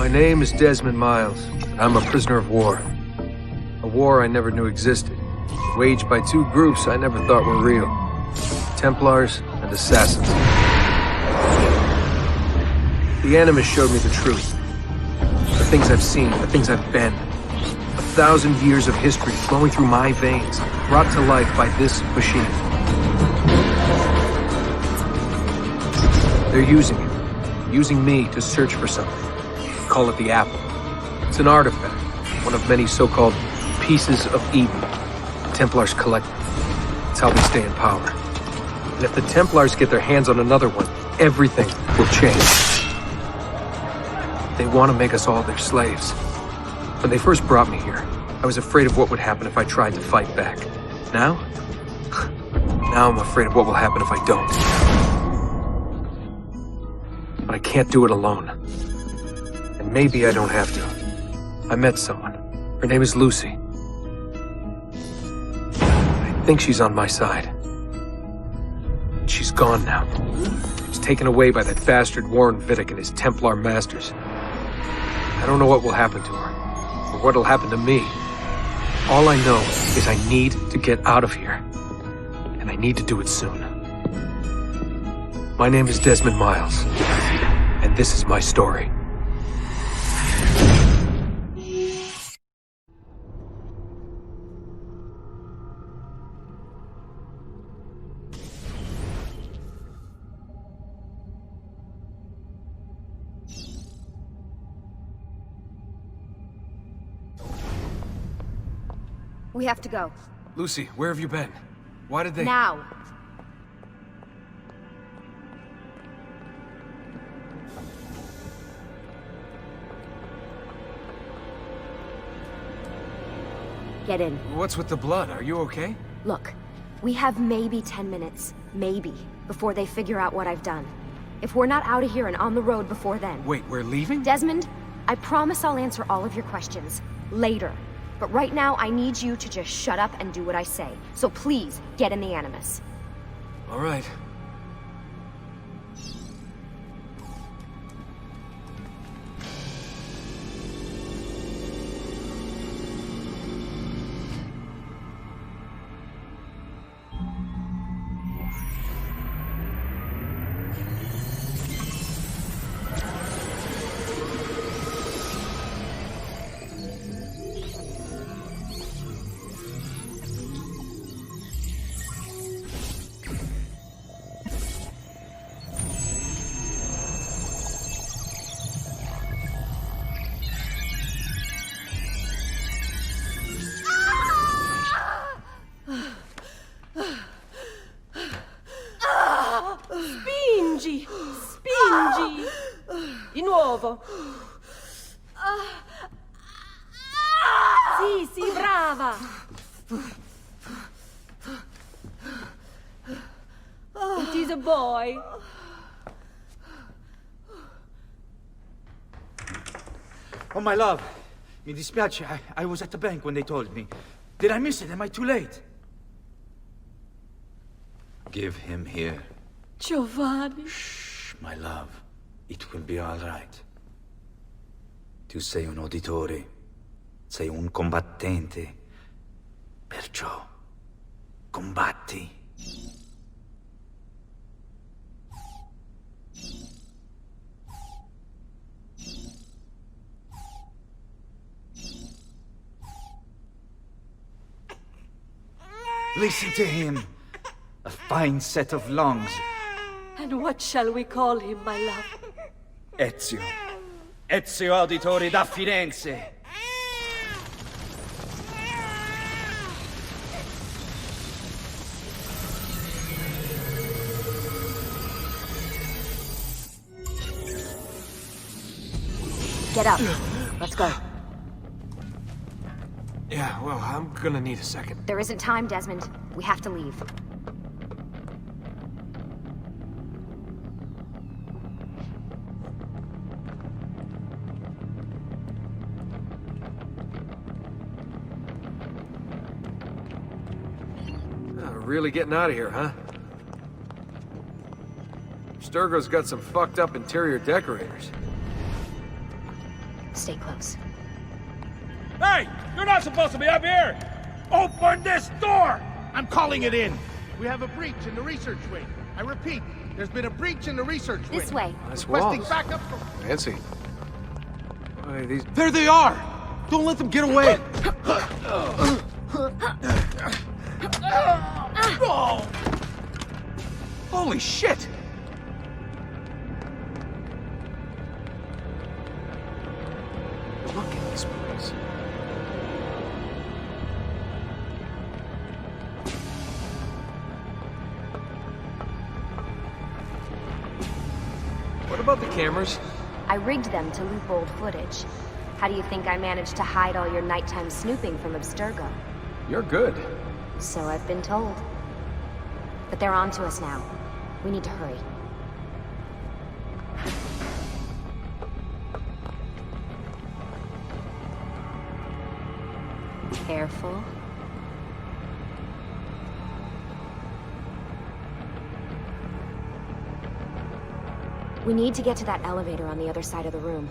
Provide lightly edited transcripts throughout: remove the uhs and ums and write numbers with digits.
My name is Desmond Miles. I'm a prisoner of war. A war I never knew existed. Waged by two groups I never thought were real. Templars and Assassins. The Animus showed me the truth. The things I've seen, the things I've been. 1,000 years of history flowing through my veins, brought to life by this machine. They're using it. Using me to search for something. Call it the Apple. It's an artifact. One of many so-called pieces of Eden. The Templars collect them. It's how they stay in power. And if the Templars get their hands on another one, everything will change. They want to make us all their slaves. When they first brought me here, I was afraid of what would happen if I tried to fight back. Now? Now I'm afraid of what will happen if I don't. But I can't do it alone. And maybe I don't have to. I met someone. Her name is Lucy. I think she's on my side. She's gone now. She's taken away by that bastard Warren Vidic and his Templar masters. I don't know what will happen to her, or what'll happen to me. All I know is I need to get out of here. And I need to do it soon. My name is Desmond Miles, and this is my story. We have to go. Lucy, where have you been? Why did they— Now! Get in. What's with the blood? Are you okay? Look, we have maybe 10 minutes, maybe, before they figure out what I've done. If we're not out of here and on the road before then... Wait, we're leaving? Desmond, I promise I'll answer all of your questions. Later. But right now, I need you to just shut up and do what I say. So please, get in the Animus. All right. Spingi! Di nuovo! Sì, sì, brava! It is a boy. Oh, my love. Mi dispiace, I was at the bank when they told me. Did I miss it? Am I too late? Give him here. Giovanni. Shh, my love. It will be all right. Tu sei un uditore. Sei un combattente. Perciò, combatti. Listen to him. A fine set of lungs. And what shall we call him, my love? Ezio. Ezio Auditore da Firenze. Get up. Let's go. Yeah, well, I'm gonna need a second. There isn't time, Desmond. We have to leave. Really getting out of here, huh? Sturgo's got some fucked up interior decorators. Stay close. Hey! You're not supposed to be up here! Open this door! I'm calling it in. We have a breach in the research wing. I repeat, there's been a breach in the research wing. This way. Nice Requesting walls. backup from... Fancy. Why, these... There they are! Don't let them get away! Holy shit! Look at this place. What about the cameras? I rigged them to loop old footage. How do you think I managed to hide all your nighttime snooping from Abstergo? You're good. So I've been told. But they're on to us now. We need to hurry. Careful. We need to get to that elevator on the other side of the room.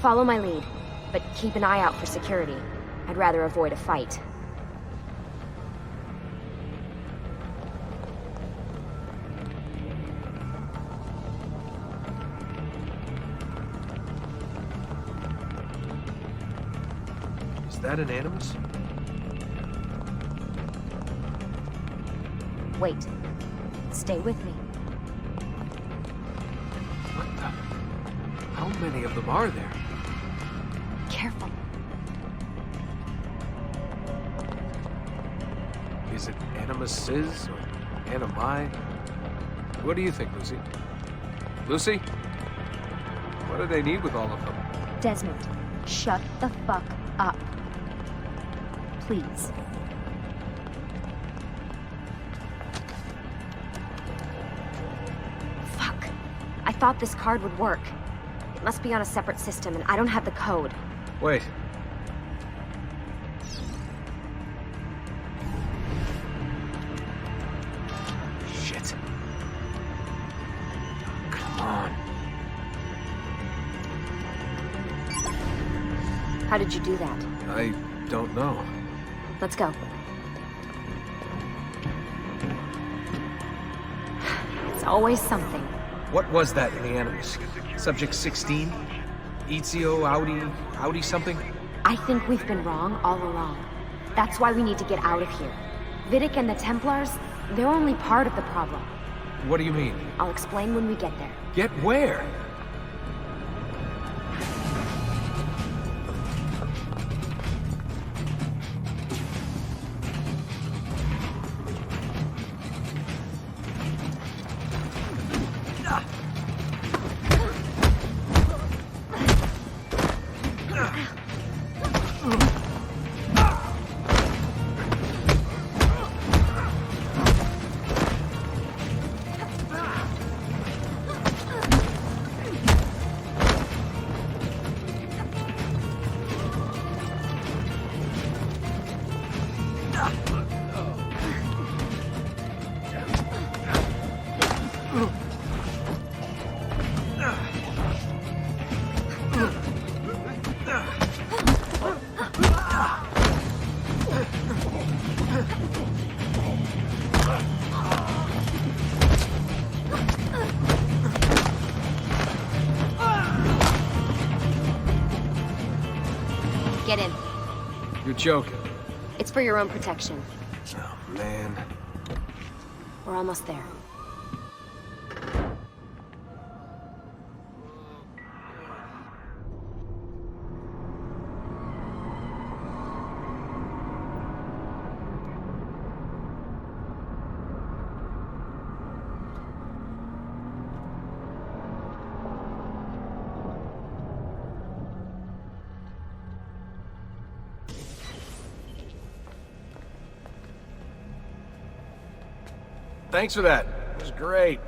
Follow my lead, but keep an eye out for security. I'd rather avoid a fight. Is that an animus? Wait. Stay with me. What the? How many of them are there? Careful. Is it animuses or animi? What do you think, Lucy? Lucy? What do they need with all of them? Desmond, shut the fuck up. Please. Fuck. I thought this card would work. It must be on a separate system, and I don't have the code. Wait. Shit. Come on. How did you do that? I don't know. Let's go. It's always something. What was that in the animus? Subject 16? Ezio, Audi something? I think we've been wrong all along. That's why we need to get out of here. Vidic and the Templars, they're only part of the problem. What do you mean? I'll explain when we get there. Get where? Get in. You're joking. It's for your own protection. Oh, man. We're almost there. Thanks for that. It was great.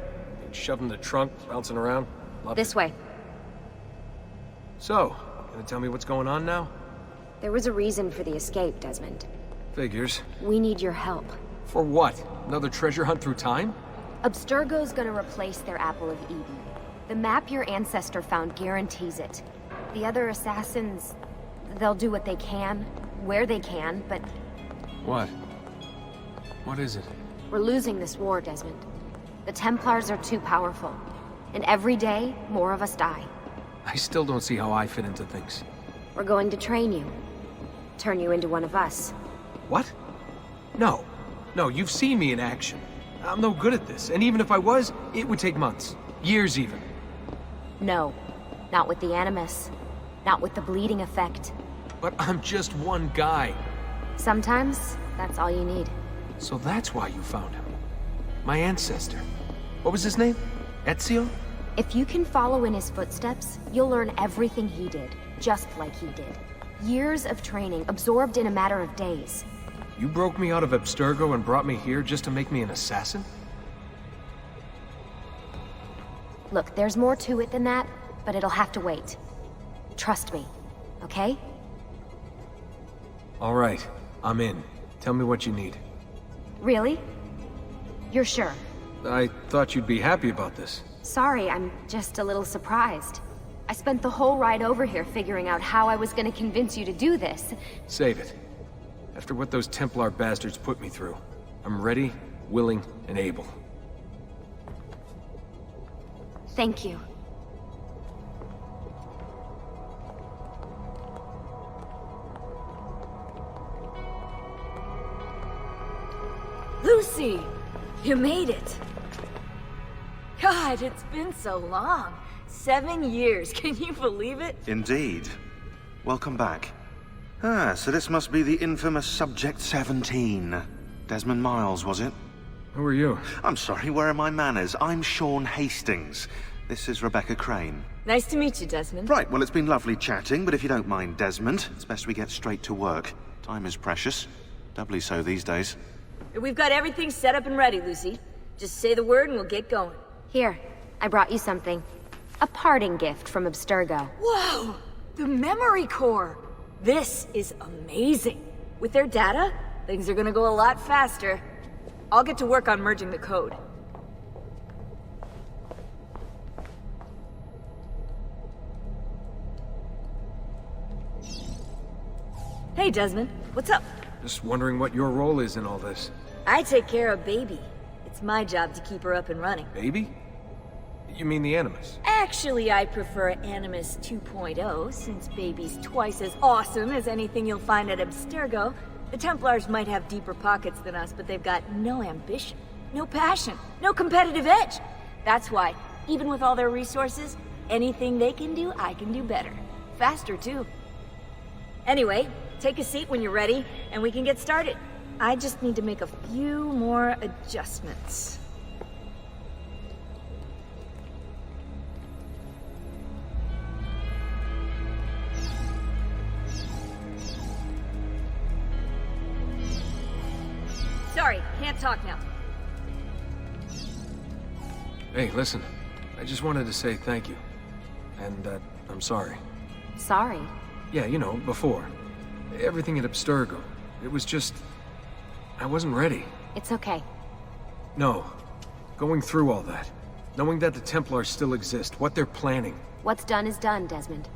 Being shoved in the trunk, bouncing around. Loved This it. way. So, gonna tell me what's going on now? There was a reason for the escape, Desmond. Figures. We need your help. For what? Another treasure hunt through time? Abstergo's gonna replace their Apple of Eden. The map your ancestor found guarantees it. The other assassins, they'll do what they can, where they can, but What? What is it? we're losing this war, Desmond. The Templars are too powerful, and every day, more of us die. I still don't see how I fit into things. We're going to train you. Turn you into one of us. What? No. No, you've seen me in action. I'm no good at this, and even if I was, it would take months. Years even. No, not with the Animus. Not with the bleeding effect. But I'm just one guy. Sometimes, that's all you need. So that's why you found him. My ancestor. What was his name? Ezio? If you can follow in his footsteps, you'll learn everything he did, just like he did. Years of training, absorbed in a matter of days. You broke me out of Abstergo and brought me here just to make me an assassin? Look, there's more to it than that, but it'll have to wait. Trust me, okay? All right, I'm in. Tell me what you need. Really? You're sure? I thought you'd be happy about this. Sorry, I'm just a little surprised. I spent the whole ride over here figuring out how I was gonna convince you to do this. Save it. After what those Templar bastards put me through, I'm ready, willing, and able. Thank you. Lucy! You made it! God, it's been so long. 7 years, can you believe it? Indeed. Welcome back. Ah, so this must be the infamous Subject 17. Desmond Miles, was it? Who are you? I'm sorry, where are my manners? I'm Sean Hastings. This is Rebecca Crane. Nice to meet you, Desmond. Right, well, it's been lovely chatting, but if you don't mind, Desmond, it's best we get straight to work. Time is precious. Doubly so these days. We've got everything set up and ready, Lucy. Just say the word and we'll get going. Here, I brought you something. A parting gift from Abstergo. Whoa! The memory core! This is amazing. With their data, things are gonna go a lot faster. I'll get to work on merging the code. Hey, Desmond. What's up? Just wondering what your role is in all this. I take care of Baby. It's my job to keep her up and running. Baby? You mean the Animus? Actually, I prefer Animus 2.0, since Baby's twice as awesome as anything you'll find at Abstergo. The Templars might have deeper pockets than us, but they've got no ambition, no passion, no competitive edge. That's why, even with all their resources, anything they can do, I can do better. Faster, too. Anyway, take a seat when you're ready, and we can get started. I just need to make a few more adjustments. Sorry, can't talk now. Hey, listen. I just wanted to say thank you. And that I'm sorry. Sorry. Yeah, you know, before. Everything at Abstergo. It was just... I wasn't ready. It's okay. No. Going through all that. Knowing that the Templars still exist, what they're planning. What's done is done, Desmond.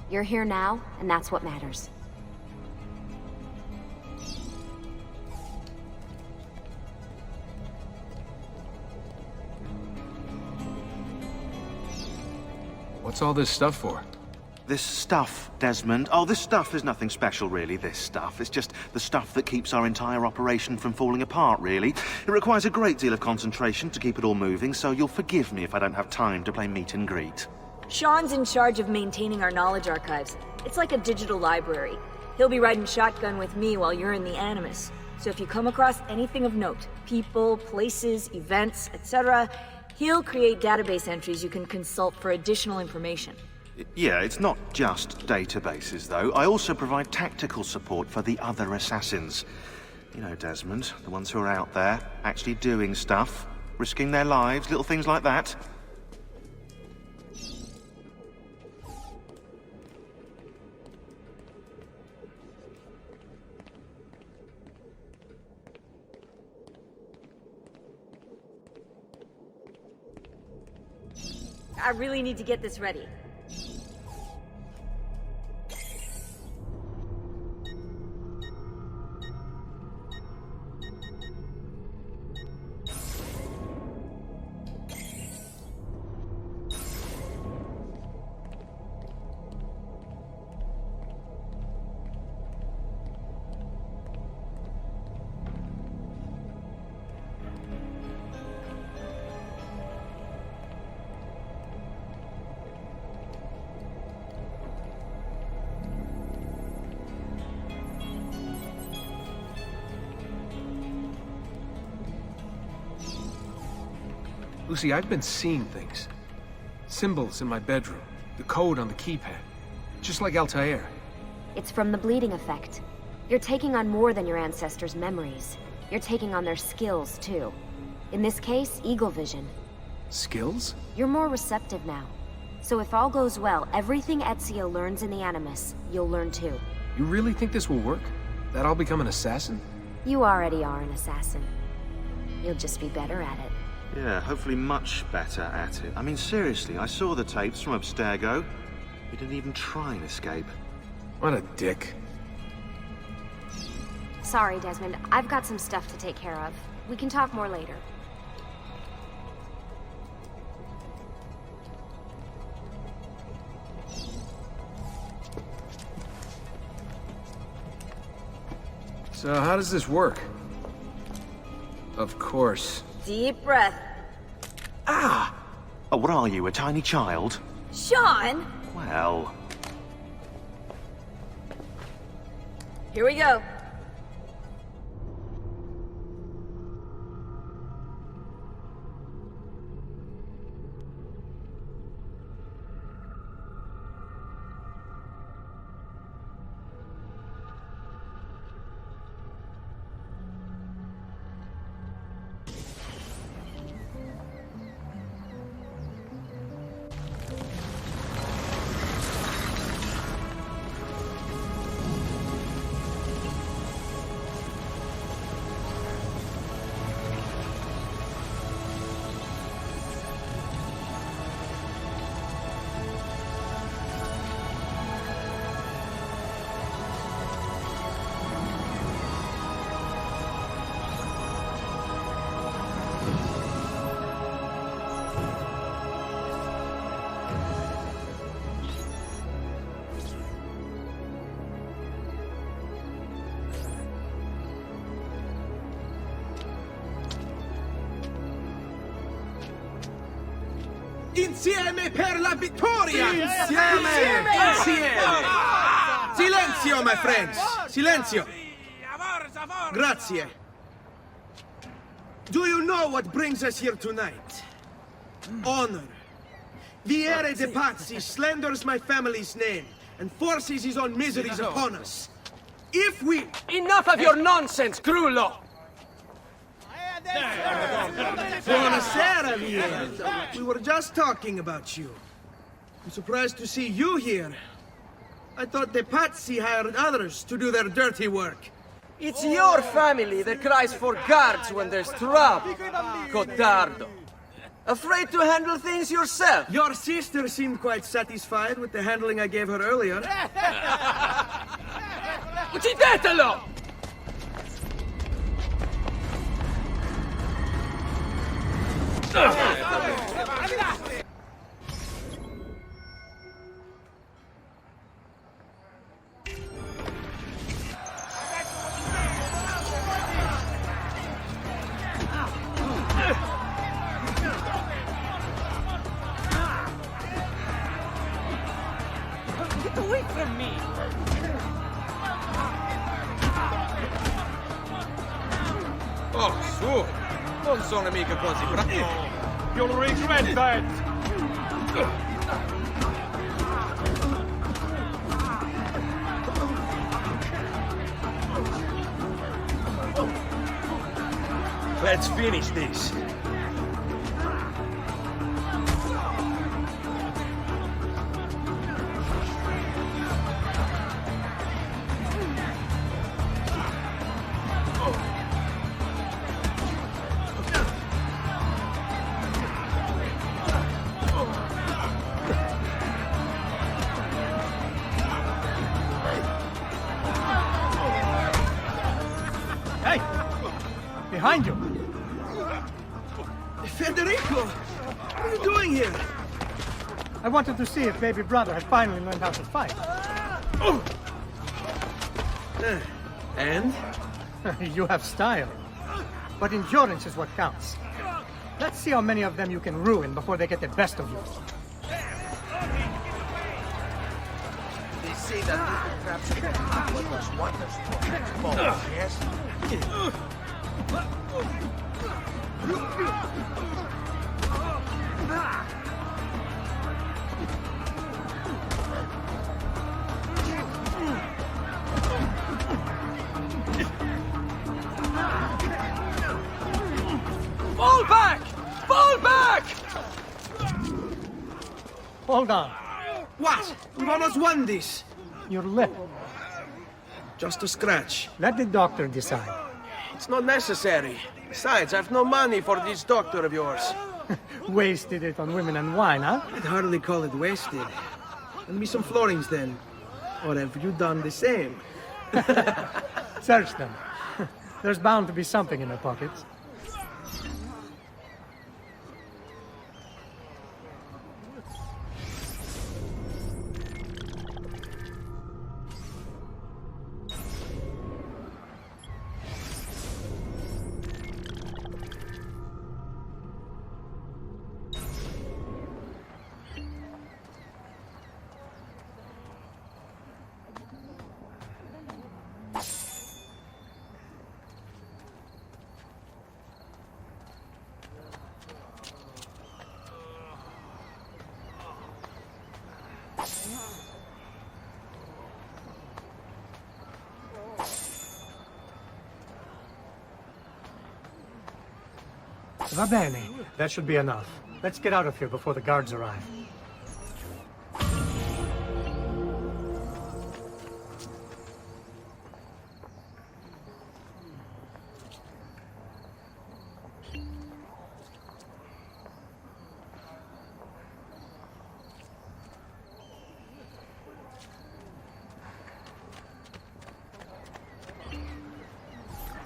You're here now, and that's what matters. What's all this stuff for? This stuff, Desmond. Oh, this stuff is nothing special, really, this stuff. It's just the stuff that keeps our entire operation from falling apart, really. It requires a great deal of concentration to keep it all moving, so you'll forgive me if I don't have time to play meet and greet. Sean's in charge of maintaining our knowledge archives. It's like a digital library. He'll be riding shotgun with me while you're in the Animus. So if you come across anything of note, people, places, events, etc., he'll create database entries you can consult for additional information. Yeah, it's not just databases, though. I also provide tactical support for the other assassins. You know, Desmond, the ones who are out there, actually doing stuff, risking their lives, little things like that. I really need to get this ready. Lucy, I've been seeing things. Symbols in my bedroom. The code on the keypad. Just like Altair. It's from the bleeding effect. You're taking on more than your ancestors' memories. You're taking on their skills, too. In this case, eagle vision. Skills? You're more receptive now. So if all goes well, everything Ezio learns in the Animus, you'll learn too. You really think this will work? That I'll become an assassin? You already are an assassin. You'll just be better at it. Yeah, hopefully much better at it. I mean, seriously, I saw the tapes from Abstergo. You didn't even try and escape. What a dick. Sorry, Desmond. I've got some stuff to take care of. We can talk more later. So how does this work? Of course. Deep breath. Ah! Oh, what are you, a tiny child? Sean! Well... Here we go. Insieme per la vittoria! Insieme! Silenzio, my friends! Silenzio! Grazie. Do you know what brings us here tonight? Honor. Viere de Pazzi slanders my family's name and forces his own miseries upon us. If we... Enough of your nonsense, Grullo! Buonasera, Viere. We were just talking about you. I'm surprised to see you here. I thought the Pazzi hired others to do their dirty work. It's your family that cries for guards when there's trouble, Cotardo. Afraid to handle things yourself? Your sister seemed quite satisfied with the handling I gave her earlier. Uccidetelo! Get away from me! Oh, su! Non sono mica così bravo! You'll regret that! Let's finish this. Hey! Behind you! Federico! What are you doing here? I wanted to see if baby brother had finally learned how to fight. And? You have style. But endurance is what counts. Let's see how many of them you can ruin before they get the best of you. They say that little traps can accomplish wonders for balls, yes? Fall back! Fall back! Hold on. What? We've almost won this. Your lip. Just a scratch. Let the doctor decide. It's not necessary. Besides, I've no money for this doctor of yours. Wasted it on women and wine, huh? I'd hardly call it wasted. Lend me some florins then. Or have you done the same? Search them. There's bound to be something in their pockets. Va bene. That should be enough. Let's get out of here before the guards arrive.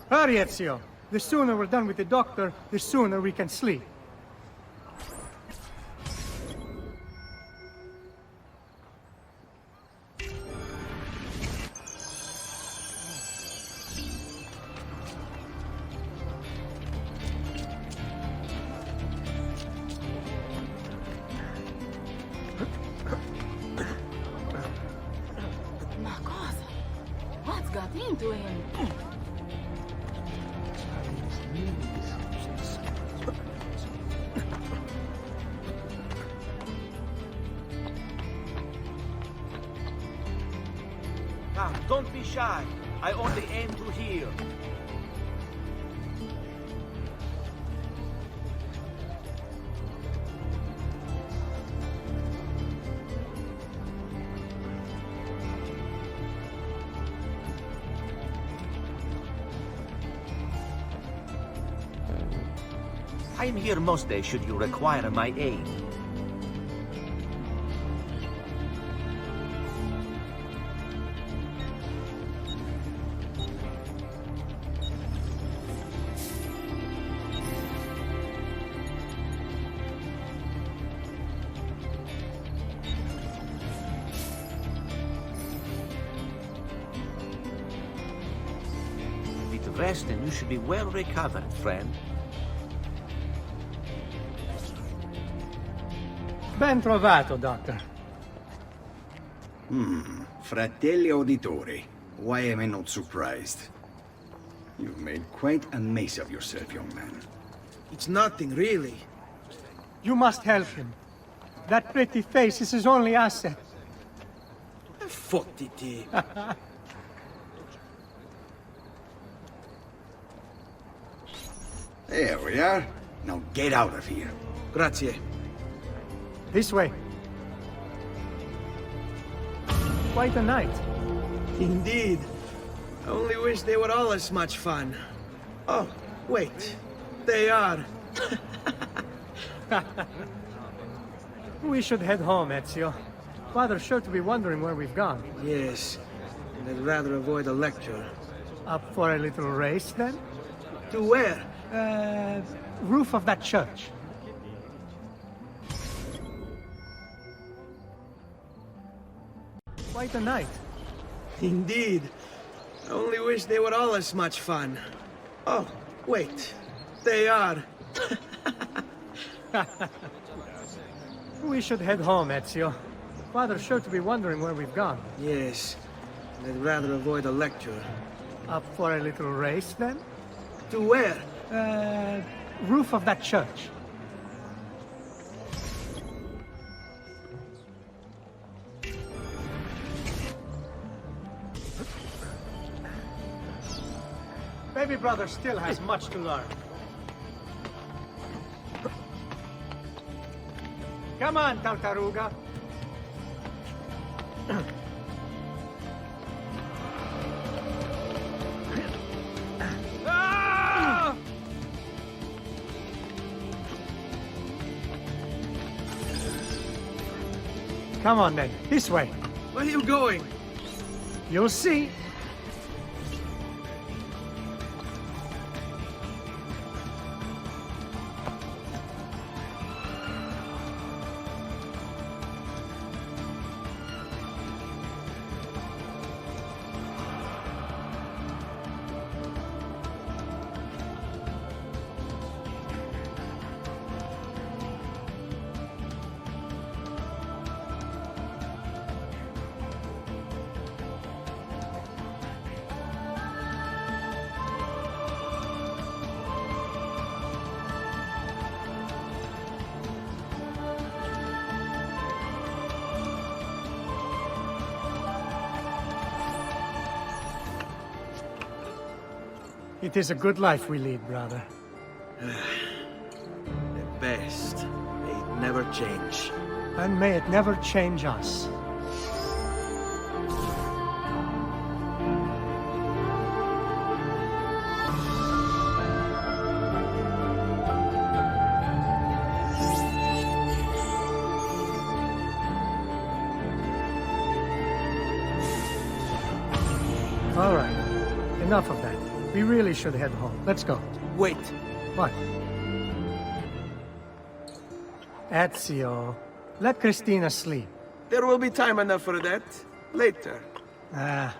Hurry, Ezio. The sooner we're done with the doctor, the sooner we can sleep. Ma cosa? What's got into him? Now, don't be shy. I only aim to hear. I'm here most days should you require my aid. With rest and you should be well recovered, friend. Ben trovato, Doctor. Fratelli auditori, why am I not surprised? You've made quite a mess of yourself, young man. It's nothing, really. You must help him. That pretty face is his only asset. Fottiti. There we are. Now get out of here. Grazie. This way. Quite a night. Indeed. I only wish they were all as much fun. Oh, wait. They are. We should head home, Ezio. Father's sure to be wondering where we've gone. Yes. And I'd rather avoid a lecture. Up for a little race, then? To where? Roof of that church. Quite a night. Indeed. I only wish they were all as much fun. Oh, wait. They are. We should head home, Ezio. Father's sure to be wondering where we've gone. Yes. And I'd rather avoid a lecture. Up for a little race, then? To where? Roof of that church. Baby brother still has much to learn. Come on, Tartaruga. Come on then, this way. Where are you going? You'll see. It is a good life we lead, brother. The best. May it never change. And may it never change us. All right. Enough of that. We really should head home. Let's go. Wait. What? Ezio, let Christina sleep. There will be time enough for that. Later. Ah.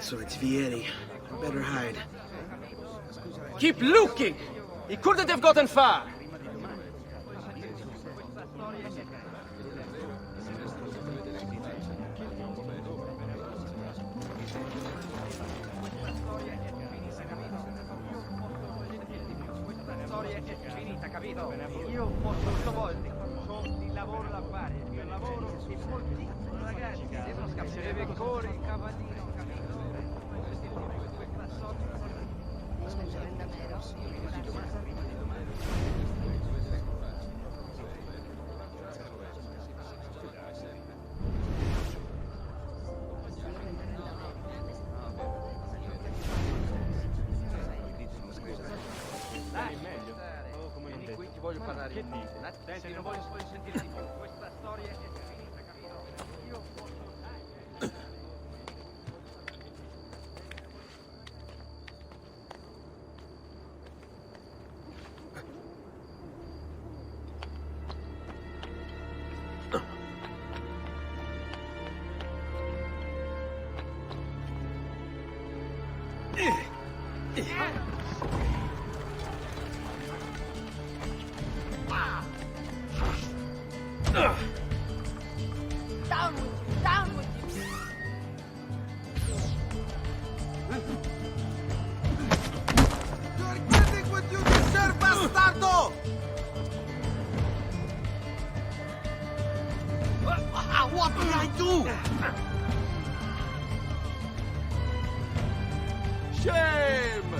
So it's Vieri. Better hide. Keep looking! He couldn't have gotten far! Io posso stavolta, ho il lavoro da fare, il lavoro è molto ragazzi, devo scappare, corri, il cavallino, dai, meglio. Vieni qui, ti voglio parlare. Che dici? Senti, non voglio sentire di più. Questa storia è finita, capito? Io posso... Down with you! Down with you! You're getting what you deserve, bastardo! What did I do? Shame!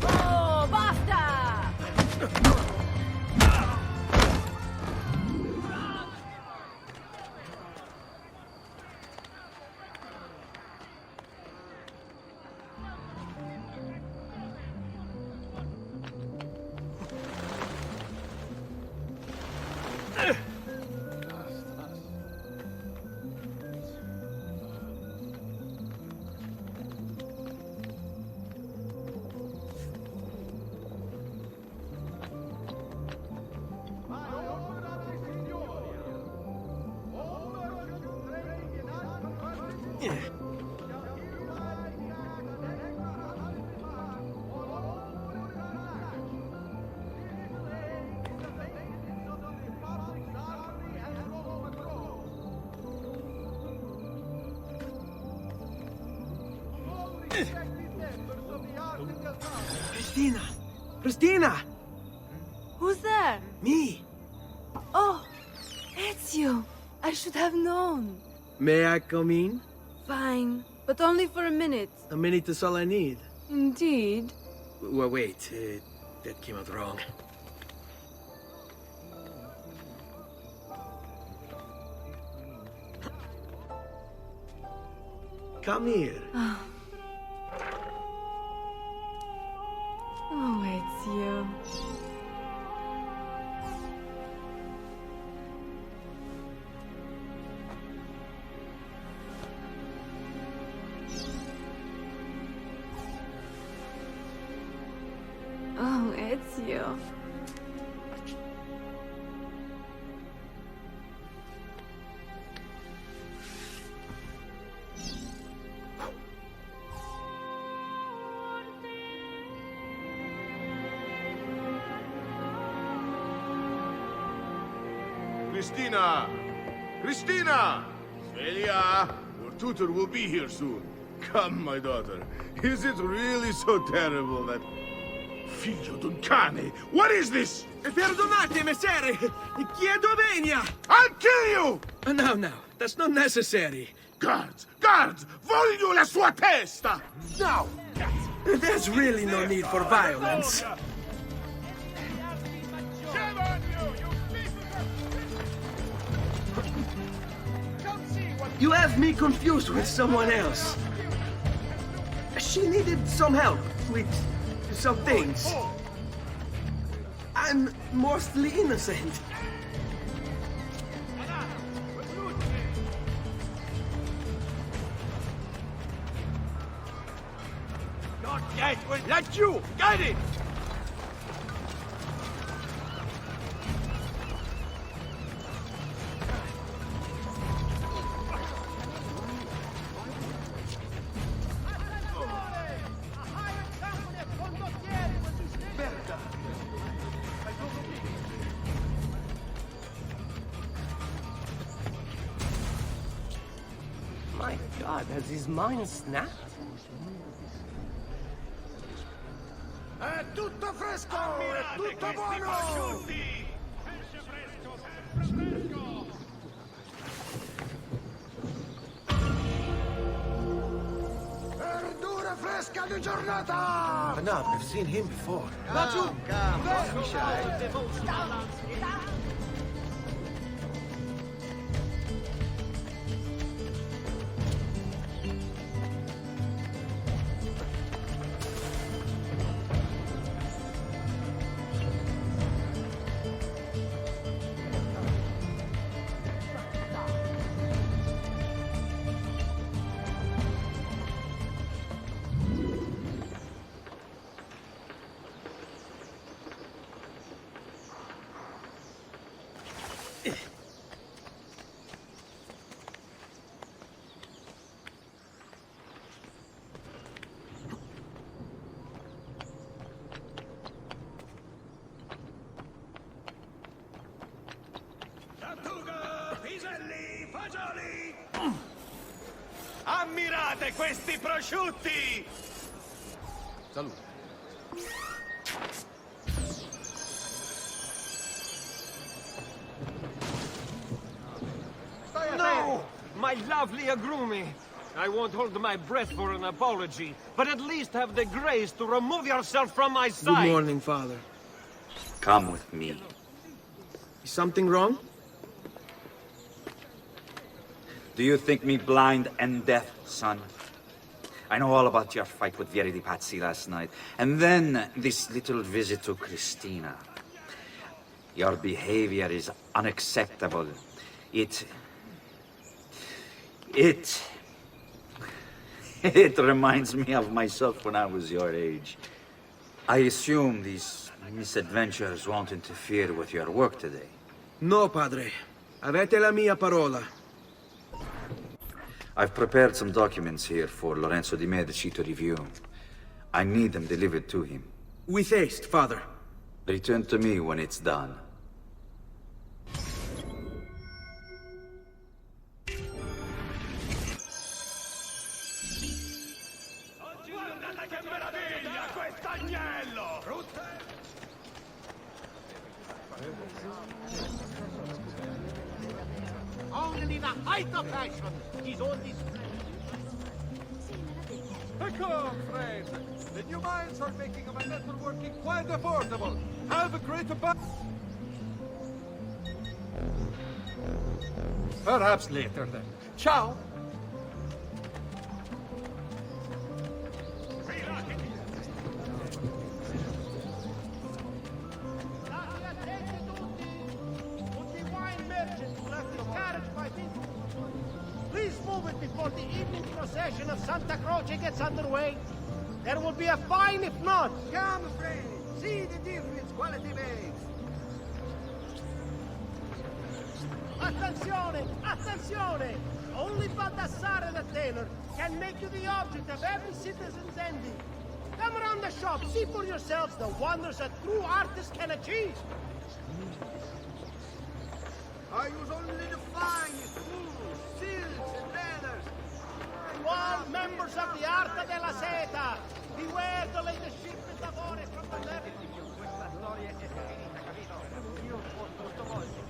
Oh, basta! Christina! Christina! Who's there? Me! Oh, it's you. I should have known. May I come in? Fine, but only for a minute. A minute is all I need. Indeed. Well, wait, that came out wrong. Come here. Oh, it's you. Oh, it's you. Christina! Christina! Svelia, your tutor will be here soon. Come, my daughter. Is it really so terrible that... Figlio d'un cane! What is this? Perdonate, messere! Chiedo venia! I'll kill you! No, that's not necessary. Guards! Guards! Voglio la sua testa! Now! There's really no need for violence. You have me confused with someone else. She needed some help with some things. I'm mostly innocent. Not yet! We'll let you! Get it! My God, has his mind snapped? È tutto fresco! È tutto buono! Verdura fresca di giornata! Enough, I've seen him before. Ammirate questi prosciutti! Salute. No! My lovely Agrumi! I won't hold my breath for an apology, but at least have the grace to remove yourself from my sight! Good morning, Father. Come with me. Is something wrong? Do you think me blind and deaf, son? I know all about your fight with Vieri di Pazzi last night. And then this little visit to Christina. Your behavior is unacceptable. It reminds me of myself when I was your age. I assume these misadventures won't interfere with your work today. No, padre. Avete la mia parola. I've prepared some documents here for Lorenzo di Medici to review. I need them delivered to him. With haste, Father. Return to me when it's done. Agnello! Only the height of passion is all this. Come, friend. The new mines are making my metalworking quite affordable. Have a great Perhaps later then. Ciao. Please move it before the evening procession of Santa Croce gets underway. There will be a fine if not. Come, friend. See the difference quality makes. Attenzione! Attenzione! Only Baldassare the tailor can make you the object of every citizen's envy. Come around the shop, see for yourselves the wonders a true artist can achieve. I use only the finest wools, silks, and leathers. To all members of the Arte della Seta, beware the latest shipment of ore from the left. Questa storia è finita, capito? Io ho tutto molto.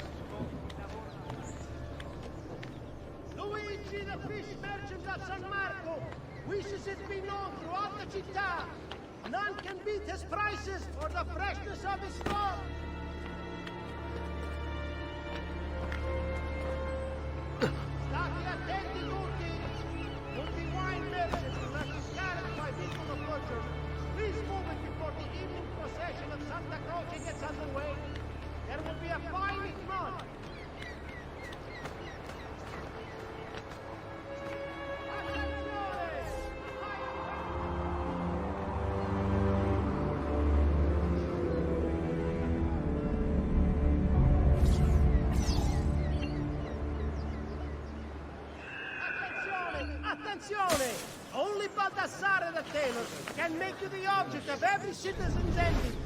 Luigi, the fish merchant of San Marco, wishes it be known throughout the città. None can beat his prices or the freshness of his stock. State attenti tutti! Tutti wine merchants must be carried by people of fortune. Please move it before the evening procession of Santa Croce gets underway. There will be a fine if not. Attenzione! Only Baldassare the tailor can make you the object of every citizen's envy.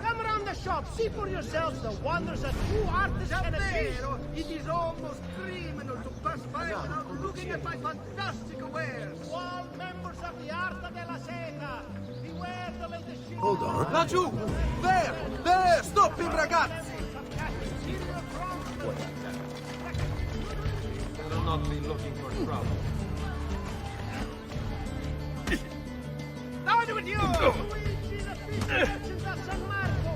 Come around the shop, see for yourselves the wonders a true artist can achieve. It is almost criminal to pass by without looking at my fantastic wares. To all members of the Arte della Seta, beware the latest shipment. Hold on. Laggiù! There! There! Stop him, ragazzi! Better not be looking for trouble. Down with you! Luigi, the fish merchant of San Marco,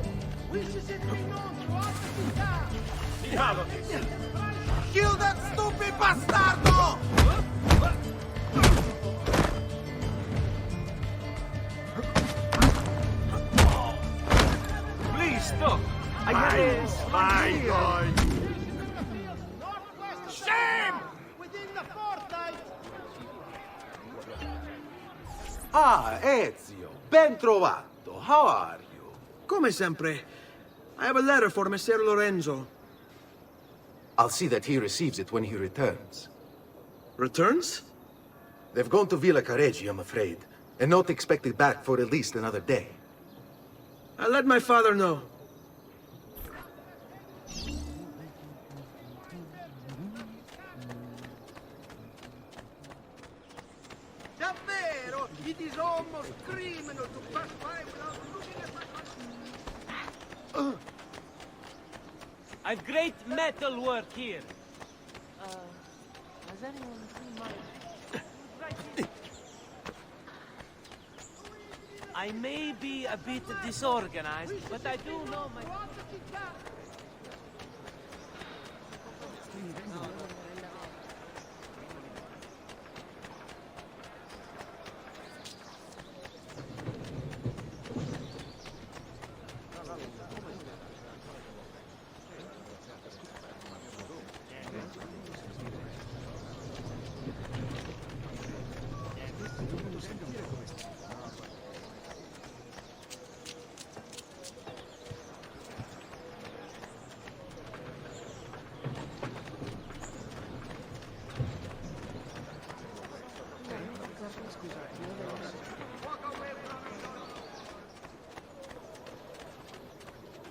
wishes it to be known throughout the città. Kill that stupid bastardo! Please stop! I My God! Shame! Within the fortnight! Ah, Ezio, ben trovato. How are you? Come sempre. I have a letter for Messer Lorenzo. I'll see that he receives it when he returns. Returns? They've gone to Villa Careggi, I'm afraid, and not expected back for at least another day. I'll let my father know. Davvero? It is almost criminal to pass by without looking at my... I've great metal work here. Has anyone seen my... I may be a bit disorganized, but I do know my...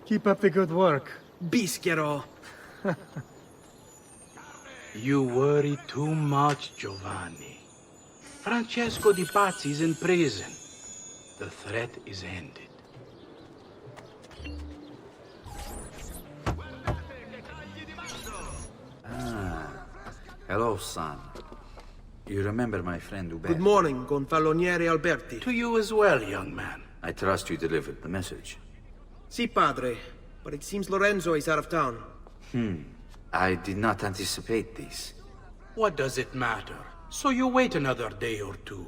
Keep up the good work. Bischiero. You worry too much, Giovanni. Francesco Di Pazzi's in prison. The threat is ended. Hello, son. You remember my friend Hubert? Good morning, Gonfaloniere Alberti. To you as well, young man. I trust you delivered the message. Si, padre. But it seems Lorenzo is out of town. I did not anticipate this. What does it matter? So you wait another day or two.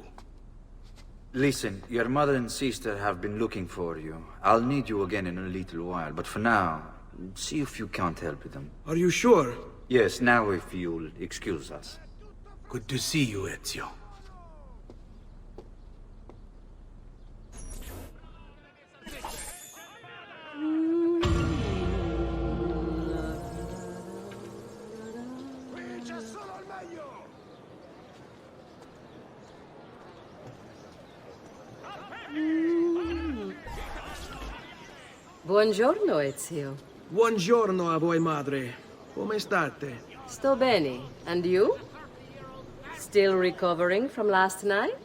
Listen, your mother and sister have been looking for you. I'll need you again in a little while, but for now, see if you can't help them. Are you sure? Yes, now if you'll excuse us. Good to see you, Ezio. Buongiorno, Ezio. Buongiorno a voi, madre. Come state? Sto bene. And you? Still recovering from last night?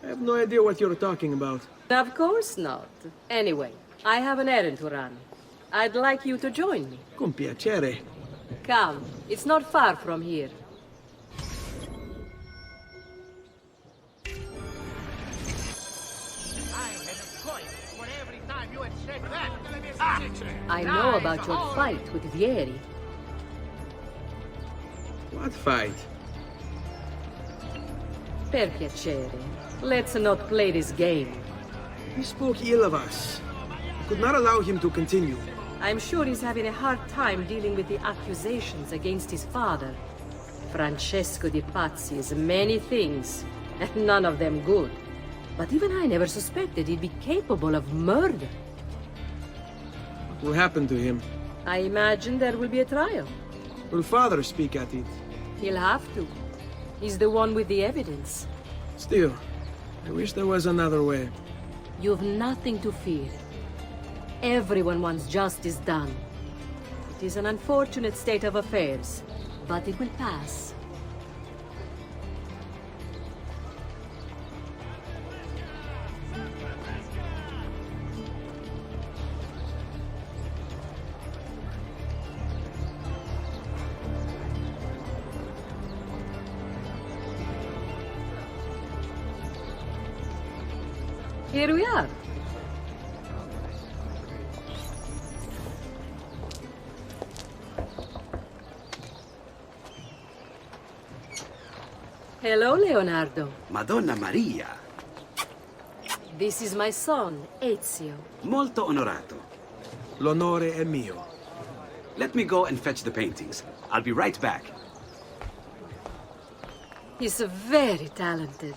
I have no idea what you're talking about. Of course not. Anyway, I have an errand to run. I'd like you to join me. Con piacere. Come, it's not far from here. I know about your fight with Vieri. What fight? Per piacere. Let's not play this game. He spoke ill of us. I could not allow him to continue. I'm sure he's having a hard time dealing with the accusations against his father. Francesco di Pazzi is many things, and none of them good. But even I never suspected he'd be capable of murder. What will happen to him? I imagine there will be a trial. Will father speak at it? He'll have to. He's the one with the evidence. Still, I wish there was another way. You've nothing to fear. Everyone wants justice done. It is an unfortunate state of affairs, but it will pass. Here we are. Hello, Leonardo. Madonna Maria. This is my son, Ezio. Molto onorato. L'onore è mio. Let me go and fetch the paintings. I'll be right back. He's very talented.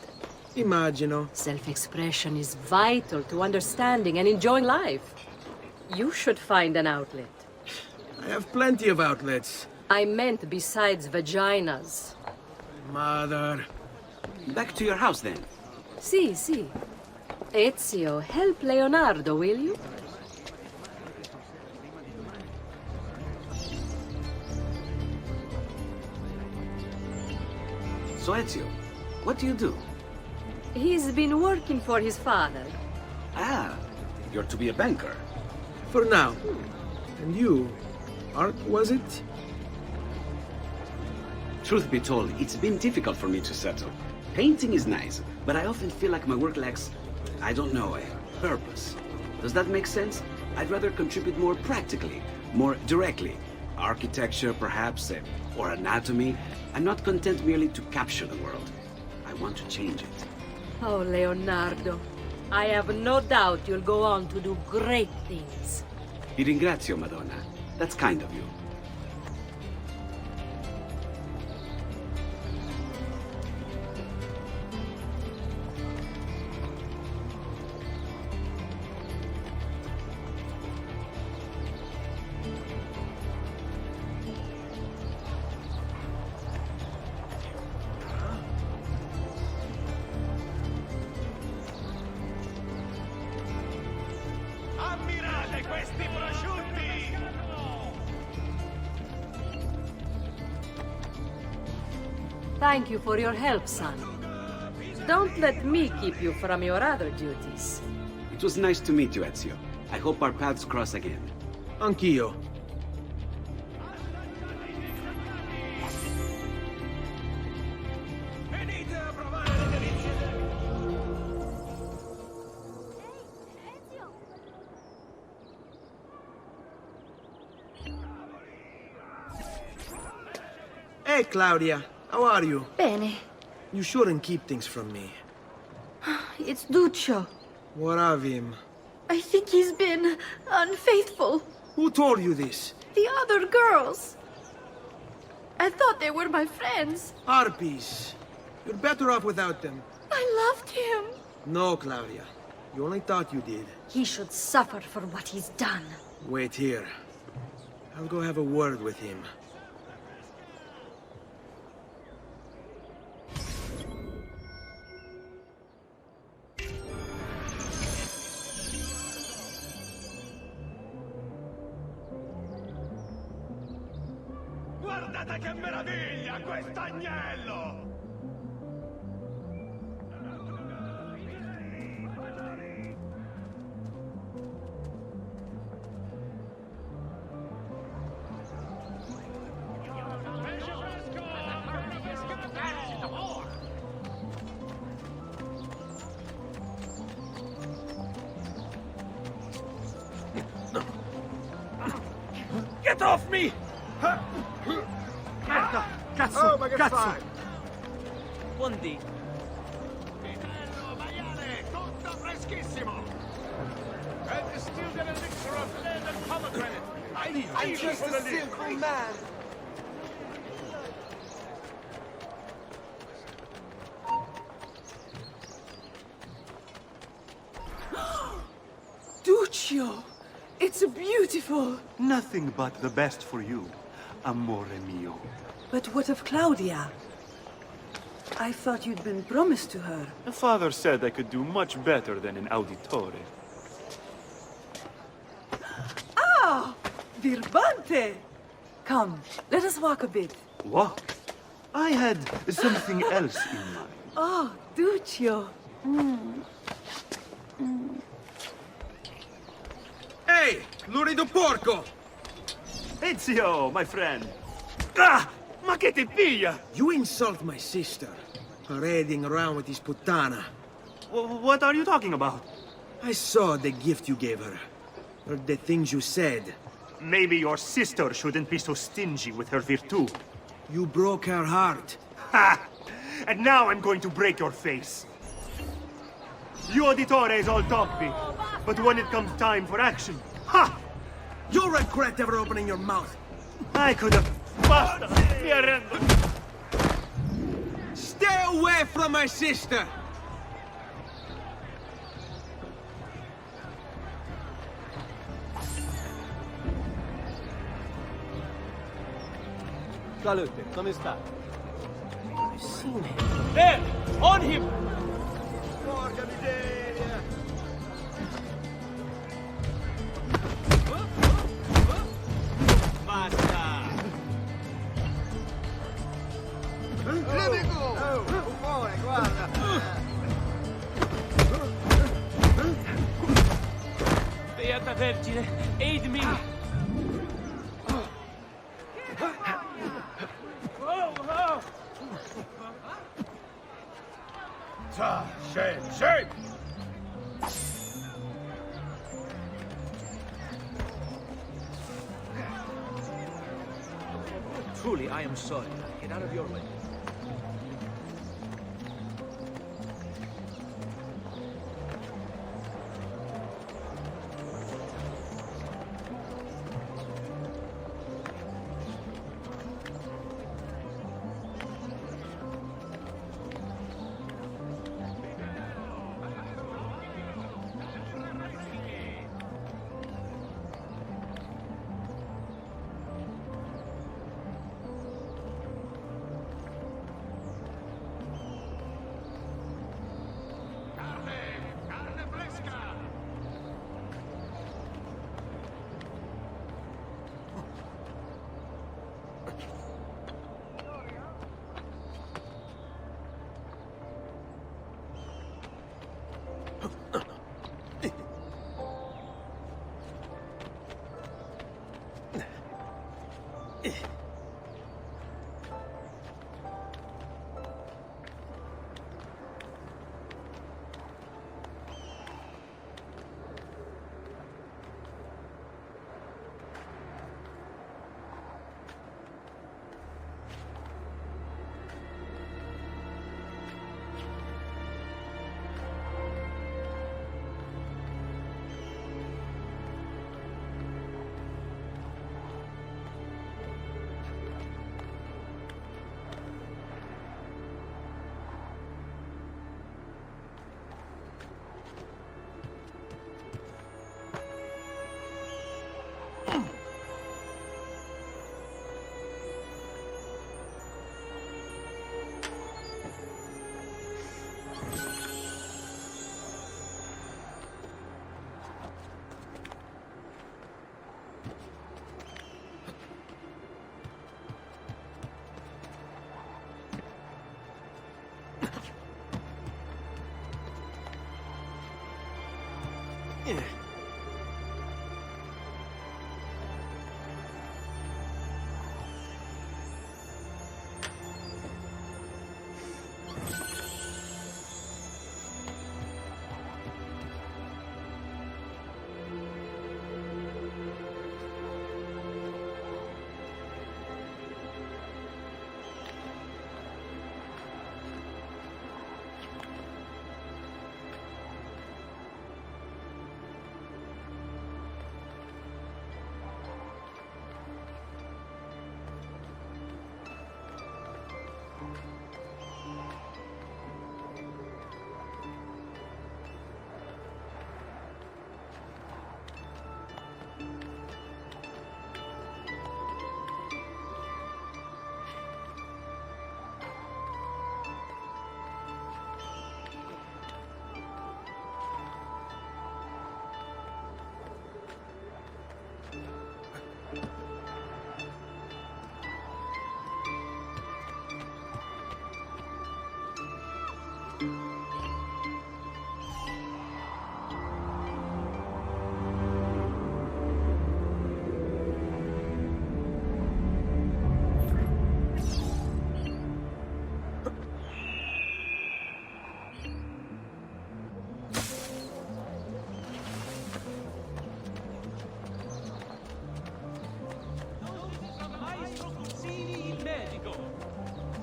Immagino. Self-expression is vital to understanding and enjoying life. You should find an outlet. I have plenty of outlets. I meant besides vaginas. Mother. Back to your house, then. Si, si. Ezio, help Leonardo, will you? So, Ezio, what do you do? He's been working for his father. Ah, you're to be a banker. For now. And you? Art, was it? Truth be told, it's been difficult for me to settle. Painting is nice, but I often feel like my work lacks, I don't know, a purpose. Does that make sense? I'd rather contribute more practically, more directly. Architecture, perhaps, or anatomy. I'm not content merely to capture the world. I want to change it. Oh, Leonardo. I have no doubt you'll go on to do great things. Vi ringrazio, Madonna. That's kind of you. Ammirate questi prosciutti! Thank you for your help, son. don't let me keep you from your other duties. It was nice to meet you, Ezio. I hope our paths cross again. Anch'io. Hey, Claudia. How are you? Bene. You shouldn't keep things from me. It's Duccio. What of him? I think he's been unfaithful. Who told you this? The other girls. I thought they were my friends. Harpies. You're better off without them. I loved him. No, Claudia. You only thought you did. He should suffer for what he's done. Wait here. I'll go have a word with him. Guardate che meraviglia, quest'agnello! Get off me! Merda! Cazzo! Oh, ma che cazzo! fai? Buondì. Bello, maiale, tutto freschissimo! And distilled an elixir of lead and pomegranate. I'm just a simple man. Duccio! It's beautiful. Nothing but the best for you, amore mio. But what of Claudia? I thought you'd been promised to her. The father said I could do much better than an auditore. Ah! Birbante! Come, let us walk a bit. What? I had something else in mind. Oh, Duccio. Hey, lurido porco! Ezio, my friend. Ah! Ma che ti piglia? You insult my sister, parading around with this puttana. What are you talking about? I saw the gift you gave her. Heard the things you said. Maybe your sister shouldn't be so stingy with her virtù. You broke her heart. Ha! And now I'm going to break your face. You auditores all talk big, but when it comes time for action, ha! You'll regret ever opening your mouth. I could have... Basta! Mi arrendo! Stay away from my sister! Salute, come sta? I've seen him. There! On him! Porca miseria! Basta! Nemico! Oh, buffone, guarda! Beata Vergine, aid me! Shame, shame! Truly, I am sorry. Get out of your way.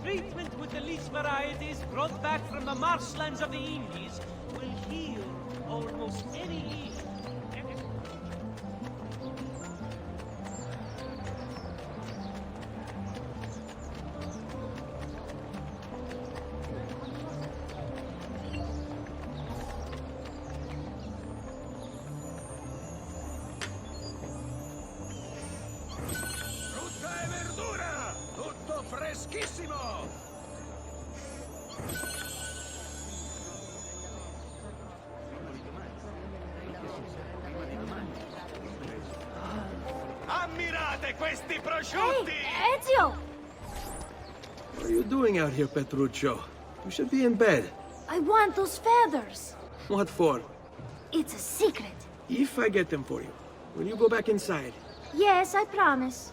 Treatment with the least varieties brought back from the marshlands of the Indies will heal almost any evil. Frutta e verdura! Tutto freschissimo! Ammirate questi prosciutti! Hey, Ezio! What are you doing out here, Petruccio? You should be in bed. I want those feathers. What for? It's a secret. If I get them for you, will you go back inside? Yes, I promise.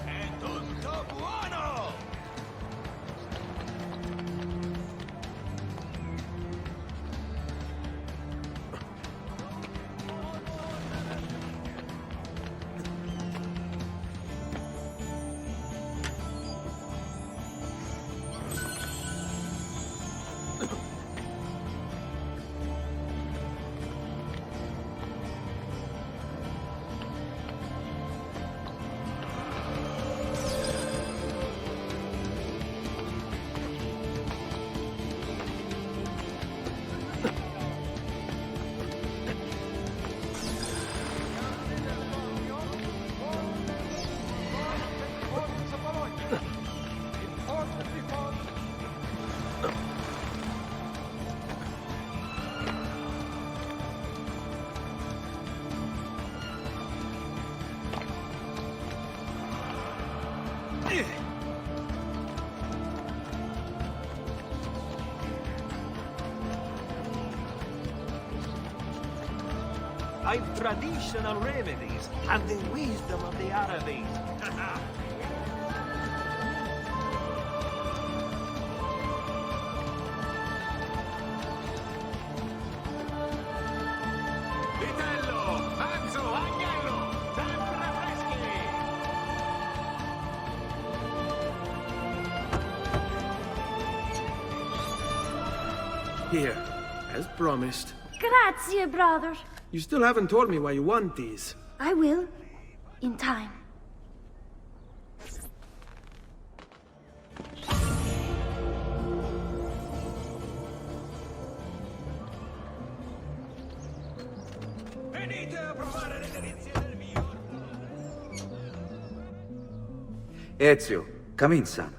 È tutto buono! I've traditional remedies and the wisdom of the Arabes. Vitello, manzo, agnello, sempre freschi! Here, as promised. Grazie, brother. You still haven't told me why you want these. I will. In time. Venite a provare le delizie del mio... Ezio, come in, son.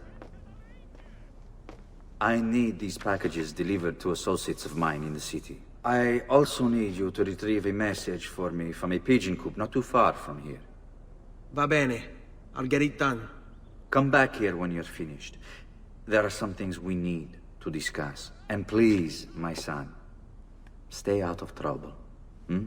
I need these packages delivered to associates of mine in the city. I also need you to retrieve a message for me from a pigeon coop not too far from here. Va bene. I'll get it done. Come back here when you're finished. There are some things we need to discuss. And please, my son, stay out of trouble. Hmm?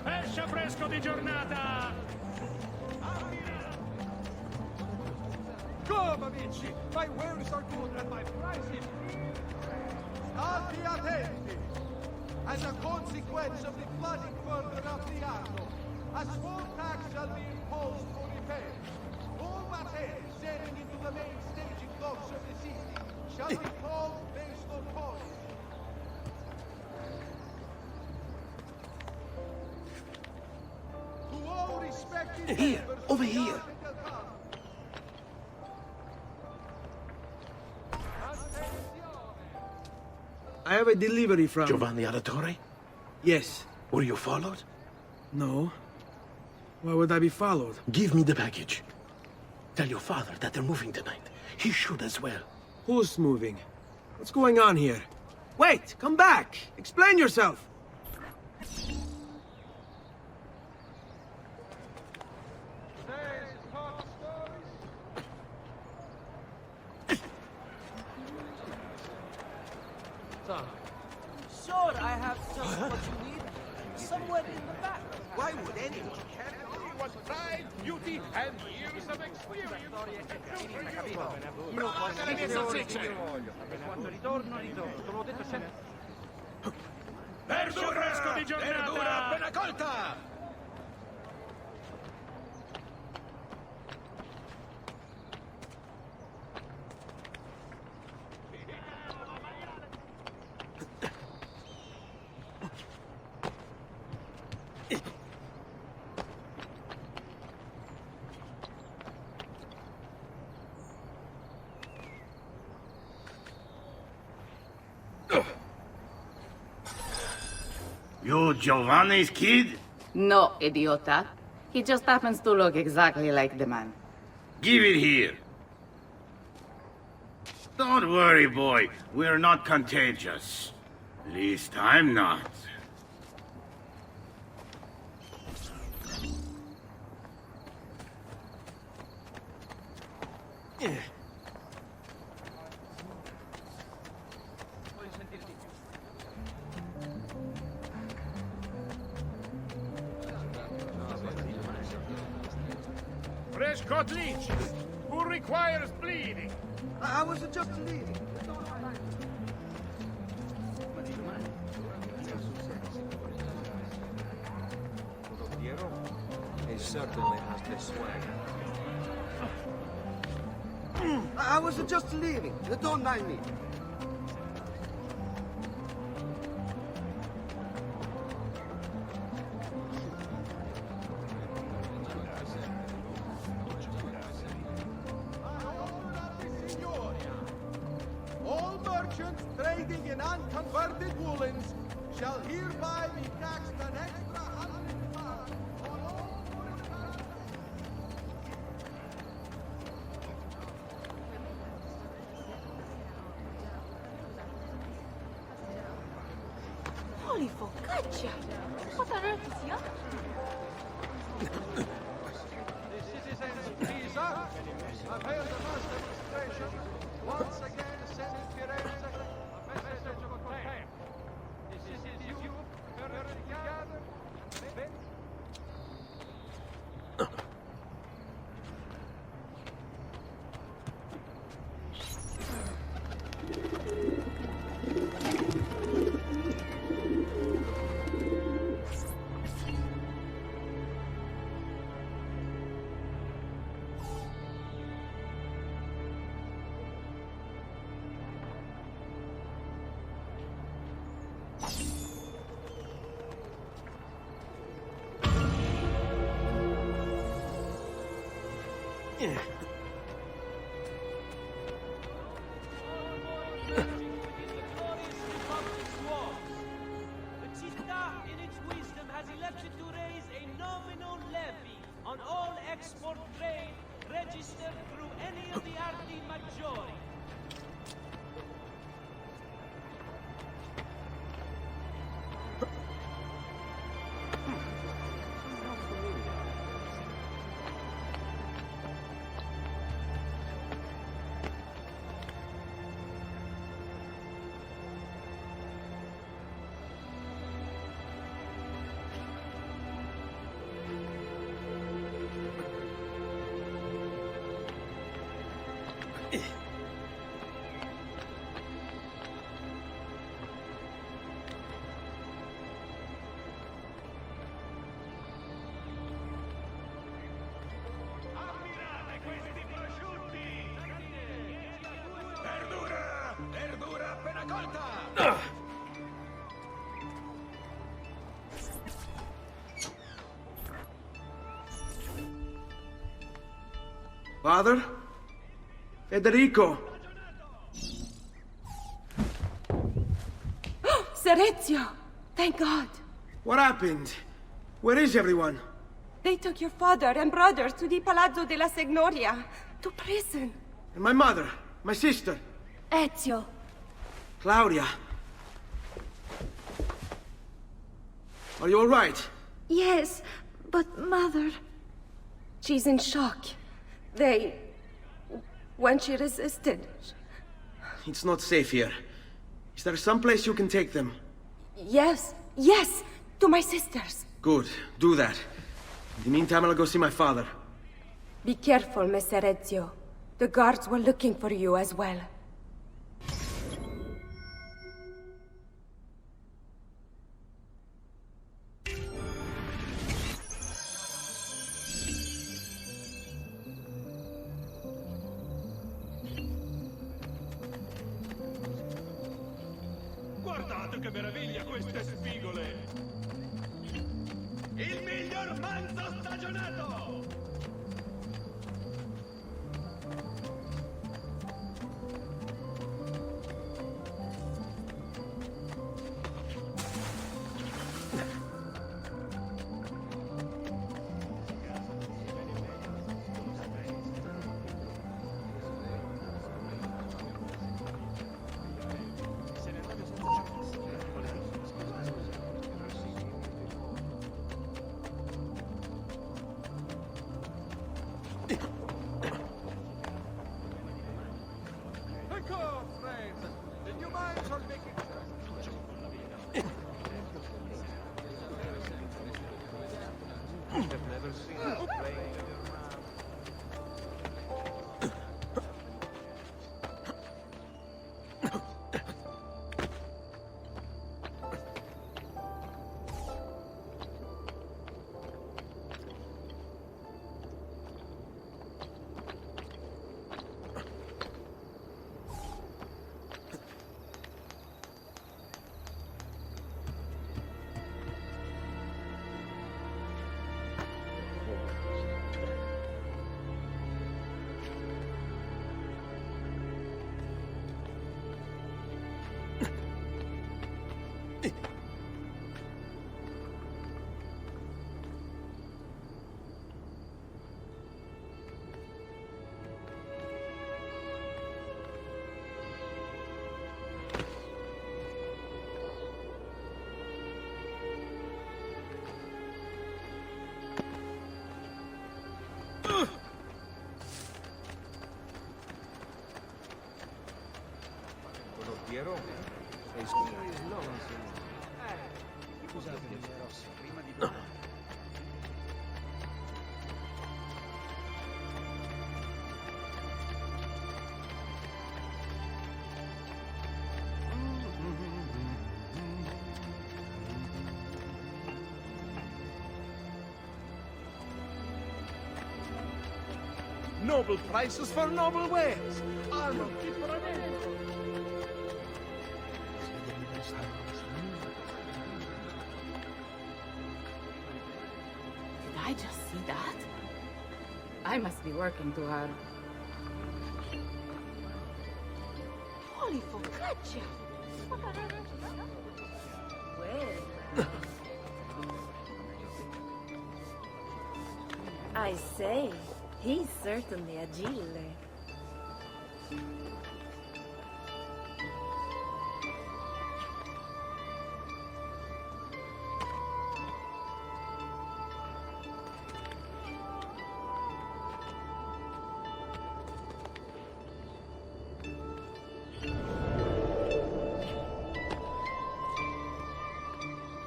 Pesce fresco di giornata! Come, amici! My wares are good and my prices... State attenti! As a consequence of the flooding further up the Arno, a small tax shall be imposed for repairs. All materials sailing into the main staging docks of the city shall be called based on cost. To all respected Here, members over of the here. Article Council, I have a delivery from... Giovanni Auditore? Yes. Were you followed? No. Why would I be followed? Give me the package. Tell your father that they're moving tonight. He should as well. Who's moving? What's going on here? Wait! Come back! Explain yourself! Sure, I have just what you need. Somewhere in the back. Why would anyone? He was pride, beauty, and years of experience. Pesce fresco di giornata! Verdura appena colta! You Giovanni's kid? No, idiota. He just happens to look exactly like the man. Give it here. Don't worry, boy. We're not contagious. Least I'm not. Fresh cut leech. Who requires bleeding? I was just leaving. He certainly has this swag. I was just leaving. Don't mind me. all merchants trading in unconverted woolens shall hereby be taxed an extra 100 pounds on all foreign. Holy focaccia! What on earth is that? The citizens of Pisa have heard the first demonstration once again sending Firenze a message of contempt. This is you, currently gathered. in its wisdom, has elected to raise a nominal levy on all export trade registered through any of the Arti Maggiori. Verdura appena colta! Father? Federico! Serezio! Thank God! What happened? Where is everyone? They took your father and brother to the Palazzo della Signoria, to prison. And my mother? My sister? Ezio. Claudia? Are you all right? Yes, but Mother... She's in shock. When she resisted... It's not safe here. Is there some place you can take them? Yes, to my sisters. Good, do that. In the meantime, I'll go see my father. Be careful, Messer Ezio. The guards were looking for you as well. Guardate che meraviglia queste spigole! Il miglior manzo stagionato! Ecco, friends! The new mines are making... I've never seen a plane. Piero? Sei scusatemi, prima di Noble prices for noble wares! Armor fit for an emperor! Did I just see that? I must be working too hard. Holy focaccia! Well... I say, he's certainly agile.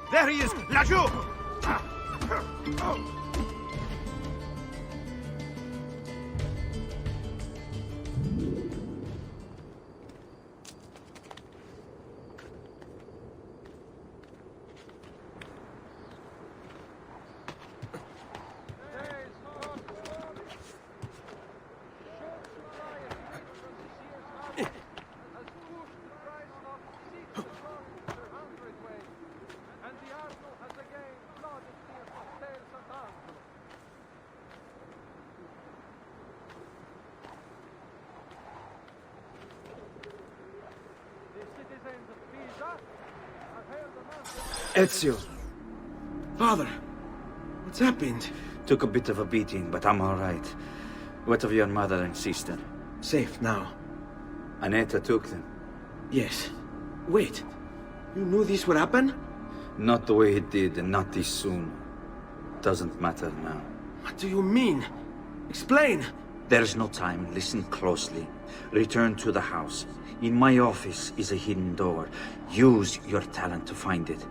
There he is! Laggiù! Ezio. Father, what's happened? Took a bit of a beating, but I'm all right. What of your mother and sister? Safe now. Annetta took them. Yes. Wait. You knew this would happen? Not the way it did, and not this soon. Doesn't matter now. What do you mean? Explain! There's no time. Listen closely. Return to the house. In my office is a hidden door. Use your talent to find it.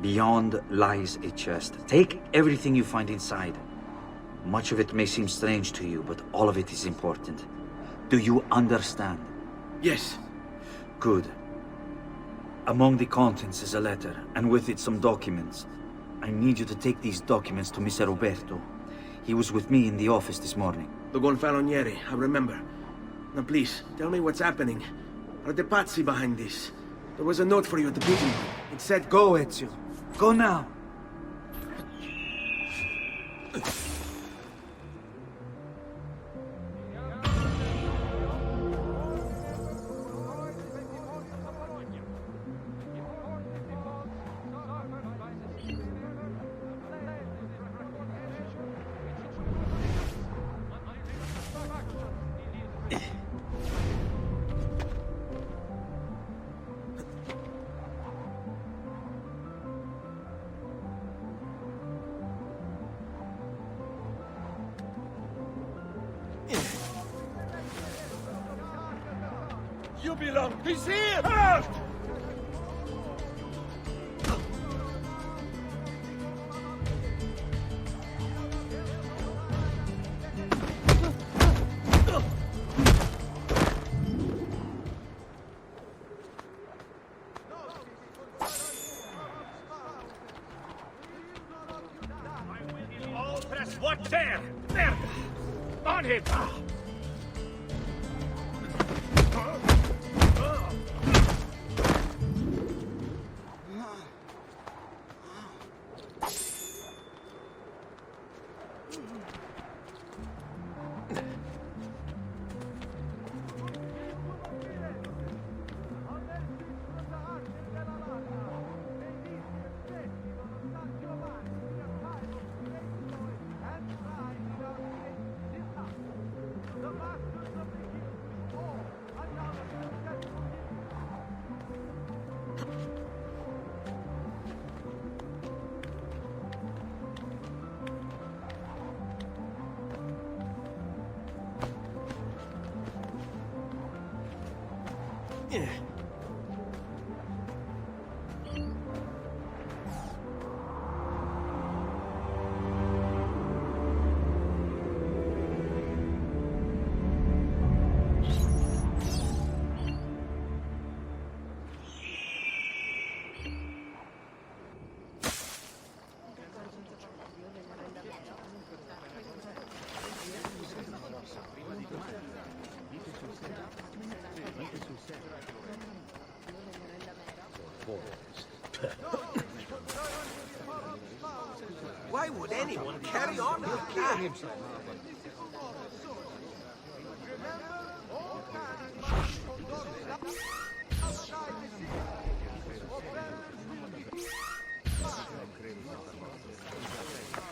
Beyond lies a chest. Take everything you find inside. Much of it may seem strange to you, but all of it is important. Do you understand? Yes. Good. Among the contents is a letter, and with it some documents. I need you to take these documents to Mr. Roberto. He was with me in the office this morning. The Gonfaloniere, I remember. Now please, tell me what's happening. Are the Pazzi behind this? There was a note for you at the beacon. It said go, Ezio. Go now! You belong. He's here! Out! All press what? There! There! On him! Why would anyone carry on like that?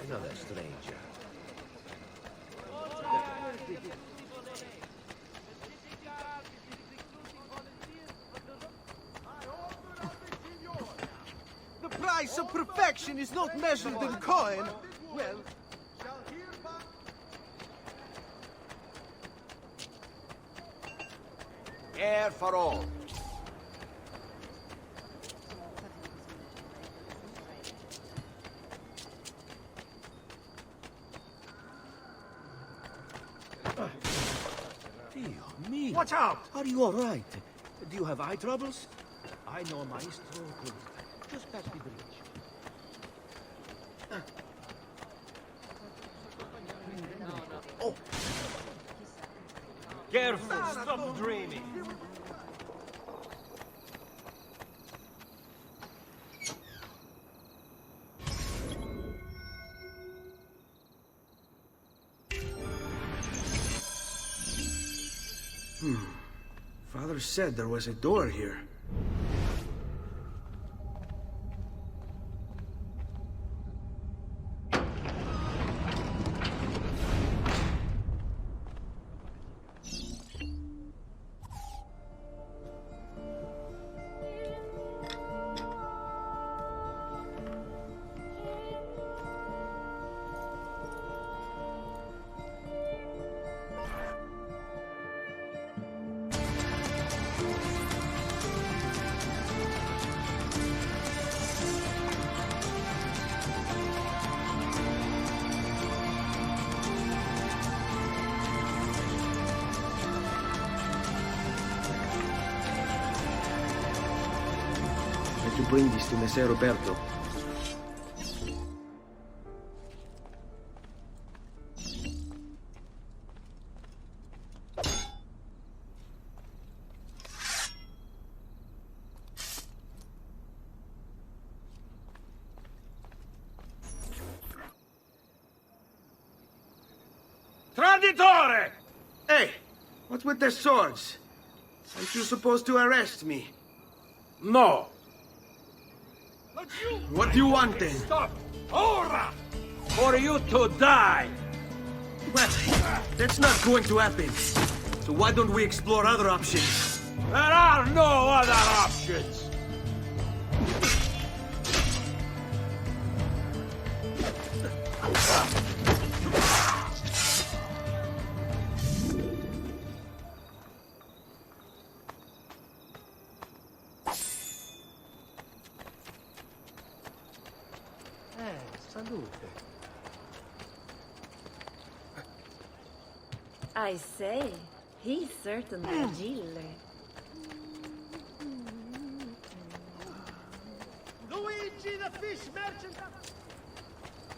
Another stranger. The price of perfection is not measured in coin. Well, Air for all. Dio mio. Watch out! Are you all right? Do you have eye troubles? I know Maestro could. Just past the bridge. Oh. Careful, stop dreaming. Father said there was a door here. To bring this to Messer Roberto. Traditore! Hey, what's with the swords? Aren't you supposed to arrest me? No. What do you want then? Stop! Ora! For you to die! Well, that's not going to happen. So why don't we explore other options? There are no other options! Salute. I say, he's certainly agile. Luigi the fish merchant!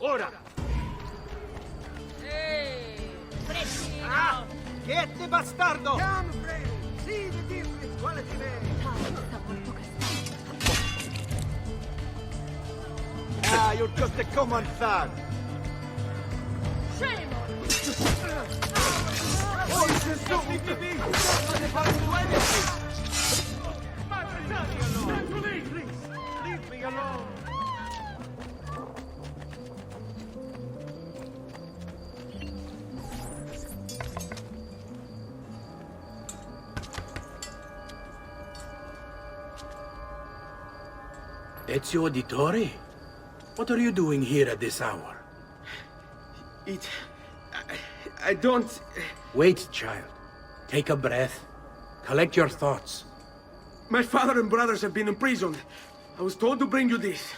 Ora! Ehi! Ah! Chiete bastardo! Come, Freddy! See the difference, quality Ah, you're just a common thug. Shame on you! Oh, this is so easy. Leave me alone! Ezio Auditore? What are you doing here at this hour? I don't... Wait, child. Take a breath. Collect your thoughts. My father and brothers have been imprisoned. I was told to bring you this.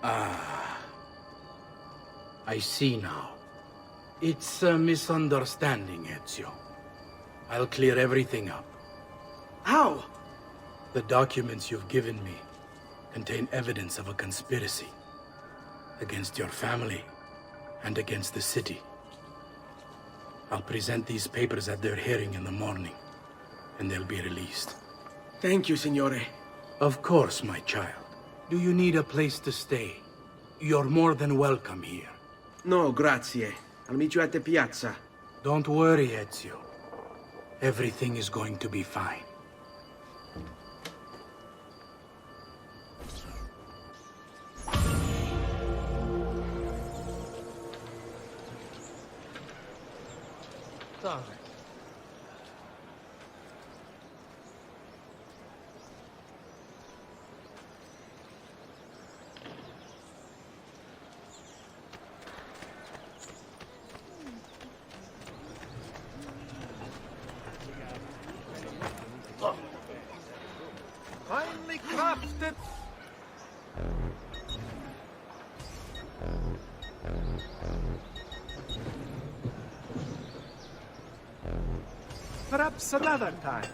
Ah. I see now. It's a misunderstanding, Ezio. I'll clear everything up. How? The documents you've given me contain evidence of a conspiracy against your family and against the city. I'll present these papers at their hearing in the morning, and they'll be released. Thank you, Signore. Of course, my child. Do you need a place to stay? You're more than welcome here. No, grazie. I'll meet you at the piazza. Don't worry, Ezio. everything is going to be fine. Sorry. Finely crafted. Perhaps another time.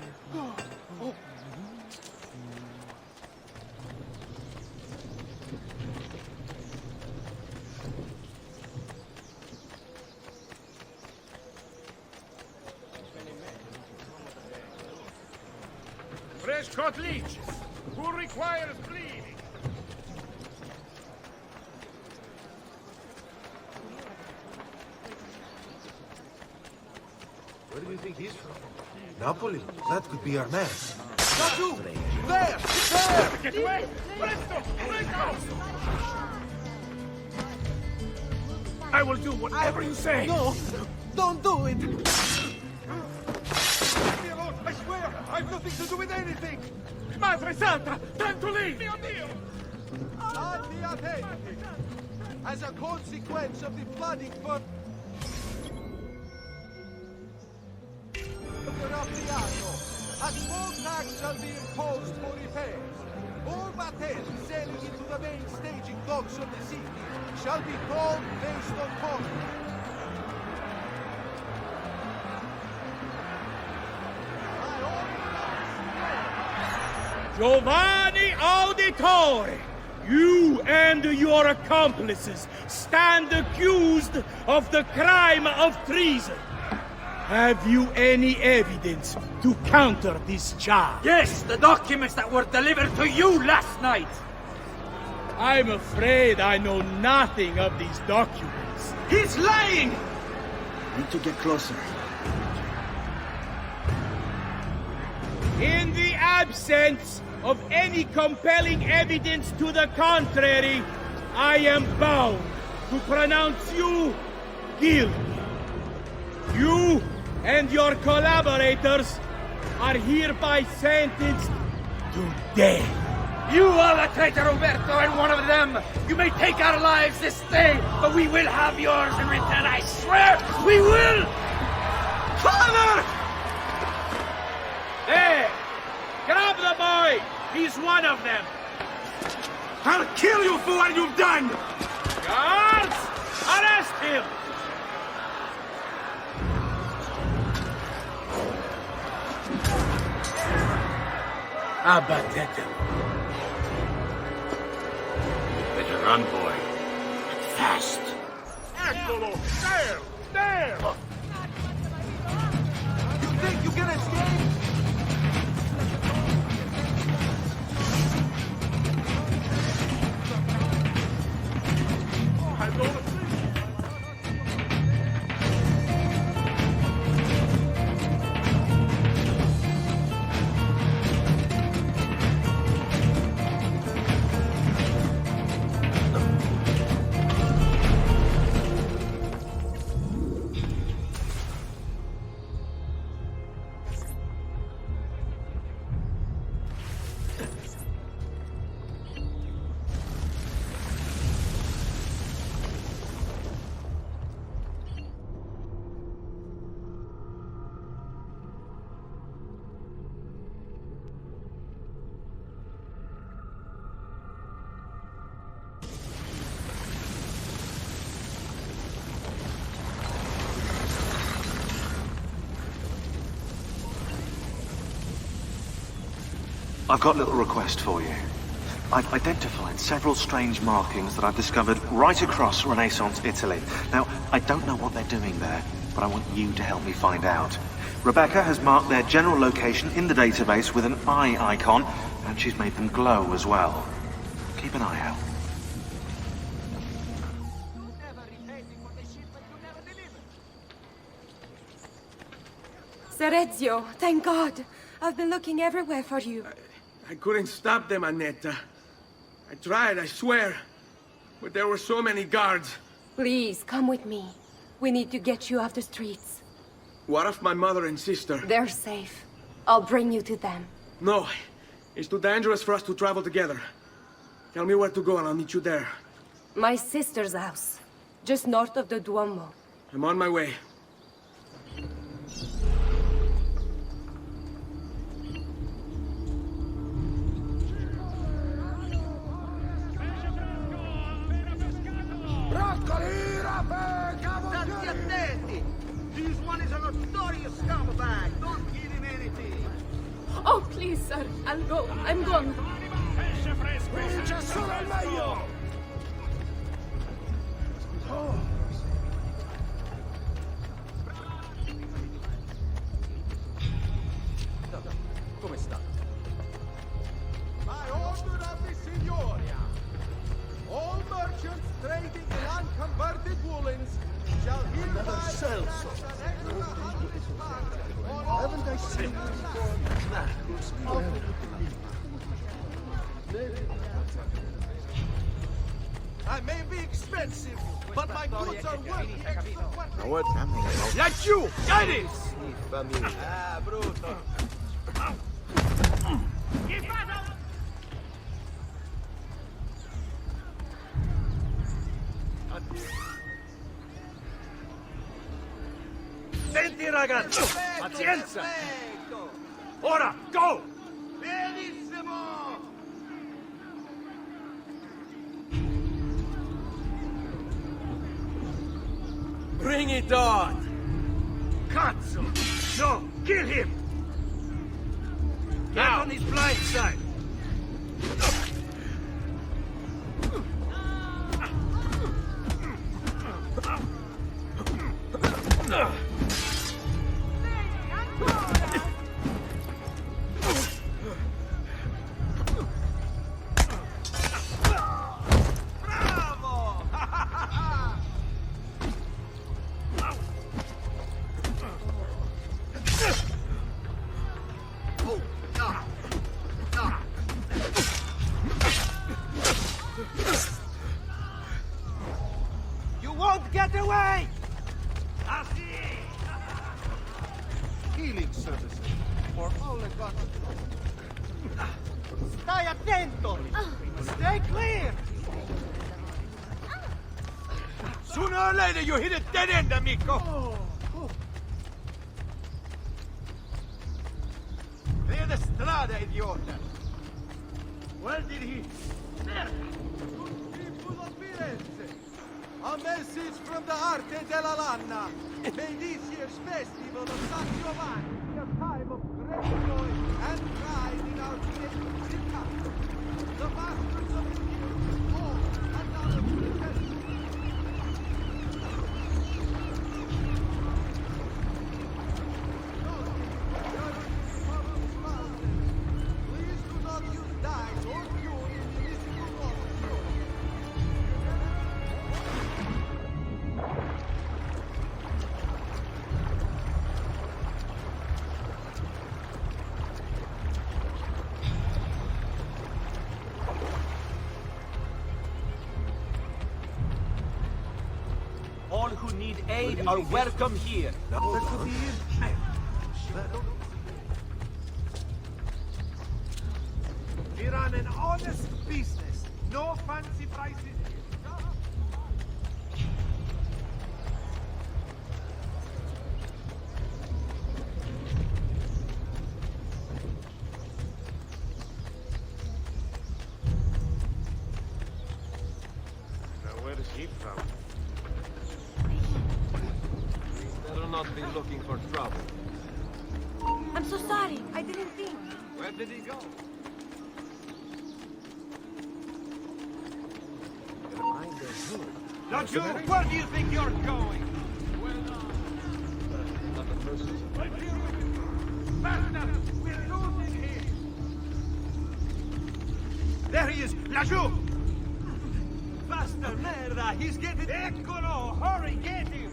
Fresh caught leeches. Who requires bleeding? Where do you think he's from? Napoli? That could be our man. Not you! There! There! Get away! Presto! Presto! I will do whatever you say. No! Don't do it! Leave me alone! I swear! I've nothing to do with anything! Madre Santa! Time to leave! Mio Dio! Stati attenti! As a consequence of the flooding for... a small tax shall be imposed for repairs. All battels sailing into the main staging docks of the city shall be called based on contract. Giovanni Auditore, you and your accomplices stand accused of the crime of treason. Have you any evidence to counter this charge? Yes, the documents that were delivered to you last night. I'm afraid I know nothing of these documents. He's lying! Need to get closer. In the absence of any compelling evidence to the contrary, I am bound to pronounce you guilty. You and your collaborators are hereby sentenced to death. You are the traitor, Roberto, and one of them. You may take our lives this day, but we will have yours in return, I swear! We will! Father! There! Grab the boy! He's one of them! I'll kill you for what you've done! Guards! Arrest him! Abatete. Better run, boy. Fast. Eccolo! There! There! You think you can escape? I don't think. I've got a little request for you. I've identified several strange markings that I've discovered right across Renaissance Italy. Now, I don't know what they're doing there, but I want you to help me find out. Rebecca has marked their general location in the database with an eye icon, and she's made them glow as well. Keep an eye out. Serezio, thank God. I've been looking everywhere for you. I couldn't stop them, Annetta. I tried, I swear. But there were so many guards. Please, come with me. We need to get you off the streets. What of my mother and sister? They're safe. I'll bring you to them. No. It's too dangerous for us to travel together. Tell me where to go and I'll meet you there. My sister's house. Just north of the Duomo. I'm on my way. State attenti! This one is a notorious scumbag! Don't give him anything! Oh, please, sir. I'll go. I'm gone. Qui c'è solo il meglio! Come sta? By order of the Signoria, all merchants trading in unconverted woolens shall hereby Celso. Haven't I seen you before? I may be expensive, but my goods are worth the extra work. Now what's happening? Laggiù! Guidance! Ah, brutto. Senti ragazzo! Pazienza! Ora, go! Benissimo! Bring it on! Cazzo! No! Kill him! Get on his blind side! You won't get away! Healing services for all the gods. Stai attento! Stay clear! Sooner or later you hit a dead end, amico! Clear the strada, idiota! Where did he... People of Firenze! A message from the Arte della Lanna! May this year's festival of San Giovanni be a time of great joy and pride in our great city. The masters of the year, all and other pretenders. Please do not use dyes or fuel in municipal water. All who need aid are welcome here. That could be it. We run an honest business. No fancy prices. Now where is he from? Better not be looking for trouble. I'm so sorry. I didn't think. Where did he go? Laggiù! Where do you think you're going? Faster! We're losing him! There he is! Laggiù! Faster, merda! He's getting... Eccolo! Hurry, get him!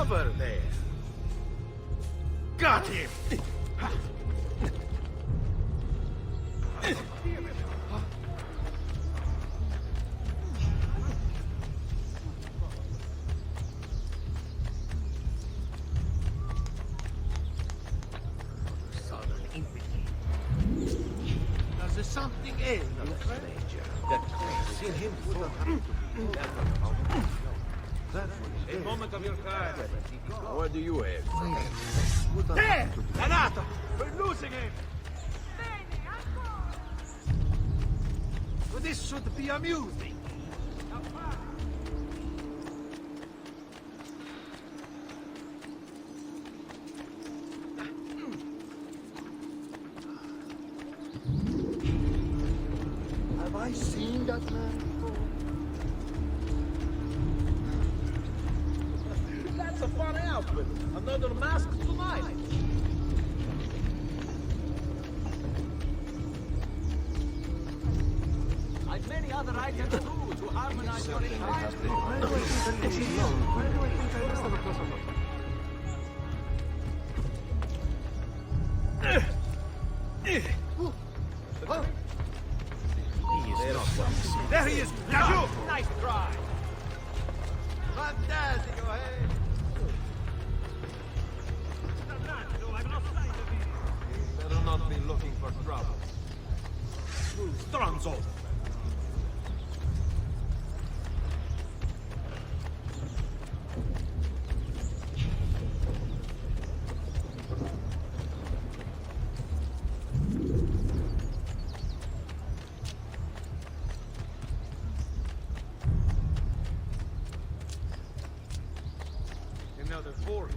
Cover there. Got him! There's something in the stranger that I've seen him before. A moment of your time. What do you have? There! Granata! We're losing him! Well, this should be amusing. Have I seen that man before? That's a fun outfit. Another mask tonight. I've many other items too to harmonize your entire There he is! Yaju! Nice try! Fantastic, hey! Better not be looking for trouble. Stronzo! Another 4.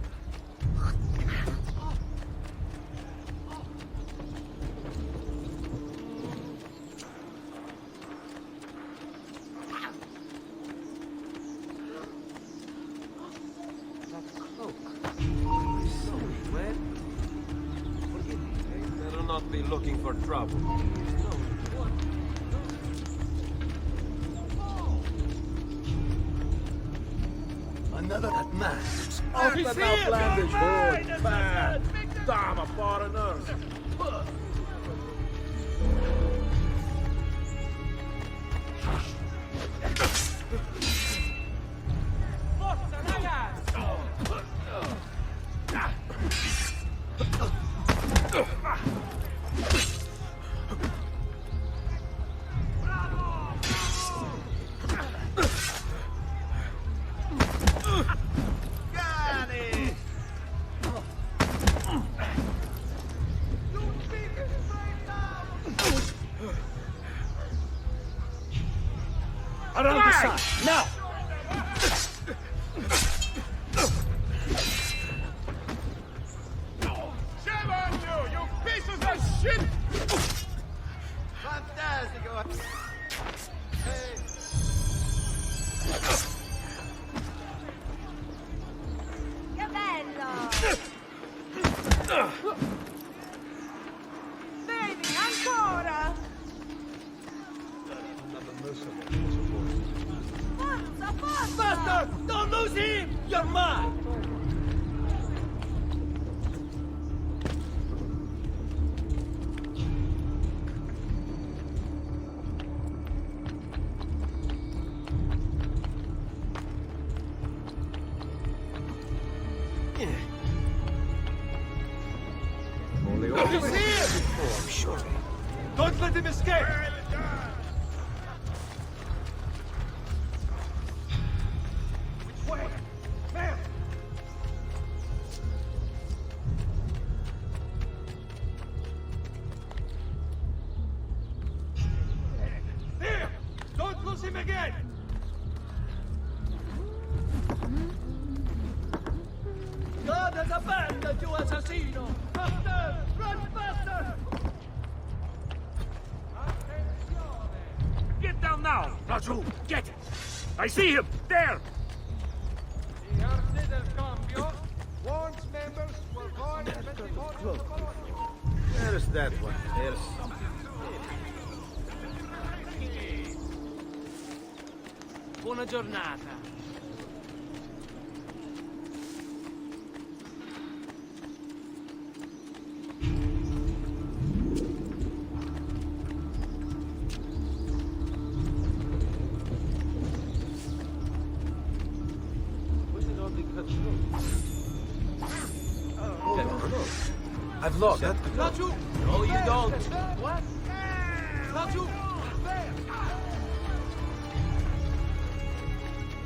Better not be looking for trouble. Another that man. Altijd nou Flanders hoort. Man, dame foreigners. Forza, ragazzi! Around the side, now! Shame on you, you pieces of shit! Fantastic! Hey! Che bello! Baby, ancora! Forza, forza! Bastard! Don't lose him! You're mine! He's here! Surely. Don't let him escape! Which way? Man! There! Don't lose him again! God has abandoned you, assassino! Faster! Run faster! Get down now! Raju, get it! I see him! There! The Arte del Cambio warns members will join 24 There's that one. There's Buona giornata. only cut through. I've lost. Not you! No, you don't. What? Not you! There!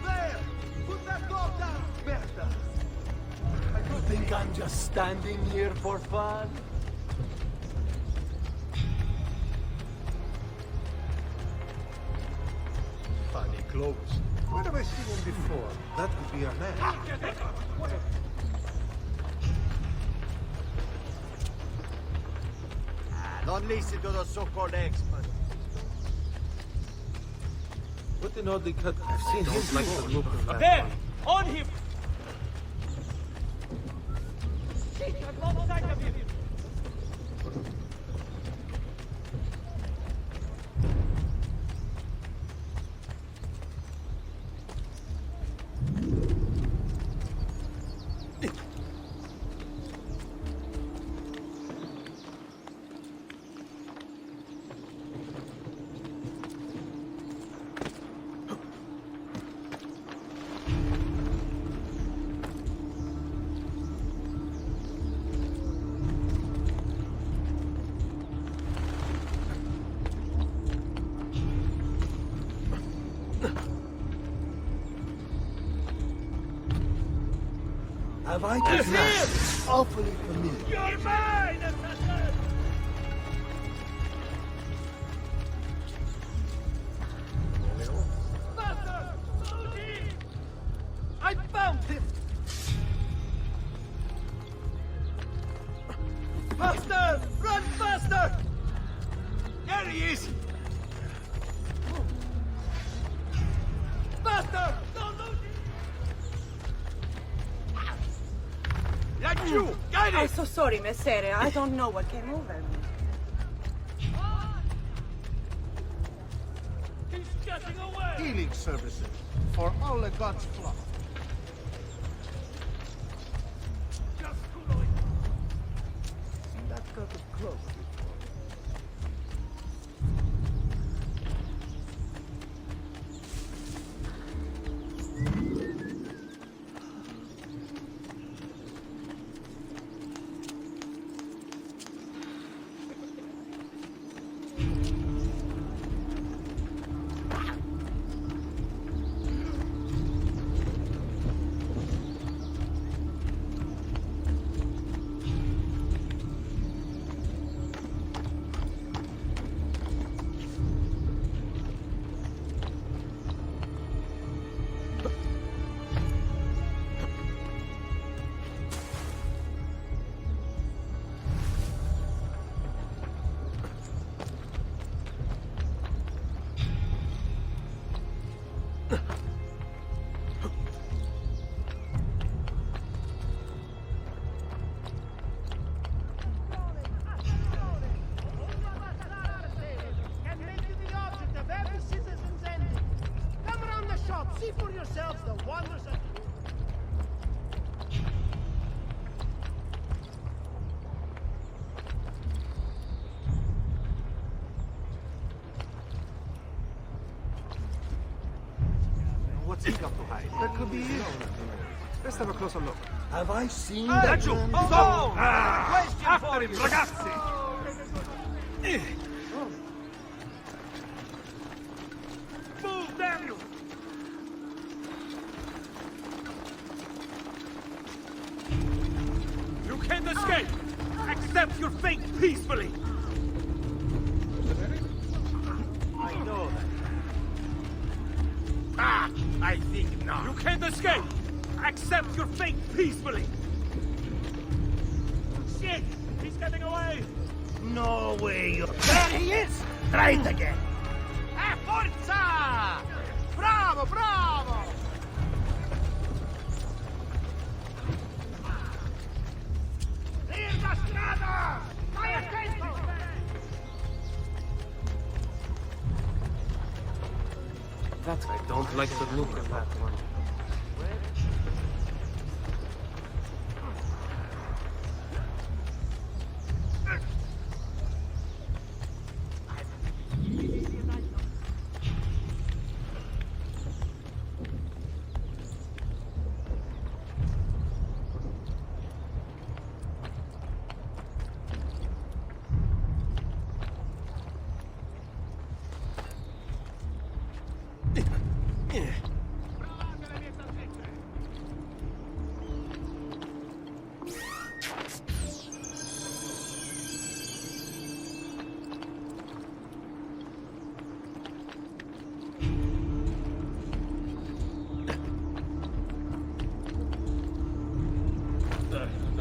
There! Put that dog down, Berta! You think I'm just standing here for fun? Funny clothes. Where have I seen him before? That could be our man. Don't listen to the so-called experts. What an oddly cut. I've seen him like the look of that. There! On him! Alongside of him! Have I just not? Awfully familiar. You're mine, assassin! Faster! I found him! Faster! Run faster! There he is! Faster! Don't lose him! Like you! Guide I'm it! so sorry, Messere. I don't know what came over me. He's getting away! Healing services for all the gods' flock. Seen that cut of clothes before. See for yourselves the wonders of... What's he got to hide? That could be it. Let's have a closer look. Have I seen Hey, that? Nacho! man? Stop! After him, ragazzi! Move, damn you! You can't escape! Accept your fate peacefully! I know that. Ah! I think not. You can't escape! Accept your fate peacefully! Shit! He's getting away! No way you're... There he is! Try it again! Forza! Bravo, bravo! Clear the strada! Stai attento! That I don't like the look of that one.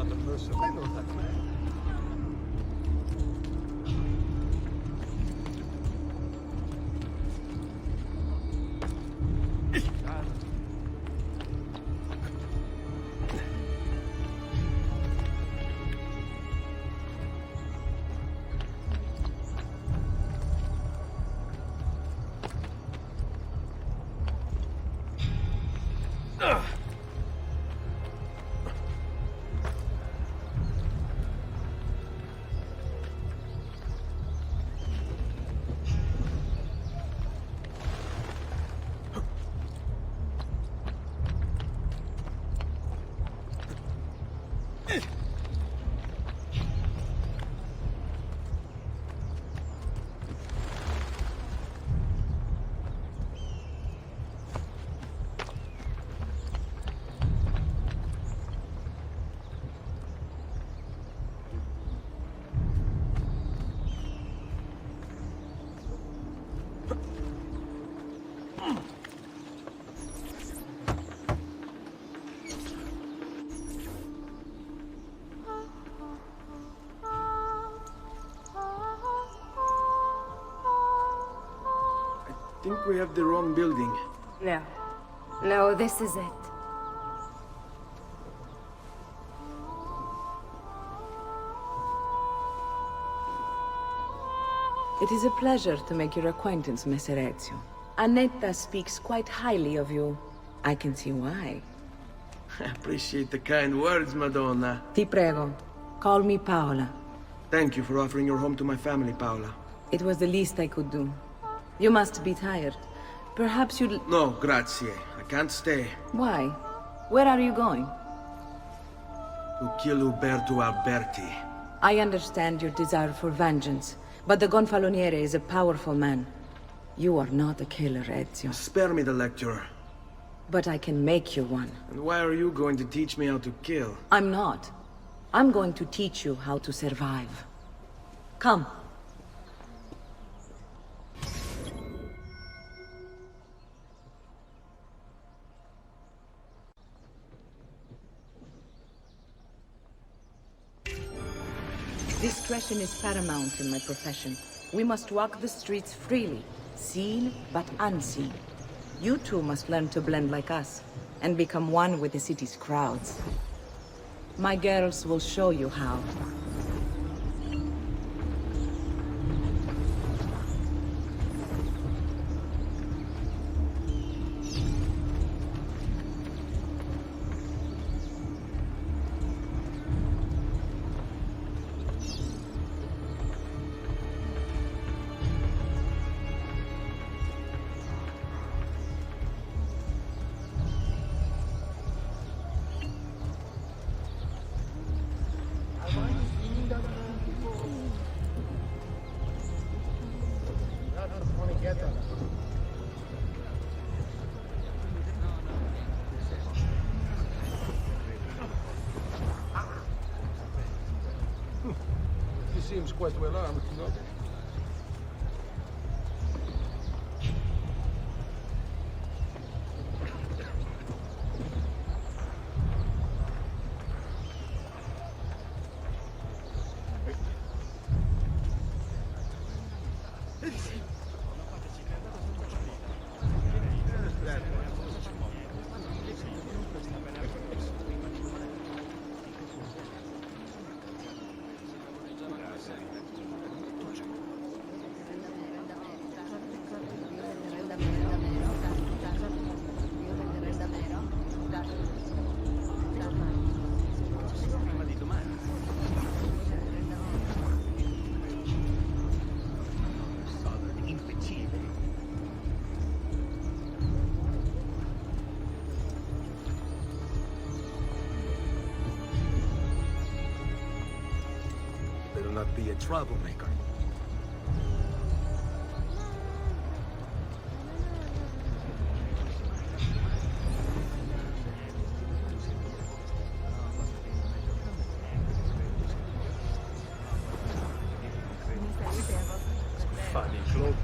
another person. I know that man. I think we have the wrong building. No. No, this is it. It is a pleasure to make your acquaintance, Messer Ezio. Annetta speaks quite highly of you. I can see why. I appreciate the kind words, Madonna. Ti prego, call me Paola. Thank you for offering your home to my family, Paola. It was the least I could do. You must be tired. Perhaps you'd... No, grazie. I can't stay. Why? Where are you going? To kill Uberto Alberti. I understand your desire for vengeance, but the Gonfaloniere is a powerful man. You are not a killer, Ezio. Spare me the lecture. But I can make you one. And why are you going to teach me how to kill? I'm not. I'm going to teach you how to survive. Come. Discretion is paramount in my profession. We must walk the streets freely, seen but unseen. You too must learn to blend like us, and become one with the city's crowds. My girls will show you how. He seems quite well armed, no? Better not be a troublemaker. Funny clothes.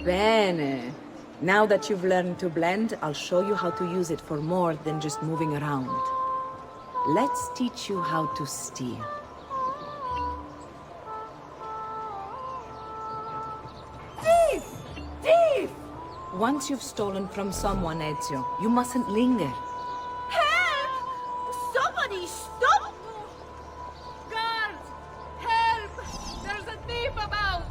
Bene. Now that you've learned to blend, I'll show you how to use it for more than just moving around. Let's teach you how to steal. Thief! Thief! Once you've stolen from someone, Ezio, you mustn't linger. Help! Somebody stop! Guards! Help! There's a thief about!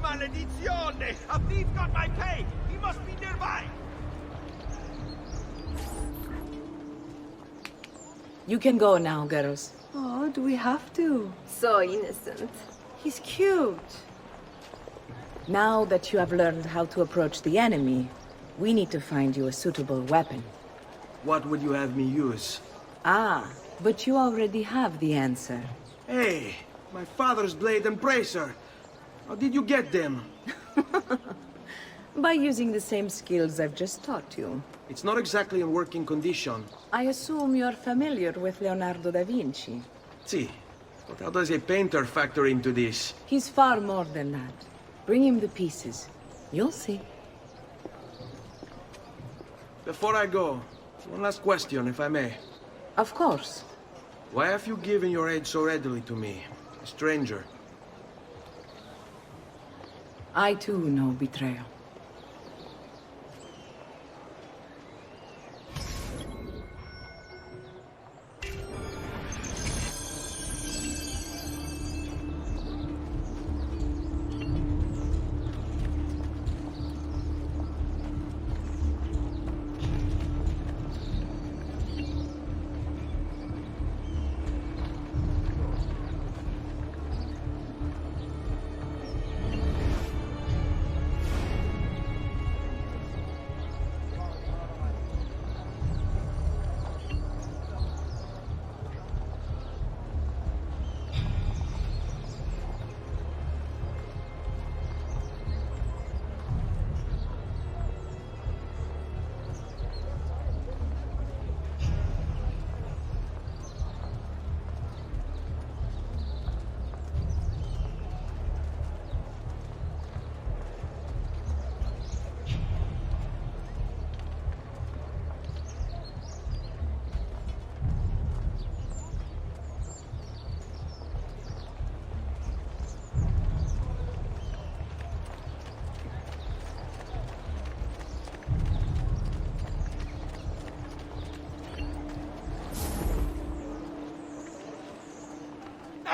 Maledizione! A thief got my pay! He must be nearby! You can go now, girls. Oh, do we have to? So innocent. He's cute. Now that you have learned how to approach the enemy, we need to find you a suitable weapon. What would you have me use? Ah, but you already have the answer. Hey, my father's blade and bracer. How did you get them? By using the same skills I've just taught you. It's not exactly in working condition. I assume you're familiar with Leonardo da Vinci. See, but how does a painter factor into this? He's far more than that. Bring him the pieces. You'll see. Before I go, one last question, if I may. Of course. Why have you given your aid so readily to me, a stranger? I too know betrayal.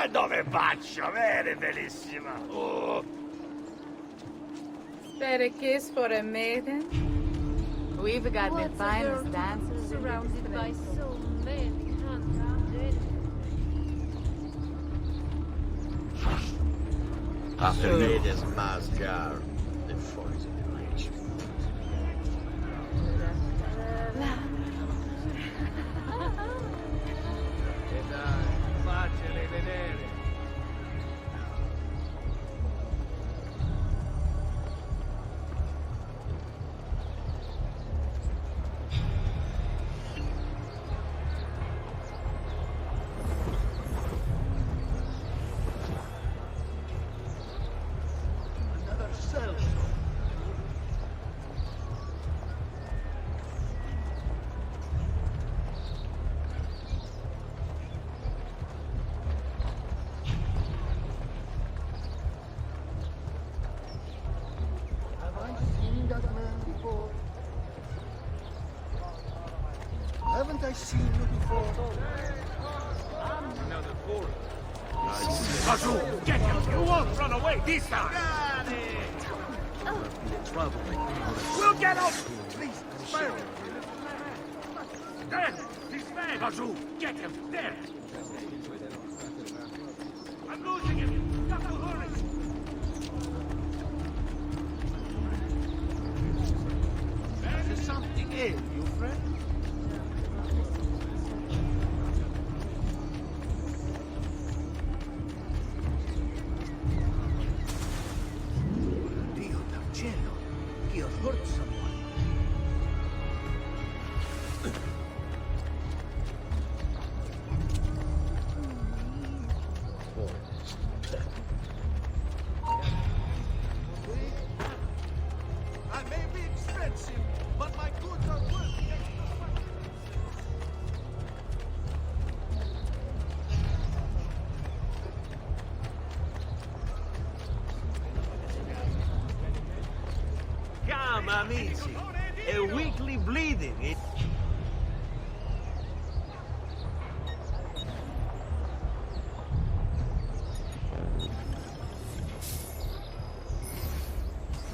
E dove faccio, vero, bellissima? Oh. Spare a kiss for a maiden? We've got the finest dancers surrounded by so many handsome After ladies mascar, the follies of the rich. E dai, faccele vedere. Another cell. Have I seen that man before? Haven't I seen you before? Another four. Kazu, get him! You won't run away this time! Got it! Trouble. We'll get out! Please, spare me! dead! He's dead! Bazoo, get him! There! I'm losing him! Got to hurry! There's something ail you, friend? Dio del cielo! He has hurt someone. I may be expensive, but my goods are worth the extra money. Come, amici. A weekly bleeding.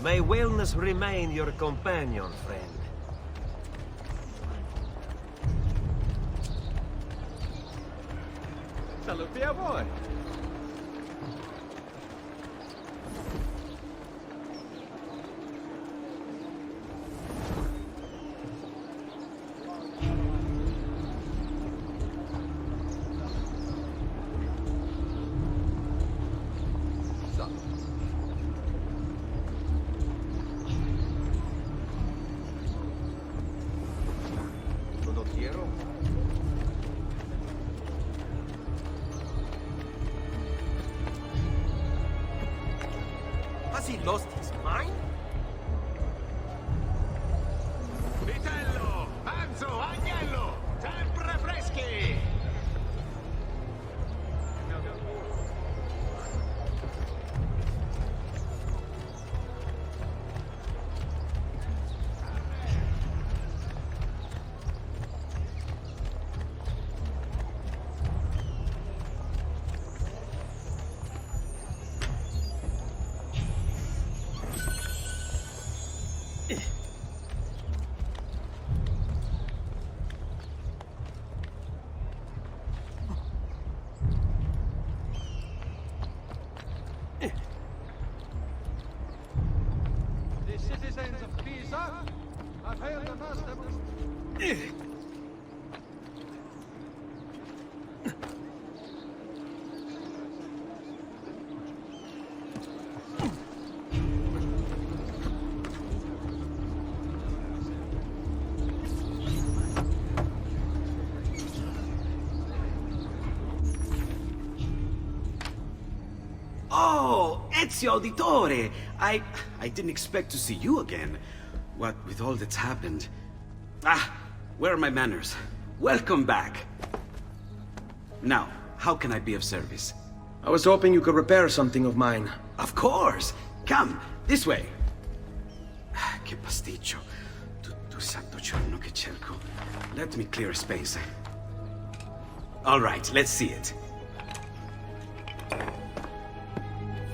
May wellness remain your companion, friend. Saluti a voi. Lo quiero. Has he lost his mind? Vitello! Anzo! Agnello! Sempre freschi! The citizens of Pisa have held the master. Oh, Ezio Auditore! I didn't expect to see you again. What with all that's happened. Ah, where are my manners? Welcome back. Now, how can I be of service? I was hoping you could repair something of mine. Of course! Come, this way! Che pasticcio. Tutto santo giorno che cerco. Let me clear a space. All right, let's see it.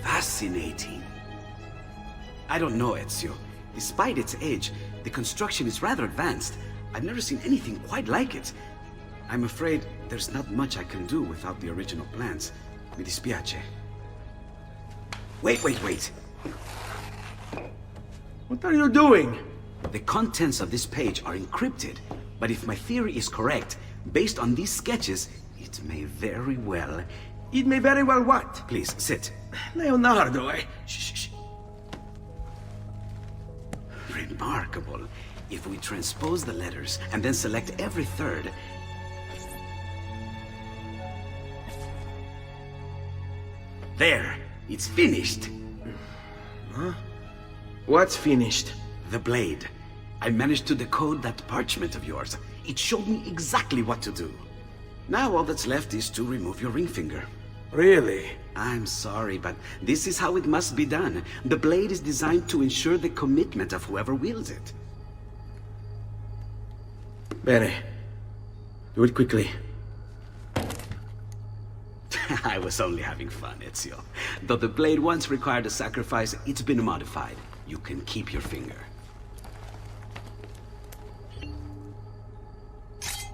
Fascinating. I don't know, Ezio. Despite its age, the construction is rather advanced. I've never seen anything quite like it. I'm afraid there's not much I can do without the original plans. Mi dispiace. Wait. What are you doing? The contents of this page are encrypted, but if my theory is correct, based on these sketches, it may very well... It may very well what? Please, sit. Leonardo, Shh. Remarkable. If we transpose the letters and then select every third... There! It's finished! Huh? What's finished? The blade. I managed to decode that parchment of yours. It showed me exactly what to do. Now all that's left is to remove your ring finger. Really? I'm sorry, but this is how it must be done. The blade is designed to ensure the commitment of whoever wields it. Bene. Do it quickly. I was only having fun, Ezio. Though the blade once required a sacrifice, it's been modified. You can keep your finger.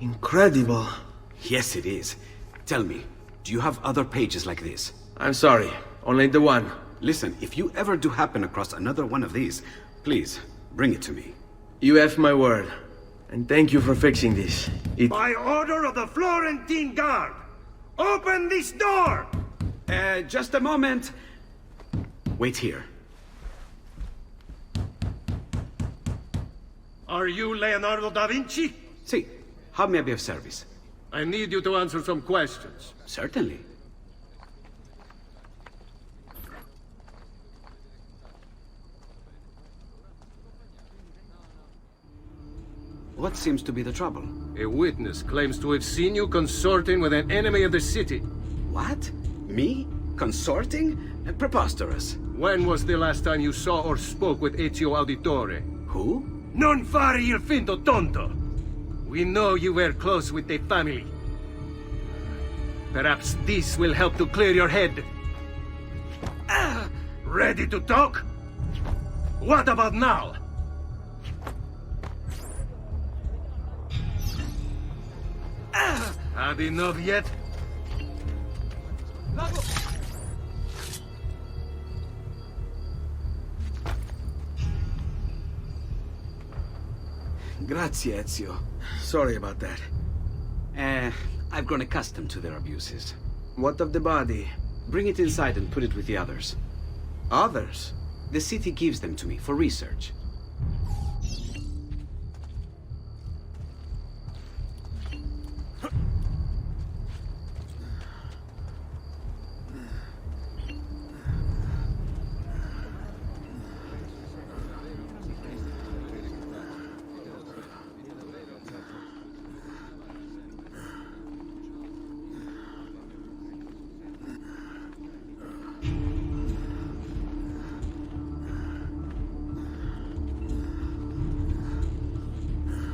Incredible. Yes, it is. Tell me, do you have other pages like this? I'm sorry, only the one. Listen, if you ever do happen across another one of these, please, bring it to me. You have my word. And thank you for fixing this. By order of the Florentine Guard! Open this door! Just a moment. Wait here. Are you Leonardo da Vinci? See, how may I be of service? I need you to answer some questions. Certainly. What seems to be the trouble? A witness claims to have seen you consorting with an enemy of the city. What? Me? Consorting? Preposterous. When was the last time you saw or spoke with Ezio Auditore? Who? Non fare il finto tonto! We know you were close with the family. Perhaps this will help to clear your head. Ready to talk? What about now? Had enough yet? Grazie, Ezio. Sorry about that. I've grown accustomed to their abuses. What of the body? Bring it inside and put it with the others. Others? The city gives them to me for research.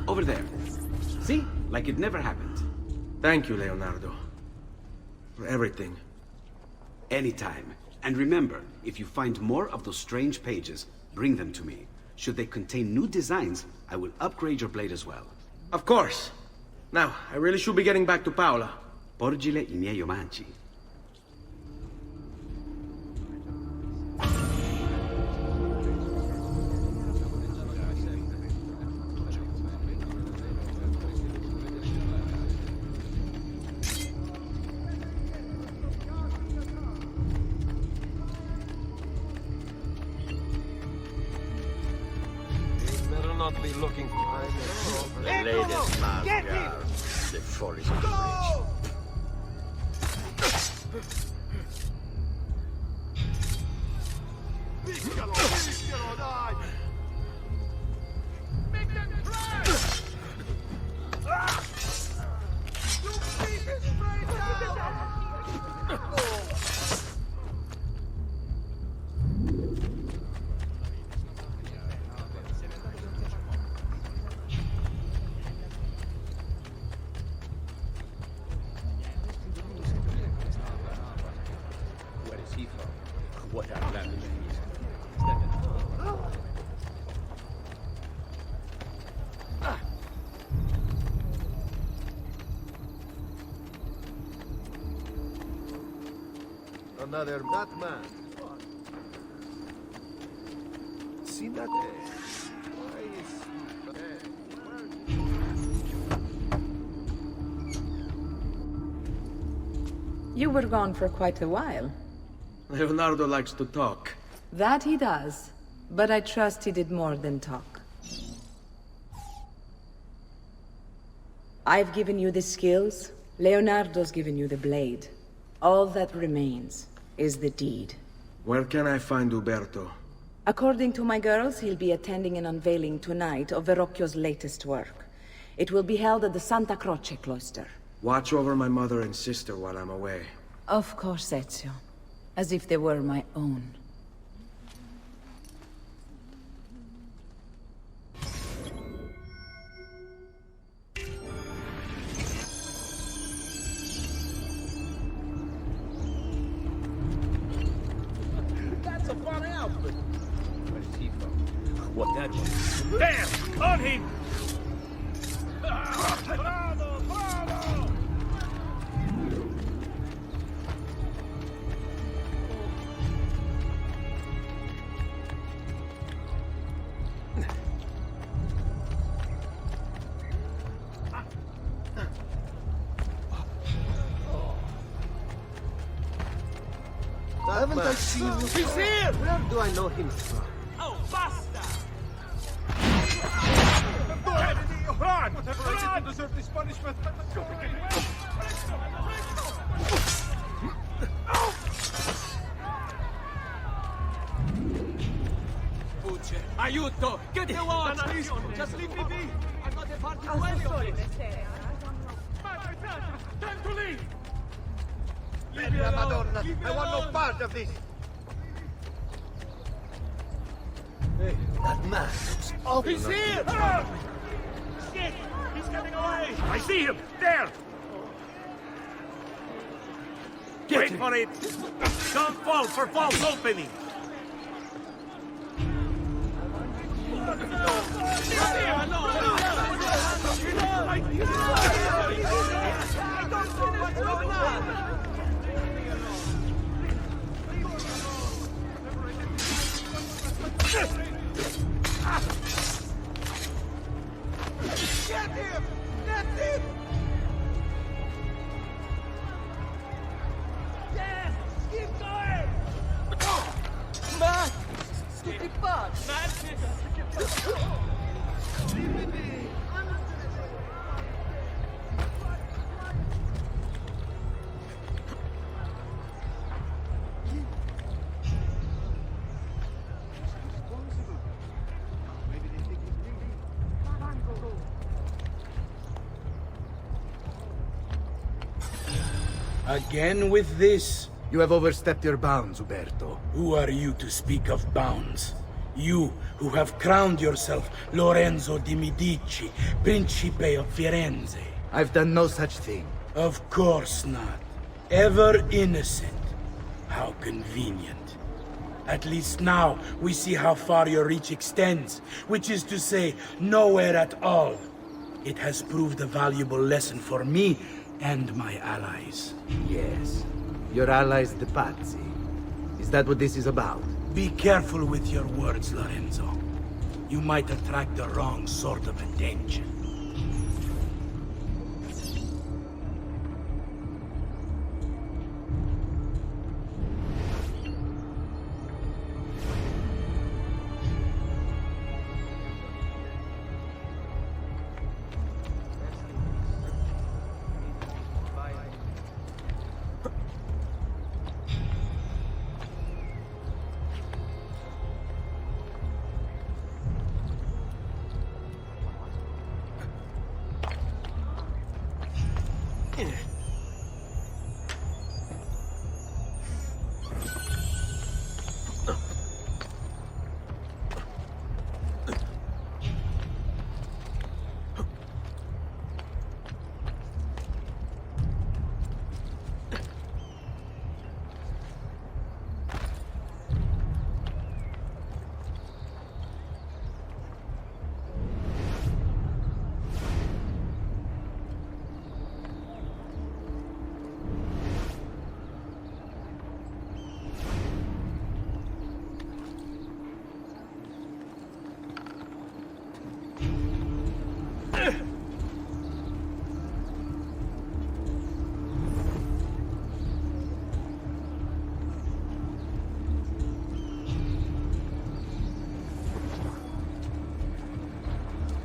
Over there. See? Like it never happened. Thank you, Leonardo. For everything. Anytime. And remember, if you find more of those strange pages, bring them to me. Should they contain new designs, I will upgrade your blade as well. Of course. Now, I really should be getting back to Paola. Porgile I miei omaggi. Not be looking for the latest mascara. The foolish bitch. Picchialo, picchialo, dai! Make them cry! You beat it straight down! What a plan. Another Batman. See that? You were gone for quite a while. Leonardo likes to talk. That he does. But I trust he did more than talk. I've given you the skills. Leonardo's given you the blade. All that remains is the deed. Where can I find Uberto? According to my girls, he'll be attending an unveiling tonight of Verrocchio's latest work. It will be held at the Santa Croce cloister. Watch over my mother and sister while I'm away. Of course, Ezio. As if they were my own. That's a fun outfit. Where's he from? What that was? Damn! On him! Bravo! Haven't I seen you? He's here! Where do I know him from? Oh, basta! Run! Whatever I did to deserve this punishment. Puce, aiuto! Get the watch! Please, just leave me be! I've got a party waiting on me! Time to leave! Leave me alone! Madonna, Leave me I want no alone. part of this! Hey, that man looks awful. He's here! Ah! Shit! He's getting away! I see him! There! Wait for it! Don't fall for false opening! Get him! That's it! Yes! Keep going! Ma! Tutti pazzi! Again with this? You have overstepped your bounds, Uberto. Who are you to speak of bounds? You who have crowned yourself Lorenzo di Medici, Principe of Firenze. I've done no such thing. Of course not. Ever innocent. How convenient. At least now we see how far your reach extends, which is to say, nowhere at all. It has proved a valuable lesson for me and my allies. Yes. Your allies, the Pazzi. Is that what this is about? Be careful with your words, Lorenzo. You might attract the wrong sort of attention.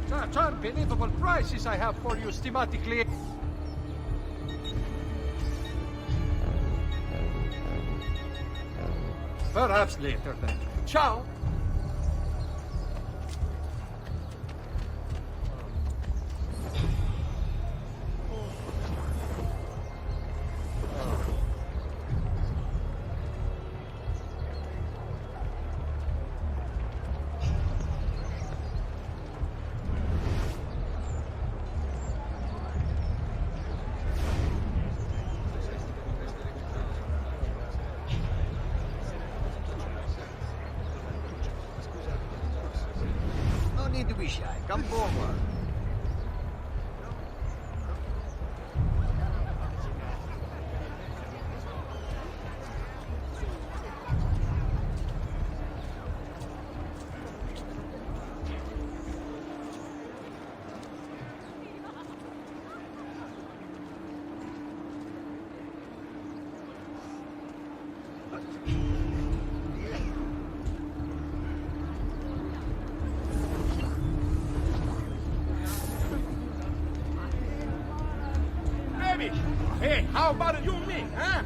Such unbelievable prices I have for you, schematically. Perhaps later then. Ciao! No need to be shy. Come forward. me. Hey, how about you and me, huh?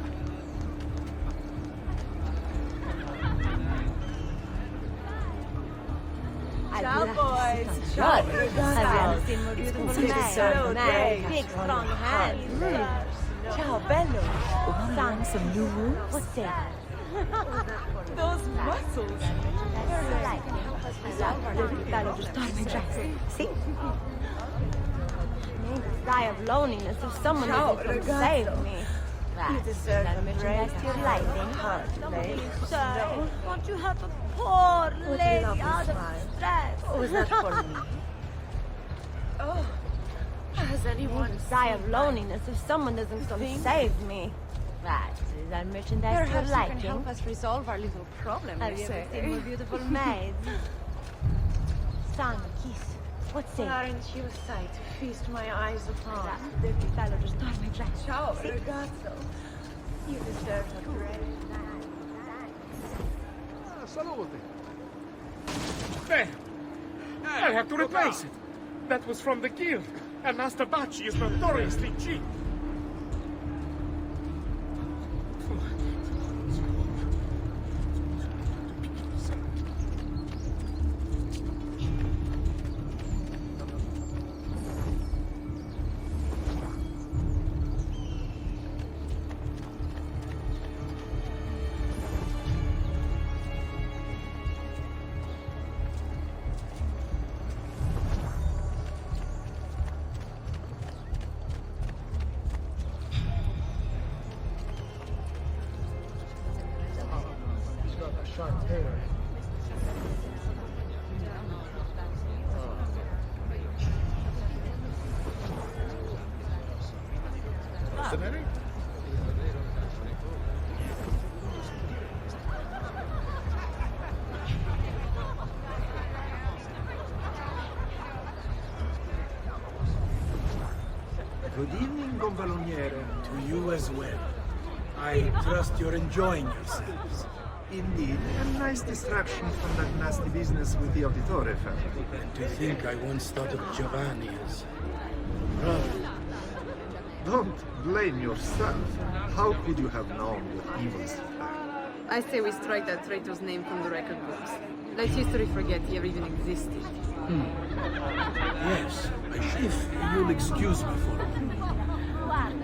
Ciao, boys. Ciao. I've seen more beautiful men. Big, strong hands. Ciao, bello. Found some new rooms? What's that? Those muscles. That'll just start my dress. See? Die of loneliness if someone doesn't come save me. You deserve a merchandise to your liking. Hardly. So, won't you help a poor lady out of stress? Oh, is that for me? Oh. Has anyone die of loneliness if someone doesn't come save me? Right. Is that merchandise to your Perhaps you liking? can help us resolve our little problem, Have you ever seen more beautiful maids? Son, kiss. What's it? Aren't you a sight to feast my eyes upon? That'll just start my dress. Ciao, ragazzo. You deserve a great Salute. There. I have to replace it. That was from the guild, and Master Bacci is notoriously cheap. Mercenary? Good evening, Gonfaloniere. To you as well. I trust you're enjoying yourselves. Indeed, a nice distraction from that nasty business with the Auditore family. And to think I once thought of Giovanni as brother. Don't blame yourself. How could you have known what evils I say we strike that traitor's name from the record books. Let history forget he ever even existed. Yes, if you'll excuse me for a moment.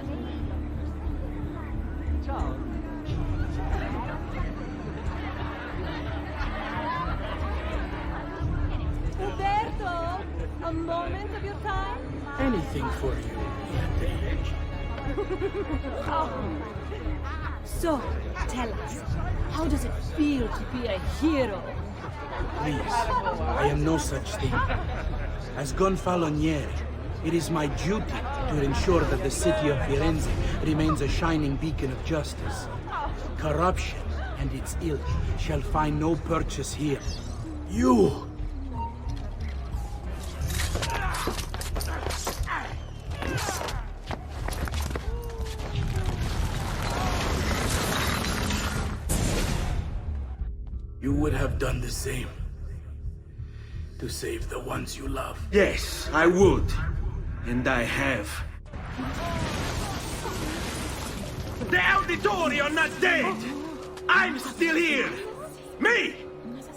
Uberto, a moment of your time? Anything for you, So, tell us, how does it feel to be a hero? Please, I am no such thing. As Gonfaloniere, it is my duty to ensure that the city of Firenze remains a shining beacon of justice. Corruption and its ilk shall find no purchase here. You! You would have done the same. To save the ones you love. Yes, I would. And I have. The Auditori are not dead! I'm still here! Me!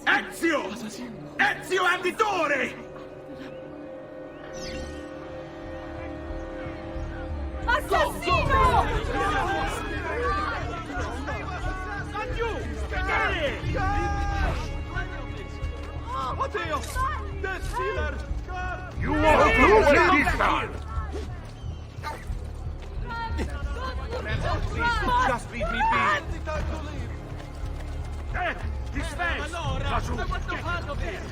Ezio! Ezio Auditore! Assassino! And you! Get it! Matteo! Death Sealer! You want to lose this time! Please, just leave me be! His face! Laggiù! I want no part of this!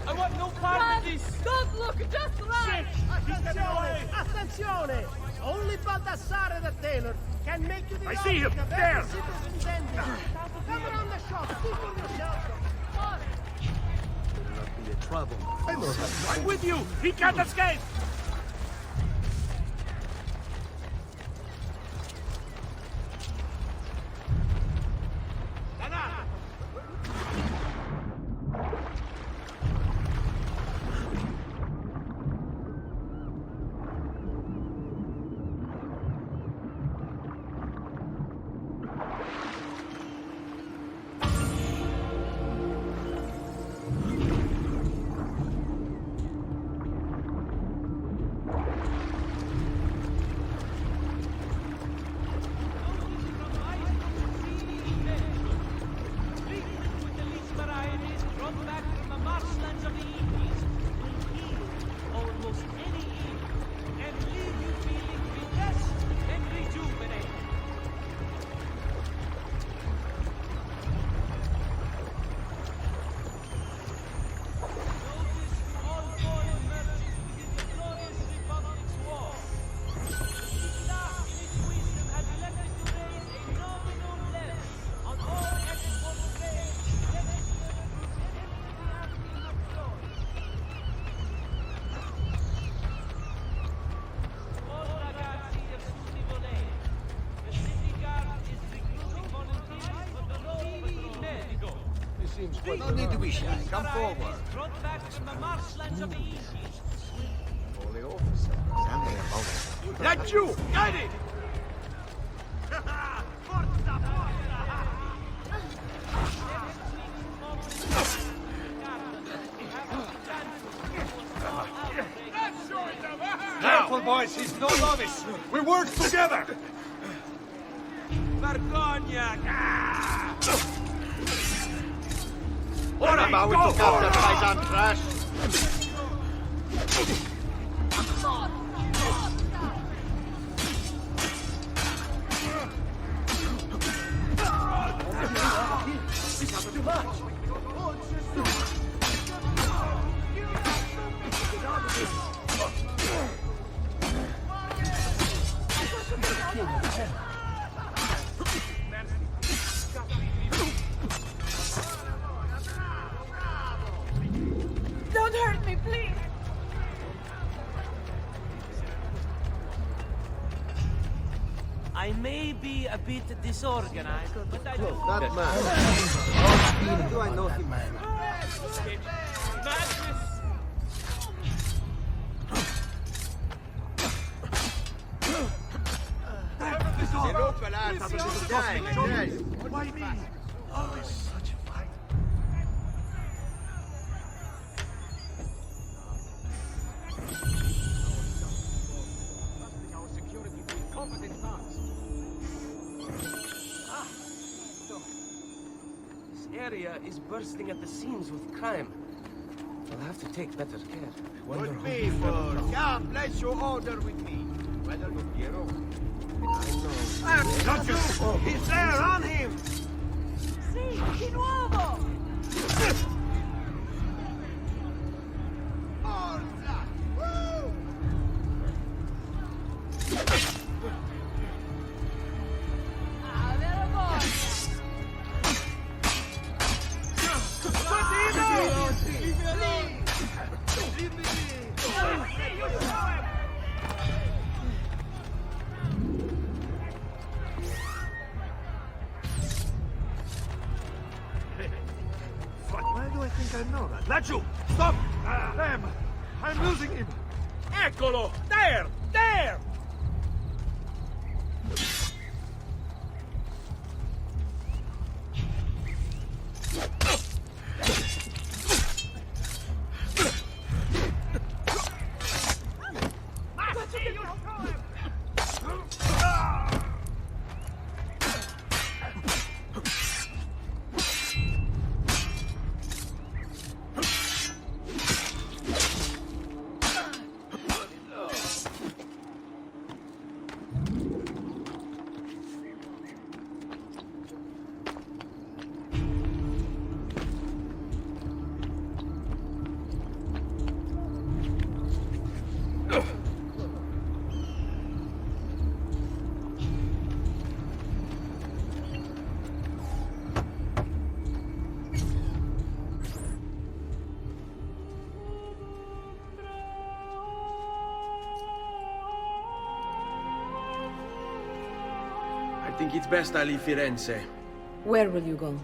I want no part of this! Don't look, just run! Attenzione! Attenzione! Only Baldassare the tailor can make you the I see him! object of There! every citizen's envy. Come around the shop, see for yourself. Be a trouble. I'm with you! He can't escape! No need to be shy. Come forward. Brought back from the marshlands of the East. Holy officer. Something about it. That you! Guide it! Careful, boys. He's no novice. We work together. Vergogna! Ora ma we took out the Paisan trash. Don't hurt me, please. I may be a bit disorganized, but I do... That man. How do I know him? Madness! Why me? Always such a fight. Our security with competent hands. This area is bursting at the seams with crime. I'll have to take better care. With me, for come, place your order with me. Whether you hero. Not just... He's there, on him! Sì, di nuovo! Forza! Woo! Avere voglia! Why do I think I know that? Lachu! Stop! Damn! I'm losing him! Eccolo! There! There! I think it's best I leave Firenze. Where will you go?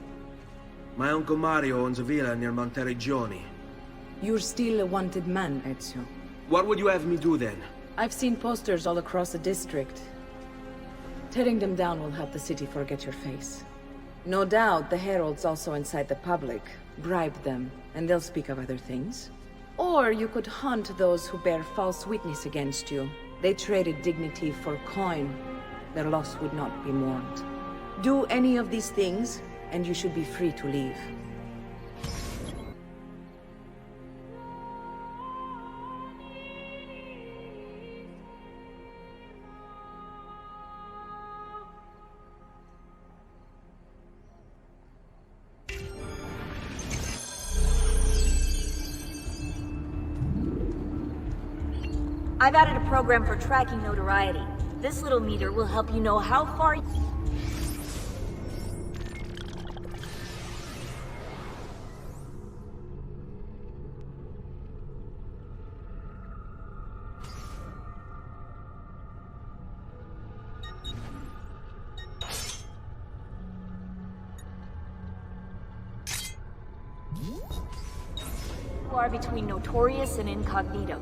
My uncle Mario owns a villa near Monteriggioni. You're still a wanted man, Ezio. What would you have me do then? I've seen posters all across the district. Tearing them down will help the city forget your face. No doubt the heralds also incite the public. Bribe them, and they'll speak of other things. Or you could hunt those who bear false witness against you. They traded dignity for coin. Their loss would not be mourned. Do any of these things, and you should be free to leave. I've added a program for tracking notoriety. This little meter will help you know how far... far between notorious and incognito.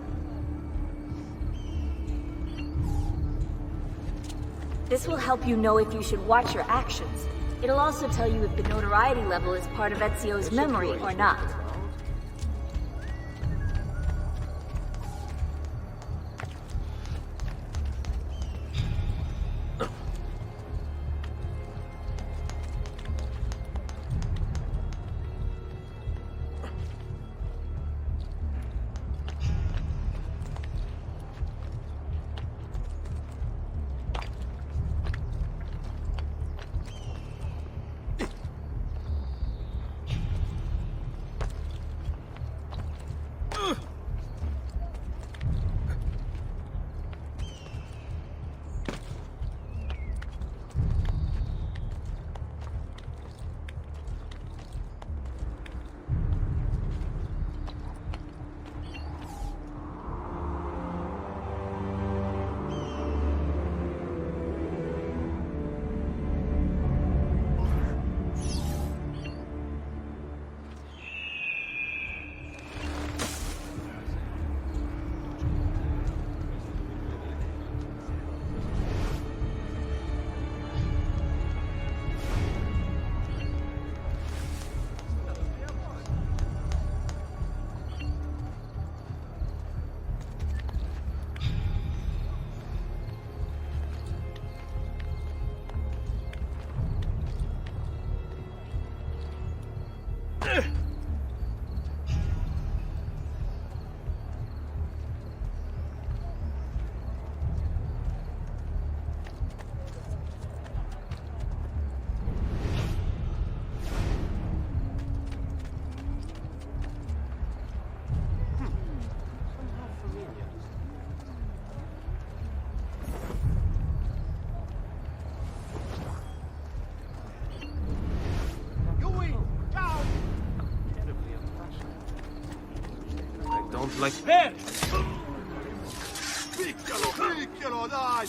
This will help you know if you should watch your actions. It'll also tell you if the notoriety level is part of Ezio's memory or not. Don't like... There! Picchialo, picchialo, dai!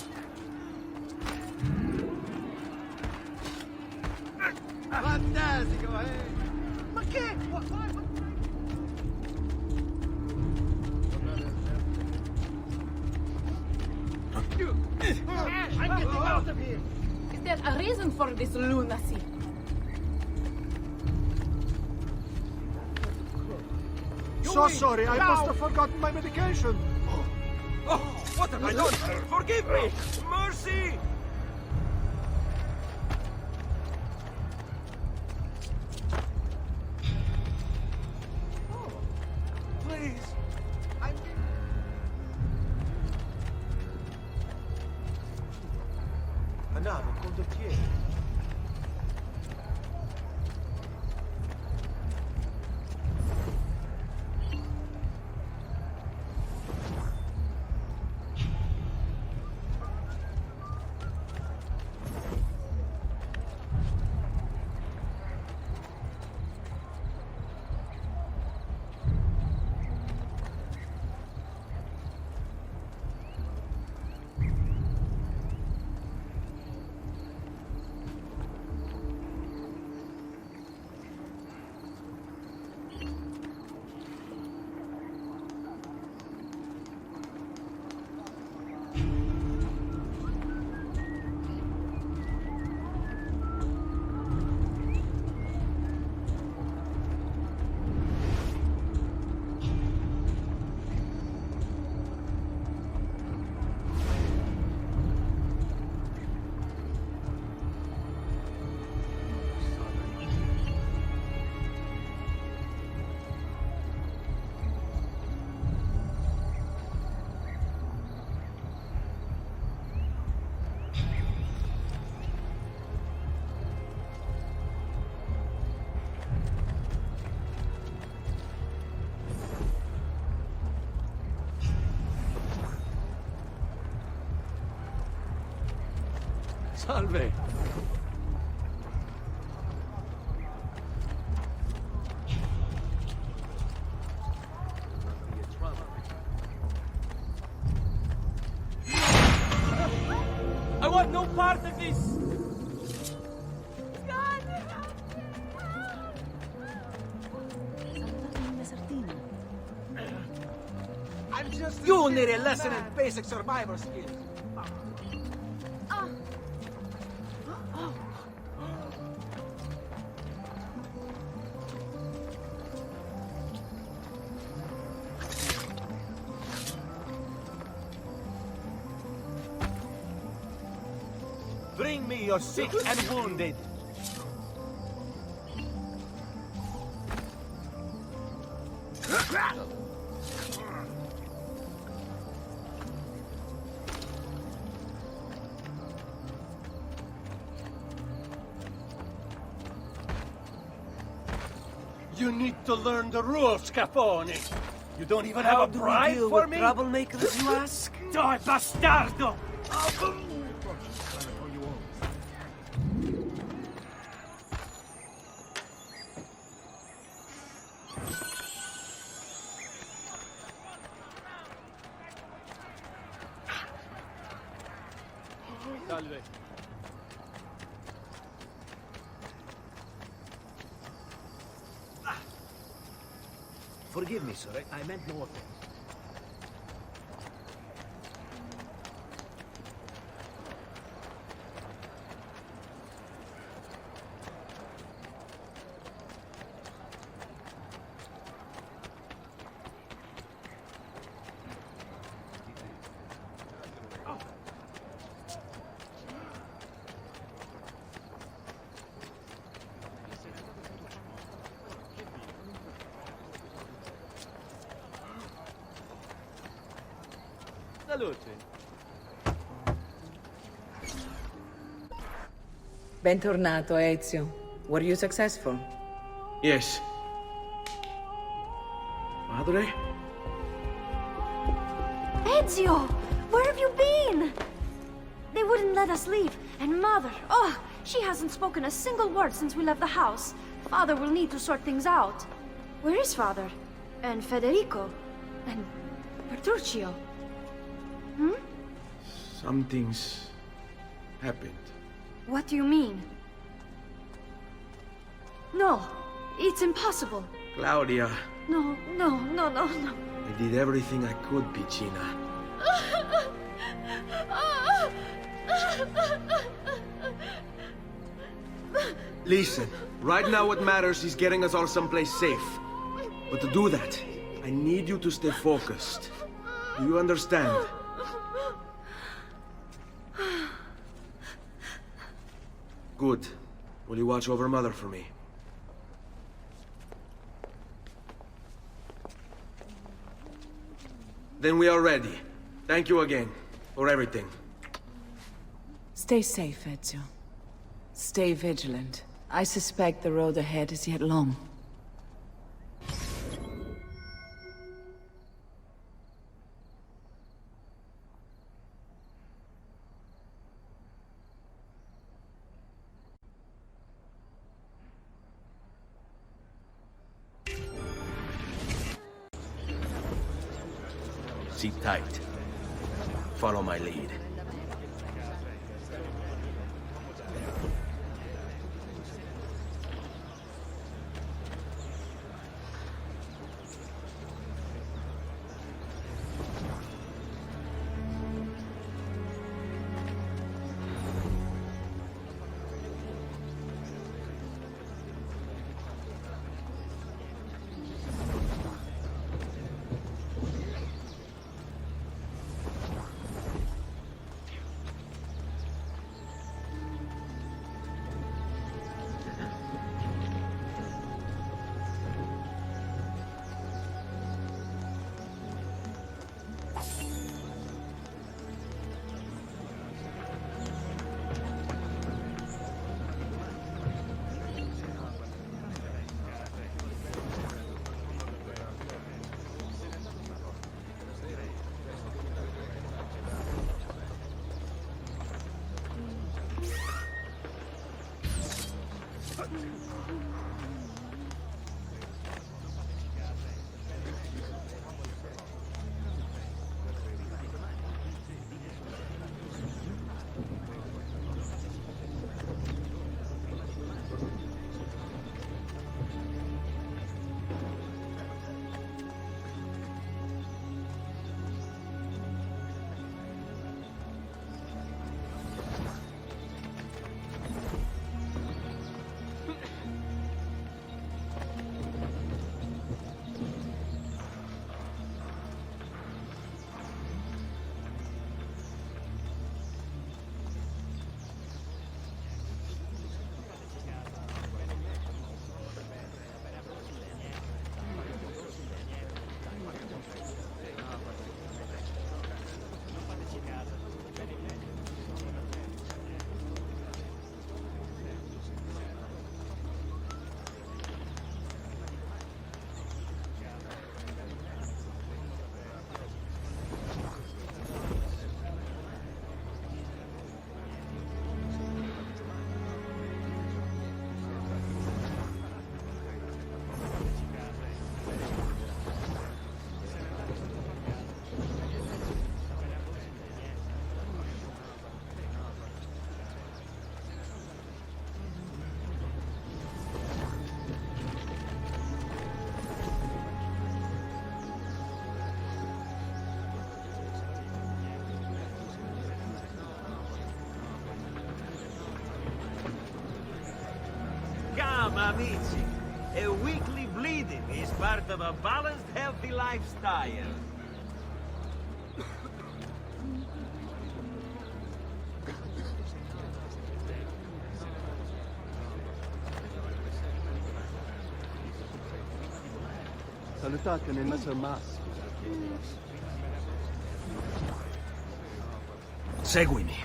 Fantastico, eh! Ma che? I'm getting out of here! Is there a reason for this lunacy? So sorry, I must have forgotten my medication. Oh, what have I done? Forgive me! Mercy! Please. A nave condottiere. Salve. I want no part of this! You need a lesson in basic survival skills. Bring me your sick and wounded. You need to learn the rules, Capone. You don't even have a bribe for me? Troublemakers, you ask? Dai, bastardo! Salve. Forgive me, sir. I meant no offense. Bentornato, Ezio. Were you successful? Yes. Madre? Ezio! Where have you been? They wouldn't let us leave. And Mother, oh, she hasn't spoken a single word since we left the house. Father will need to sort things out. Where is Father? And Federico? And Petruccio? Hmm? Something's happened. What do you mean? No, it's impossible. Claudia, No. I did everything I could, Piccina. Listen, right now what matters is getting us all someplace safe. But to do that, I need you to stay focused. Do you understand? Good. Will you watch over Mother for me? Then we are ready. Thank you again for everything. Stay safe, Ezio. Stay vigilant. I suspect the road ahead is yet long. Sit tight. Follow my lead. Come, amici. A weekly bleeding is part of a balanced, healthy lifestyle. Salutatemi, Messer Mas. Seguimi.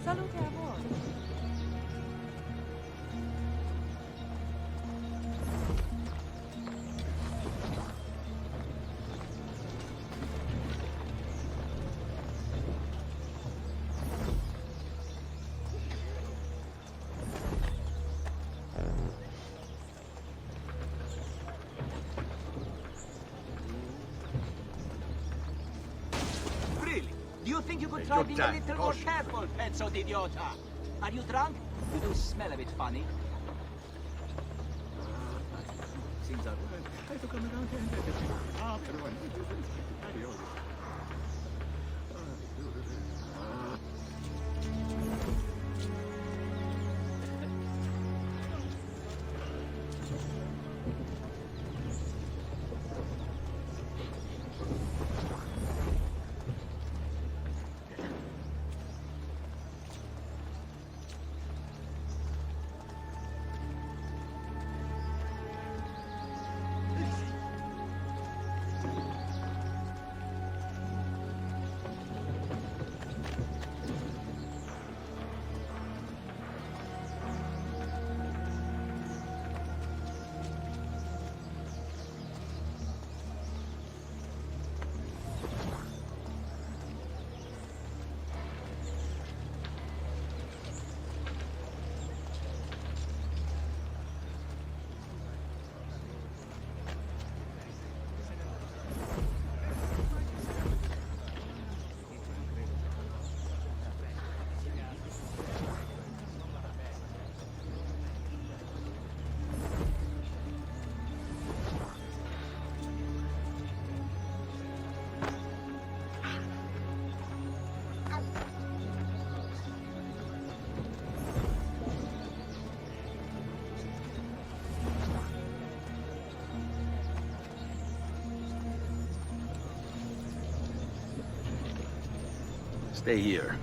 Salute a voi. Really? Do you think you could try being a little more careful, pezzo di idiota? Are you drunk? You do smell a bit funny. Seems all right. Hai to come around here and get you. Ah, per one. Adios. Stay here.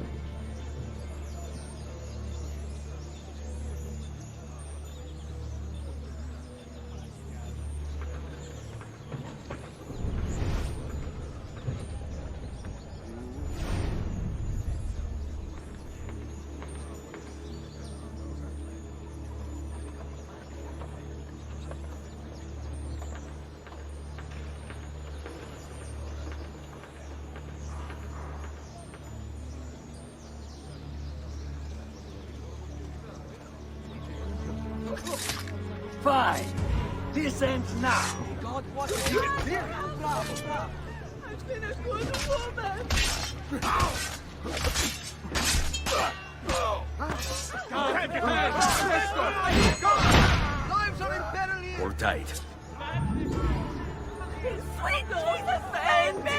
Fine. This ends now. God, what is it? Bravo, bravo. I've been a good woman. Lives are in peril here. Hold tight. Sweet Jesus, save me!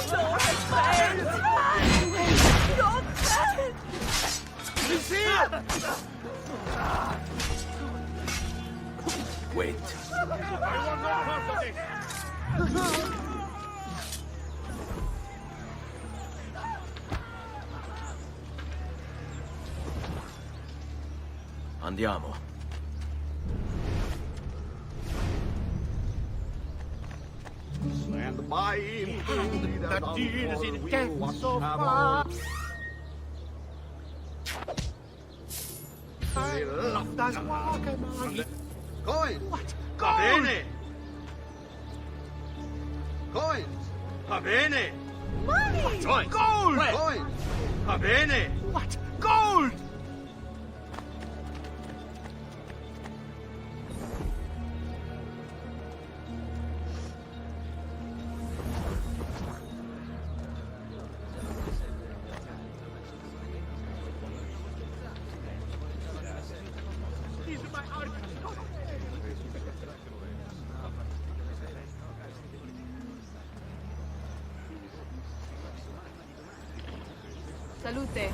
Don't save! Don't save! He's here! Wait. I want no part of this! Andiamo. Stand by him. The deal is in death so far. I love that walk. Coins! What? Va Gold! bene! Coins! Va bene! Money! Coins! Gold! Coins! Va bene! What? Gold! These are my articles. Salute.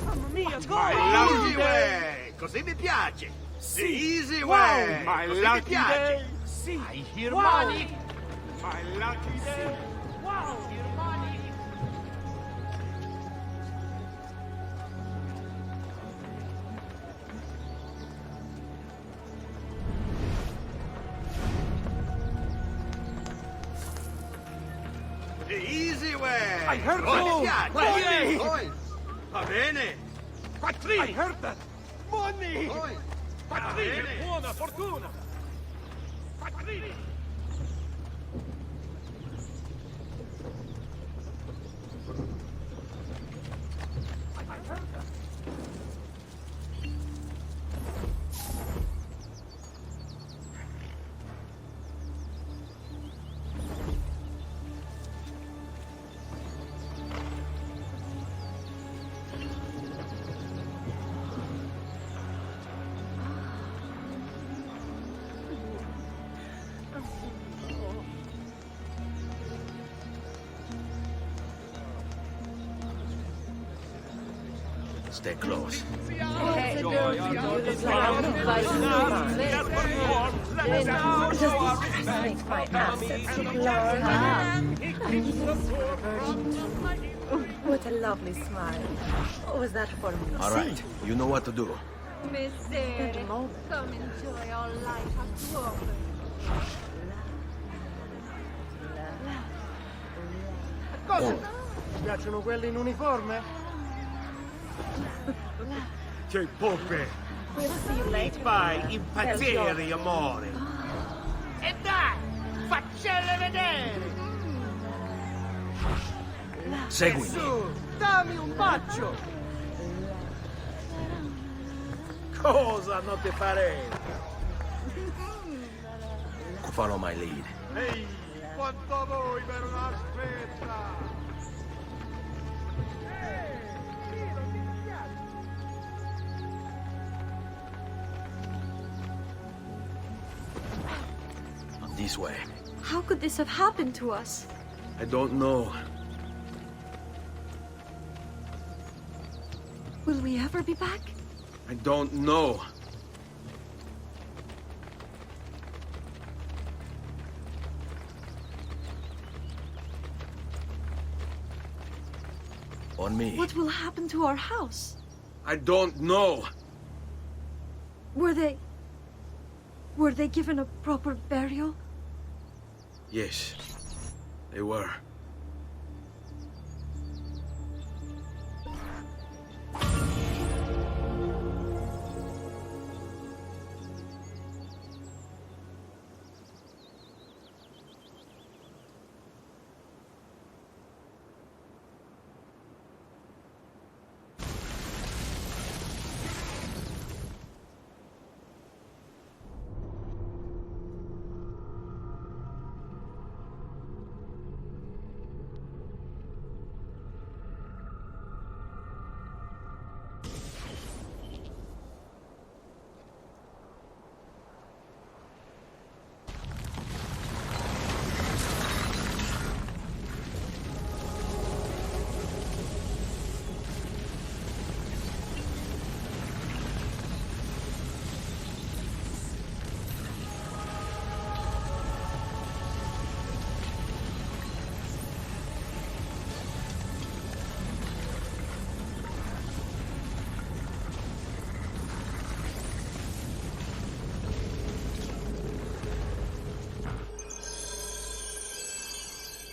Mamma mia, Easy way! Così mi piace! Sì. Easy Wow, way! my Così mi lucky piace! day! Sì. I hear Wow. money! My lucky day! Wow, hear money! Easy way! I heard Così you. mi piace! Money. Coins! Va bene! Quattrini! I heard that! Money! Coins! Quattrini! Buona fortuna! Quattrini! Stay close. Make my assets look large. What a lovely smile. Was that for me? All right, you know what to do. Messere, Come enjoy our life at work. Cosa? Ti piacciono quelli in uniforme? Che poppe! We'll see you later. Fai impazzire, amore! E dai! Faccele vedere! Seguimi. Su, dammi un bacio! Cosa non ti farei? Follow my lead. Ehi, quanto voi per una spezza! This way. How could this have happened to us? I don't know. Will we ever be back? I don't know. On me. What will happen to our house? I don't know. Were they given a proper burial? Yes, they were.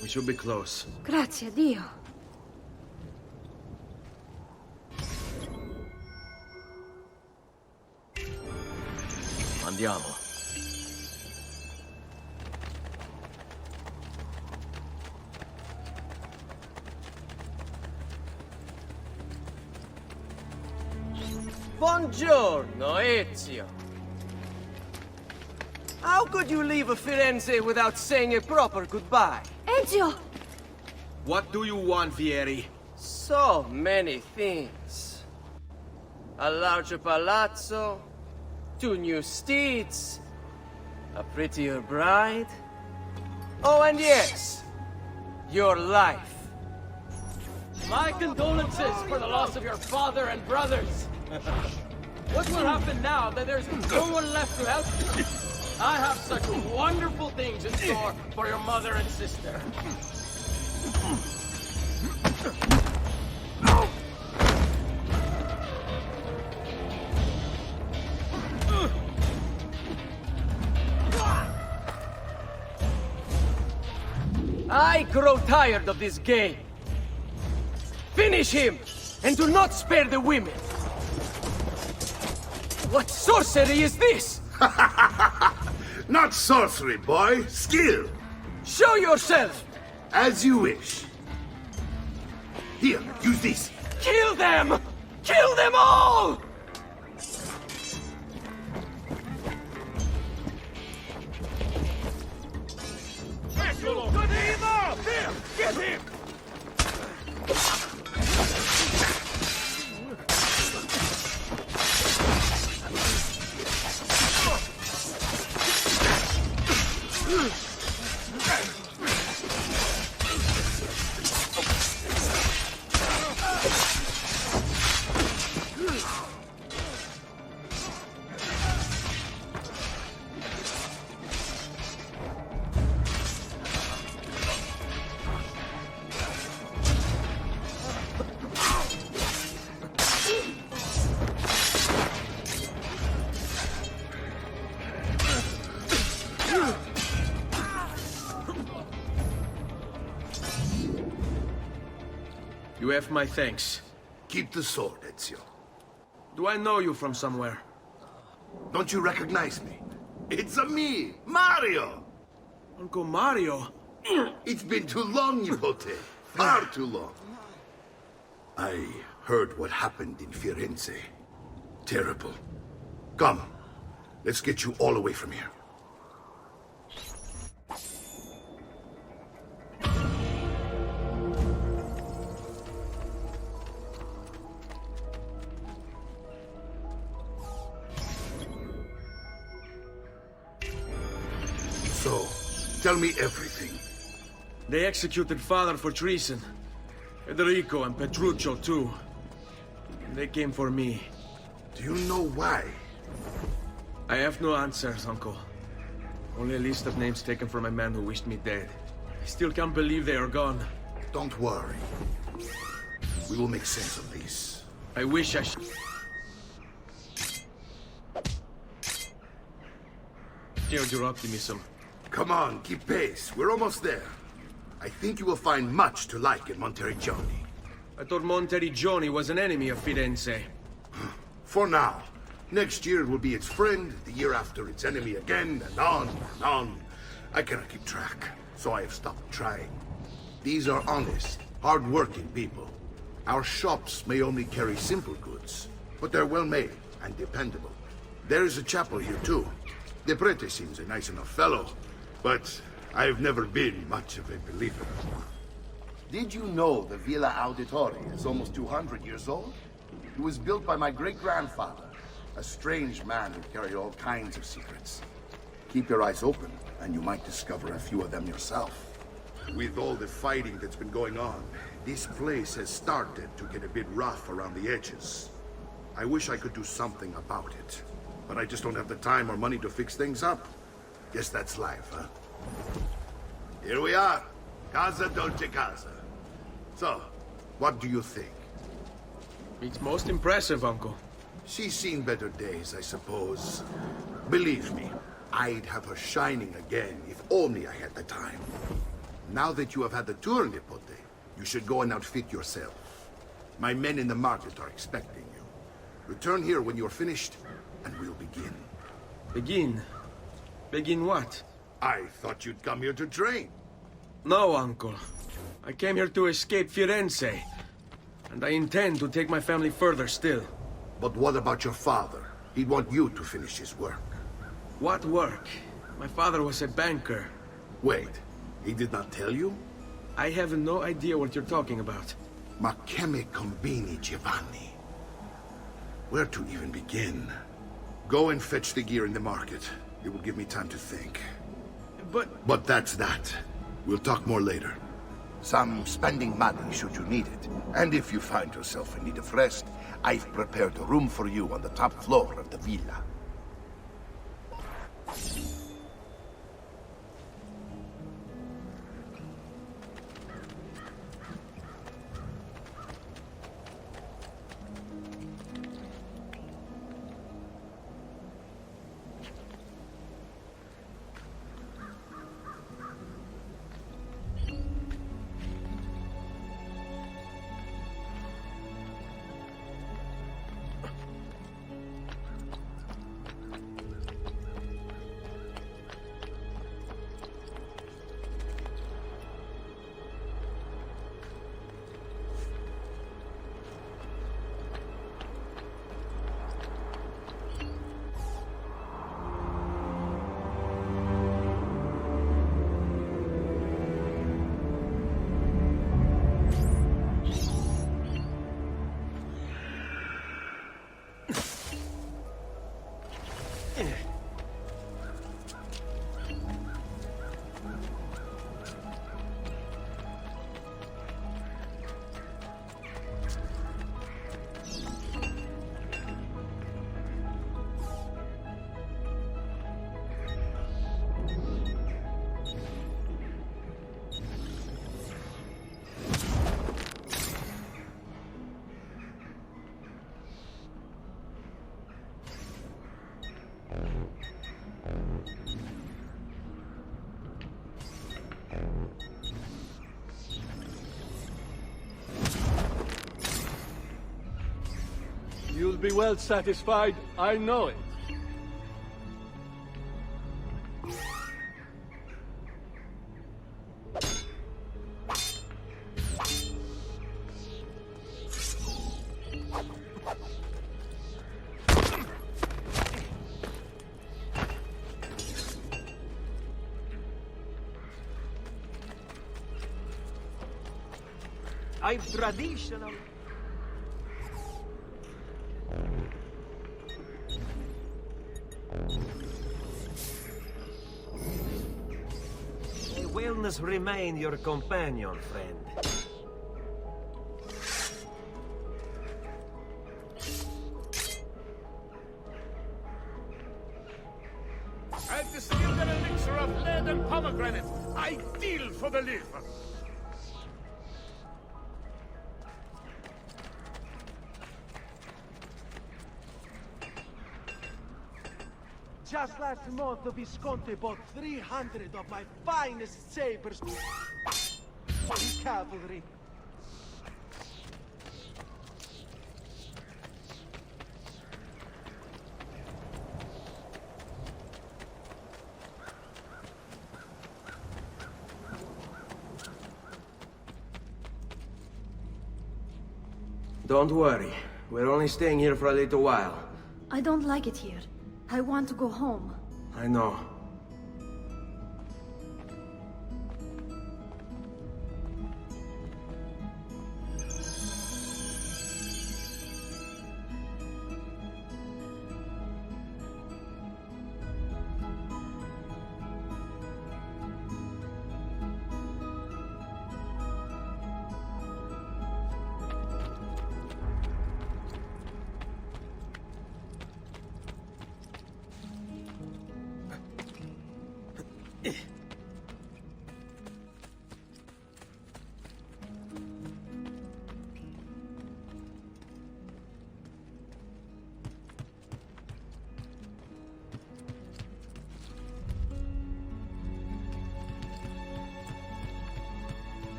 We should be close. Grazie a Dio. Andiamo. Buongiorno, Ezio. How could you leave Firenze without saying a proper goodbye? Ezio! What do you want, Vieri? So many things. A larger palazzo, 2 new steeds, a prettier bride. Oh, and yes, your life. My condolences for the loss of your father and brothers. What will happen now that there's no one left to help you? I have such wonderful things in store for your mother and sister. I grow tired of this game. Finish him, and do not spare the women. What sorcery is this? Not sorcery, boy. Skill. Show yourself! As you wish. Here, use this. Kill them! Kill them all! Good evil! Here, get him! You have my thanks. Keep the sword, Ezio. Do I know you from somewhere? Don't you recognize me? It's a me, Mario! Uncle Mario? It's been too long, Nipote. Far too long. I heard what happened in Firenze. Terrible. Come, let's get you all away from here. So, tell me everything. They executed Father for treason. Federico and Petruccio, too. And they came for me. Do you know why? I have no answers, Uncle. Only a list of names taken from a man who wished me dead. I still can't believe they are gone. Don't worry. We will make sense of this. I wish I should. Shared your optimism. Come on, keep pace. We're almost there. I think you will find much to like in Monteriggioni. I thought Monteriggioni was an enemy of Firenze. For now. Next year it will be its friend, the year after its enemy again, and on and on. I cannot keep track, so I have stopped trying. These are honest, hard-working people. Our shops may only carry simple goods, but they're well-made and dependable. There is a chapel here, too. The prete seems a nice enough fellow, but I've never been much of a believer. Did you know the Villa Auditore is almost 200 years old? It was built by my great-grandfather, a strange man who carried all kinds of secrets. Keep your eyes open, and you might discover a few of them yourself. With all the fighting that's been going on, this place has started to get a bit rough around the edges. I wish I could do something about it, but I just don't have the time or money to fix things up. Guess that's life, huh? Here we are. Casa Dolce Casa. So, what do you think? It's most impressive, Uncle. She's seen better days, I suppose. Believe me, I'd have her shining again if only I had the time. Now that you have had the tour, Nipote, you should go and outfit yourself. My men in the market are expecting you. Return here when you're finished, and we'll begin. Begin? Begin what? I thought you'd come here to train. No, Uncle. I came here to escape Firenze. And I intend to take my family further still. But what about your father? He'd want you to finish his work. What work? My father was a banker. Wait, he did not tell you? I have no idea what you're talking about. Ma che me combini, Giovanni? Where to even begin? Go and fetch the gear in the market. It will give me time to think. But that's that. We'll talk more later. Some spending money should you need it. And if you find yourself in need of rest, I've prepared a room for you on the top floor of the villa. You'll be well satisfied, I know it. I'm traditional. wellness remain your companion, friend. I've distilled an elixir of lead and pomegranate, ideal for the liver. Just last month, the Visconti bought 300 of my finest sabers for his cavalry. Don't worry. We're only staying here for a little while. I don't like it here. I want to go home. I know.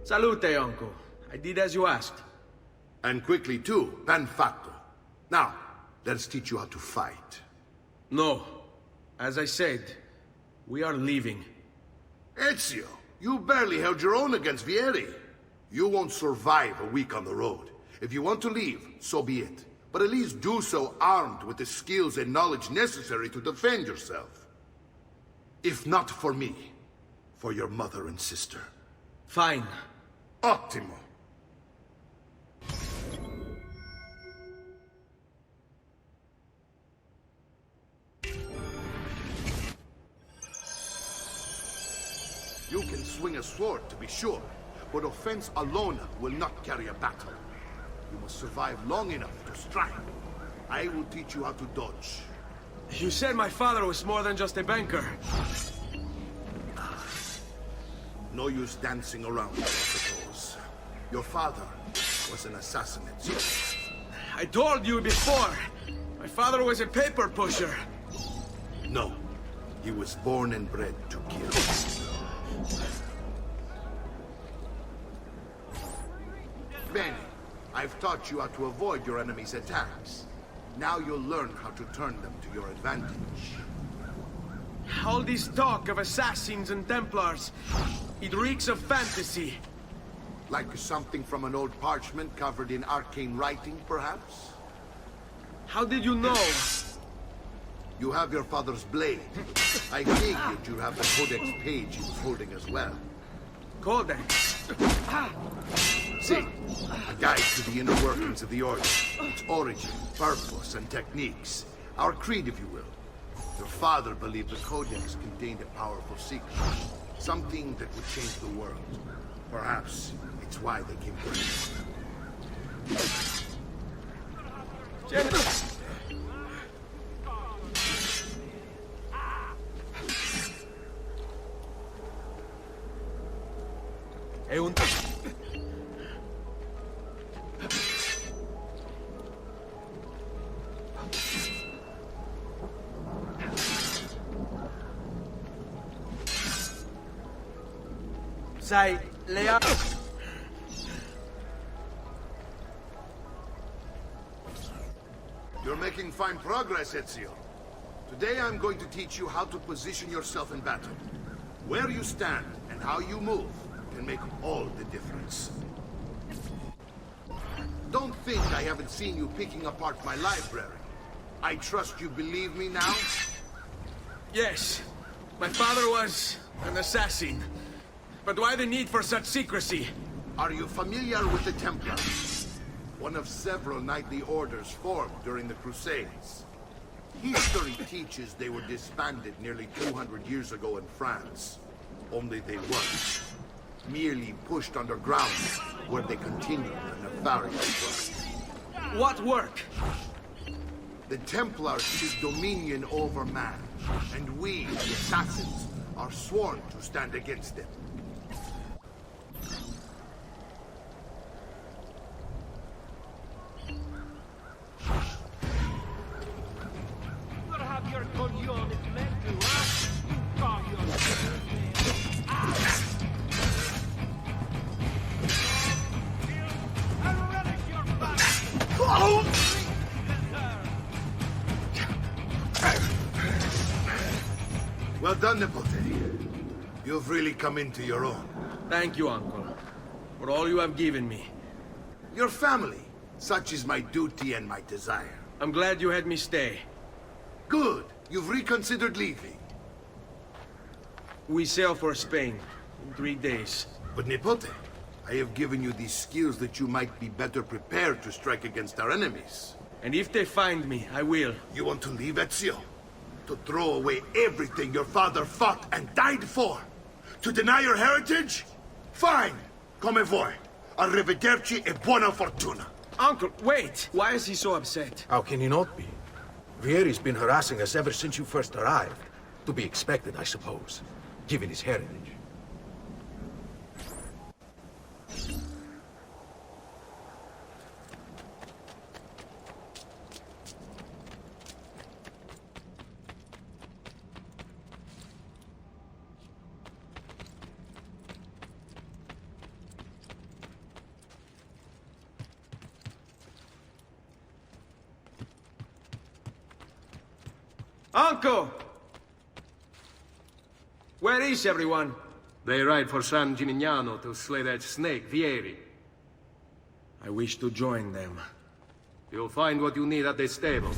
Salute, uncle. I did as you asked. And quickly too, ben fatto. Now, let's teach you how to fight. No. As I said, we are leaving. Ezio, you barely held your own against Vieri. You won't survive a week on the road. If you want to leave, so be it. But at least do so armed with the skills and knowledge necessary to defend yourself. If not for me, for your mother and sister. Fine. Ottimo. You can swing a sword, to be sure, but offense alone will not carry a battle. You must survive long enough to strike. I will teach you how to dodge. You said my father was more than just a banker. No use dancing around, I suppose. Your father was an assassin, Ezio. I told you before. My father was a paper pusher. No. He was born and bred to kill. Bene, I've taught you how to avoid your enemy's attacks. Now you'll learn how to turn them to your advantage. All this talk of assassins and Templars, it reeks of fantasy. Like something from an old parchment covered in arcane writing, perhaps? How did you know? You have your father's blade. I figured you'd have the codex page he was holding as well. Codex? See, a guide to the inner workings of the Order. Its origin, purpose, and techniques. Our creed, if you will. Your father believed the Codex contained a powerful secret. Something that would change the world. Perhaps it's why they came to È un... Sai, Lea... You're making fine progress, Ezio. Today I'm going to teach you how to position yourself in battle. Where you stand and how you move can make all the difference. Don't think I haven't seen you picking apart my library. I trust you believe me now? Yes. My father was an assassin. But why the need for such secrecy? Are you familiar with the Templars? One of several knightly orders formed during the Crusades. History teaches they were disbanded nearly 200 years ago in France. Only they weren't. Merely pushed underground, where they continued their nefarious work. What work? The Templars seek dominion over man, and we, the assassins, are sworn to stand against them. What have your cojones led to, huh? You call yourself Well done, Nipote. You've really come into your own. Thank you, Uncle, for all you have given me. Your family. Such is my duty and my desire. I'm glad you had me stay. Good. You've reconsidered leaving. We sail for Spain in 3 days. But Nipote, I have given you these skills that you might be better prepared to strike against our enemies. And if they find me, I will. You want to leave, Ezio? To throw away everything your father fought and died for? To deny your heritage? Fine! Come voi. Arrivederci e buona fortuna. Uncle, wait! Why is he so upset? How can he not be? Vieri's been harassing us ever since you first arrived. To be expected, I suppose, given his heritage. Uncle! Where is everyone? They ride for San Gimignano to slay that snake, Vieri. I wish to join them. You'll find what you need at the stables.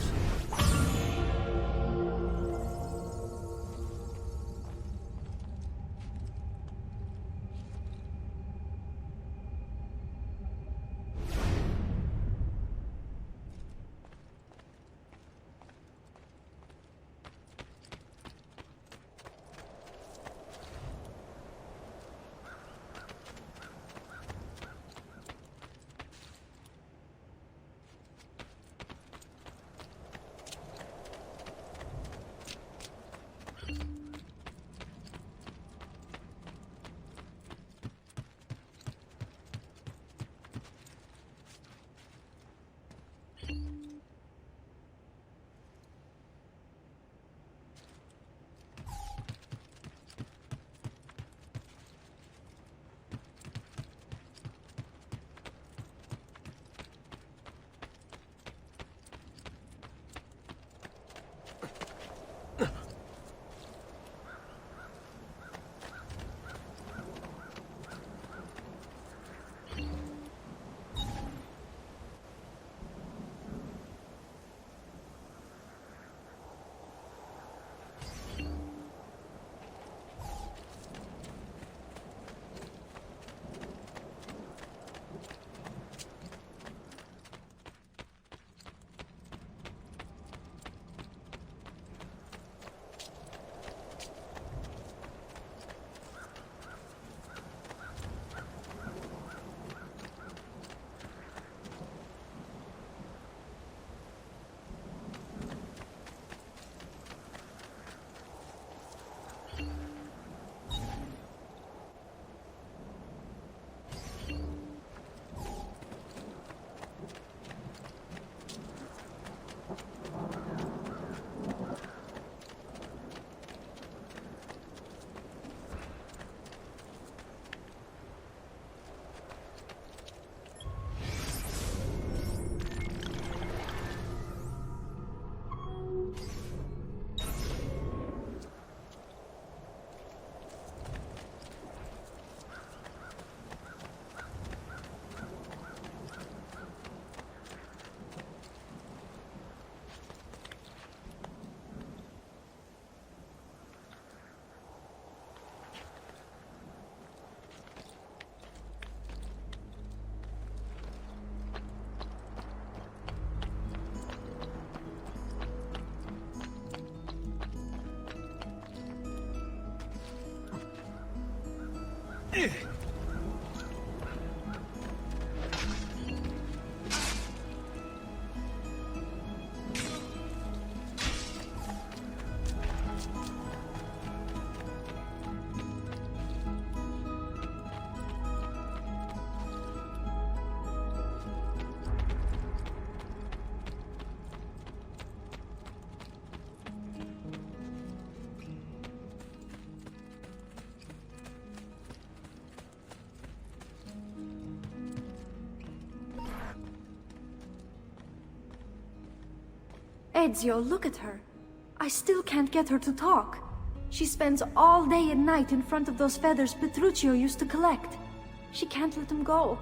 Ezio, look at her. I still can't get her to talk. She spends all day and night in front of those feathers Petruchio used to collect. She can't let them go.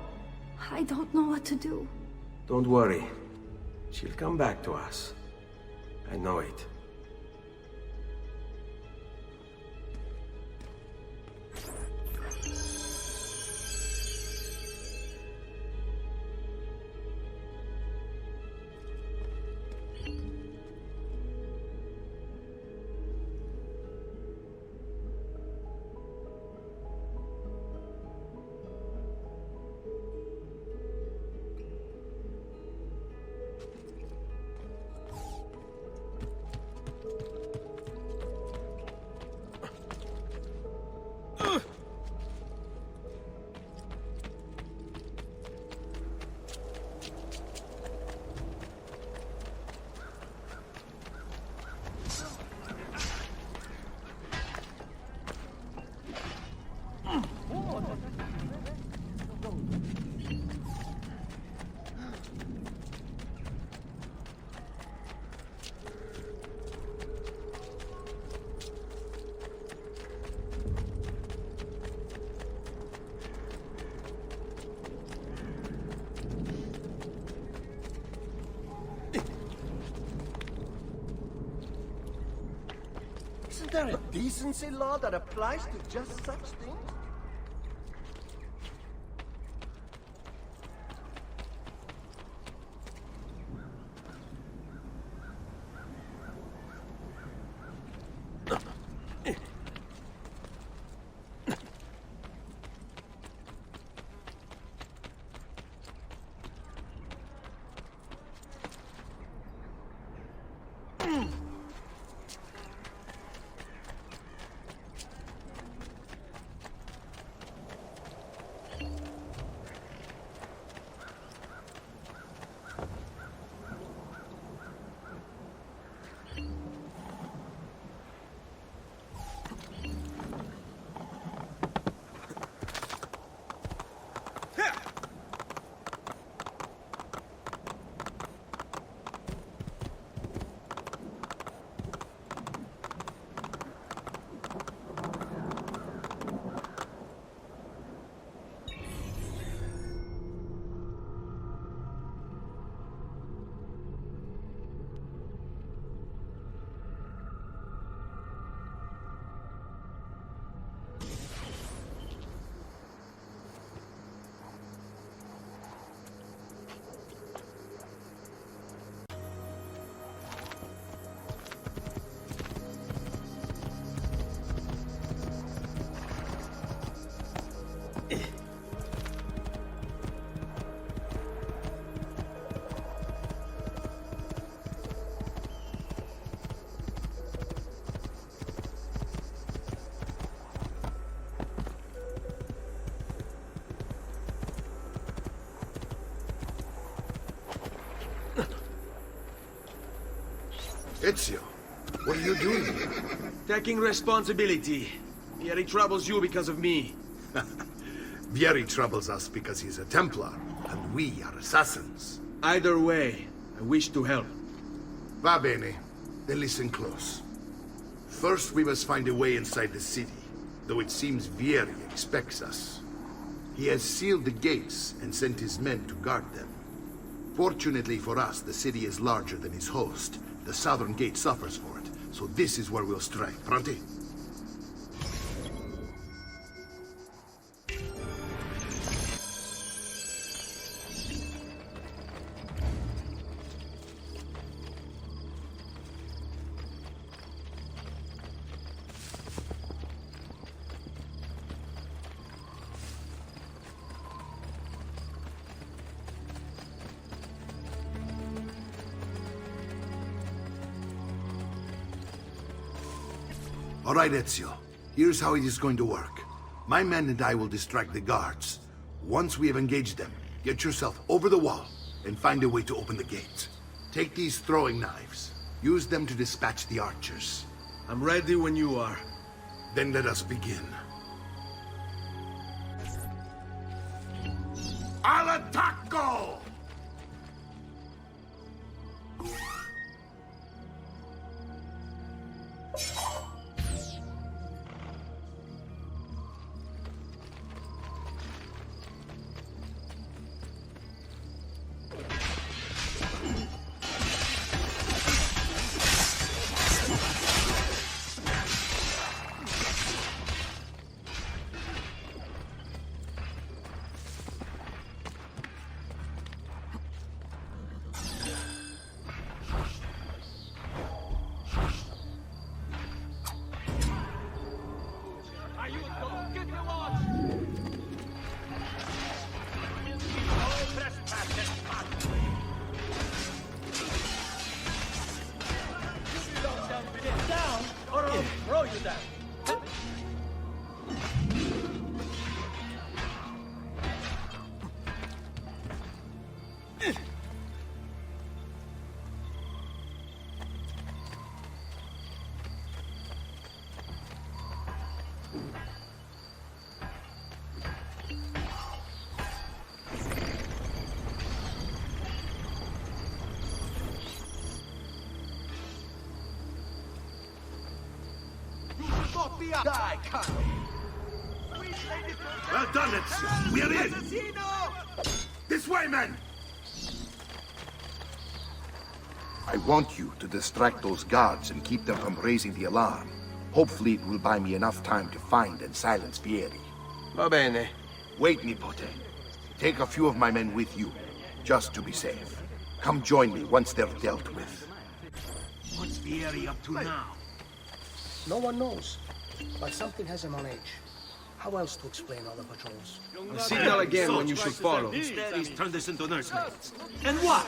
I don't know what to do. Don't worry. She'll come back to us. I know it. Isn't there a decency law that applies to just such things? Ezio, what are you doing here? Taking responsibility. Vieri troubles you because of me. Vieri troubles us because he's a Templar, and we are assassins. Either way, I wish to help. Va bene. Then listen close. First, we must find a way inside the city, though it seems Vieri expects us. He has sealed the gates and sent his men to guard them. Fortunately for us, the city is larger than its host. The southern gate suffers for it, so this is where we'll strike. Pronti? All right, Ezio. Here's how it is going to work. My men and I will distract the guards. Once we have engaged them, get yourself over the wall and find a way to open the gate. Take these throwing knives. Use them to dispatch the archers. I'm ready when you are. Then let us begin. Al attacco! Die, cut! Well done, Ezio. We are in! This way, men! I want you to distract those guards and keep them from raising the alarm. Hopefully it will buy me enough time to find and silence Vieri. Va bene. Wait, Nipote. Take a few of my men with you, just to be safe. Come join me once they're dealt with. What's Vieri up to now? No one knows, but something has him on edge. How else to explain all the patrols? I'll signal again when you should follow. Instead, he's turned this into nursemaids. And what?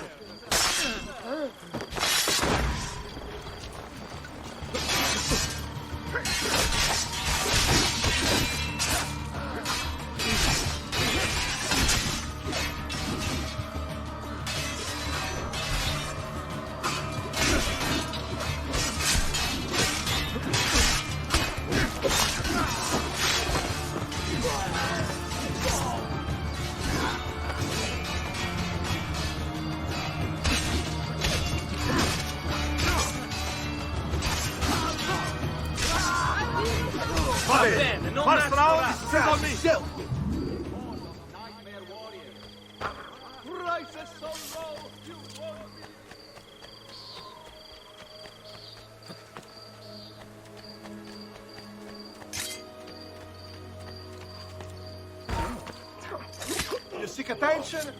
You seek attention?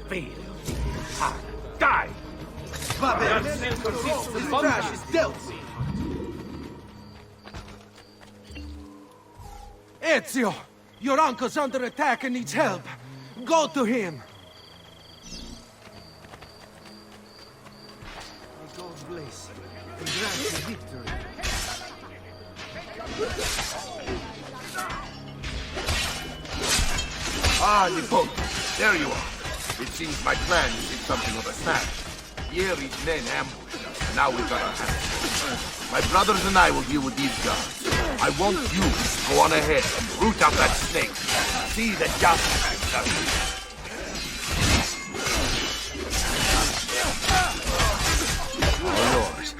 Fail. Die! Va bene. The trash is dealt with. Ezio! Your uncle's under attack and needs help. Go to him! God bless you and grant you victory. Ah, Nipote, there you are. It seems my plan is something of a snap. Vieri's men ambushed us, and now we've got our hands full. My brothers and I will deal with these guards. I want you to go on ahead and root out that snake. See that justice is done. Yours.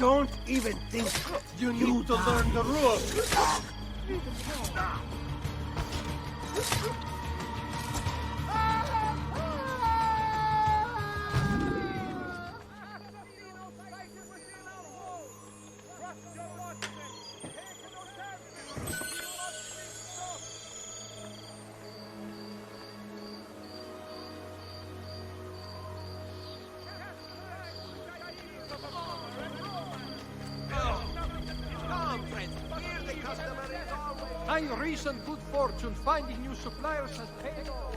Don't even think you need to learn the rules. My recent good fortune finding new suppliers has paid off.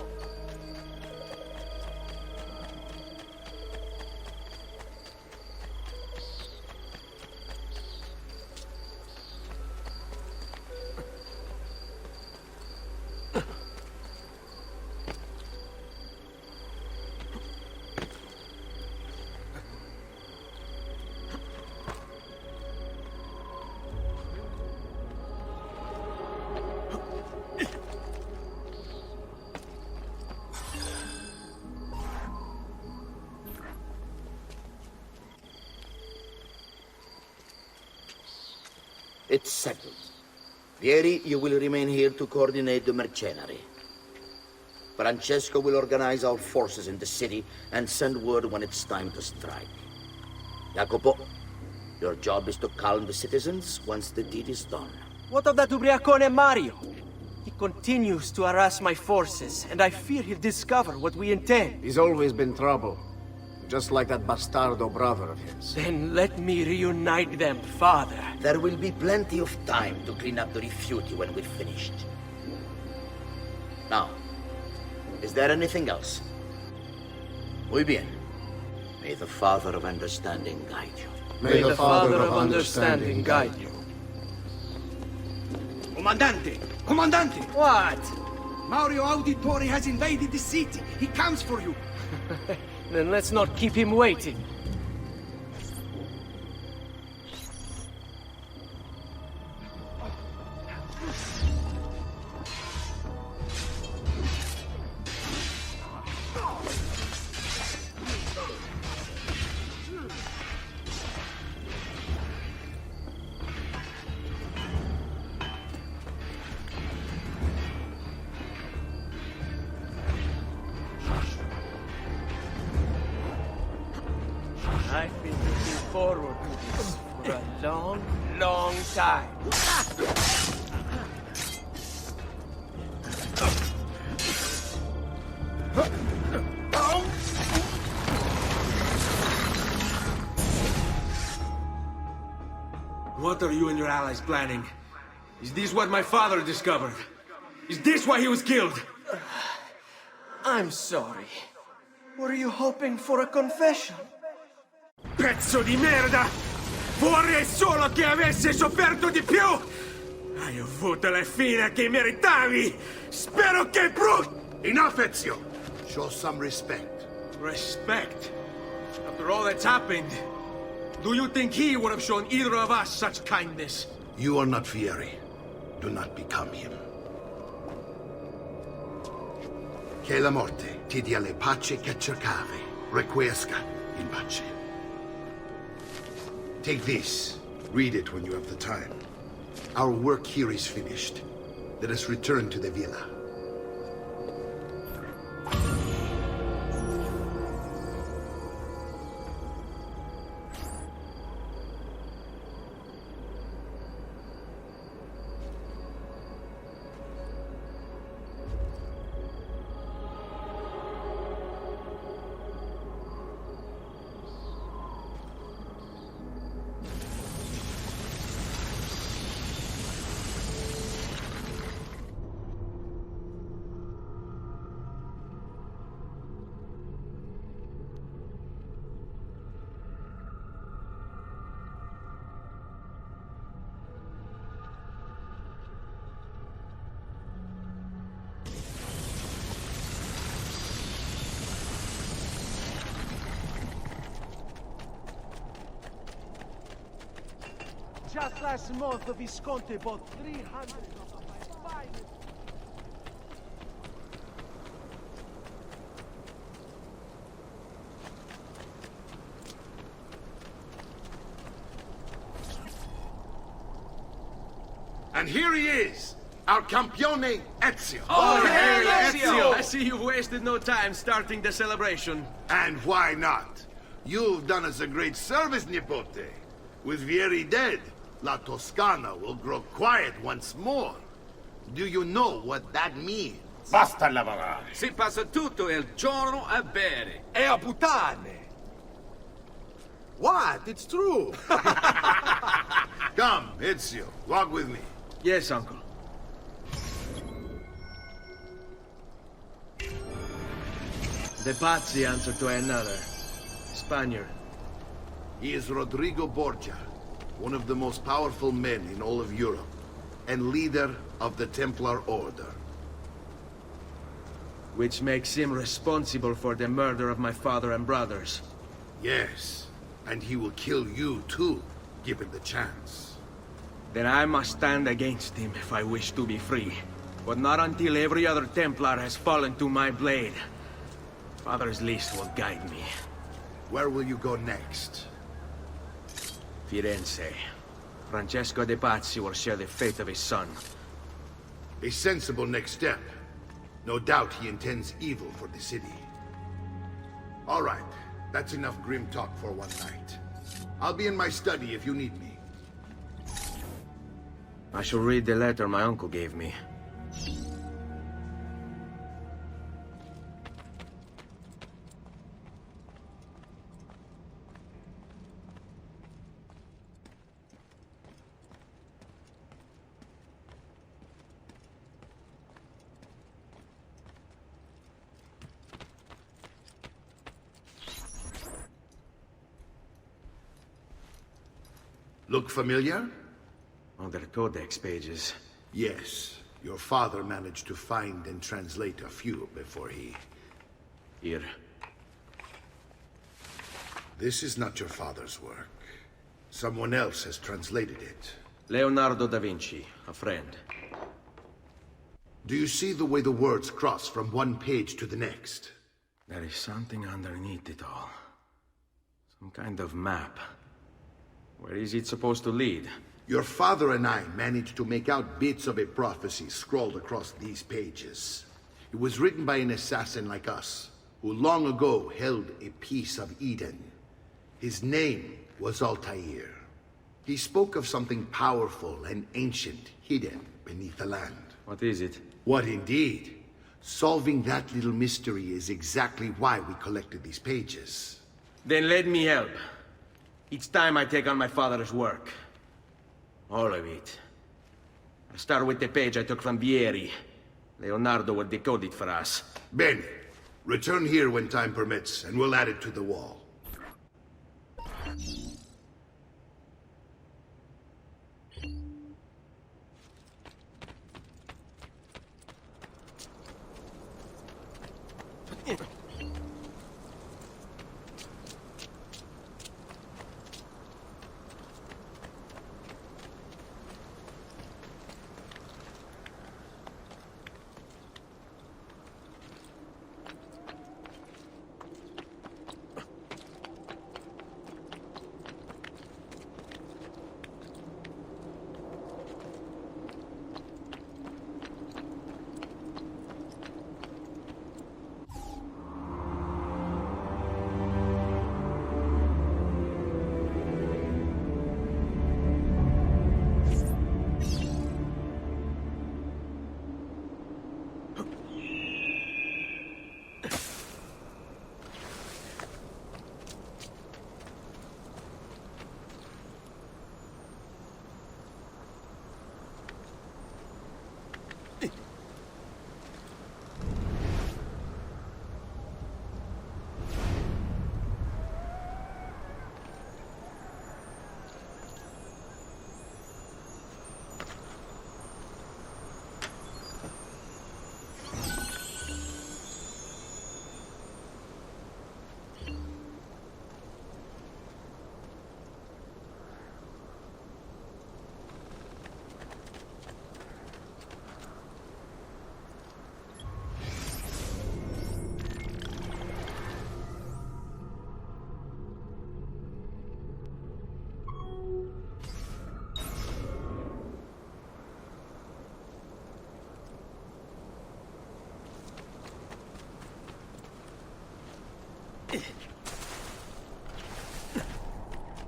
It's settled. Vieri, you will remain here to coordinate the mercenary. Francesco will organize our forces in the city and send word when it's time to strike. Jacopo, your job is to calm the citizens once the deed is done. What of that ubriacone Mario? He continues to harass my forces, and I fear he'll discover what we intend. He's always been trouble. Just like that bastardo brother of his. Then let me reunite them, father. There will be plenty of time to clean up the refuge when we're finished. Now, is there anything else? Muy bien. May the Father of Understanding guide you. May the Father of Understanding guide you. Comandante! Comandante! What? Mario Auditore has invaded the city. He comes for you. Then let's not keep him waiting. I've been looking forward to this for a long, long time. What are you and your allies planning? Is this what my father discovered? Is this why he was killed? I'm sorry. Were you hoping for a confession? Pezzo di merda! Vorrei solo che avessi sofferto di più! Hai avuto la fine che meritavi! Spero che Enough, Ezio! Show some respect. Respect? After all that's happened, do you think he would have shown either of us such kindness? You are not Fieri. Do not become him. Che la morte ti dia le pace che cercavi. Requiesca in pace. Take this. Read it when you have the time. Our work here is finished. Let us return to the villa. Just last month, the Visconti bought 300 of my finest. And here he is, our campione Ezio. Oh, hey, Ezio! I see you've wasted no time starting the celebration. And why not? You've done us a great service, Nipote. With Vieri dead, La Toscana will grow quiet once more. Do you know what that means? Basta lavorare. Si passa tutto il giorno a bere. E a puttane! What? It's true! Come, Ezio, walk with me. Yes, uncle. The Pazzi answer to another. Spaniard. He is Rodrigo Borgia, one of the most powerful men in all of Europe, and leader of the Templar Order. Which makes him responsible for the murder of my father and brothers. Yes, and he will kill you too, given the chance. Then I must stand against him if I wish to be free. But not until every other Templar has fallen to my blade. Father's list will guide me. Where will you go next? Firenze. Francesco de Pazzi will share the fate of his son. A sensible next step. No doubt he intends evil for the city. All right, that's enough grim talk for one night. I'll be in my study if you need me. I shall read the letter my uncle gave me. Look familiar? On their codex pages. Yes. Your father managed to find and translate a few before he... Here. This is not your father's work. Someone else has translated it. Leonardo da Vinci, a friend. Do you see the way the words cross from one page to the next? There is something underneath it all. Some kind of map. Where is it supposed to lead? Your father and I managed to make out bits of a prophecy scrawled across these pages. It was written by an assassin like us, who long ago held a piece of Eden. His name was Altair. He spoke of something powerful and ancient hidden beneath the land. What is it? What indeed? Solving that little mystery is exactly why we collected these pages. Then let me help. Each time I take on my father's work. All of it. I'll start with the page I took from Vieri. Leonardo will decode it for us. Bene. Return here when time permits, and we'll add it to the wall.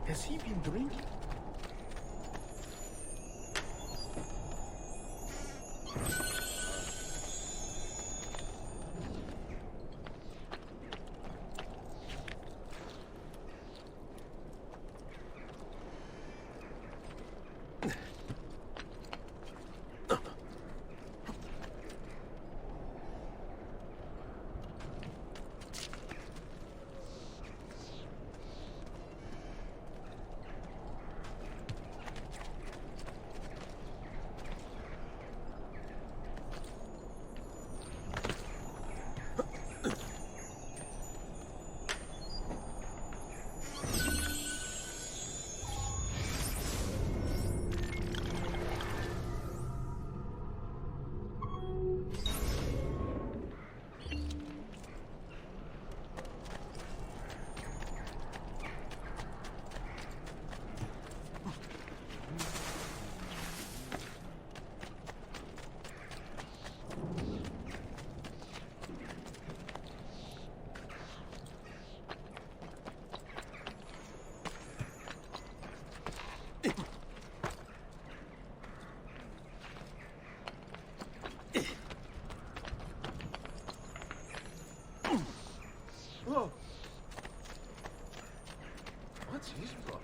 Has he been drinking? Whoa. What's his problem?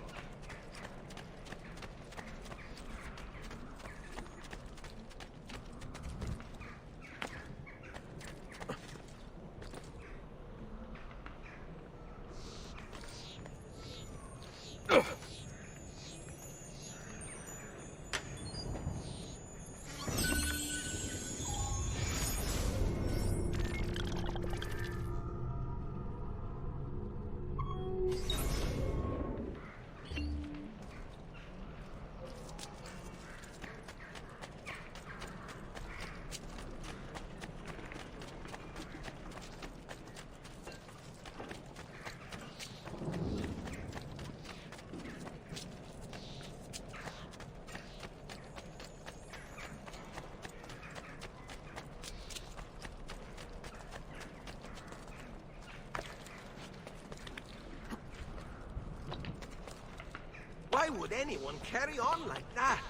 Why would anyone carry on like that?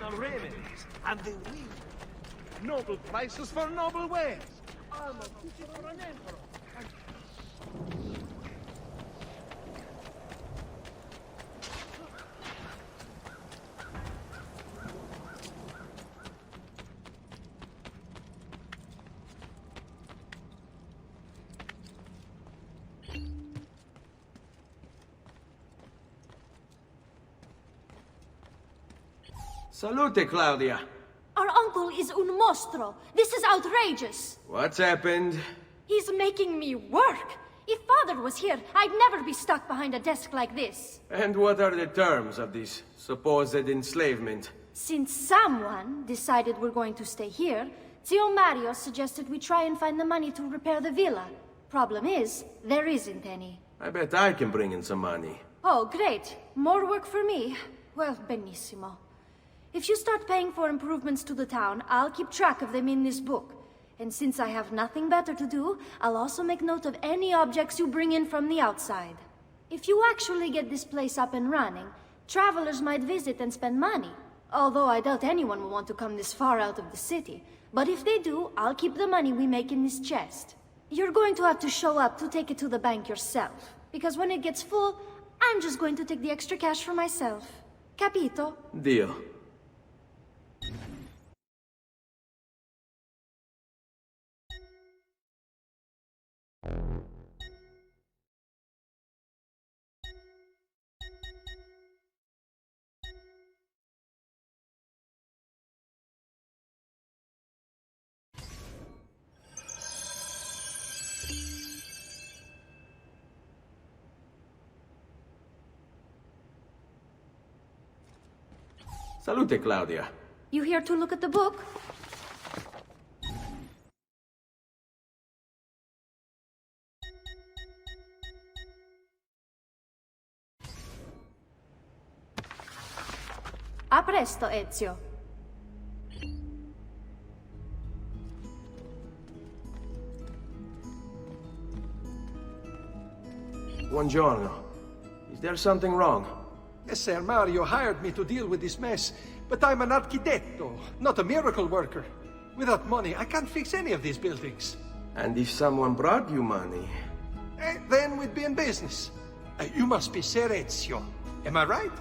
medicinal remedies, and the wheat. Noble prices for noble wares. Armor fit for an emperor. Salute, Claudia. Our uncle is un mostro. This is outrageous. What's happened? He's making me work. If Father was here, I'd never be stuck behind a desk like this. And what are the terms of this supposed enslavement? Since someone decided we're going to stay here, Zio Mario suggested we try and find the money to repair the villa. Problem is, there isn't any. I bet I can bring in some money. Oh, great. More work for me. Well, benissimo. If you start paying for improvements to the town, I'll keep track of them in this book. And since I have nothing better to do, I'll also make note of any objects you bring in from the outside. If you actually get this place up and running, travelers might visit and spend money. Although I doubt anyone will want to come this far out of the city. But if they do, I'll keep the money we make in this chest. You're going to have to show up to take it to the bank yourself. Because when it gets full, I'm just going to take the extra cash for myself. Capito? Deal. Salute, Claudia. You here to look at the book? A presto, Ezio. Buongiorno. Is there something wrong? Yes, Sir Mario hired me to deal with this mess, but I'm an architetto, not a miracle worker. Without money, I can't fix any of these buildings. And if someone brought you money? Then we'd be in business. You must be Ser Ezio. Am I right?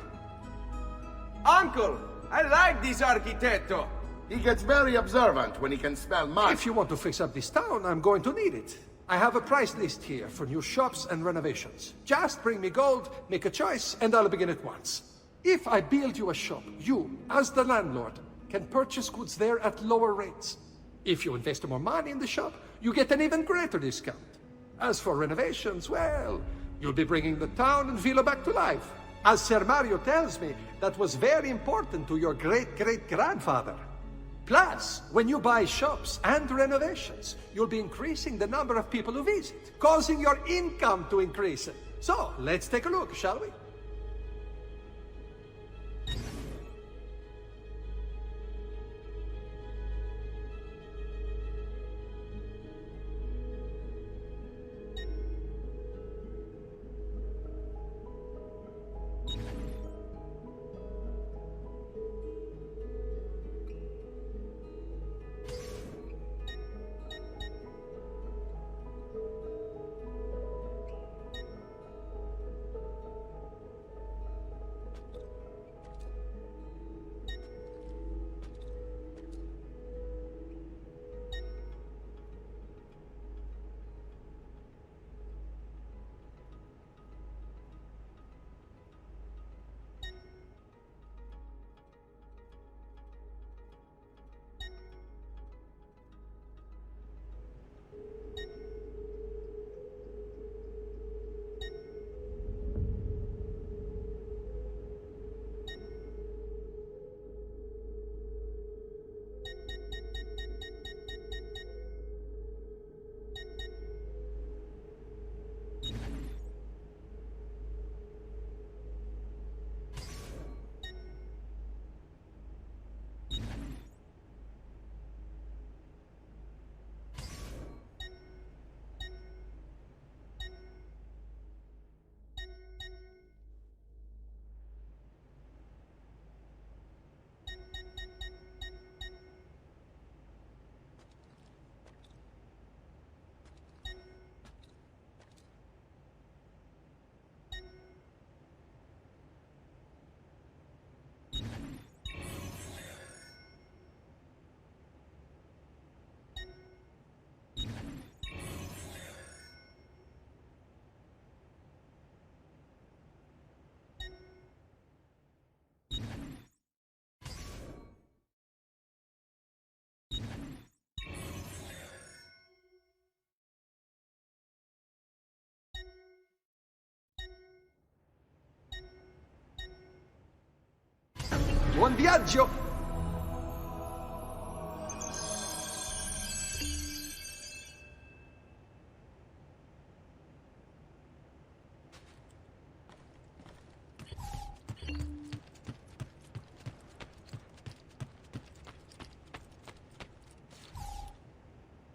Uncle! I like this architetto! He gets very observant when he can smell money. If you want to fix up this town, I'm going to need it. I have a price list here for new shops and renovations. Just bring me gold, make a choice, and I'll begin at once. If I build you a shop, you, as the landlord, can purchase goods there at lower rates. If you invest more money in the shop, you get an even greater discount. As for renovations, well, you'll be bringing the town and villa back to life. As Ser Mario tells me, that was very important to your great-great-grandfather. Plus, when you buy shops and renovations, you'll be increasing the number of people who visit, causing your income to increase. So, let's take a look, shall we? Buon viaggio!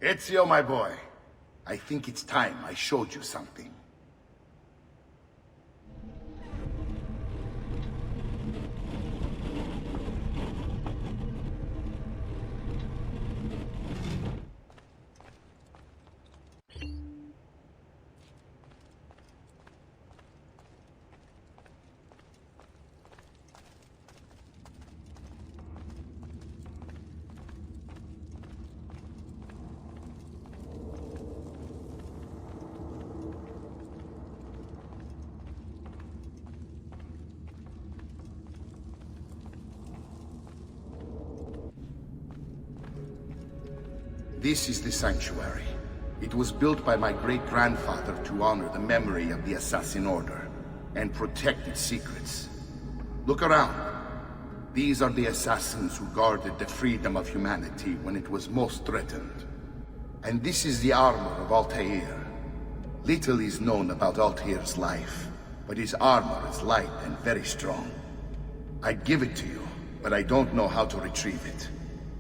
Ezio, my boy, I think it's time I showed you something. This is the sanctuary. It was built by my great-grandfather to honor the memory of the Assassin Order and protect its secrets. Look around. These are the assassins who guarded the freedom of humanity when it was most threatened. And this is the armor of Altair. Little is known about Altair's life, but his armor is light and very strong. I'd give it to you, but I don't know how to retrieve it.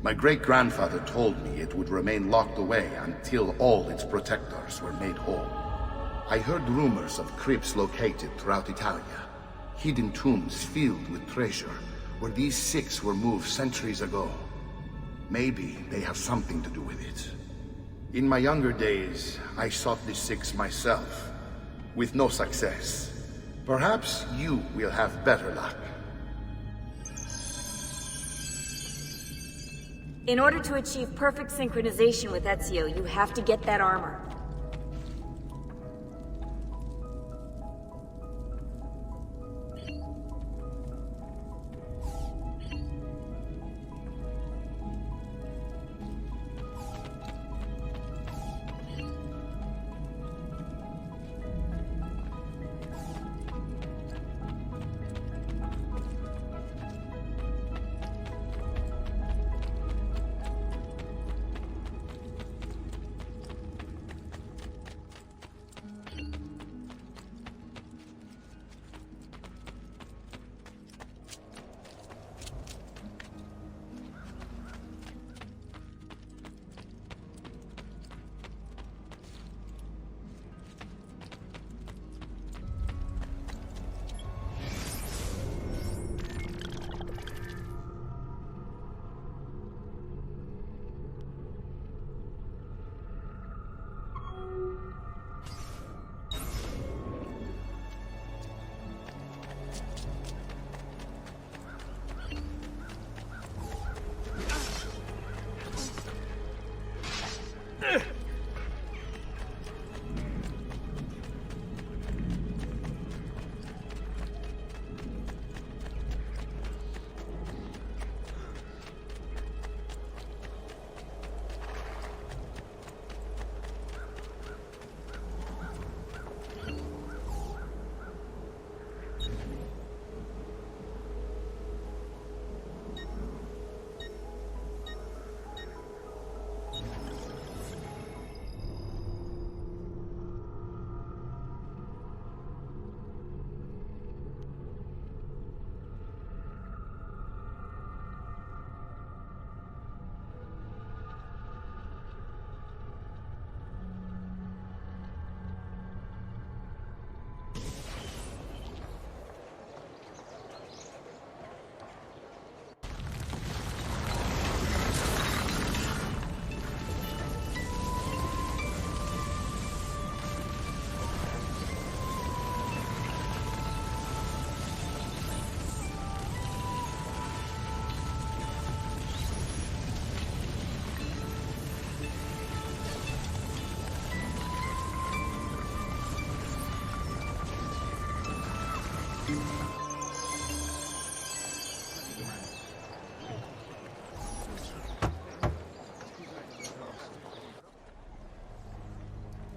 My great-grandfather told me it would remain locked away until all its protectors were made whole. I heard rumors of crypts located throughout Italia, hidden tombs filled with treasure, where these six were moved centuries ago. Maybe they have something to do with it. In my younger days, I sought the six myself, with no success. Perhaps you will have better luck. In order to achieve perfect synchronization with Ezio, you have to get that armor.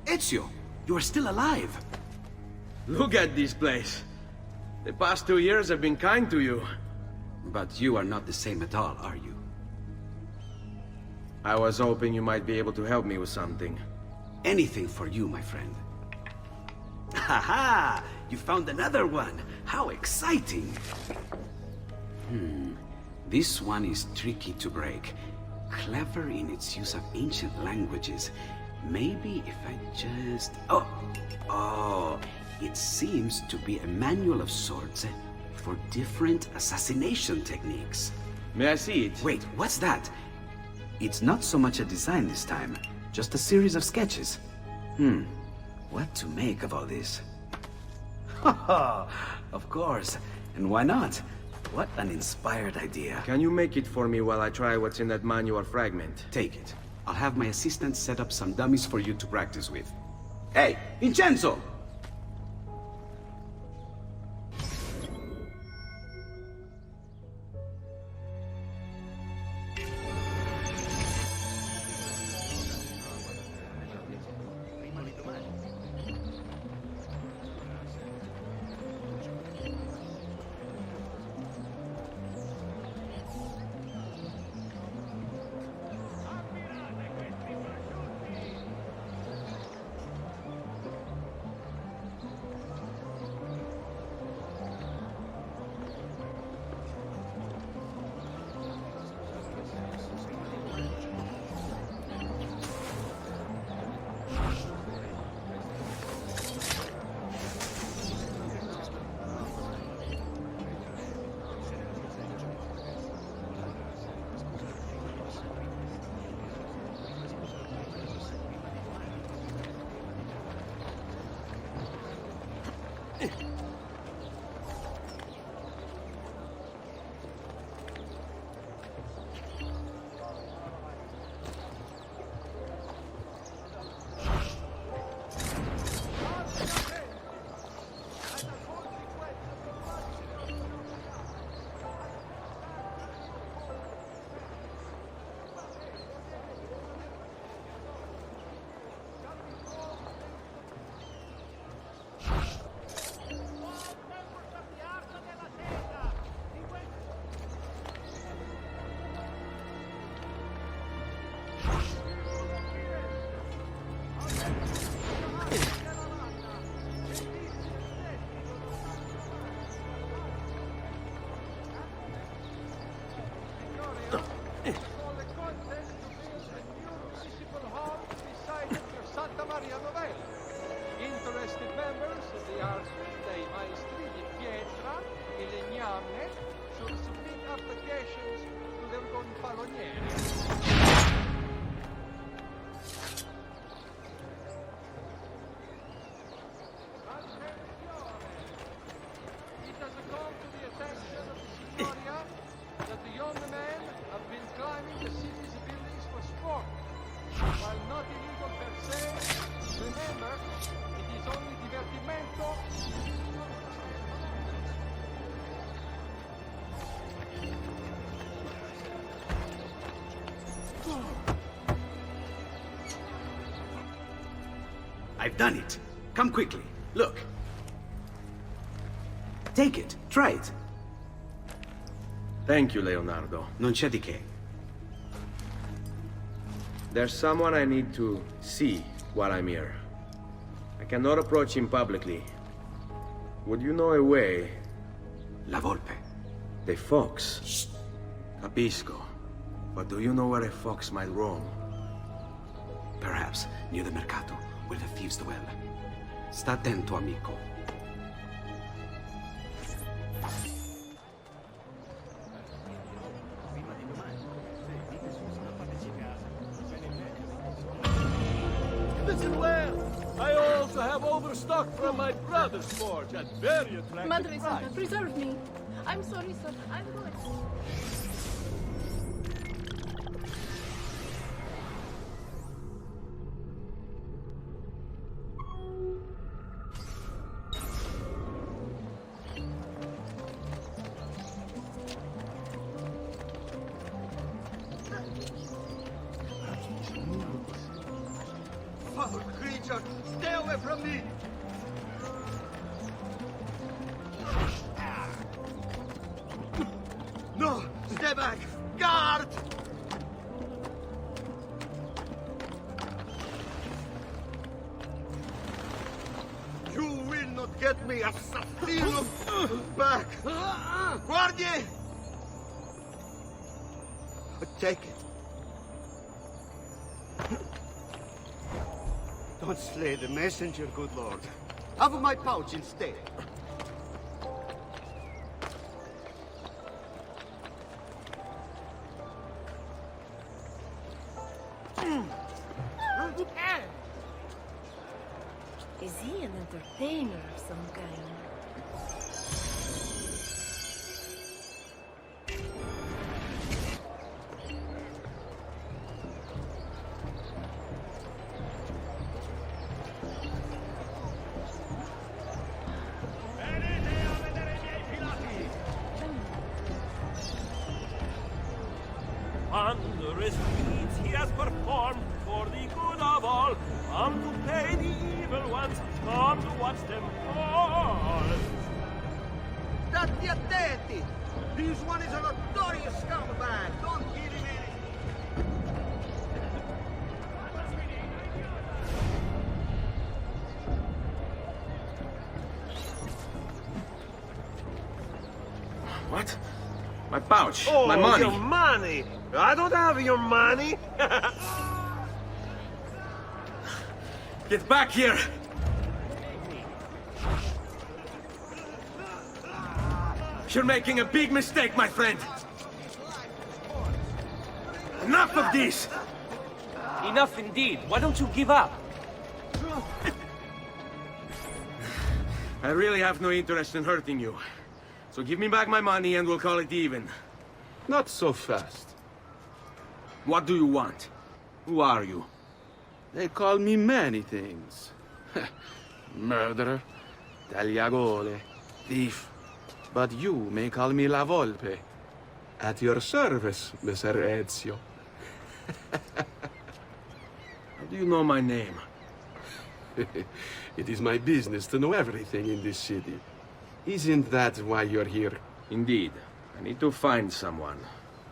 Ezio, you are still alive. Look at this place. The past 2 years have been kind to you. But you are not the same at all, are you? I was hoping you might be able to help me with something. Anything for you, my friend. Haha! You found another one! How exciting! This one is tricky to break. Clever in its use of ancient languages. Maybe if I just... Oh! It seems to be a manual of sorts for different assassination techniques. May I see it? Wait, what's that? It's not so much a design this time, just a series of sketches. What to make of all this? Haha, of course. And why not? What an inspired idea. Can you make it for me while I try what's in that manual fragment? Take it. I'll have my assistant set up some dummies for you to practice with. Hey, Vincenzo! Interested members of the Arts dei Maestri di Pietra e Legname should submit applications to their gonfalonieri. It has come to the attention of the Signoria that the young men have been climbing the city's buildings for sport. While not illegal per se, remember, it is only divertimento. I've done it. Come quickly. Look. Take it. Try it. Thank you, Leonardo. Non c'è di che. There's someone I need to see while I'm here. I cannot approach him publicly. Would you know a way? La Volpe. The fox. Shh. Capisco. But do you know where a fox might roam? Perhaps near the Mercato, where the thieves dwell. Sta attento, amico. Listen well. I also have overstock from my brother's forge at very attractive Madre Santa, price. preserve me. I'm sorry, sir. I'm going. Foul creature, stay away from me! No! Stay back! Guard! You will not get me, assassino! Back! Guardie! Take it. Don't slay the messenger, good lord. Have my pouch instead. Is he an entertainer of some kind? Wondrous deeds he has performed for the good of all. Come to pay the evil ones, come to watch them fall. Stati attenti! This one is a notorious scumbag! Don't give him any... What? My pouch. Oh, my money. your money! I don't have your money! Get back here! You're making a big mistake, my friend! Enough of this! Enough indeed. Why don't you give up? I really have no interest in hurting you. So give me back my money and we'll call it even. Not so fast. What do you want? Who are you? They call me many things. Murderer, tagliagole, thief. But you may call me La Volpe. At your service, Messer Ezio. How do you know my name? It is my business to know everything in this city. Isn't that why you're here? Indeed. I need to find someone.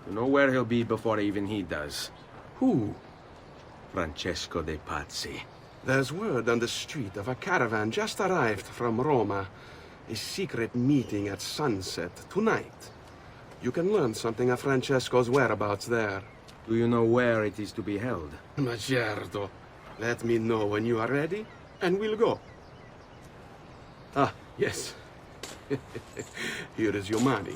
To know where he'll be before even he does. Who? Francesco de Pazzi. There's word on the street of a caravan just arrived from Roma. A secret meeting at sunset tonight. You can learn something of Francesco's whereabouts there. Do you know where it is to be held? Ma certo. Let me know when you are ready, and we'll go. Ah, yes. Here is your money.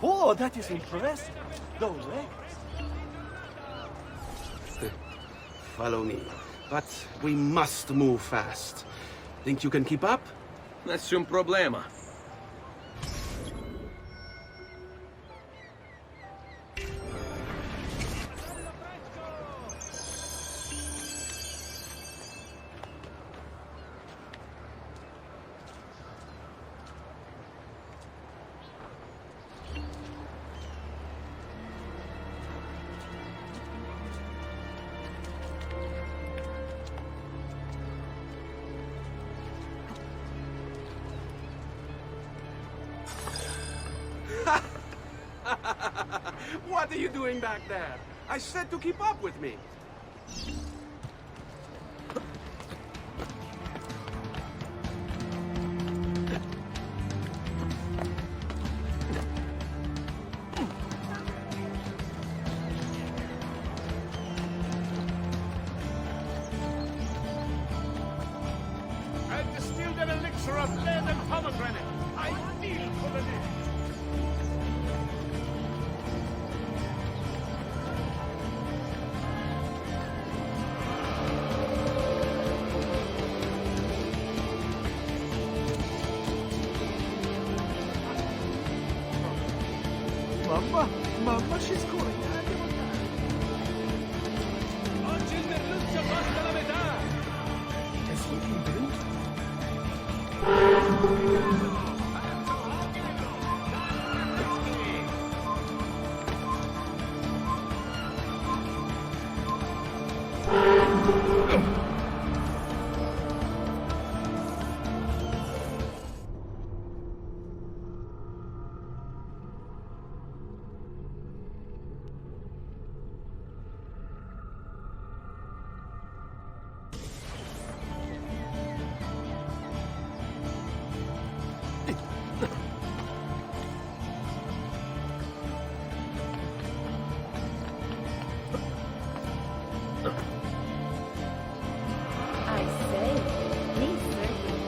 Oh, that is impressive. Those legs. Follow me. But we must move fast. Think you can keep up? Nessun problema. What are you doing back there? I said to keep up with me. I've distilled an elixir of lead and pomegranate. Mamma, she's calling. Oggi il merluzzo costa la metà! I say, he's certainly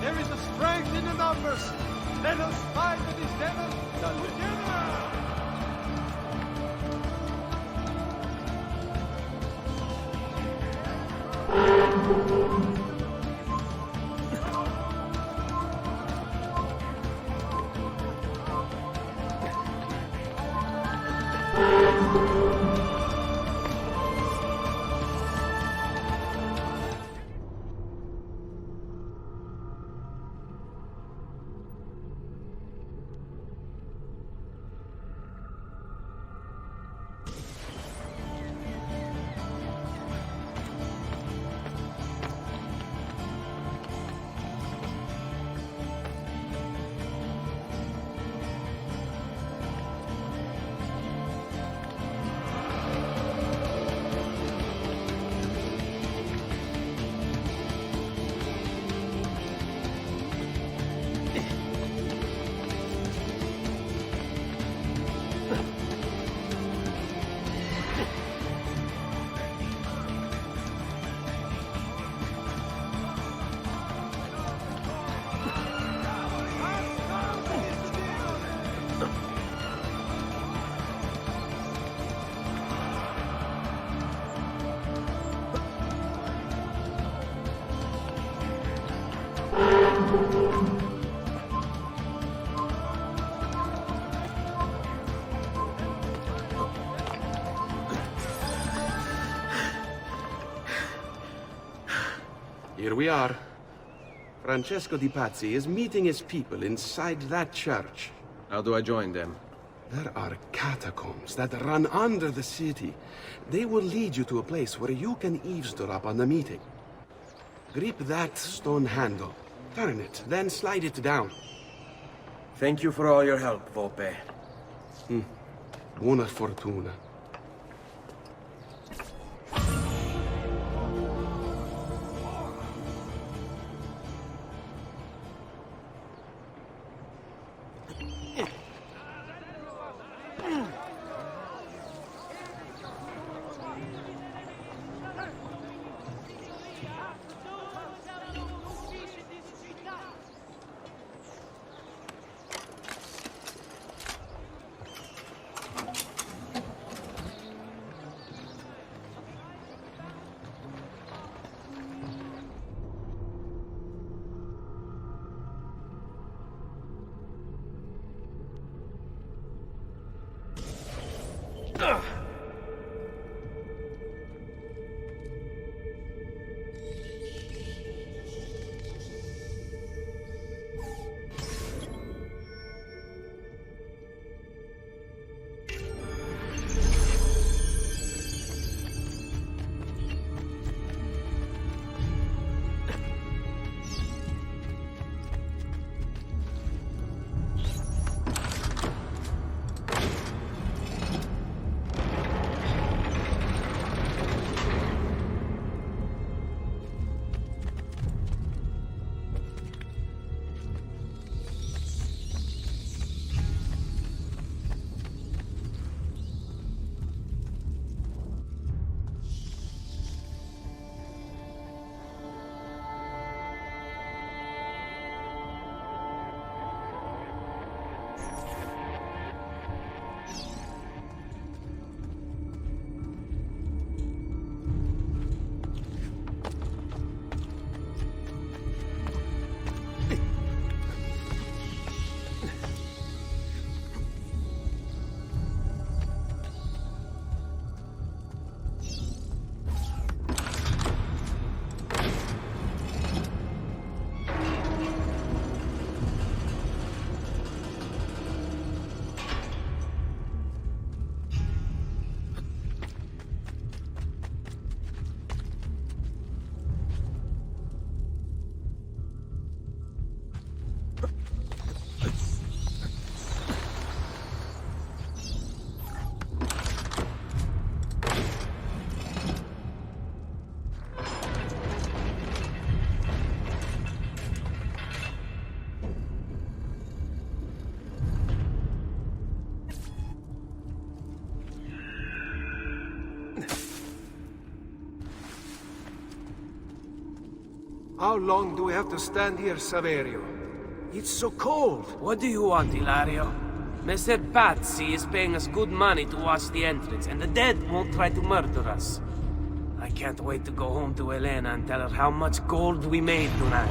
There is a strength in the numbers. Let us fight these devils together. Here we are. Francesco Di Pazzi is meeting his people inside that church. How do I join them? There are catacombs that run under the city. They will lead you to a place where you can eavesdrop on the meeting. Grip that stone handle. Turn it, then slide it down. Thank you for all your help, Volpe. Buona fortuna. How long do we have to stand here, Saverio? It's so cold. What do you want, Hilario? Messer Pazzi is paying us good money to watch the entrance, and the dead won't try to murder us. I can't wait to go home to Elena and tell her how much gold we made tonight.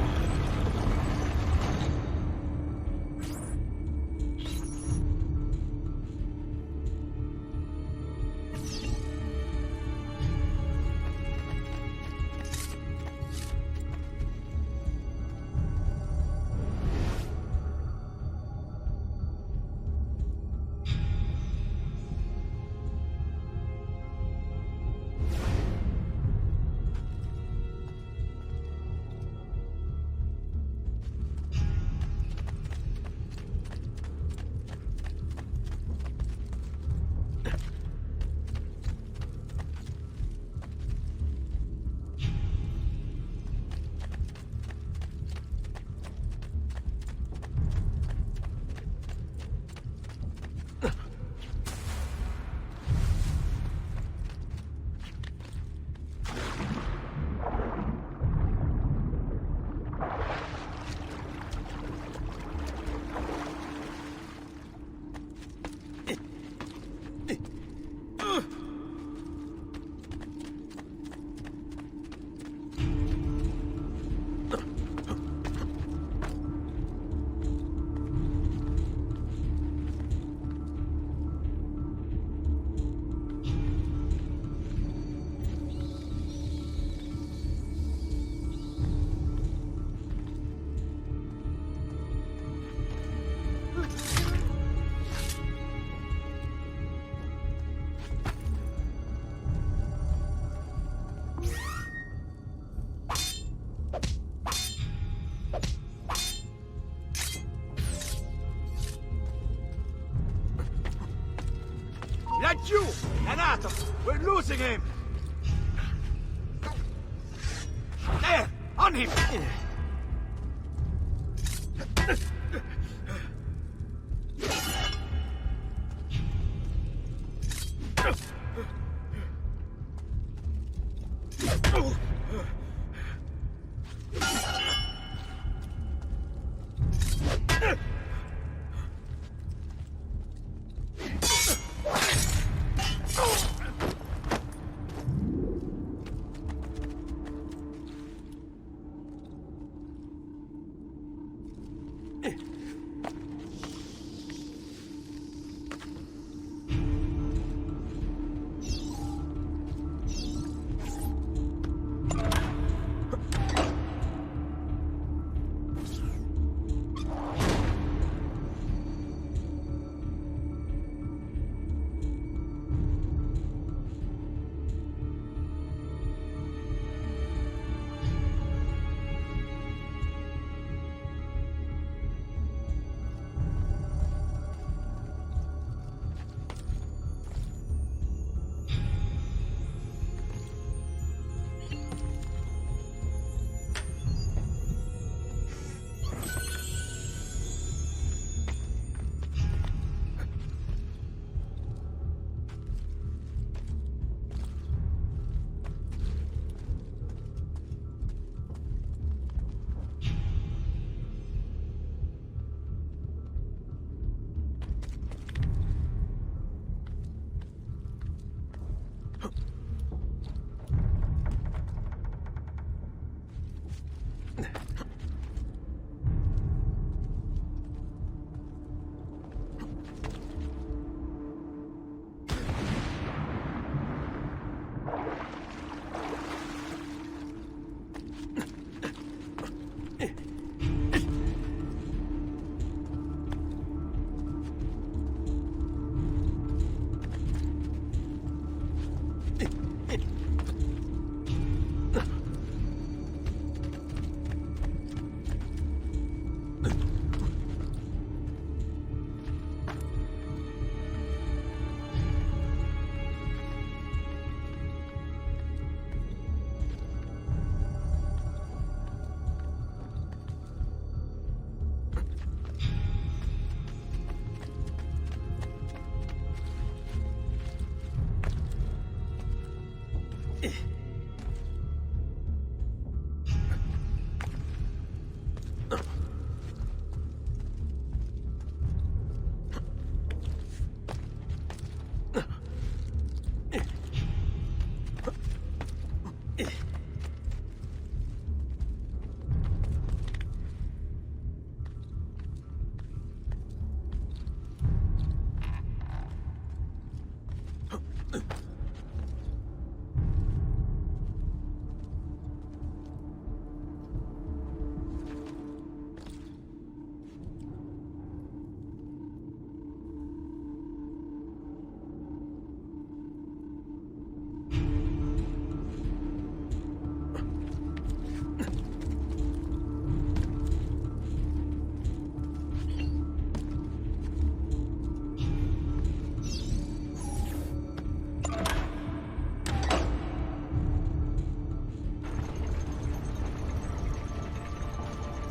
Laggiù! Renato! We're losing him! There! On him!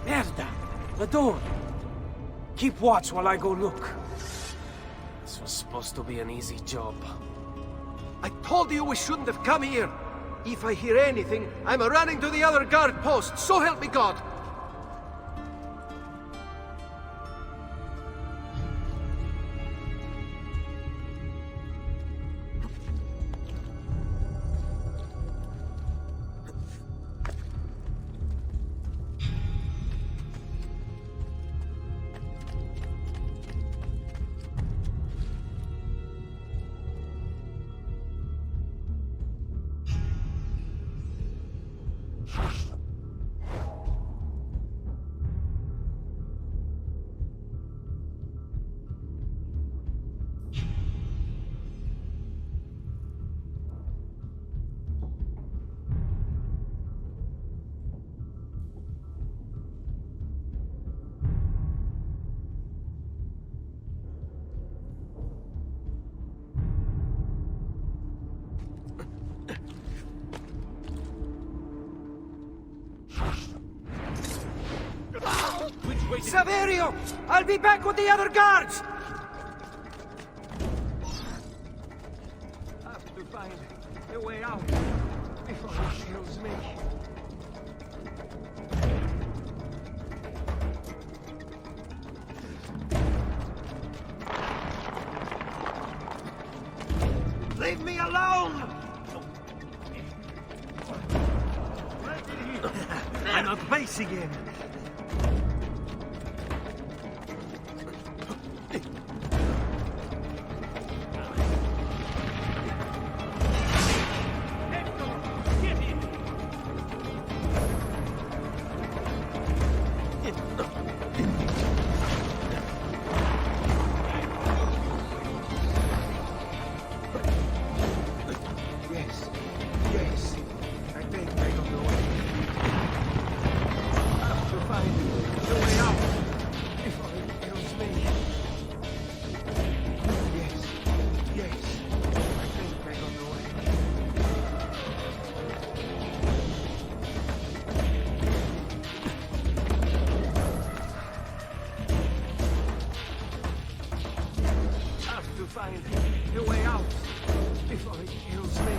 Merda! The door! Keep watch while I go look. This was supposed to be an easy job. I told you we shouldn't have come here. If I hear anything, I'm running to the other guard post, so help me God. Saverio! I'll be back with the other guards! I have to find a way out before he kills me. Leave me alone! I'm not facing him. Find a way out before he kills me.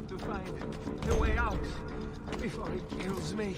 To find a way out before he kills me.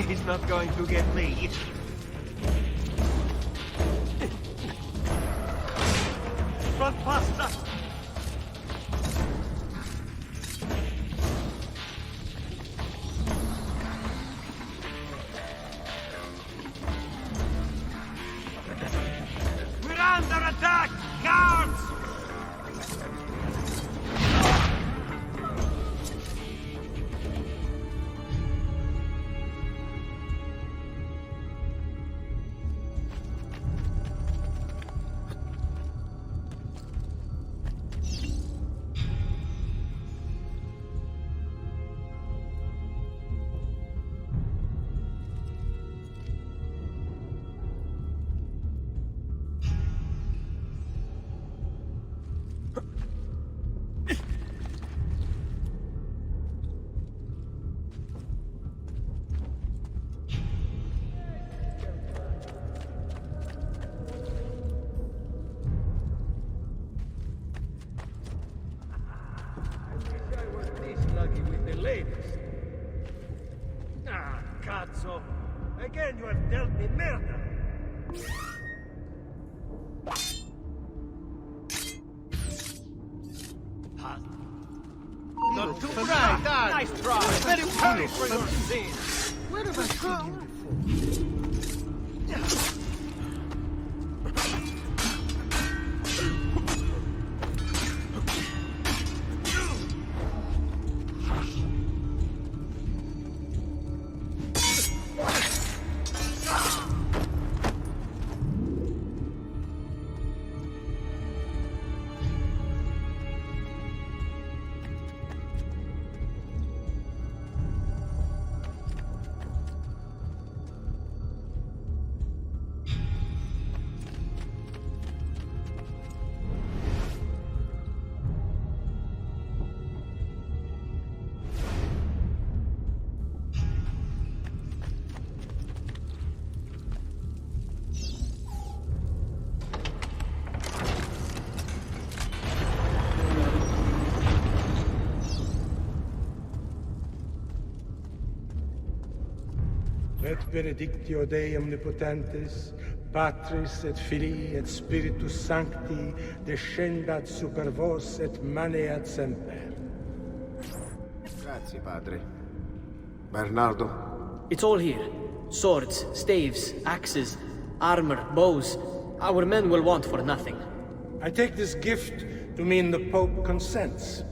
He's not going to get me. Front pasta! We're under attack! Guards! Ah, cazzo! Again you have dealt me merda! Not too bright, nice try! Very sorry for your sins! Where have I come? Et benedictio Dei omnipotentes, Patris et Filii et Spiritus Sancti, descendat super vos et maneat semper. Grazie, padre. Bernardo? It's all here. Swords, staves, axes, armor, bows. Our men will want for nothing. I take this gift to mean the Pope consents.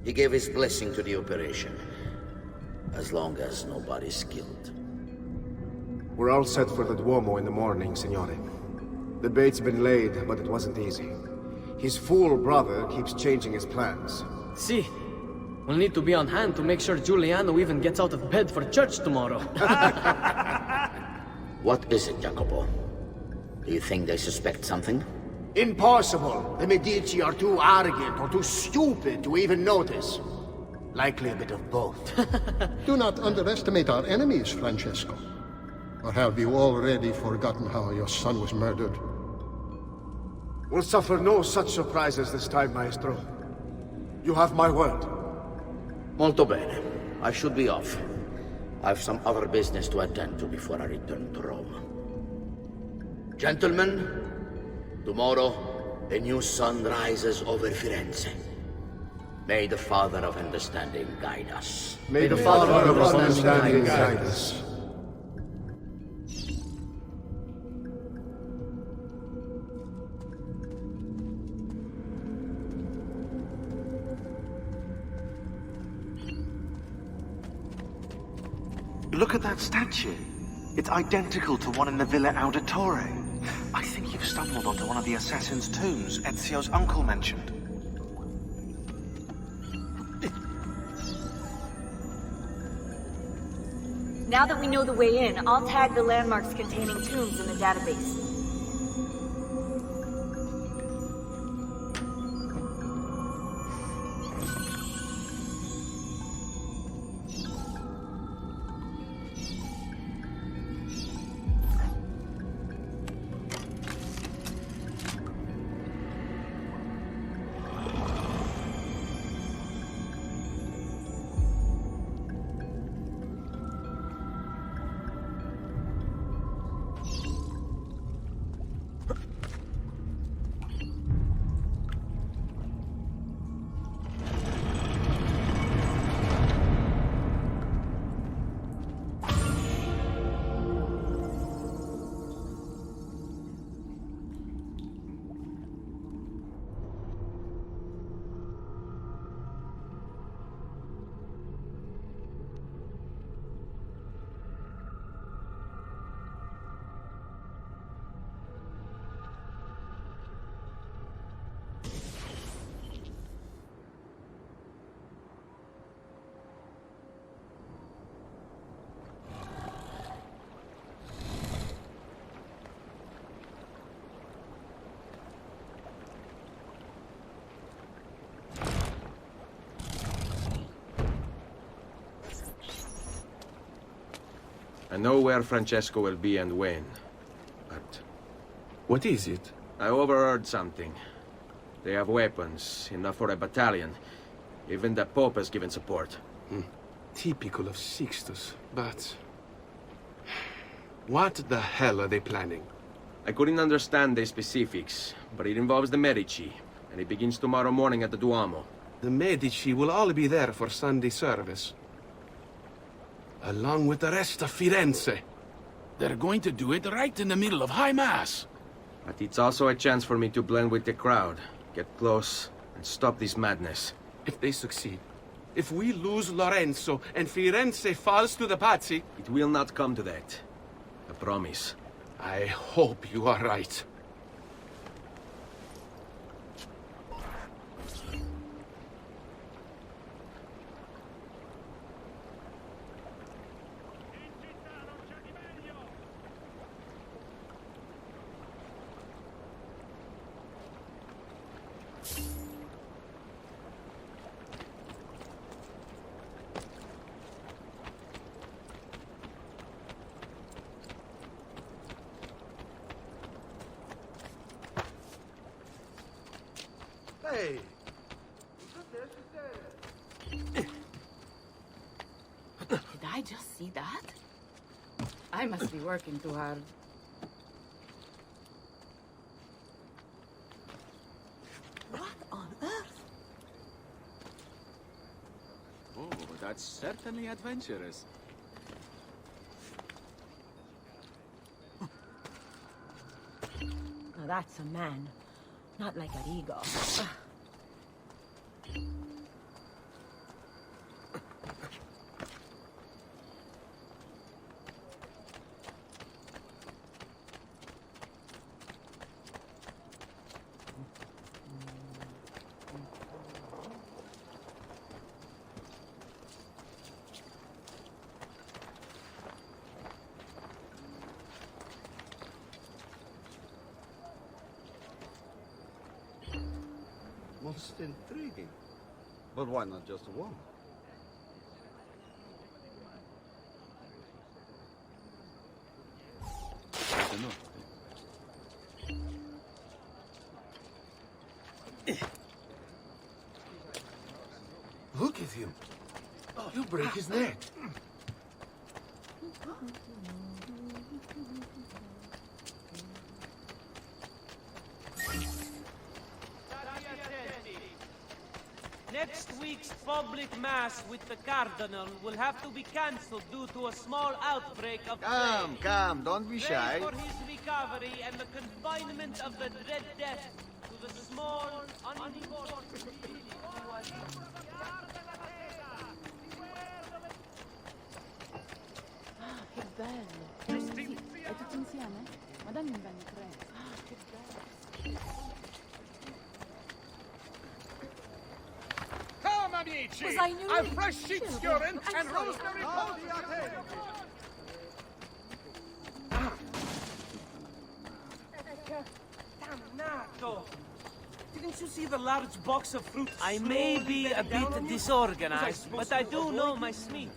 He gave his blessing to the operation. As long as nobody's killed. We're all set for the Duomo in the morning, Signore. The bait's been laid, but it wasn't easy. His fool brother keeps changing his plans. See, we'll need to be on hand to make sure Giuliano even gets out of bed for church tomorrow. What is it, Jacopo? Do you think they suspect something? Impossible! The Medici are too arrogant or too stupid to even notice. Likely a bit of both. Do not underestimate our enemies, Francesco. Or have you already forgotten how your son was murdered? We'll suffer no such surprises this time, Maestro. You have my word. Molto bene. I should be off. I've some other business to attend to before I return to Rome. Gentlemen, tomorrow, a new sun rises over Firenze. May the Father of Understanding guide us. May the Father of Understanding guide us. Look at that statue. It's identical to one in the Villa Auditore. I think you've stumbled onto one of the assassin's tombs Ezio's uncle mentioned. Now that we know the way in, I'll tag the landmarks containing tombs in the database. I know where Francesco will be and when. But What is it? I overheard something. They have weapons, enough for a battalion. Even the Pope has given support. Typical of Sixtus, but... What the hell are they planning? I couldn't understand the specifics, but it involves the Medici, and it begins tomorrow morning at the Duomo. The Medici will all be there for Sunday service. Along with the rest of Firenze. They're going to do it right in the middle of High Mass. But it's also a chance for me to blend with the crowd, get close, and stop this madness. If they succeed, if we lose Lorenzo and Firenze falls to the Pazzi... It will not come to that. I promise. I hope you are right. Hey! Did I just see that? I must be working too hard. What on earth? Oh, that's certainly adventurous. Now that's a man. Not like Arrigo. Most intriguing. But why not just a woman? Look at him. You break his neck. Next week's public mass with the Cardinal will have to be cancelled due to a small outbreak of plague. Come, don't be shy. Pray for his recovery and the confinement of the dread death to the small, unimportant... Ah, che bello! Sì, è tutto insieme? Ma dammi un bel prezzo. Ah, che bello! Come, amici! Was I new? A fresh sheep's urine and rosemary powder! Dannato! Didn't you see the large box of fruit? I may be a bit disorganized, but I do know my Smith.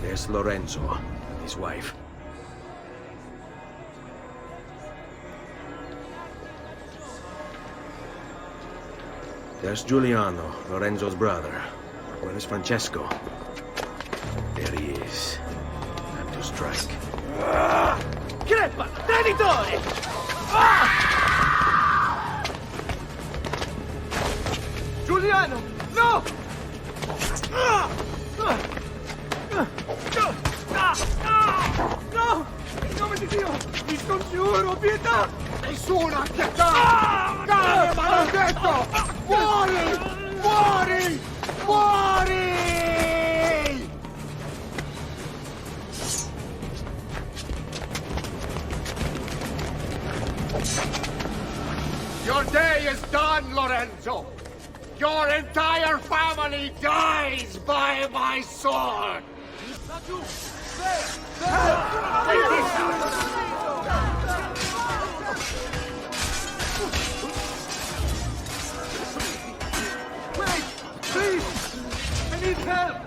There's Lorenzo, and his wife. There's Giuliano, Lorenzo's brother. Where is Francesco? There he is. Time to strike. Crepa! Traditore! Giuliano! No! No! In nome di Dio! Vi scongiuro, pietà! Nessuna pietà! Cane maledetto! Muori! Muori! Muori! Your day is done, Lorenzo! Your entire family dies by my sword! Wait! Please! I need help!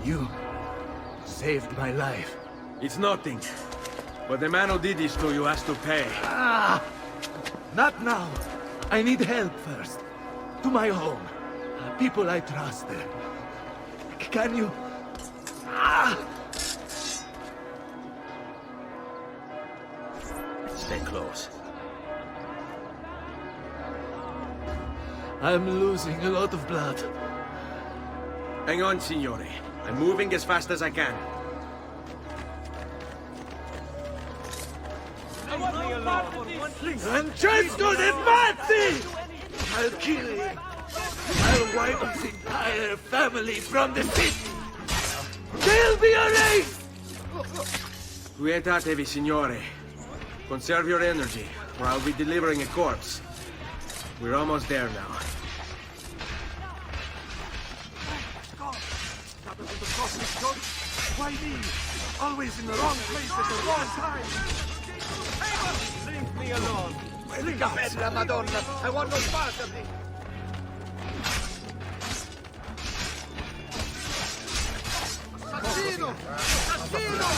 You saved my life. It's nothing. But the man who did this to you has to pay. Not now. I need help first. To my home. People I trust there. Can you... Stay close. I'm losing a lot of blood. Hang on, signore. I'm moving as fast as I can. Francesco de Pazzi! I'll kill him. I'll wipe his entire family from the city. They'll be erased! Quietatevi, signore. Conserve your energy, or I'll be delivering a corpse. We're almost there now. Why me? Always in the wrong place at the wrong time. Leave me alone. Bella Madonna, I want no part of it. Assassino! Assassino!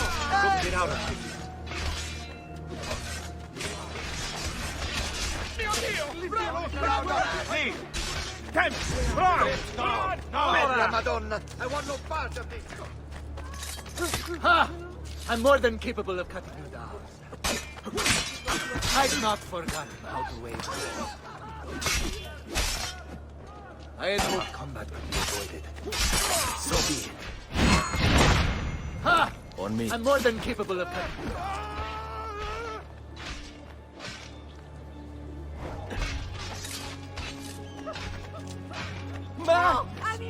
Get out of here. Please! Temp! No! Bella Madonna, I want no part of this. Ha! I'm more than capable of cutting you down. I've not forgotten how to wage war. I know combat could be avoided. So be it. Ha! On me. I'm more than capable of cutting you down.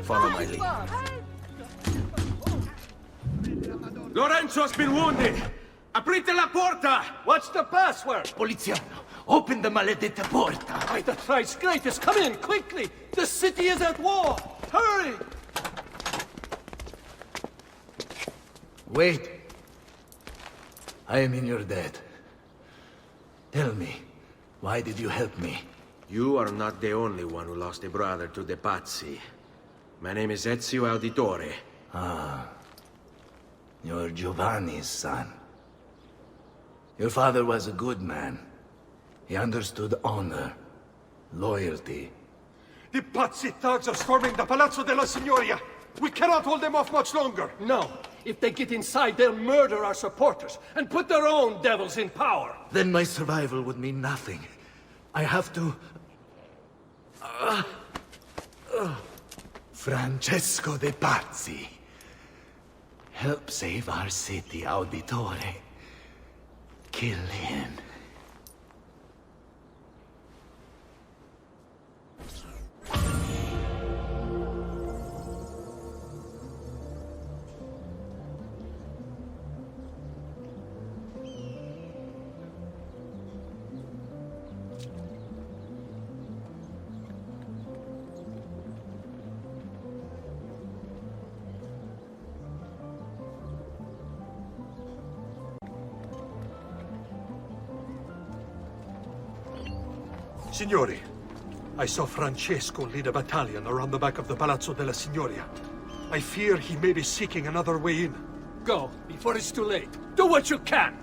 Follow my lead. Lorenzo has been wounded! Aprite la porta! What's the password? Poliziano, open the maledetta porta. By the thrice greatest, come in, quickly! The city is at war! Hurry! Wait. I am in your debt. Tell me, why did you help me? You are not the only one who lost a brother to the Pazzi. My name is Ezio Auditore. Ah. You're Giovanni's son. Your father was a good man. He understood honor, loyalty. The Pazzi thugs are storming the Palazzo della Signoria! We cannot hold them off much longer! No. If they get inside, they'll murder our supporters and put their own devils in power. Then my survival would mean nothing. I have to... Francesco de Pazzi. Help save our city, Auditore. Kill him. Signori, I saw Francesco lead a battalion around the back of the Palazzo della Signoria. I fear he may be seeking another way in. Go, before it's too late. Do what you can!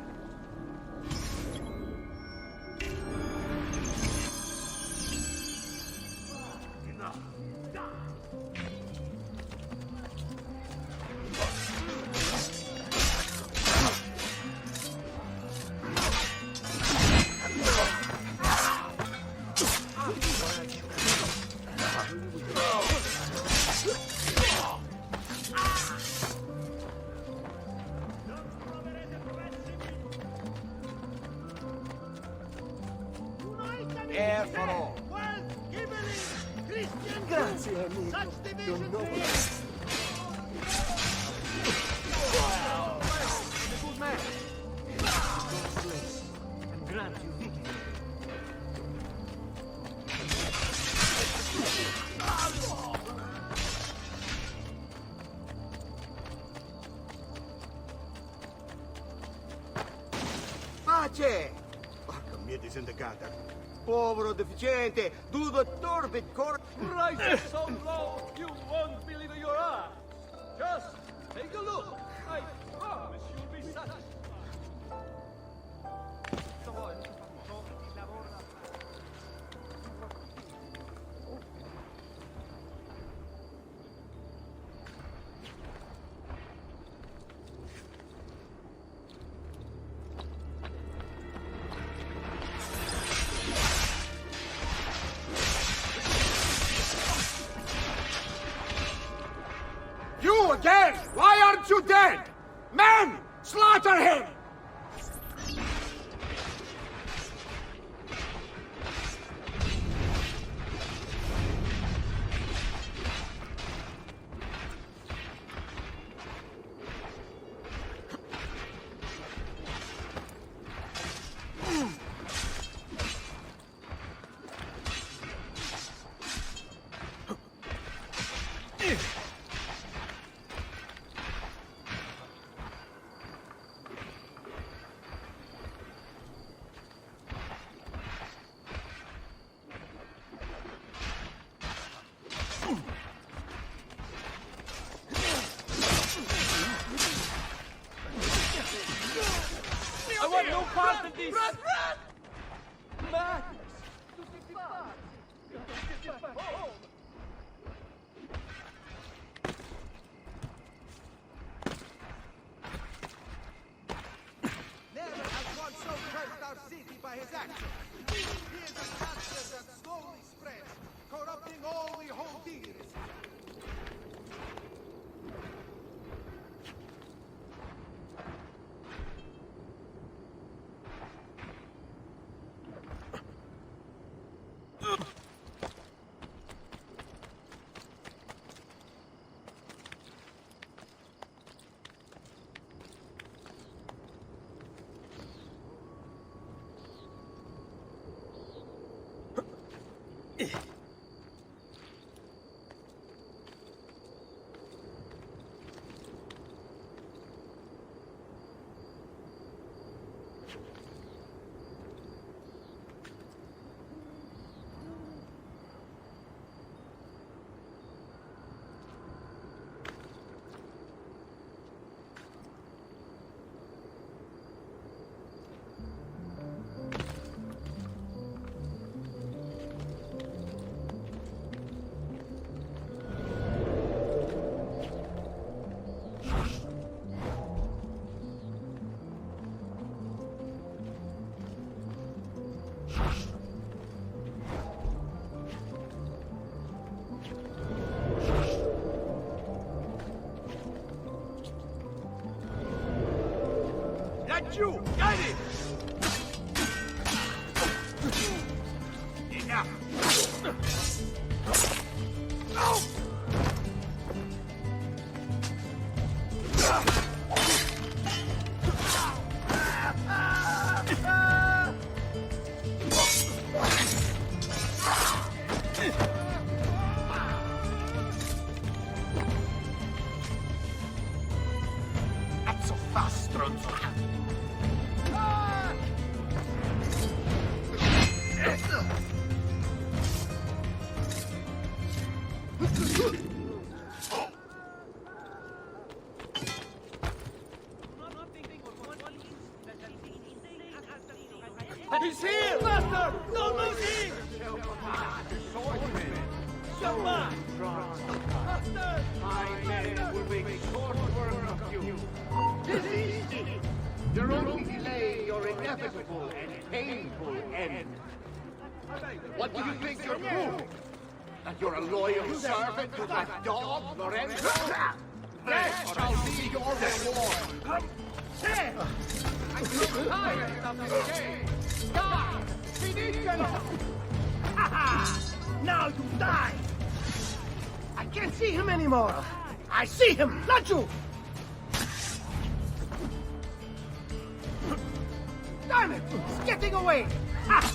Grazie, amico. Your noble. Good man. God bless and grant you victory. Pace! Porca mia disindicata! Povero deficiente! Tu dottor Bitcor... Prices so low, you won't believe your eyes. Just take a look. I promise you'll be satisfied. You again! Why aren't you dead? Men! Slaughter him! I want no part of this! Run! Matt! Never has one so cursed our city by his actions. He is a cancer that slowly spreads, corrupting all we hold dear. get you! Got it! Yeah. That's so fast, stronzo. He's here! Master! Don't lose him! Someone! Master! My men will make short work of you. This is easy. You're only delaying your inevitable and painful end. What do you think you're proving? That you're a loyal servant to that dog, Lorenzo? That shall be your reward. Come, say! I grow tired of this game. Die! Finitelo! Ha ha! Now you die! I can't see him anymore! I see him! Not you! Damn it! He's getting away! Ha!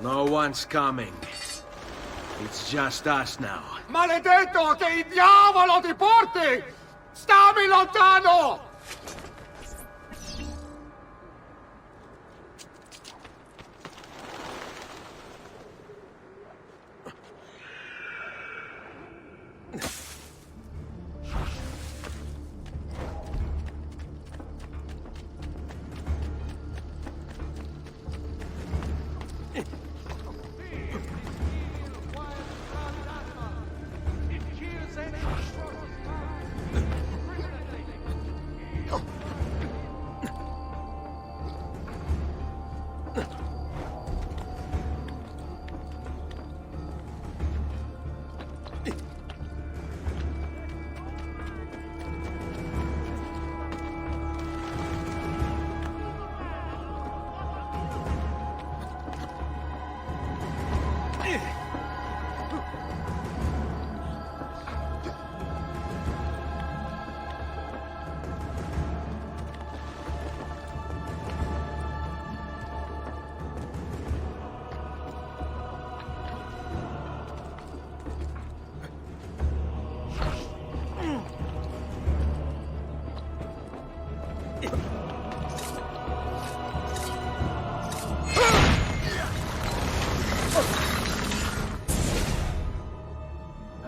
No one's coming. It's just us now. Maledetto, che il diavolo ti porti! Stammi lontano!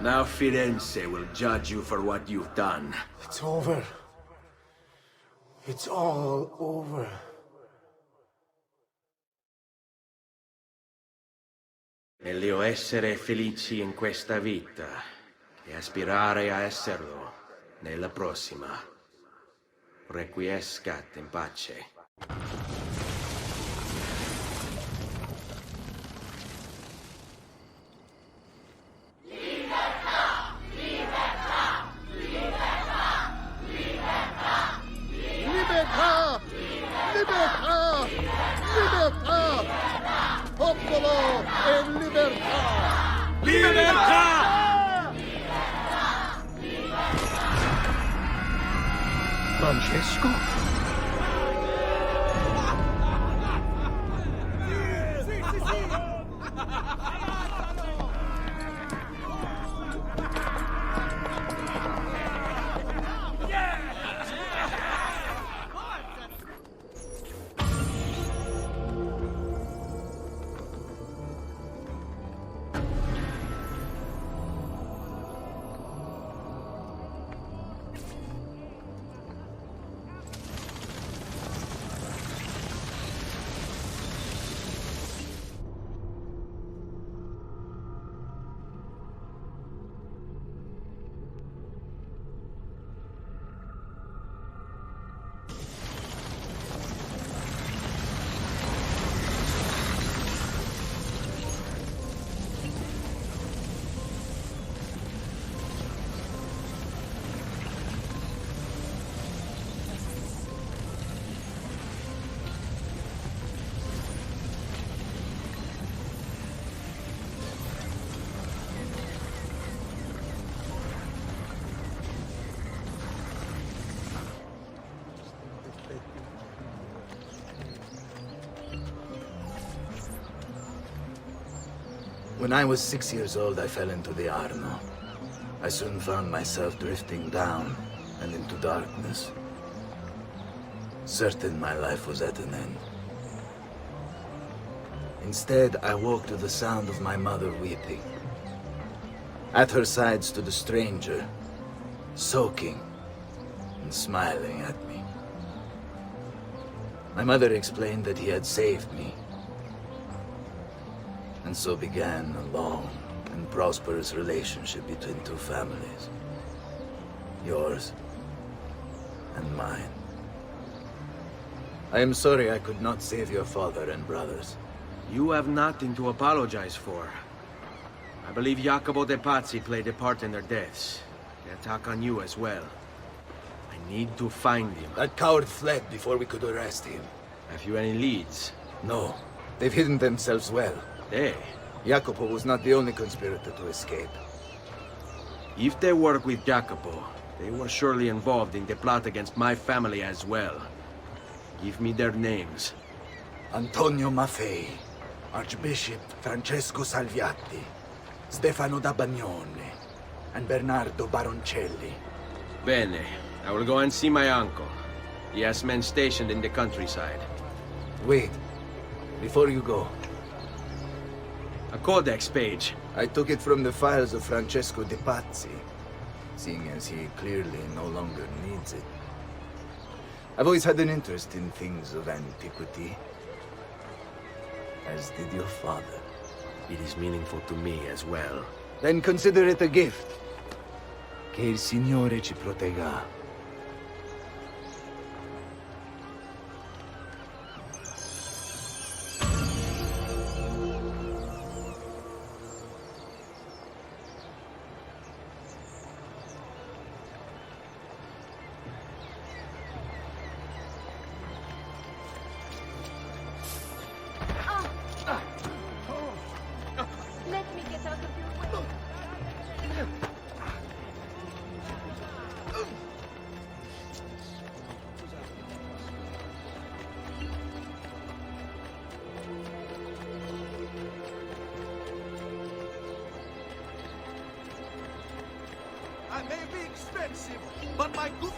Now Firenze will judge you for what you've done. It's over. It's all over. Meglio essere felici in questa vita che aspirare a esserlo nella prossima. Requiescat in pace. Libertà! Libertà! Libertà! Popolo e libertà! Libertà! Francesco? When I was 6 years old, I fell into the Arno. I soon found myself drifting down and into darkness. Certain my life was at an end. Instead, I woke to the sound of my mother weeping. At her side stood a stranger, soaking and smiling at me. My mother explained that he had saved me. And so began a long and prosperous relationship between two families. Yours and mine. I am sorry I could not save your father and brothers. You have nothing to apologize for. I believe Jacopo de Pazzi played a part in their deaths. The attack on you as well. I need to find him. That coward fled before we could arrest him. Have you any leads? No. They've hidden themselves well. They? Jacopo was not the only conspirator to escape. If they work with Jacopo, they were surely involved in the plot against my family as well. Give me their names. Antonio Maffei, Archbishop Francesco Salviati, Stefano da Bagnone, and Bernardo Baroncelli. Bene. I will go and see my uncle. He has men stationed in the countryside. Wait. Before you go. A codex page. I took it from the files of Francesco de Pazzi, seeing as he clearly no longer needs it. I've always had an interest in things of antiquity, as did your father. It is meaningful to me as well. Then consider it a gift. Che il Signore ci protegga. Let me get out of your way. I may be expensive, but my good...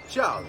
Ciao.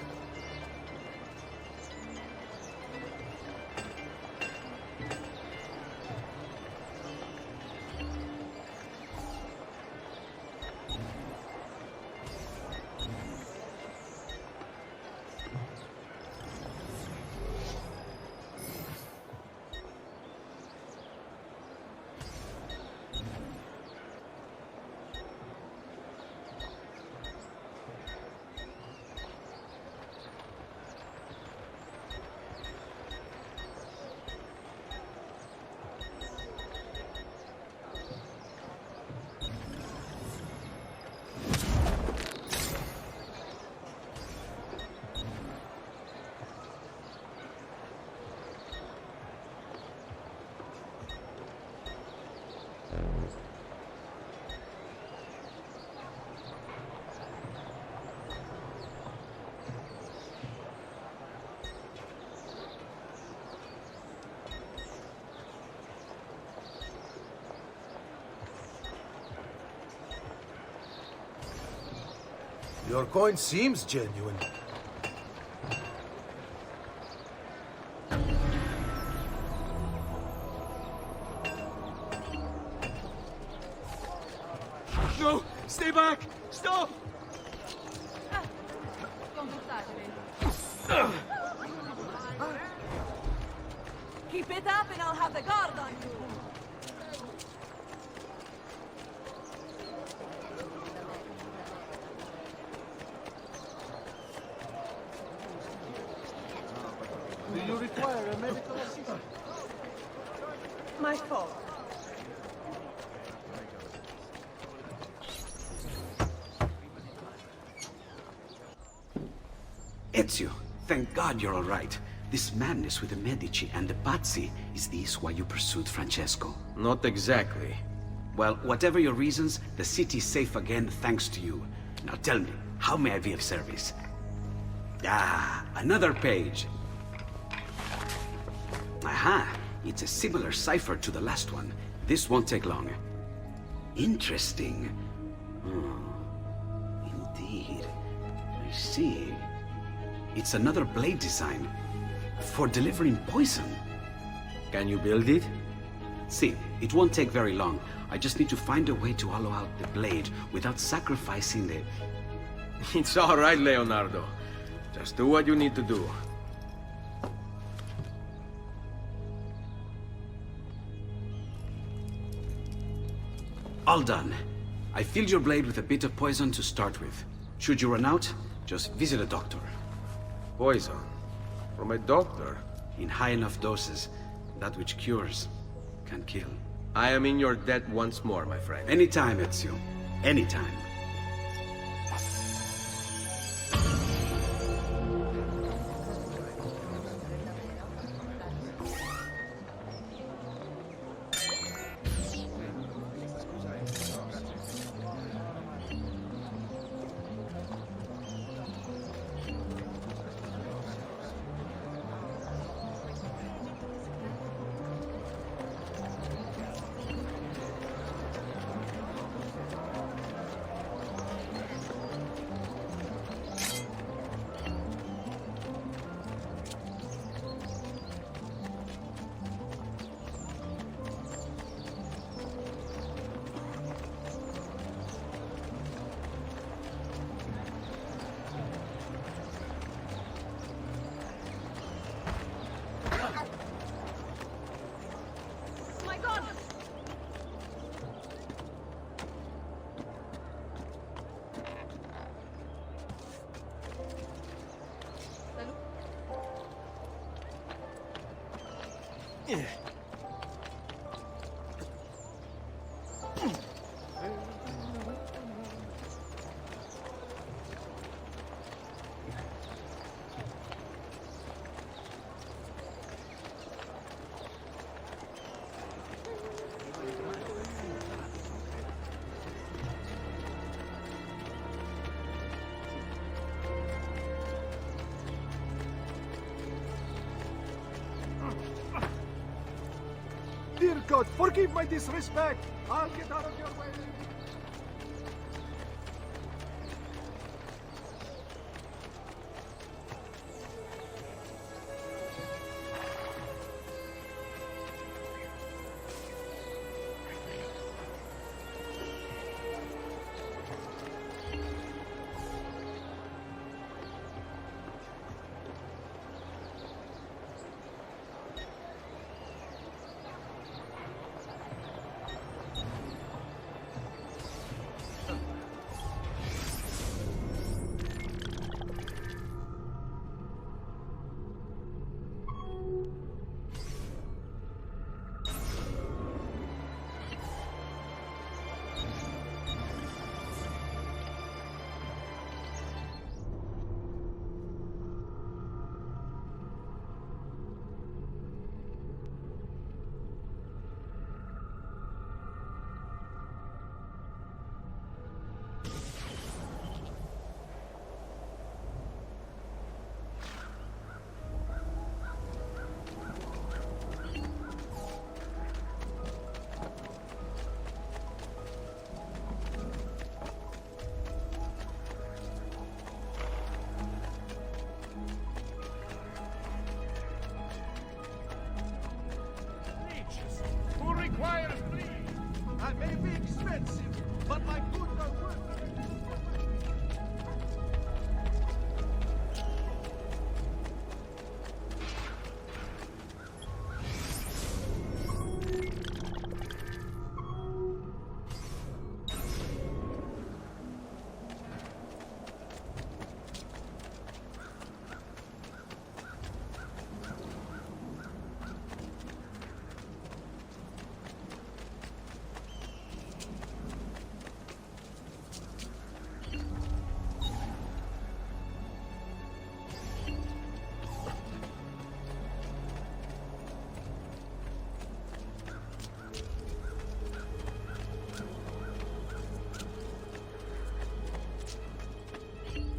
Your coin seems genuine. No! Stay back! Stop! Keep it up and I'll have the guard on you. Do you require a medical assistant? My fault. Ezio, thank God you're all right. This madness with the Medici and the Pazzi, is this why you pursued Francesco? Not exactly. Well, whatever your reasons, the city's safe again thanks to you. Now tell me, how may I be of service? Ah, another page. Aha, it's a similar cipher to the last one. This won't take long. Interesting. Indeed. I see. It's another blade design. For delivering poison. Can you build it? See, it won't take very long. I just need to find a way to hollow out the blade without sacrificing the... It's all right, Leonardo. Just do what you need to do. All done. I filled your blade with a bit of poison to start with. Should you run out, just visit a doctor. Poison? From a doctor? In high enough doses, that which cures can kill. I am in your debt once more, my friend. Anytime, Ezio. Anytime. Dear God, forgive my disrespect. I'll get out of your way.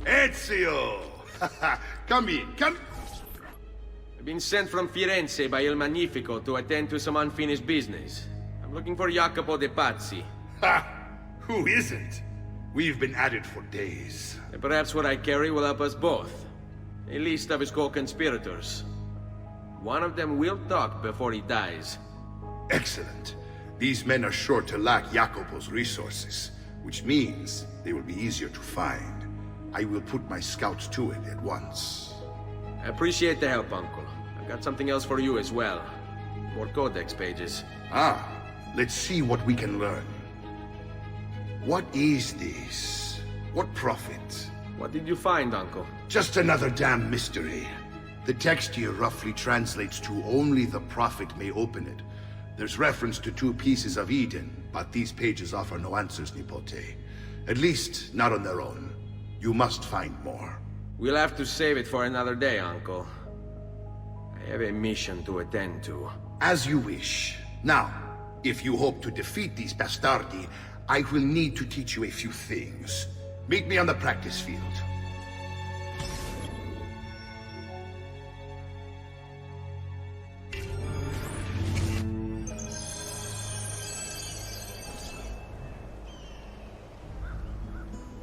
Ezio! Come in, come... I've been sent from Firenze by Il Magnifico to attend to some unfinished business. I'm looking for Jacopo de Pazzi. Ha! Who isn't? We've been at it for days. And perhaps what I carry will help us both. A list of his co-conspirators. One of them will talk before he dies. Excellent. These men are sure to lack Jacopo's resources, which means they will be easier to find. I will put my scouts to it at once. I appreciate the help, Uncle. I've got something else for you as well. More codex pages. Ah, let's see what we can learn. What is this? What profit? What did you find, Uncle? Just another damn mystery. The text here roughly translates to only the prophet may open it. There's reference to 2 pieces of Eden, but these pages offer no answers, Nipote. At least, not on their own. You must find more. We'll have to save it for another day, Uncle. I have a mission to attend to. As you wish. Now, if you hope to defeat these bastardi, I will need to teach you a few things. Meet me on the practice field.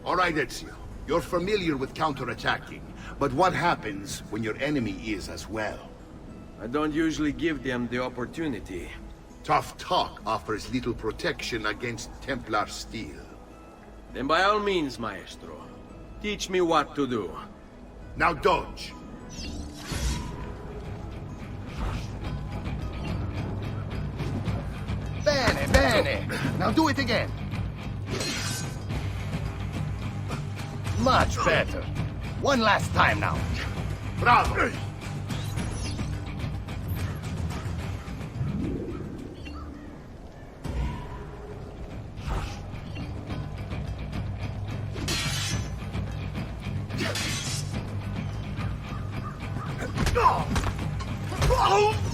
All right, Ezio. You're familiar with counterattacking, but what happens when your enemy is as well? I don't usually give them the opportunity. Tough talk offers little protection against Templar steel. Then by all means, Maestro. Teach me what to do. Now dodge. Bene, bene. Now do it again. Much better. One last time now. Bravo!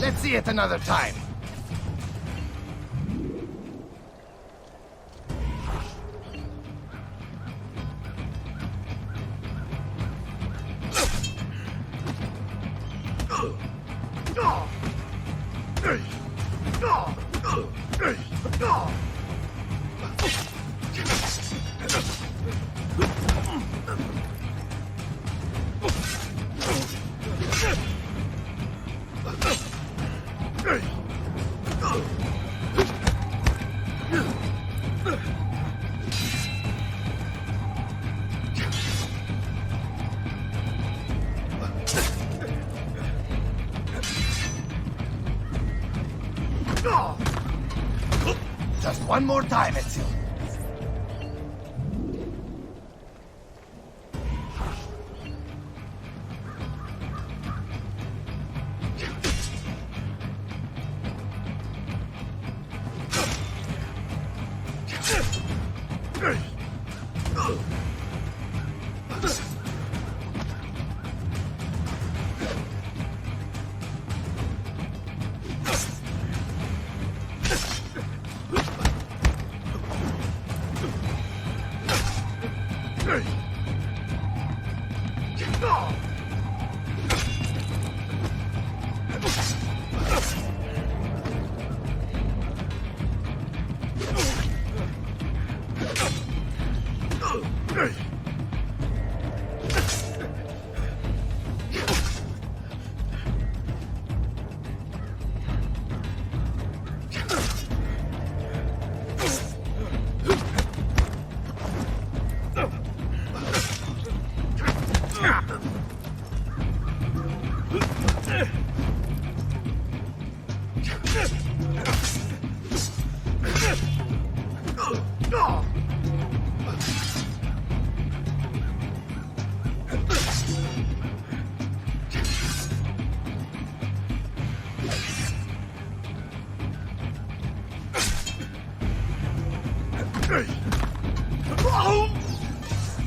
Let's see it another time. Just one more time, Ezio.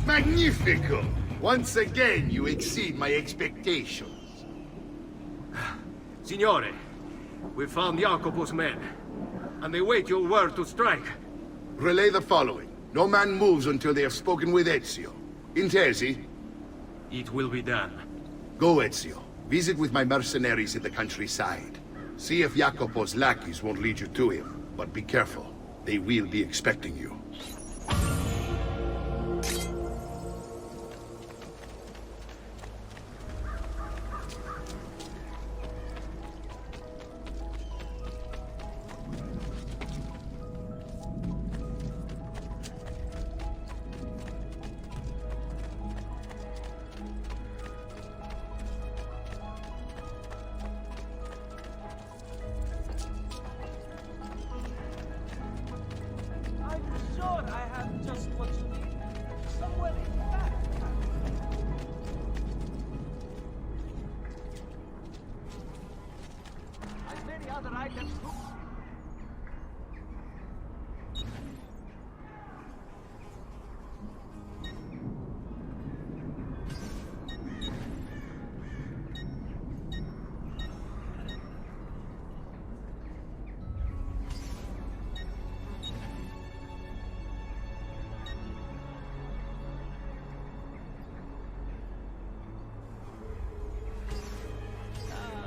Magnifico! Once again, you exceed my expectations. Signore, we found Jacopo's men, and they wait your word to strike. Relay the following. No man moves until they have spoken with Ezio. Intesi? It will be done. Go, Ezio. Visit with my mercenaries in the countryside. See if Jacopo's lackeys won't lead you to him. But be careful. They will be expecting you.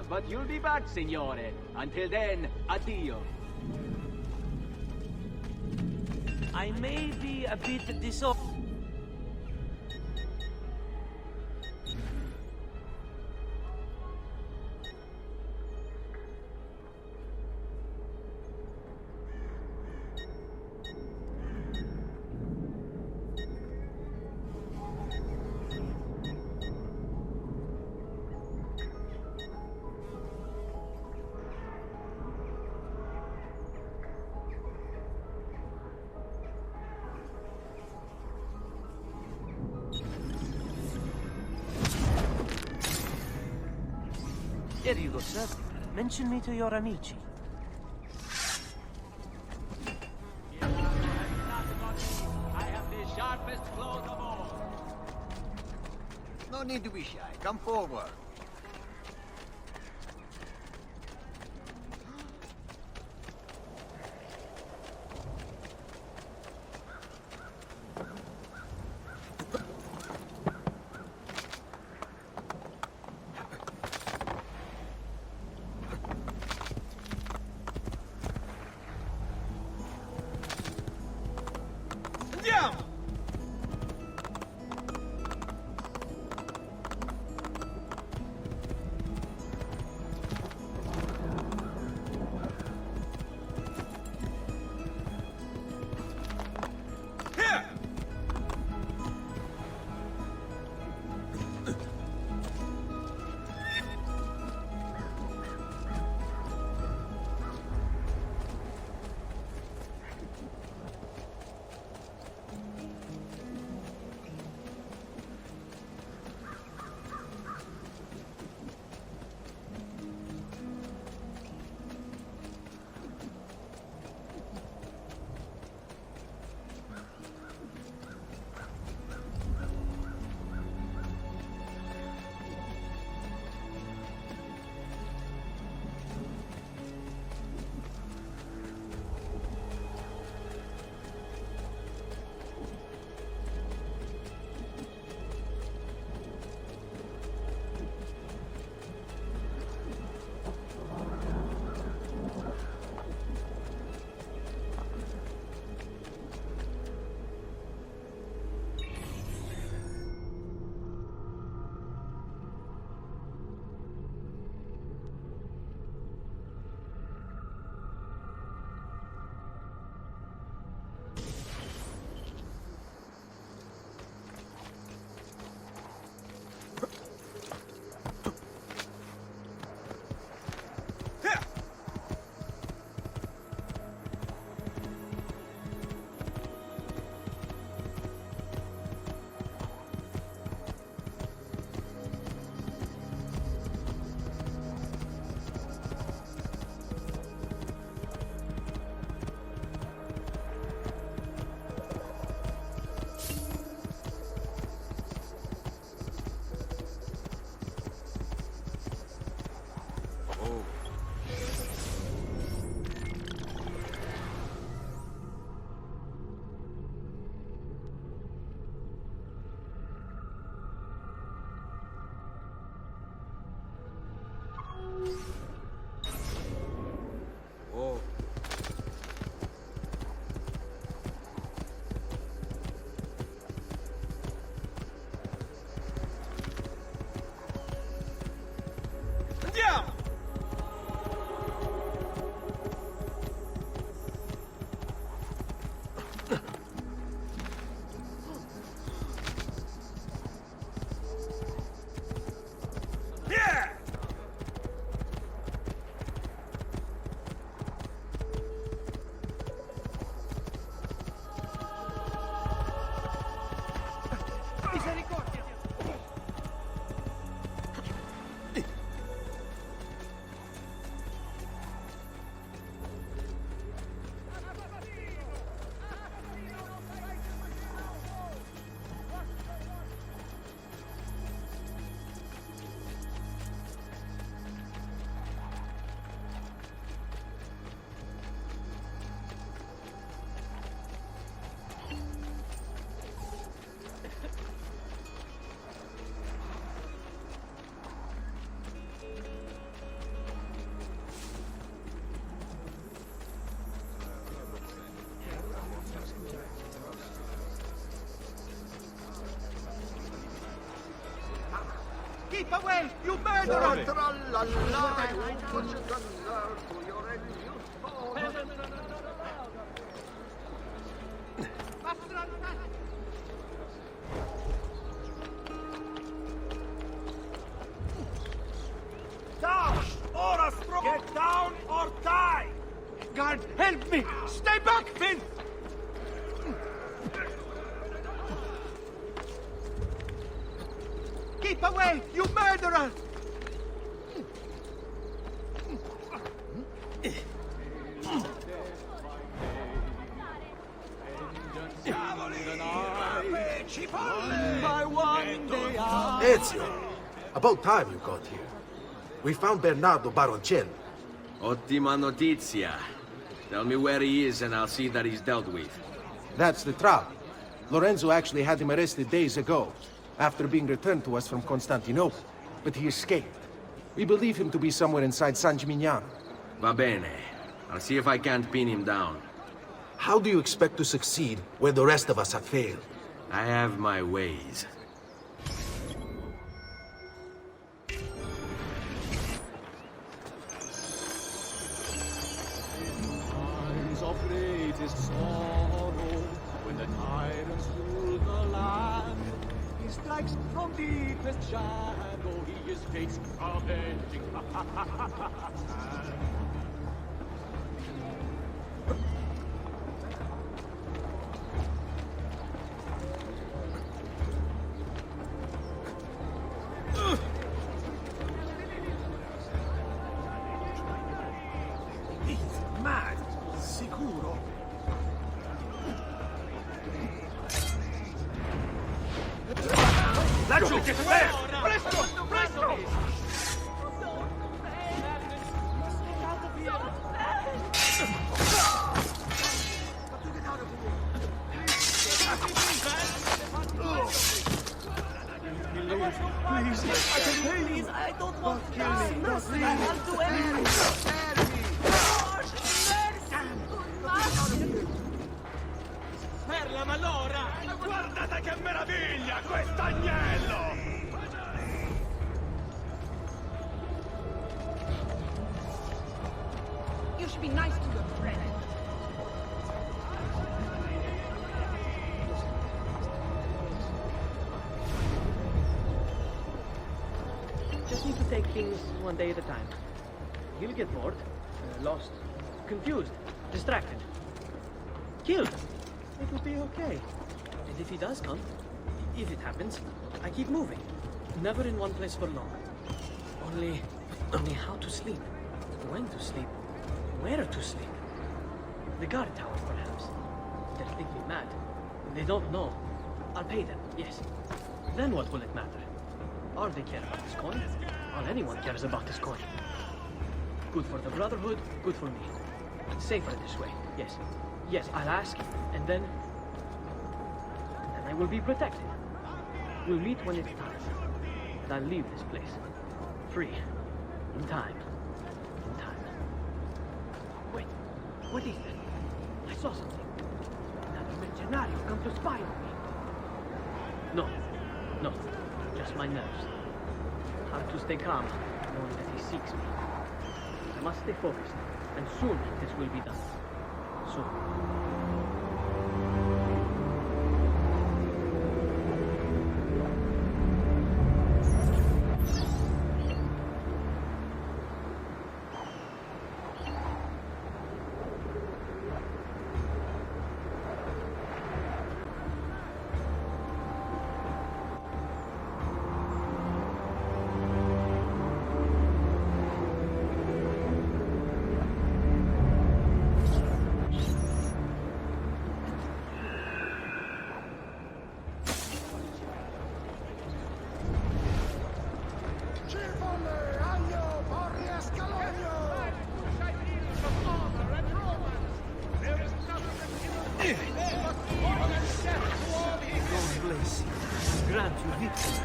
But you'll be back, signore. Until then, addio. I may be a bit disorganized. Here you go, sir. Mention me to your amici. I have the sharpest claws of all. No need to be shy. Come forward. Keep away, you murderer! Down! Ora Get down or die! Guard, help me! Stay back, Finn! Keep away, you murderer! Ezio, about time you got here. We found Bernardo Baroncelli. Ottima notizia. Tell me where he is and I'll see that he's dealt with. That's the trouble. Lorenzo actually had him arrested days ago, after being returned to us from Constantinople. But he escaped. We believe him to be somewhere inside San Gimignano. Va bene. I'll see if I can't pin him down. How do you expect to succeed when the rest of us have failed? I have my ways. Times of greatest sorrow, when the tyrants rule the land, he strikes from deepest shadow, he is fate's avenging hand. He's mad! Sicuro! Laggiù! Presto! Presto! Please, I don't want to die. I'll do anything. Perla malora! Guardate che meraviglia, quest'agnello! You should be nice to your friend. Just need to take things one day at a time. He'll get bored, lost, confused, distracted, killed. It will be okay. And if he does come, if it happens, I keep moving. Never in one place for long. Only how to sleep, when to sleep, where to sleep. The guard tower, perhaps. They'll think me mad. They don't know. I'll pay them, yes. Then what will it matter? All they care about is coin. All anyone cares about is coin. Good for the Brotherhood, good for me. Safer this way, yes. Yes, I'll ask, and then I will be protected. We'll meet when it's time. And I'll leave this place. Free. In time. In time. Wait, what is that? I saw something. Another mercenario come to spy on me. No, just my nerves. Hard to stay calm, knowing that he seeks me. I must stay focused, and soon this will be done. Soon.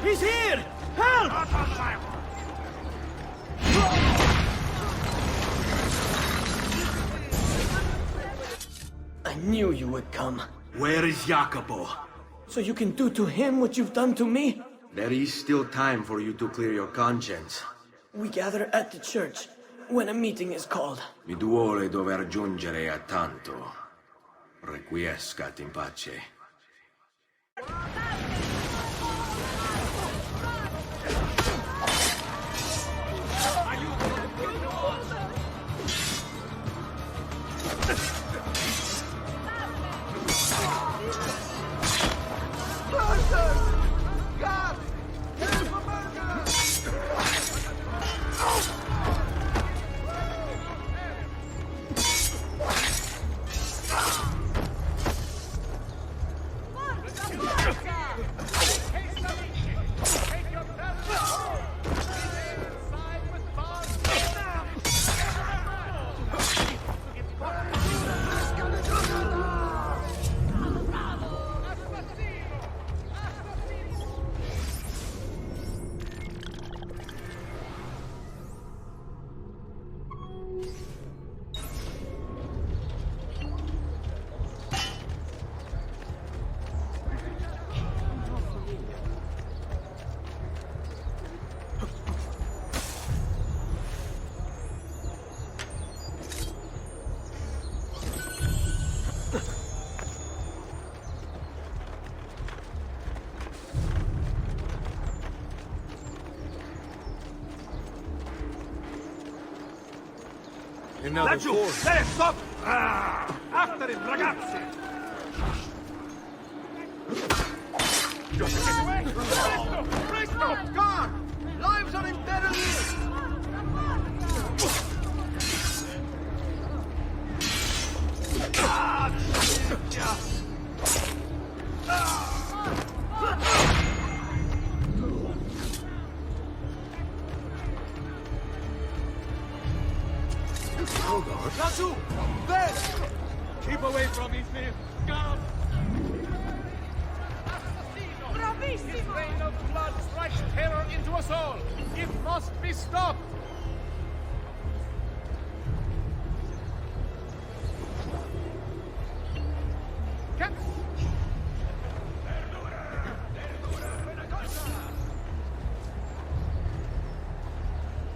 He's here! Help! I knew you would come. Where is Jacopo? So you can do to him what you've done to me? There is still time for you to clear your conscience. We gather at the church when a meeting is called. Mi duole dover giungere a tanto. Requiescat in pace. Laggiù! Stop! After him, ragazzi! Presto! Presto! Guard! Lives are in peril here! Laggiù! There! Keep away from me, Smith! Guard! Bravissimo! His rain of blood strikes terror into us all! It must be stopped!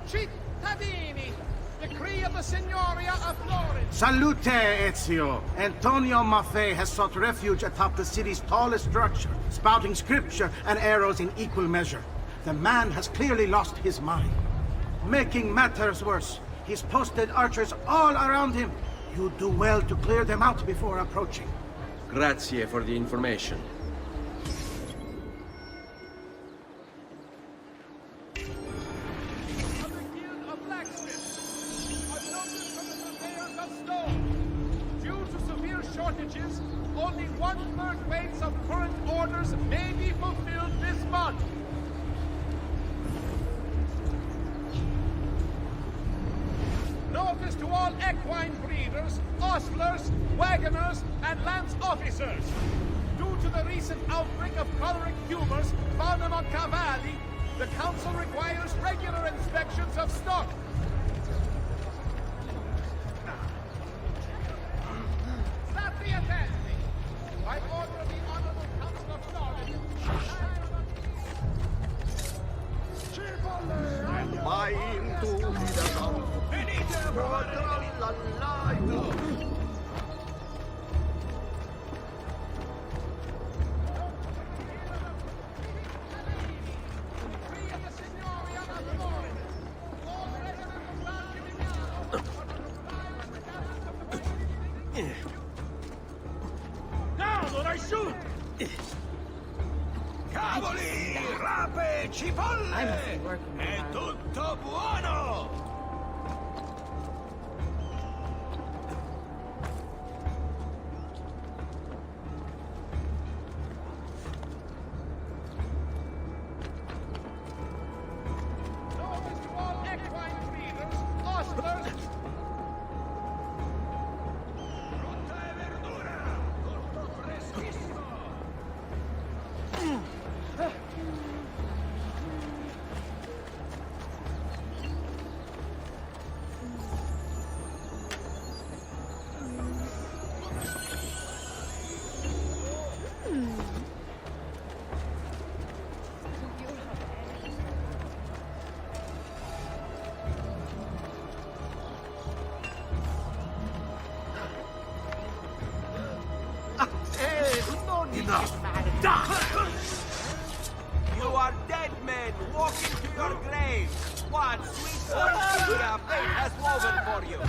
Cittadini! Decree of the Signoria of Florence! Salute, Ezio! Antonio Maffei has sought refuge atop the city's tallest structure, spouting scripture and arrows in equal measure. The man has clearly lost his mind. Making matters worse, he's posted archers all around him. You do well to clear them out before approaching. Grazie for the information. Shortages, only 1/3 weights of current orders may be fulfilled this month. Notice to all equine breeders, ostlers, wagoners, and lance officers. Due to the recent outbreak of choleric tumors found among cavalli, the council requires regular inspections of stock. By order of the Honorable Council of Florence. Vai in tu da campo. Venite a provare l'allaio. Cavoli, rape, cipolle! È tutto buono! Notice to all equine breeders, ostlers, frutta e verdura, tutto freschissimo! Enough! You are dead men walking to your graves. What sweet fortuna fate has woven for you.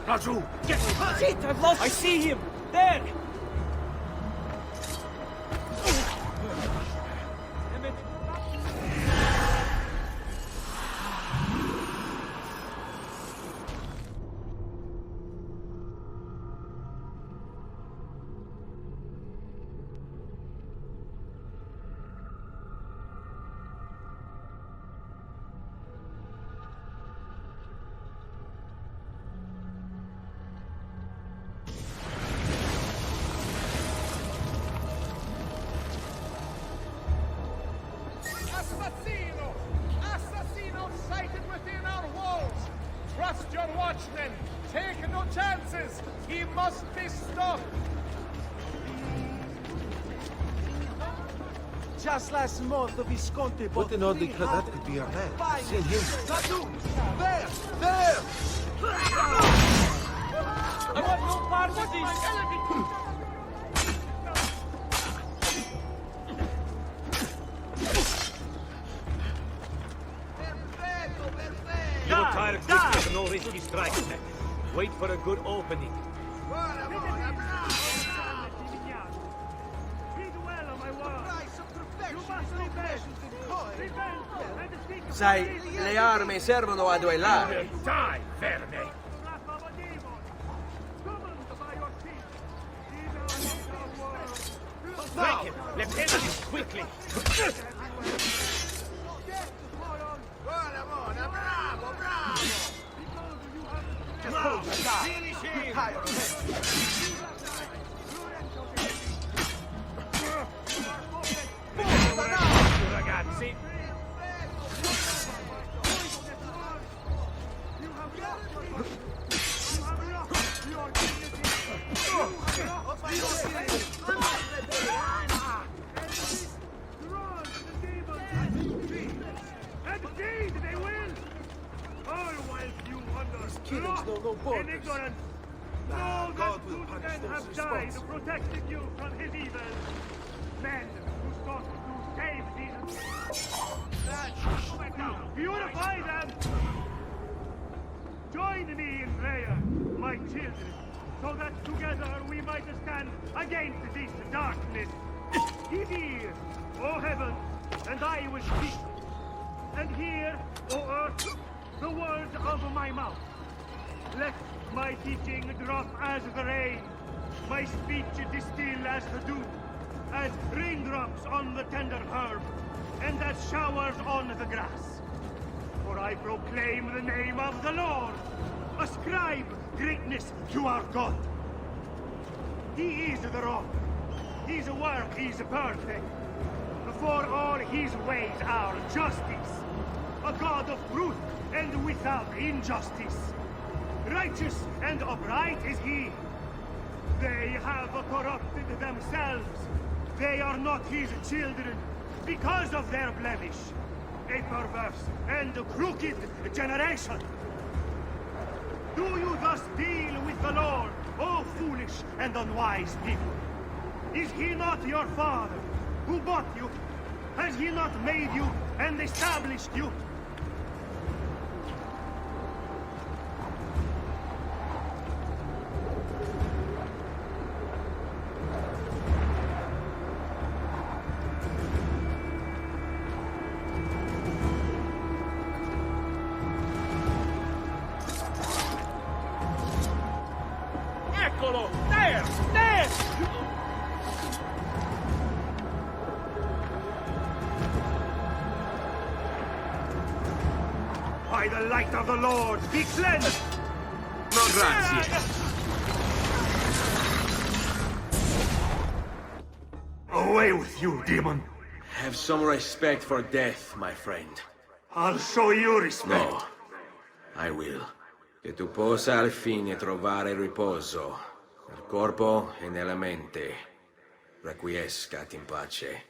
Raju, get me! Shit, I've lost... I see him! There! Assassino! Assassino sighted within our walls! Trust your watchmen! Take no chances! He must be stopped! Just last month, the Visconti bought an odd liquor. That could be our man. Send him. There! There! I want no part of this! You're tired of taking no risky strikes. Wait for a good opening. Sai, le armi servono a duellare. Die, verme! Break him! Let's handle this quickly! Ragazzi! Killings know no borders. Ignorance! Nah, No, God that will good punish men those have died responsible. protecting you from his evil. Men who sought to save these... Purify them! Join me my children, so that together we might stand against this darkness. Give ear, O heavens, and I will speak. And hear, O earth, the words of my mouth. Let my teaching drop as the rain, my speech distill as the dew, as raindrops on the tender herb, and as showers on the grass. For I proclaim the name of the Lord. Ascribe greatness to our God. He is the rock. His work is perfect. For all his ways are justice. A God of truth and without injustice. Righteous and upright is he. They have corrupted themselves. They are not his children because of their blemish. A perverse and crooked generation. Do you thus deal with the Lord, O foolish and unwise people? Is he not your father, who bought you? Has he not made you and established you? Eccolo! There! There! By the light of the Lord, be cleansed! No grazie. Away with you, demon! Have some respect for death, my friend. I'll show you respect. No, I will. Che tu possa al fine trovare riposo, nel corpo e nella mente. Requiescat in pace.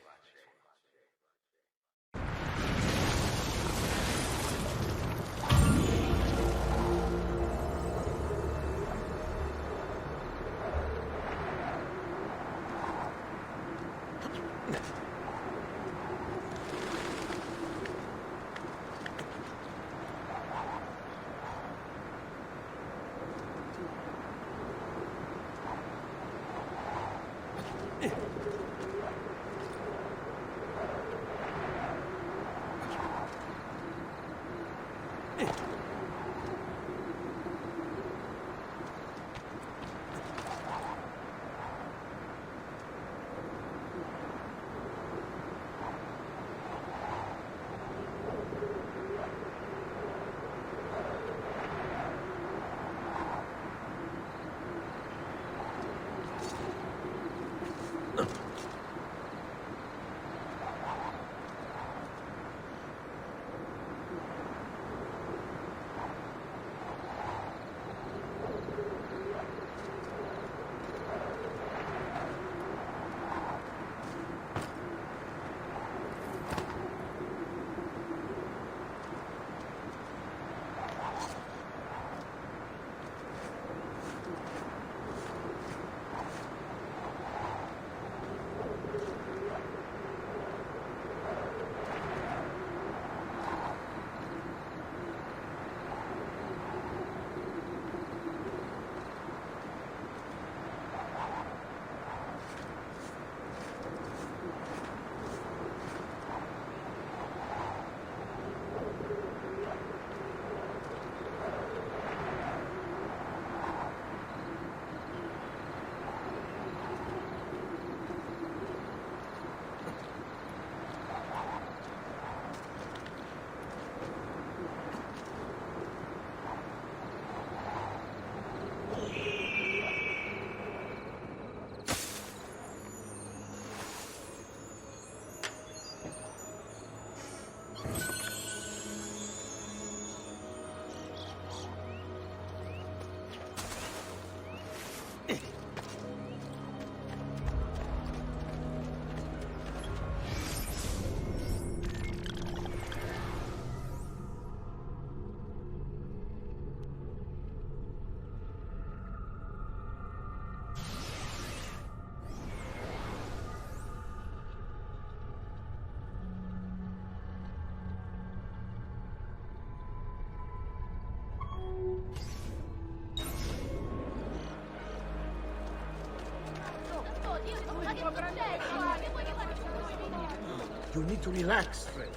You need to relax, Fred.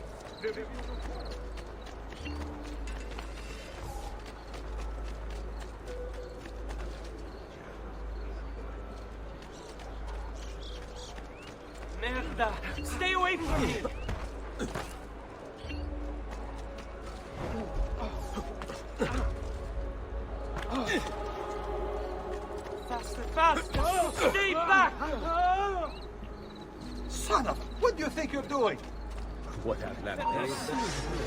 Merda! Stay away from me! Faster, faster! Stay back! Son of... What do you think you're doing? What have left?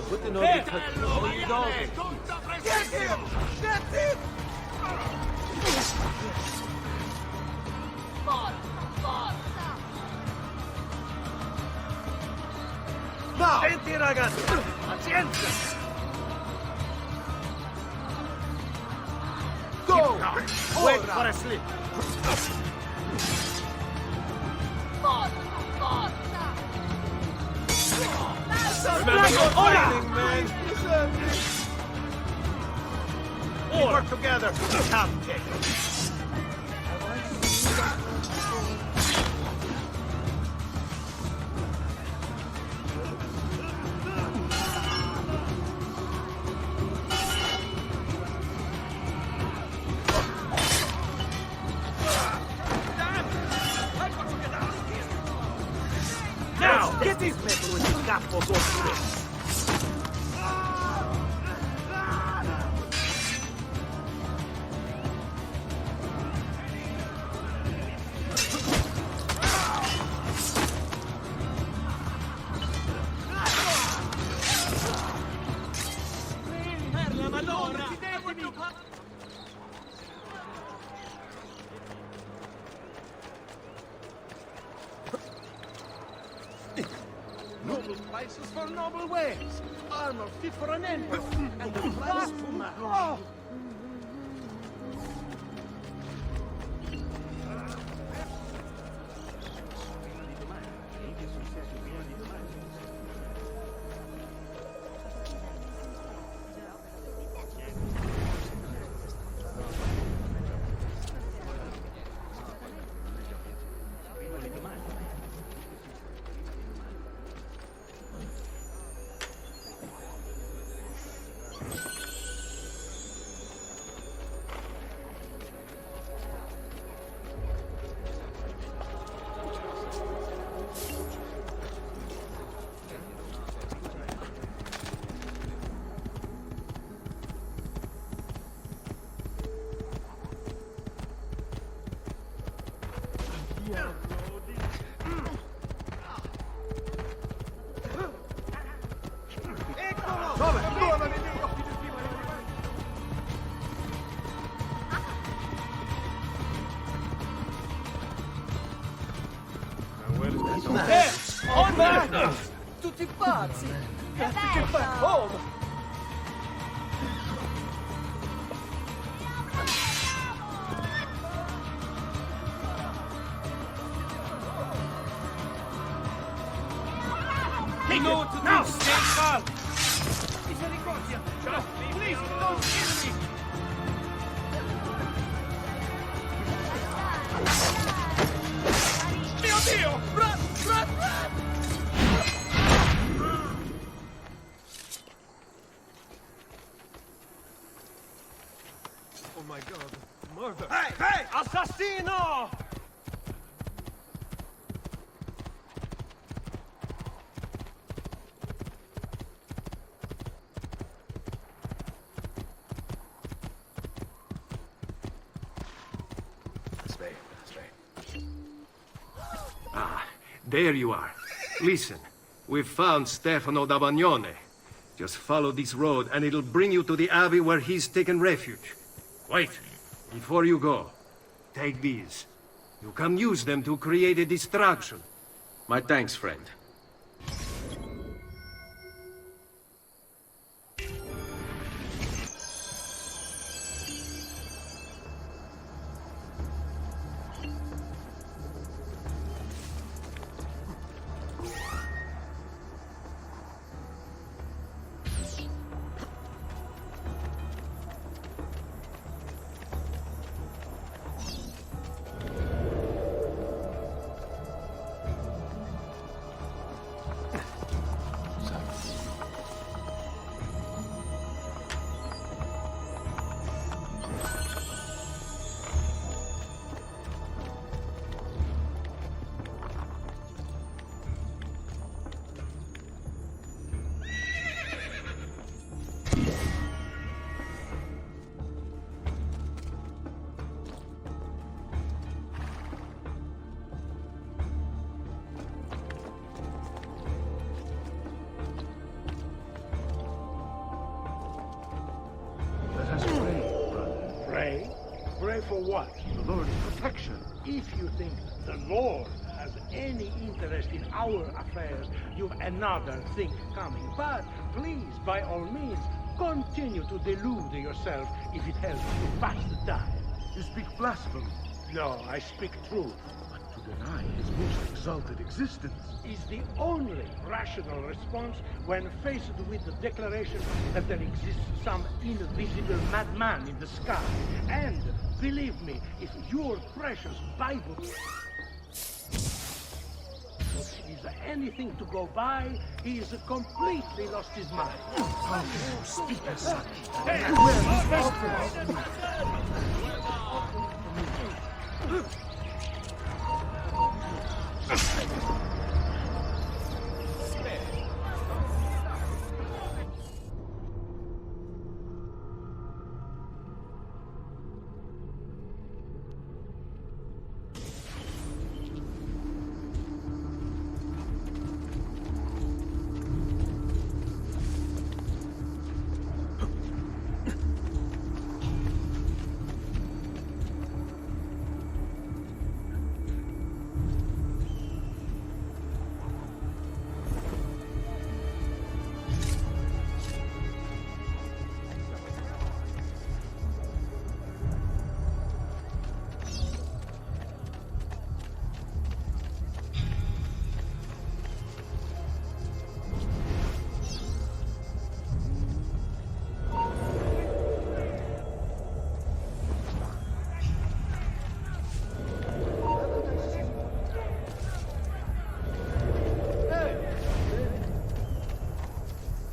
Put the Hey, Get him! Get him! Now! Senti ragazzi! Pazienza! Go! Wait for a slip. Remember your training, man! We work together! Come, take it! Now, get these men with the capo go through. Per la Madonna! Noble prices for noble wares. Armor fit for an emperor. And the price to match. On back! Tutti pazzi! Got to get back home! You know what to do, stay calm! Misericordia! Trust me, please, don't kill me! Mio Dio! Run! Run! Run! Oh my god, murder! Hey! Hey! Assassino! Ah, there you are. Listen, we've found Stefano da Bagnone. Just follow this road and it'll bring you to the abbey where he's taken refuge. Wait, before you go, take these. You can use them to create a distraction. My thanks, friend. for what? The Lord's protection. If you think the Lord has any interest in our affairs, you've another thing coming. But please, by all means, continue to delude yourself if it helps to pass the time. You speak blasphemy. No, I speak truth. But to deny his most exalted existence is the only rational response when faced with the declaration that there exists some invisible madman in the sky. And believe me, if your precious Bible is anything to go by, he is completely lost his mind. How can you speak as such? Hey,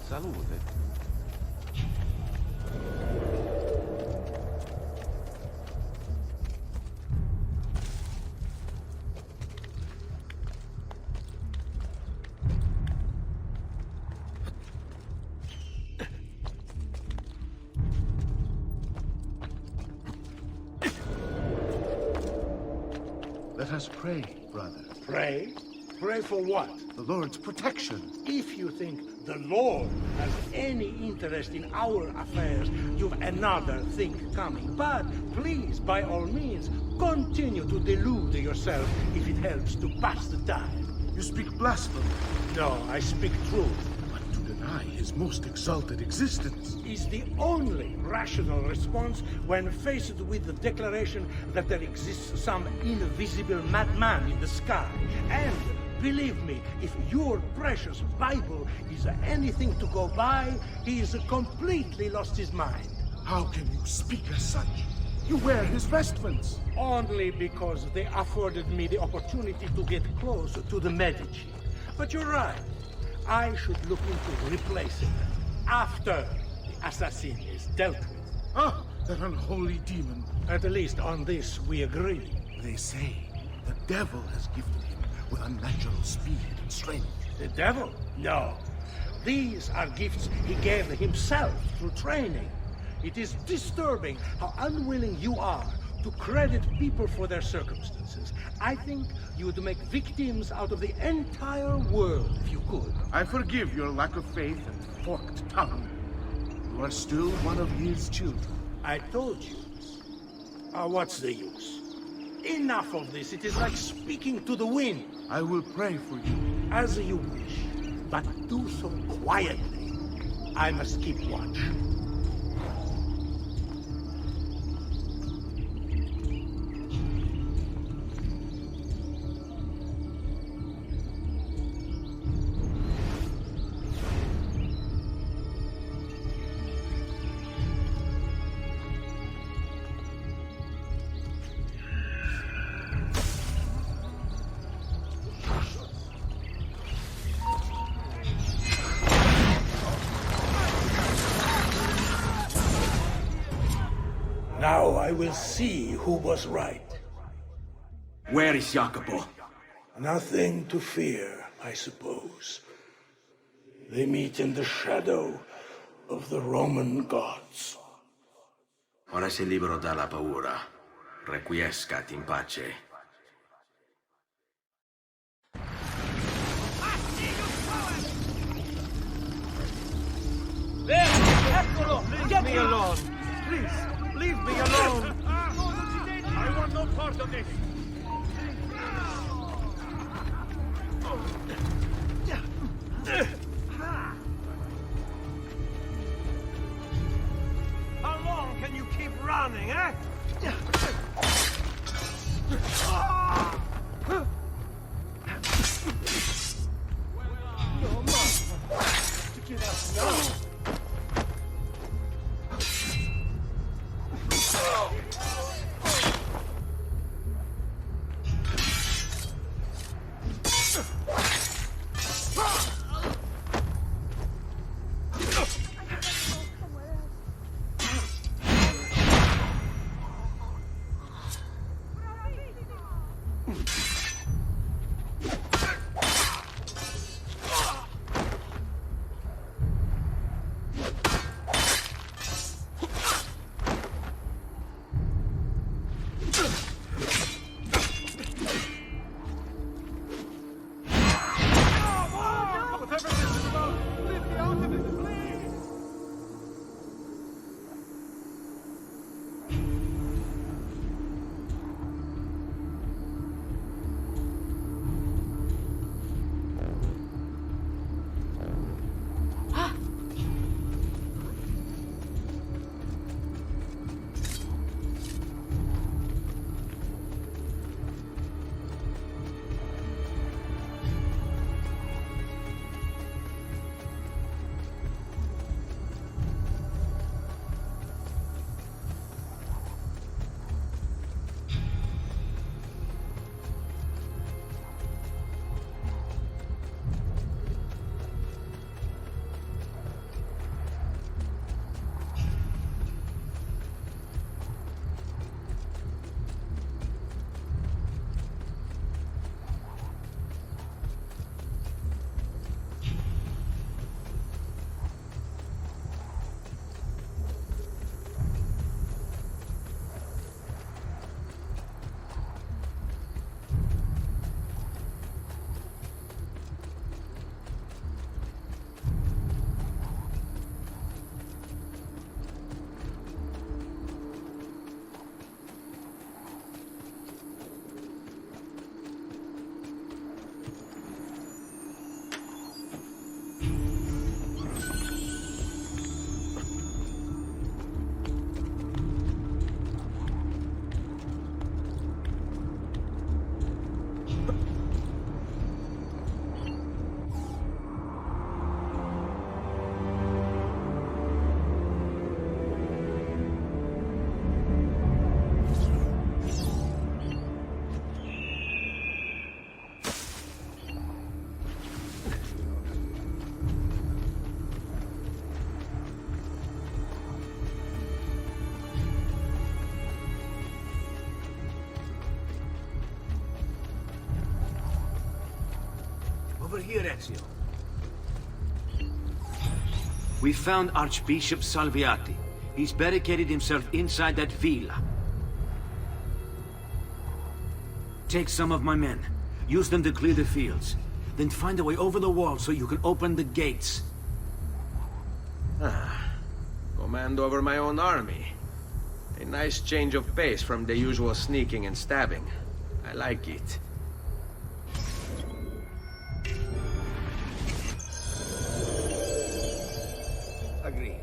Salute. Let us pray, brother. Pray? Pray for what? The Lord's protection. If you think the Lord has any interest in our affairs, you've another thing coming. But please, by all means, continue to delude yourself if it helps to pass the time. You speak blasphemy. No, I speak truth. But to deny his most exalted existence is the only rational response when faced with the declaration that there exists some invisible madman in the sky. And believe me, if your precious Bible is anything to go by, he is completely lost his mind. How can you speak as such? You wear his vestments. Only because they afforded me the opportunity to get close to the Medici. But you're right. I should look into replacing them after the assassin is dealt with. Ah, that unholy demon. At least on this we agree. They say the devil has gifted him with unnatural speed and strength. The devil? No. These are gifts he gave himself through training. It is disturbing how unwilling you are to credit people for their circumstances. I think you would make victims out of the entire world if you could. I forgive your lack of faith and forked tongue. You are still one of his children. I told you. What's the use? Enough of this. It is like speaking to the wind. I will pray for you. As you wish. But do so quietly. I must keep watch. Now I will see who was right. Where is Jacopo? Nothing to fear, I suppose. They meet in the shadow of the Roman gods. Ora sei libero dalla paura. Requiescat in pace. There! Eccolo! Leave me alone! Please, leave me alone! no part of this! How long can you keep running, eh? No, Mom! Get up now! Over here, Ezio. We found Archbishop Salviati. He's barricaded himself inside that villa. Take some of my men. Use them to clear the fields. Then find a way over the wall so you can open the gates. Command over my own army. A nice change of pace from the usual sneaking and stabbing. I like it. Agree.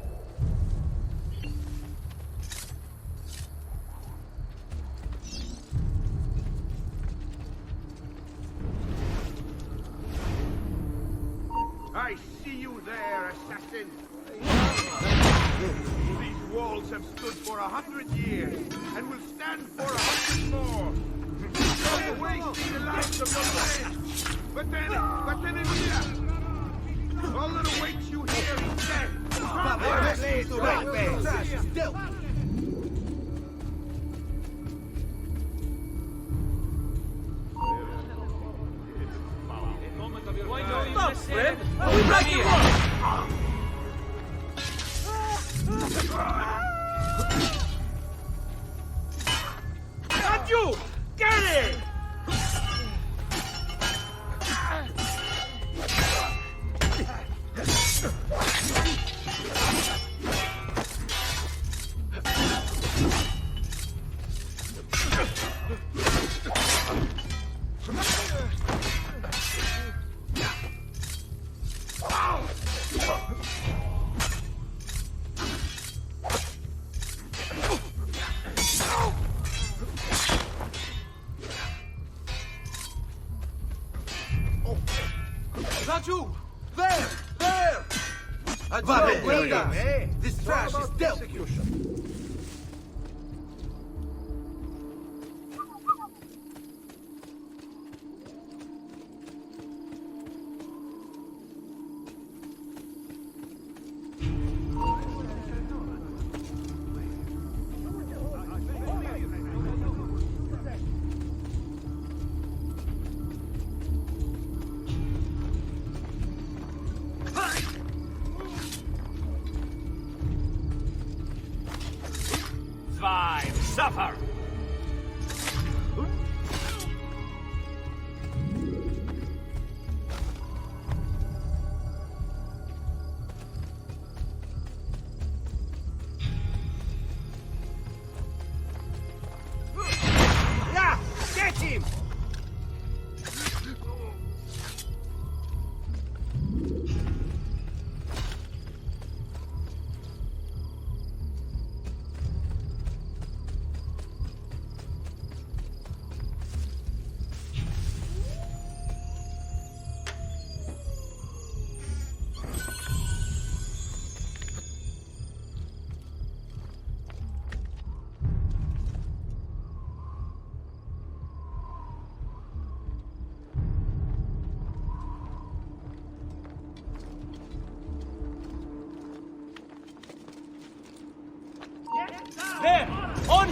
I see you there, assassin. These walls have stood for 100 years, and will stand for 100 more. Don't waste the lives of your friends. But then it's here. All that awaits you here is death. Stop, Fred! We break the wall! Not you! Get it! Giù! There! There! This trash is dealt with. Suffer! Yeah! Get him! There! On!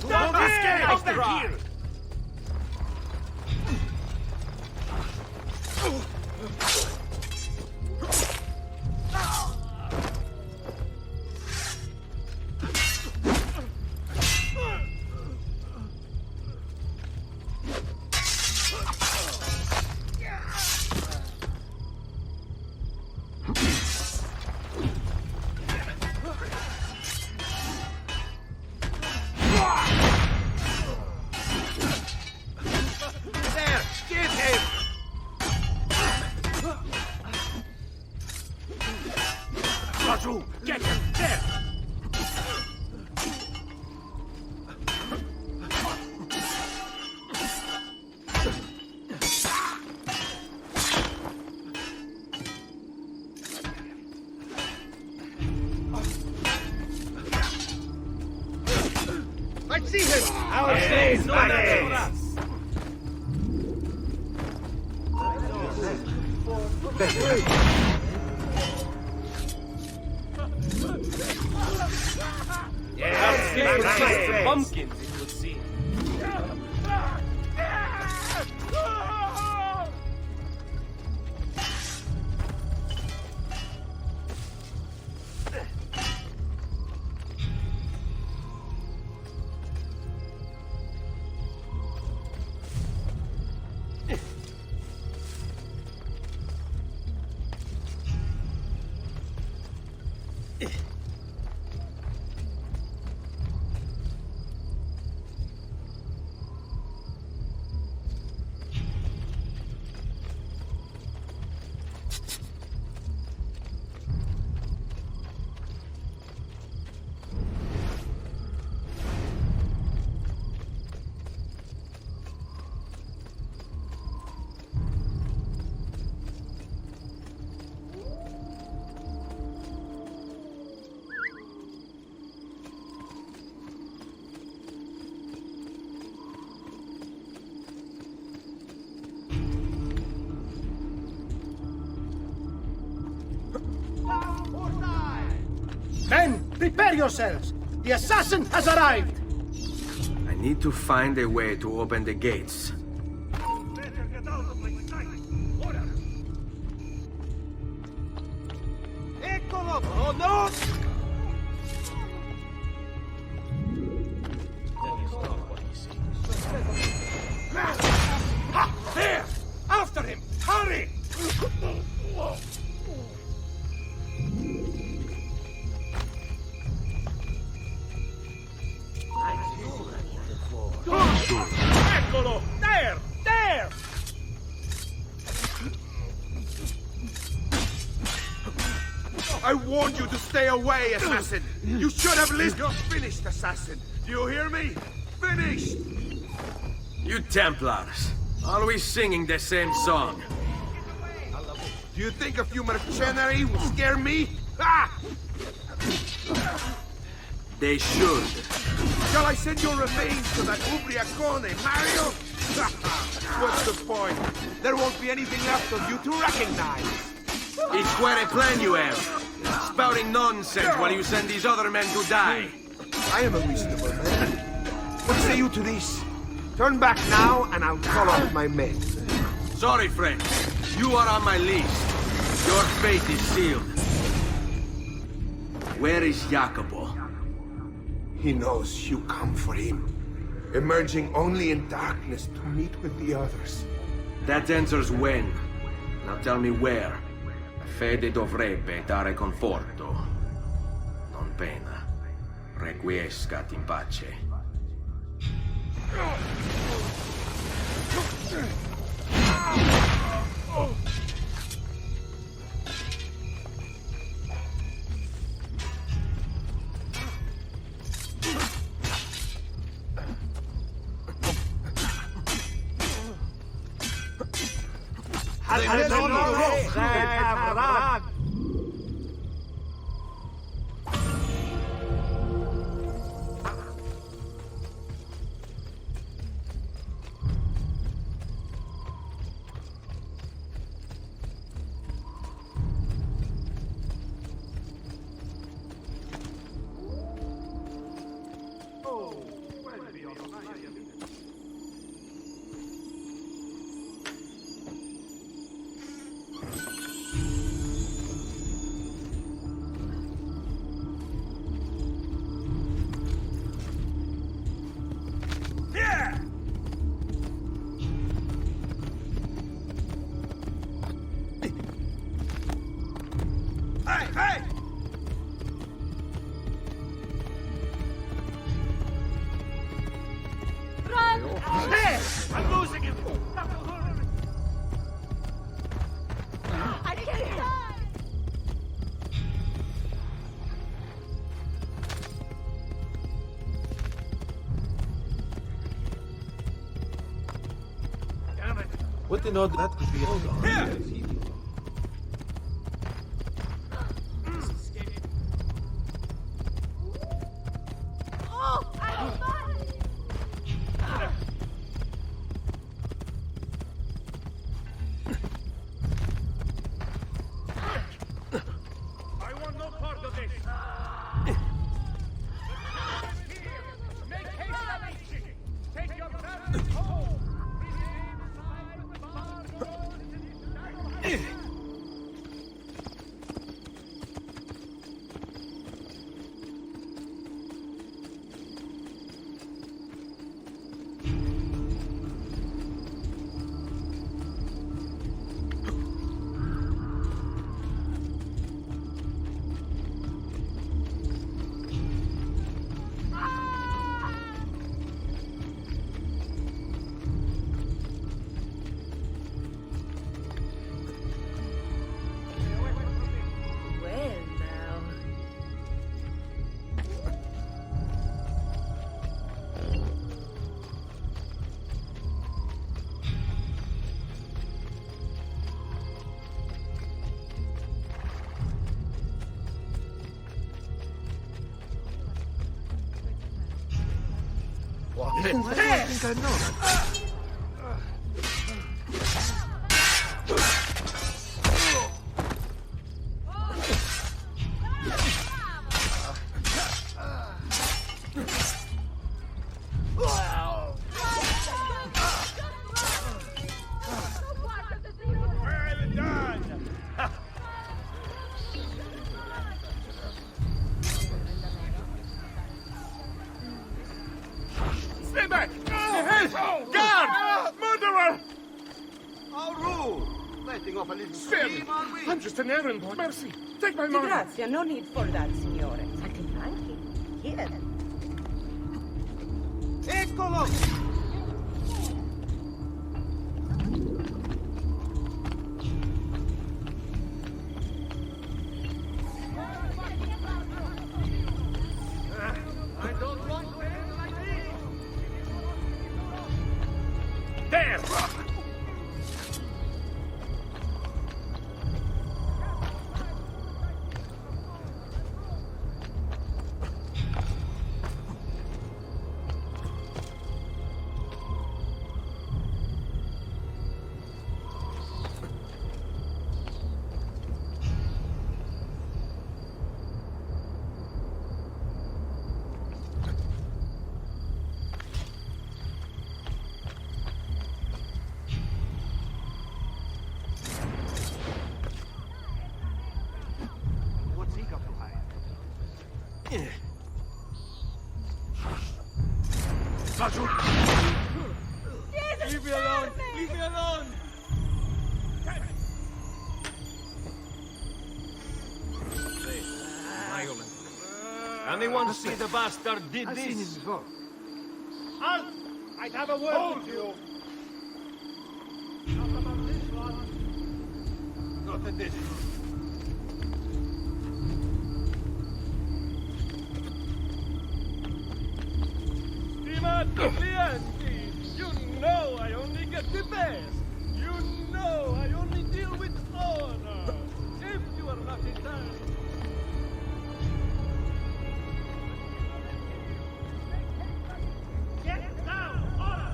Don't be scared! Come back here! There! Get him! Raju, get him! There! I see him! Our days, no match for us! Yeah, nice pumpkins, it would seem. Men, prepare yourselves! The assassin has arrived! I need to find a way to open the gates. Eccolo! Oh no! There! Eccolo! There! There! I warned you to stay away, assassin! You should have listened! You're finished, assassin! Do you hear me? Finished! You Templars, always singing the same song. Do you think a few mercenary will scare me? Ha! They should. Shall I send your remains to that Ubriacone, Mario? What's the point? There won't be anything left of you to recognize. It's quite a plan you have. Spouting nonsense while you send these other men to die. I am a reasonable man. What say you to this? Turn back now, and I'll call off my men. Sorry, friend. You are on my list. Your fate is sealed. Where is Jacopo? He knows you come for him, emerging only in darkness to meet with the others. That answers when. Now tell me where. La fede dovrebbe dare conforto, non pena. Requiescat in pace. I'm losing him! I can't die! Damn it! What in all that could be all on? Here! Oh, I'm fine! I want no part of this! Make haste, amici! Take your families home! Well, now. I think I know that. Well done! Stay back! Guard! Murderer! Au! Letting off a little steam, are we? I'm just an errand. Mercy. Take my money. Grazia, no need for that, signore. Saltimbanchi. Here. Eccolo! I don't want to end like this. There! What's he got to hide? Leave me alone! Leave me alone! Violent. Anyone see the bastard did I've seen him this? before. Halt! I'd have a word with you. Not about this one. Not at this one. Stimato clienti, you know I only get the best. You know I only deal with honor. If you are not in time. Get down, honor!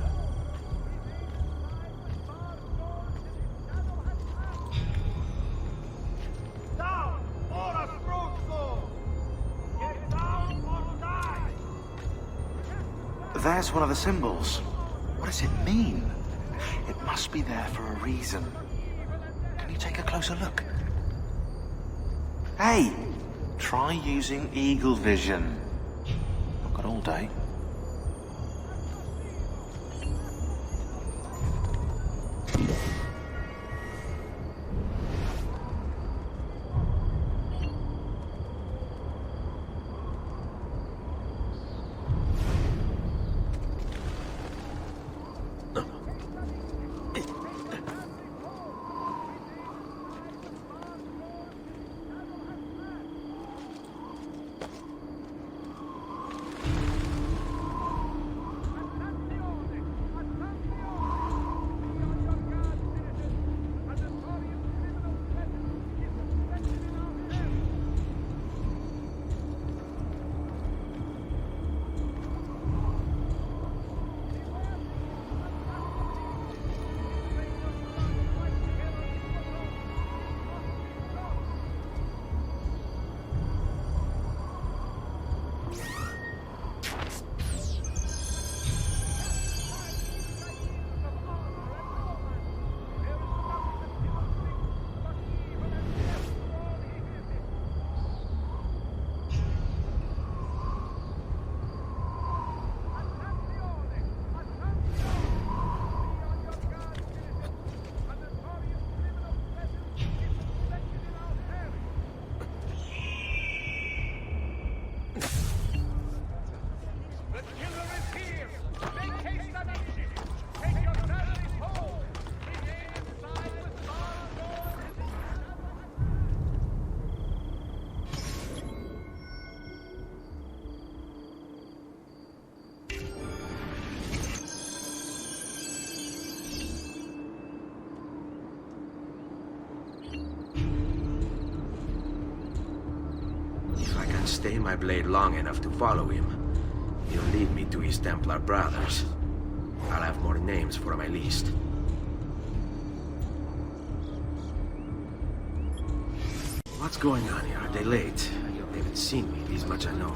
Down! Ora strozzo! Get down or die! There's one of the symbols. What does it mean? It must be there for a reason. Can you take a closer look? Hey! Try using eagle vision. Not got all day. Stay my blade long enough to follow him. He'll lead me to his Templar brothers. I'll have more names for my list. What's going on here? Are they late? They haven't seen me, this much I know.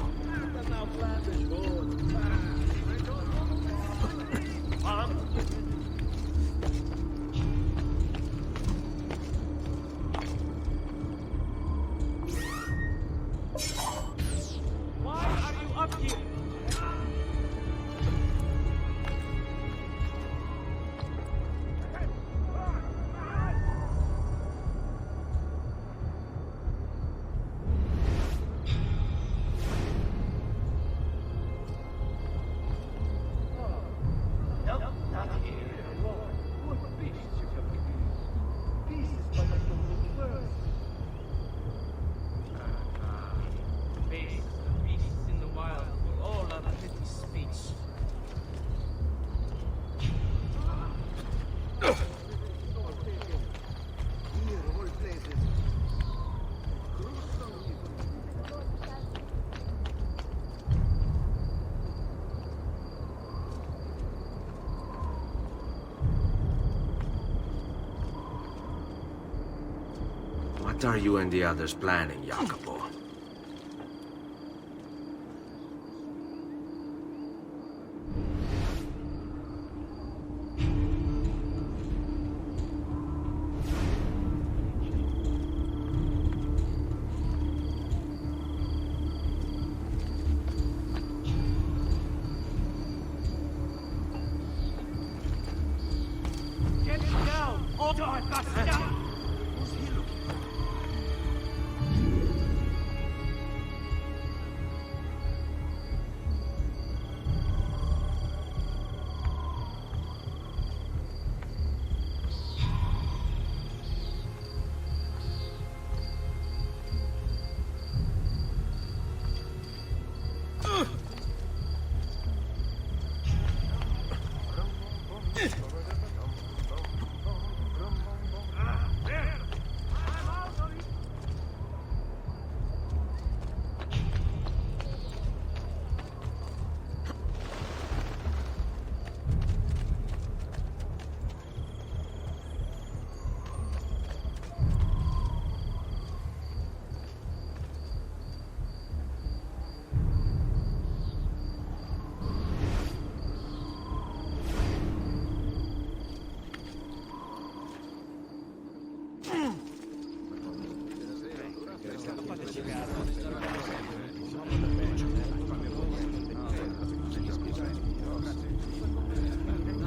What are you and the others planning, Jacopo? Get him down! Order, bastard!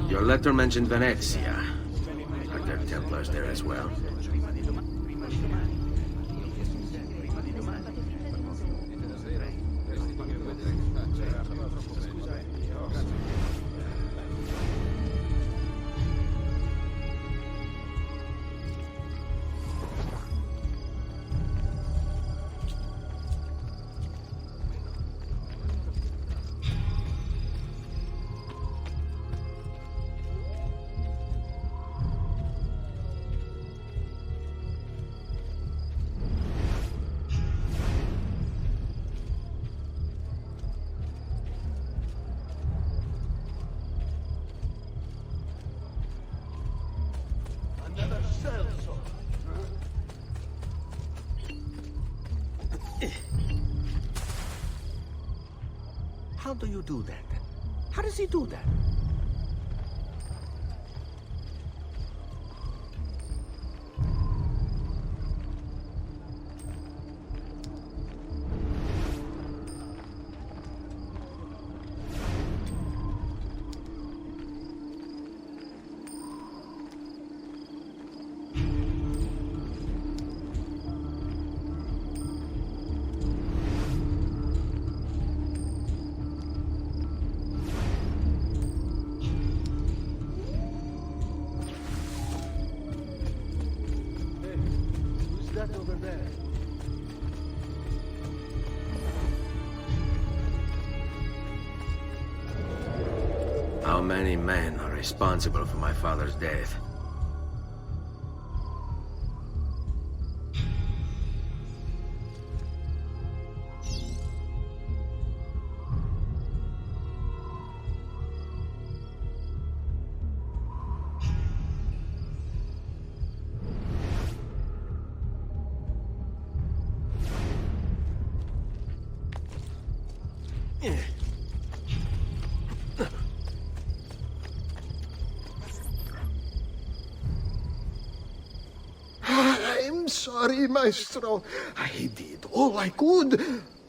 Your letter mentioned Venezia. Are there Templars there as well? Another sellsword. How do you do that? How does he do that? Who's that over there? How many men are responsible for my father's death? I'm sorry, Maestro. I did all I could,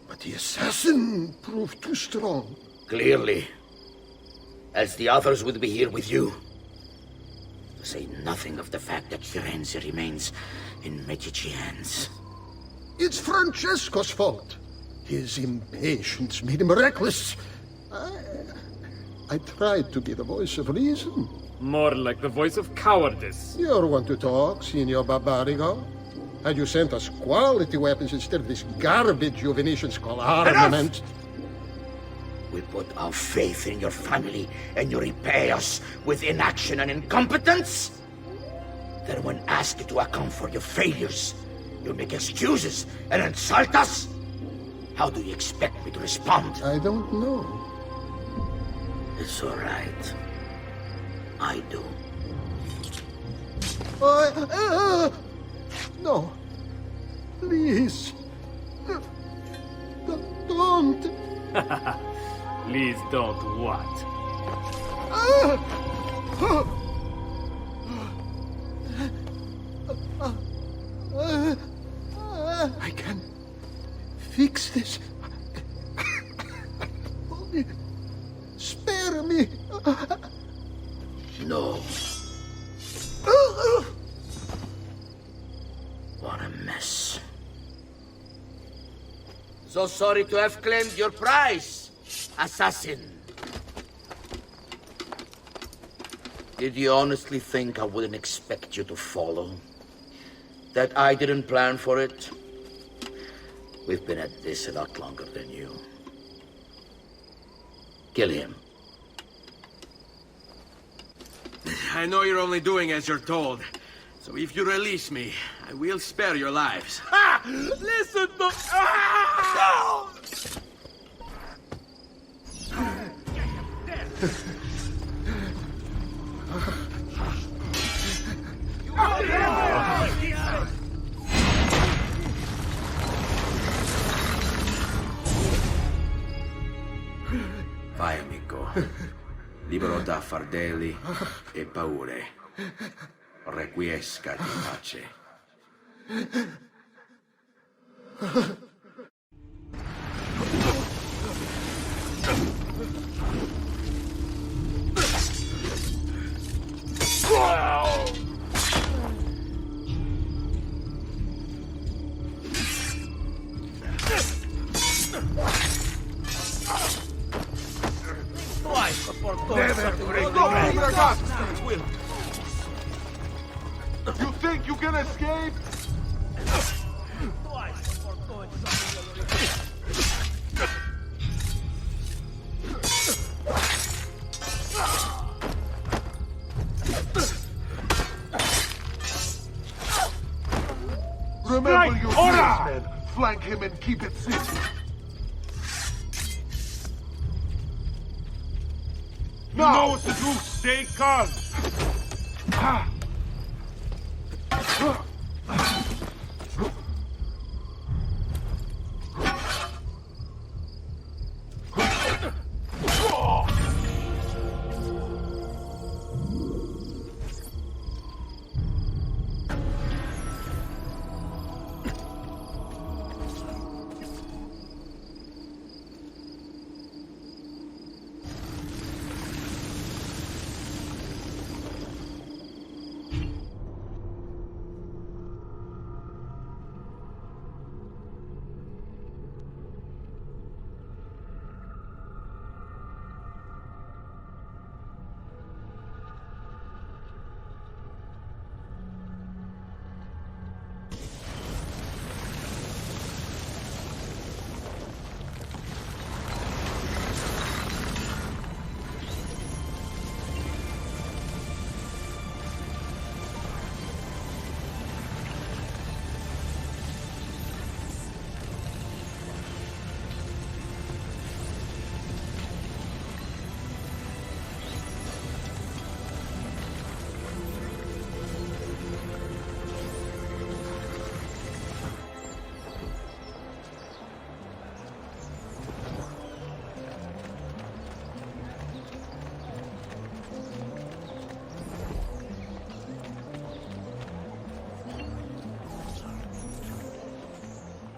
but the assassin proved too strong. Clearly. Else the others would be here with you. To say nothing of the fact that Firenze remains in Medici hands. It's Francesco's fault. His impatience made him reckless. I tried to be the voice of reason. More like the voice of cowardice. You're one to talk, Signor Barbarigo. Had you sent us quality weapons instead of this garbage you Venetians call armament... We put our faith in your family, and you repay us with inaction and incompetence? Then when asked to account for your failures, you make excuses and insult us? How do you expect me to respond? I don't know. It's all right. I do. No. Please. Don't. Please don't what? I can fix this. Only spare me. No. What a mess. So sorry to have claimed your prize, assassin. Did you honestly think I wouldn't expect you to follow? That I didn't plan for it? We've been at this a lot longer than you. Kill him. I know you're only doing as you're told. So if you release me, I will spare your lives. Ha! Listen to... Ah! Vai, amico. Libero da fardelli e paure. Requiescati in pace. You think you can escape? Remember your place, men. Flank him and keep it simple. You know what to do. Stay calm.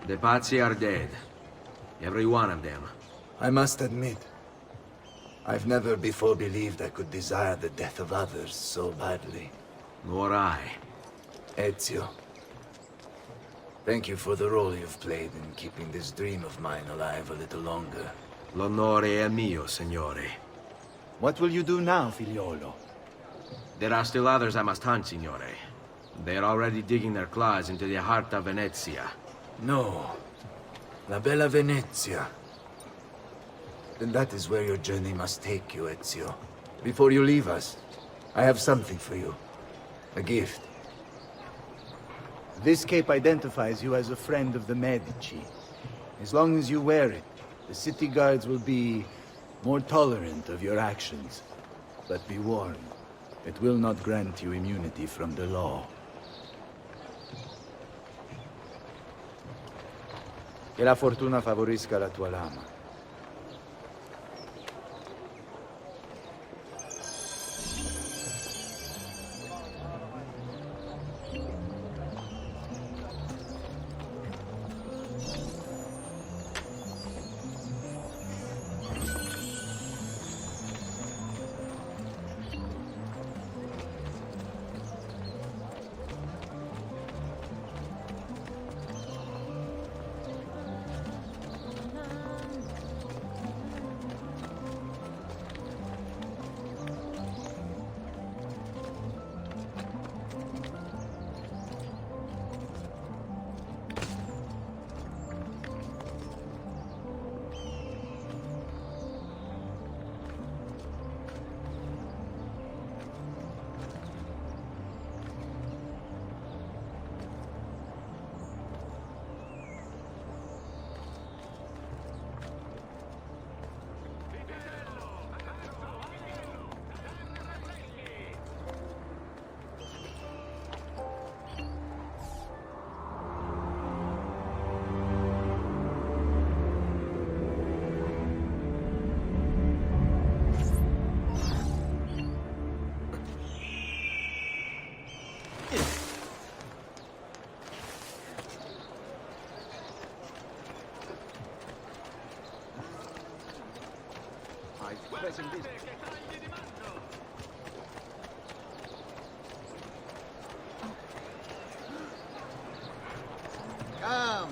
The Pazzi are dead. Every one of them. I must admit, I've never before believed I could desire the death of others so badly. Nor I. Ezio, thank you for the role you've played in keeping this dream of mine alive a little longer. L'onore è mio, signore. What will you do now, figliolo? There are still others I must hunt, signore. They are already digging their claws into the heart of Venezia. No. La bella Venezia. Then that is where your journey must take you, Ezio. Before you leave us, I have something for you. A gift. This cape identifies you as a friend of the Medici. As long as you wear it, the city guards will be more tolerant of your actions. But be warned, it will not grant you immunity from the law. Che la fortuna favorisca la tua lama.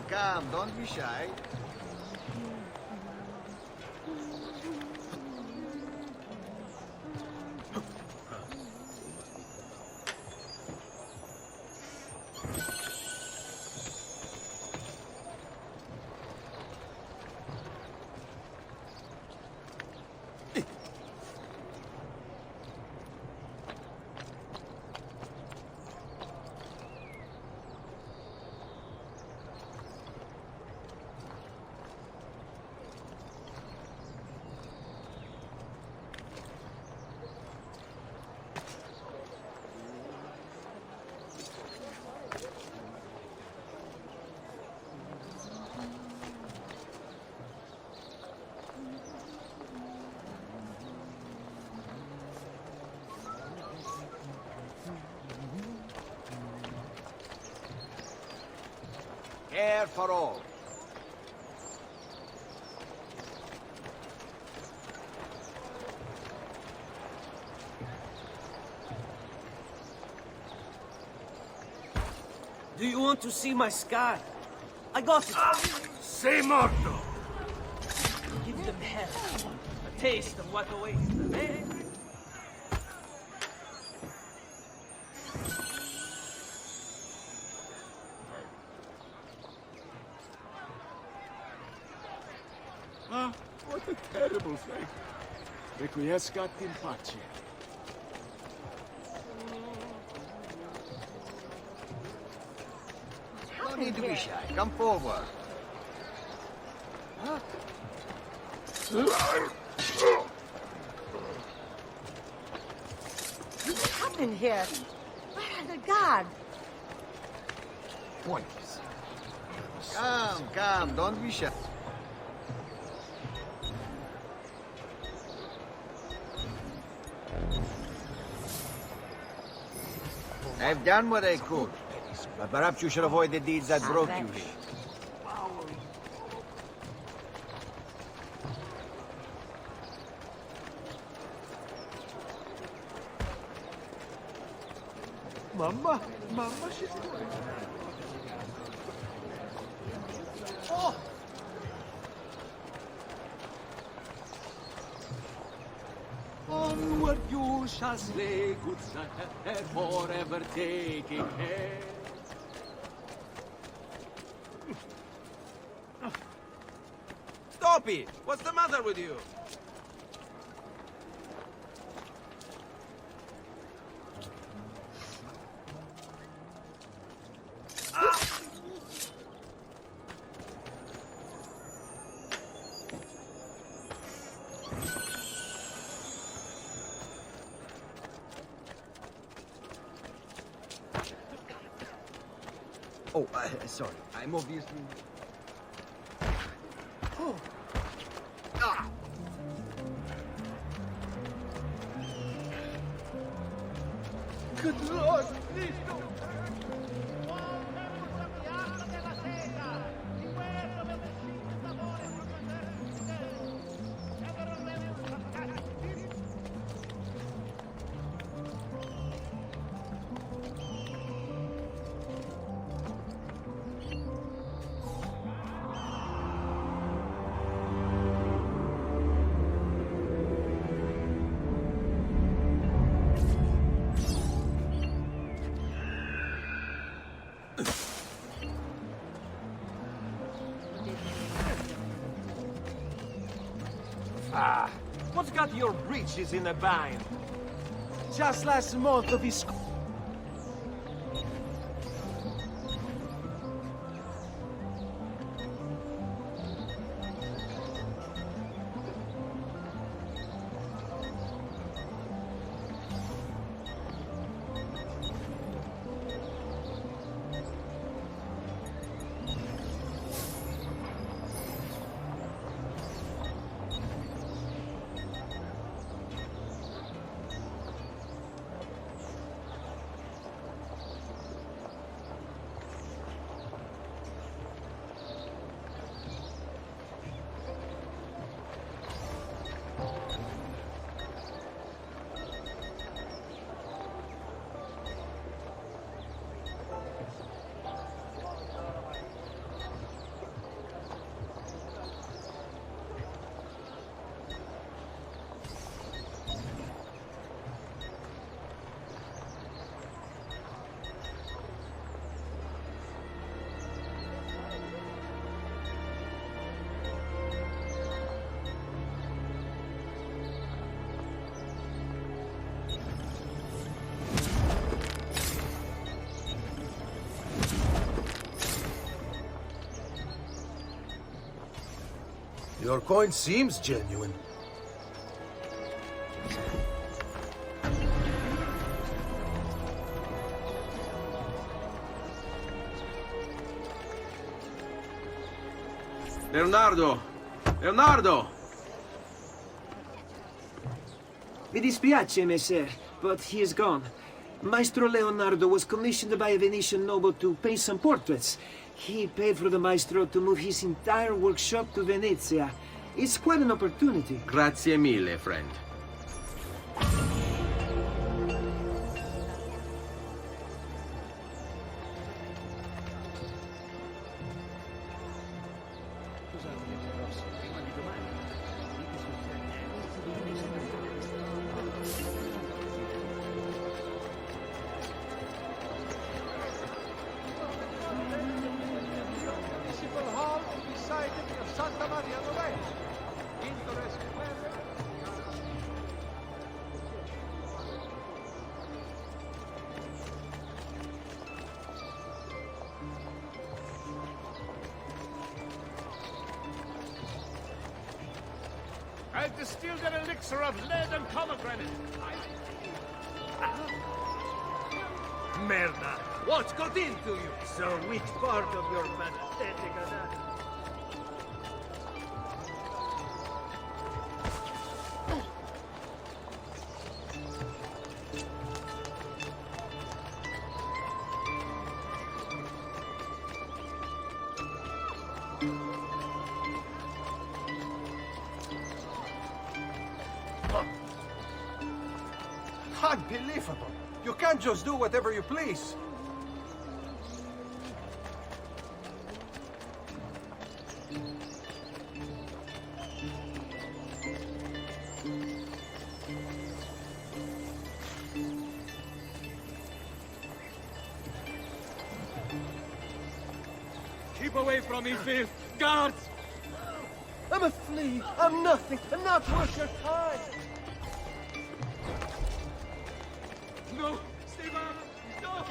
Come, don't be shy. Care for all. Do you want to see my scar? I got it. Sei morto! Give them hell. A taste of what awaits them, eh? Ah, what a terrible fate. Requiescat in pace. No need to be shy. Come forward. Huh? What's happened here? Where are the guards? Come, don't be shy. I've done what I could, but perhaps you should avoid the deeds that brought you here. Mamma, she's doing. Oh! Onward you shall slay, good sir, forever taking care. Stop it! What's the matter with you? Oh, sorry. I'm obviously... Good Lord, please don't. Ah, what's got your breeches in a bind? Just last month of his... Your coin seems genuine. Leonardo! Leonardo! Mi dispiace, messer, but he is gone. Maestro Leonardo was commissioned by a Venetian noble to paint some portraits. He paid for the maestro to move his entire workshop to Venezia. It's quite an opportunity. Grazie mille, friend. Municipal Hall to be sited near Santa Maria Novella. Interesting weather. I've distilled an elixir of lead and pomegranate. Merda! What's got into you? So which part of your pathetic anatomy? Unbelievable! You can't just do whatever you please. Keep away from me, Phil! Guards! I'm a flea. I'm nothing. I'm not worth your time. No! Stay back! Stop!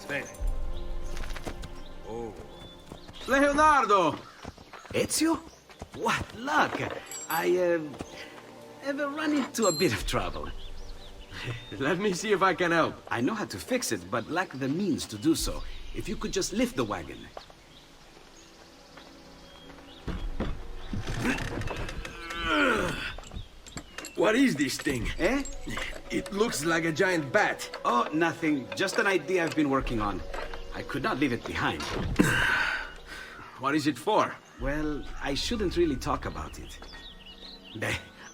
Stay. Oh. Leonardo! Ezio? What luck! I, ever run into a bit of trouble. Let me see if I can help. I know how to fix it, but lack the means to do so. If you could just lift the wagon. What is this thing? Eh? It looks like a giant bat. Oh, nothing. Just an idea I've been working on. I could not leave it behind. What is it for? Well, I shouldn't really talk about it.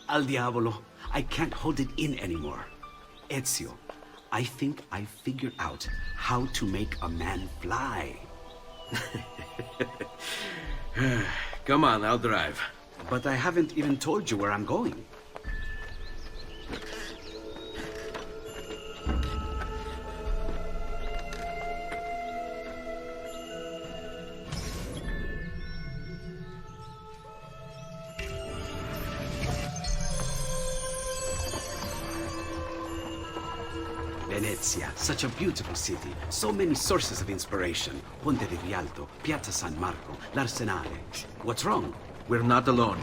Al diavolo. I can't hold it in anymore. Ezio, I think I figured out how to make a man fly. Come on, I'll drive. But I haven't even told you where I'm going. Venezia, such a beautiful city. So many sources of inspiration. Ponte di Rialto, Piazza San Marco, l'Arsenale. What's wrong? We're not alone.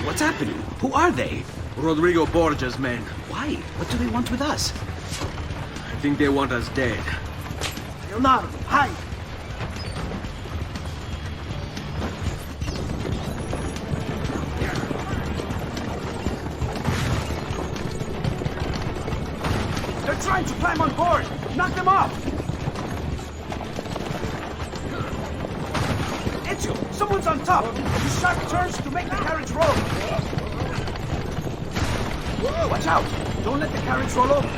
What's happening? Who are they? Rodrigo Borgia's men. Why? What do they want with us? I think they want us dead. Leonardo, hide! They're trying to climb on board! Knock them off! Ezio, someone's on top! Use sharp turns to make the carriage roll! Watch out! Don't let the carriage roll over!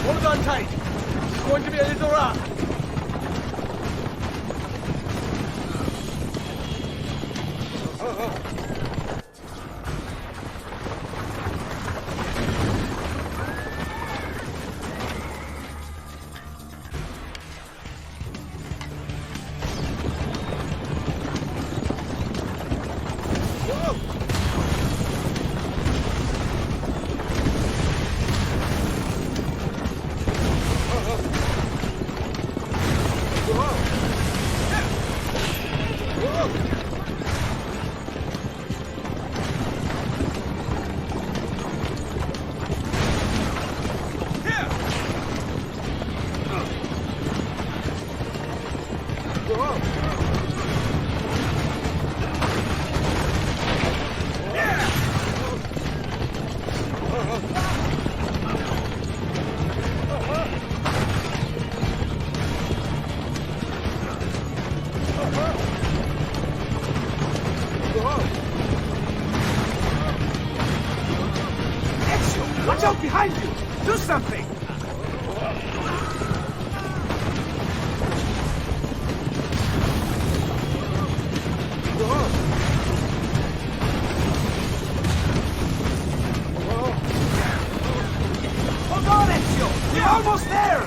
Hold on tight. It's going to be a little rough. Ezio, watch out behind you! Do something! Hold on, Ezio! We're almost there!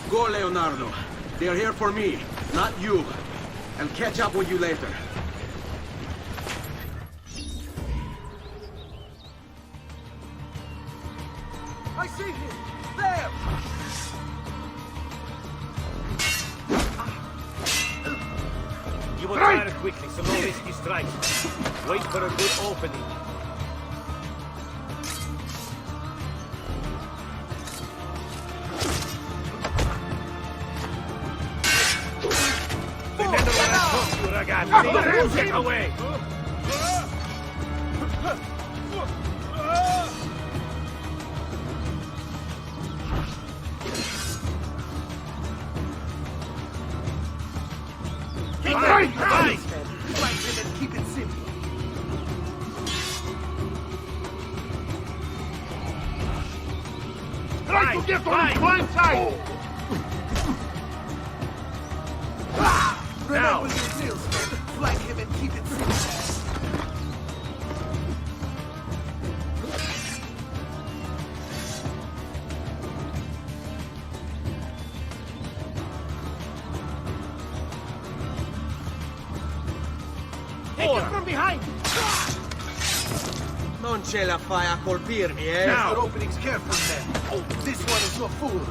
Go, Leonardo. They are here for me, not you. I'll catch up with you later. I see him! There! You must fire quickly, so no risky strikes. Wait for a good opening. Remember what I told you, ragazzi. Get away! Keep it simple. Try to get on the blind side! Now! Remember your drills, man. Flank him and keep it simple. From behind! Non ce la fai a colpirmi, eh? Now! Your openings carefully, man. Oh, this one is your fool.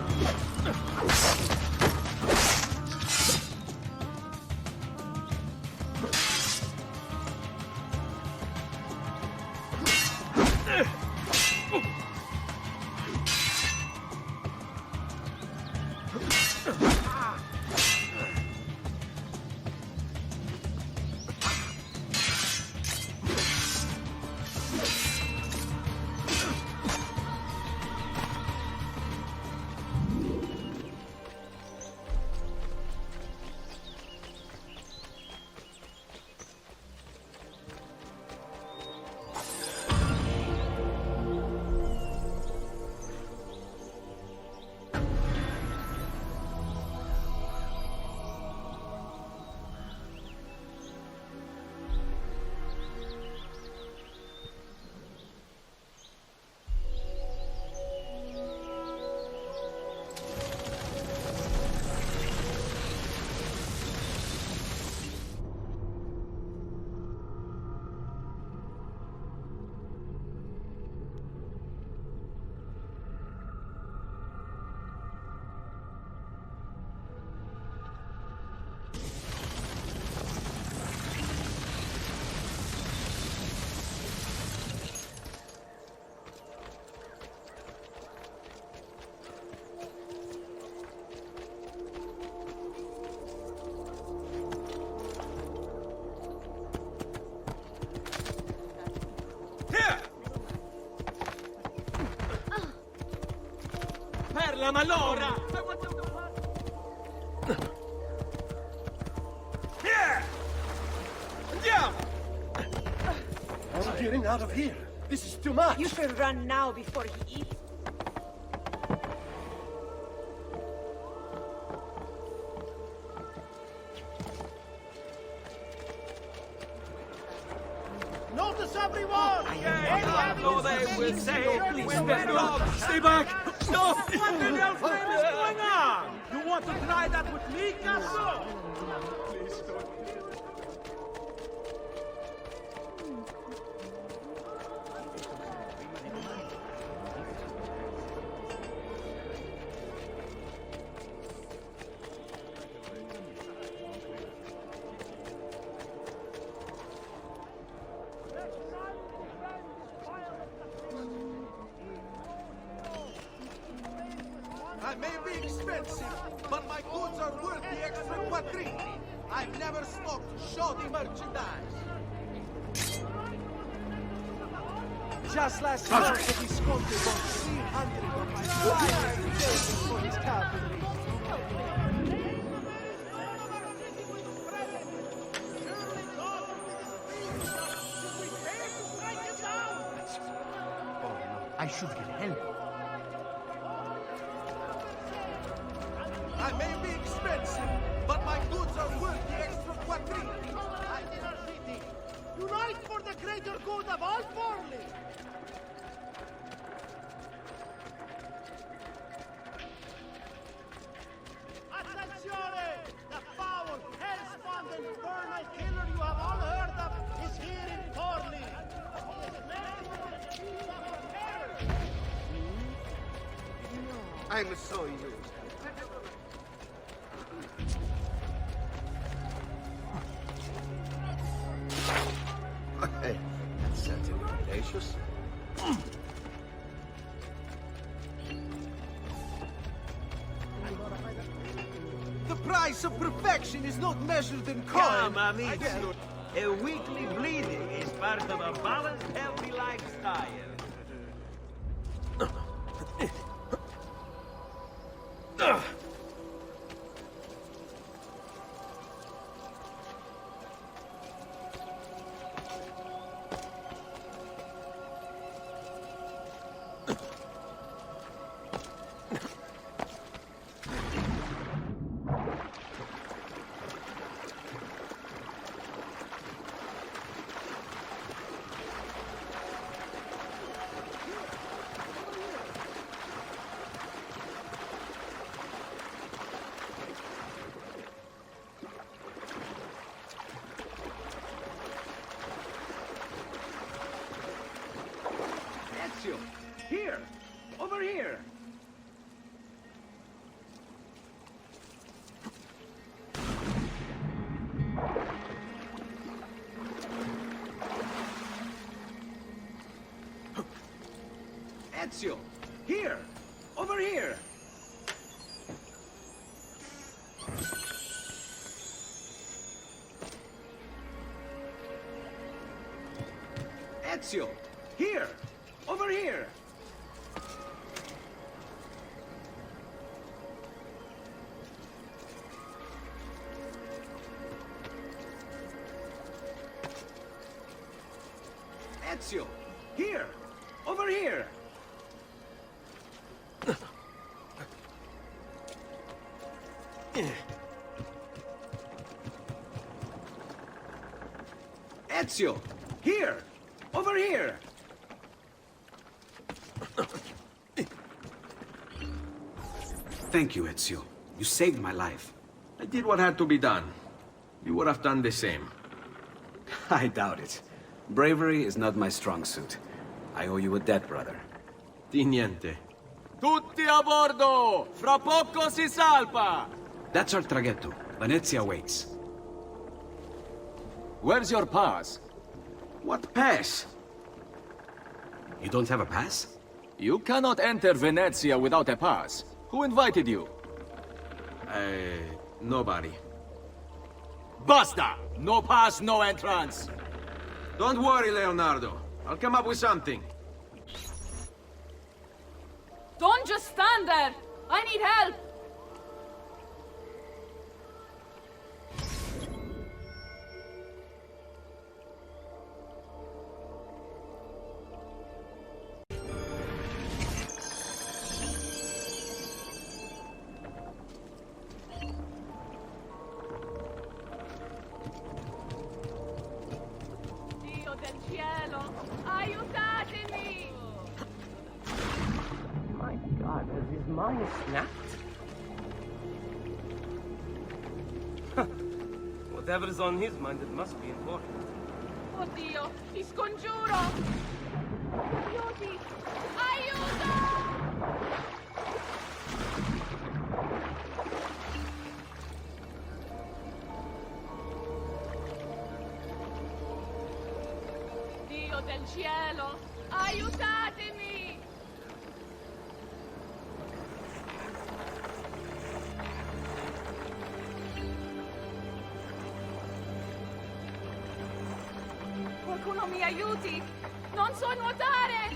La malora! Andiamo! I'm getting out of here. This is too much. You should run now before he eats. Notice everyone! No, they will say, please, stay back! No! What the hell is going on? You want to try that with me, Casso? Please don't. I may be expensive, but my goods are worth the extra quattrini. I've never smoked shoddy merchandise. Just last month, he Visconti bought 300 of my flyers for his cavalry. I should get help. I may be expensive, but my goods are worth the extra quattrini. Unite for the greater good of all Forli! Attenzione! The foul, hell-spawned, infernal killer you have all heard of is here in Forli! I'm so used. gracious. The price of perfection is not measured in coin. Come, amigo. A weekly bleeding is part of a balanced, healthy lifestyle. Ezio! Here! Over here! Ezio! Here! Over here! Ezio! Here! Over here! Ezio! Here! Over here! Ezio! Here! Over here! Thank you, Ezio. You saved my life. I did what had to be done. You would have done the same. I doubt it. Bravery is not my strong suit. I owe you a debt, brother. Di niente. Tutti a bordo! Fra poco si salpa! That's our traghetto. Venezia waits. Where's your pass? What pass? You don't have a pass? You cannot enter Venezia without a pass. Who invited you? Nobody. Basta! No pass, no entrance! Don't worry, Leonardo. I'll come up with something. Don't just stand there! I need help! Dio del cielo! Aiutatemi! My God, has his mind snapped? Whatever's on his mind, it must be important. Oddio, ti scongiuro! Aiuti! Aiuto! Dio del cielo! Aiutatemi! Qualcuno mi aiuti! Non so nuotare!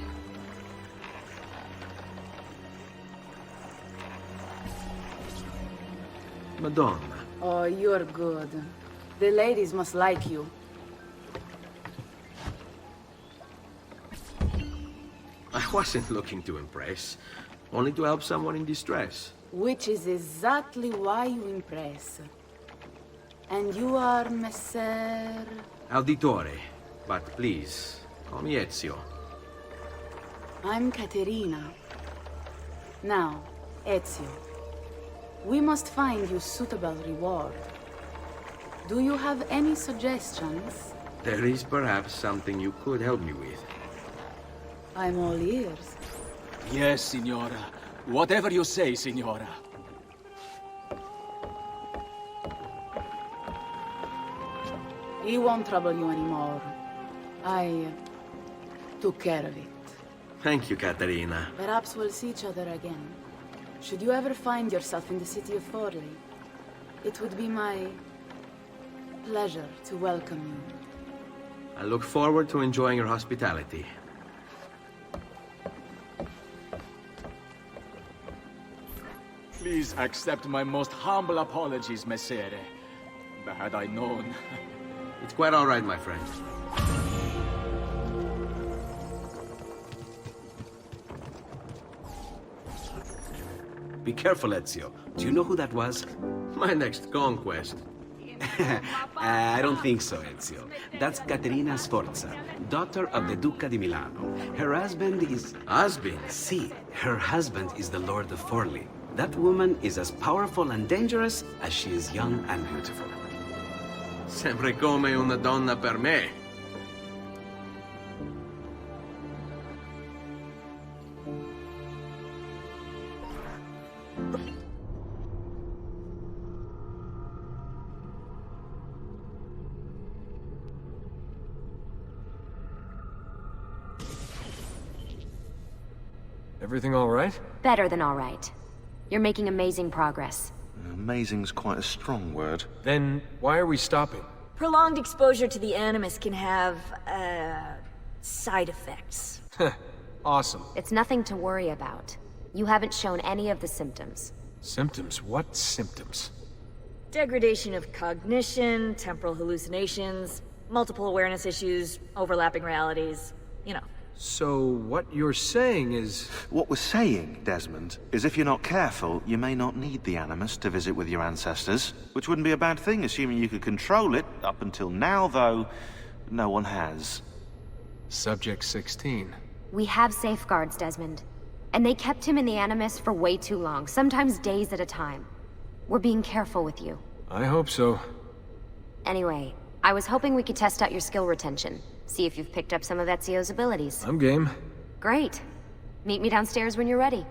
Madonna. Oh, you're good. The ladies must like you. I wasn't looking to impress. Only to help someone in distress. Which is exactly why you impress. And you are Messer... Auditore. But please, call me Ezio. I'm Caterina. Now, Ezio, we must find you suitable reward. Do you have any suggestions? There is perhaps something you could help me with. I'm all ears. Yes, Signora. Whatever you say, Signora. He won't trouble you anymore. took care of it. Thank you, Katerina. Perhaps we'll see each other again. Should you ever find yourself in the city of Forli, it would be my pleasure to welcome you. I look forward to enjoying your hospitality. Please accept my most humble apologies, Messere. Had I known... It's quite all right, my friend. Be careful, Ezio. Do you know who that was? My next conquest. I don't think so, Ezio. That's Caterina Sforza, daughter of the Duca di Milano. Her husband is... Husband? Si, her husband is the Lord of Forli. That woman is as powerful and dangerous as she is young and beautiful. Sempre come una donna per me. Everything all right? Better than all right. You're making amazing progress. Amazing's quite a strong word. Then why are we stopping? Prolonged exposure to the Animus can have, side effects. Awesome. It's nothing to worry about. You haven't shown any of the symptoms. Symptoms? What symptoms? Degradation of cognition, temporal hallucinations, multiple awareness issues, overlapping realities, you know. So what you're saying is... What we're saying, Desmond, is if you're not careful, you may not need the Animus to visit with your ancestors. Which wouldn't be a bad thing, assuming you could control it. Up until now, though, no one has. Subject 16. We have safeguards, Desmond. And they kept him in the Animus for way too long, sometimes days at a time. We're being careful with you. I hope so. Anyway, I was hoping we could test out your skill retention. See if you've picked up some of Ezio's abilities. I'm game. Great. Meet me downstairs when you're ready.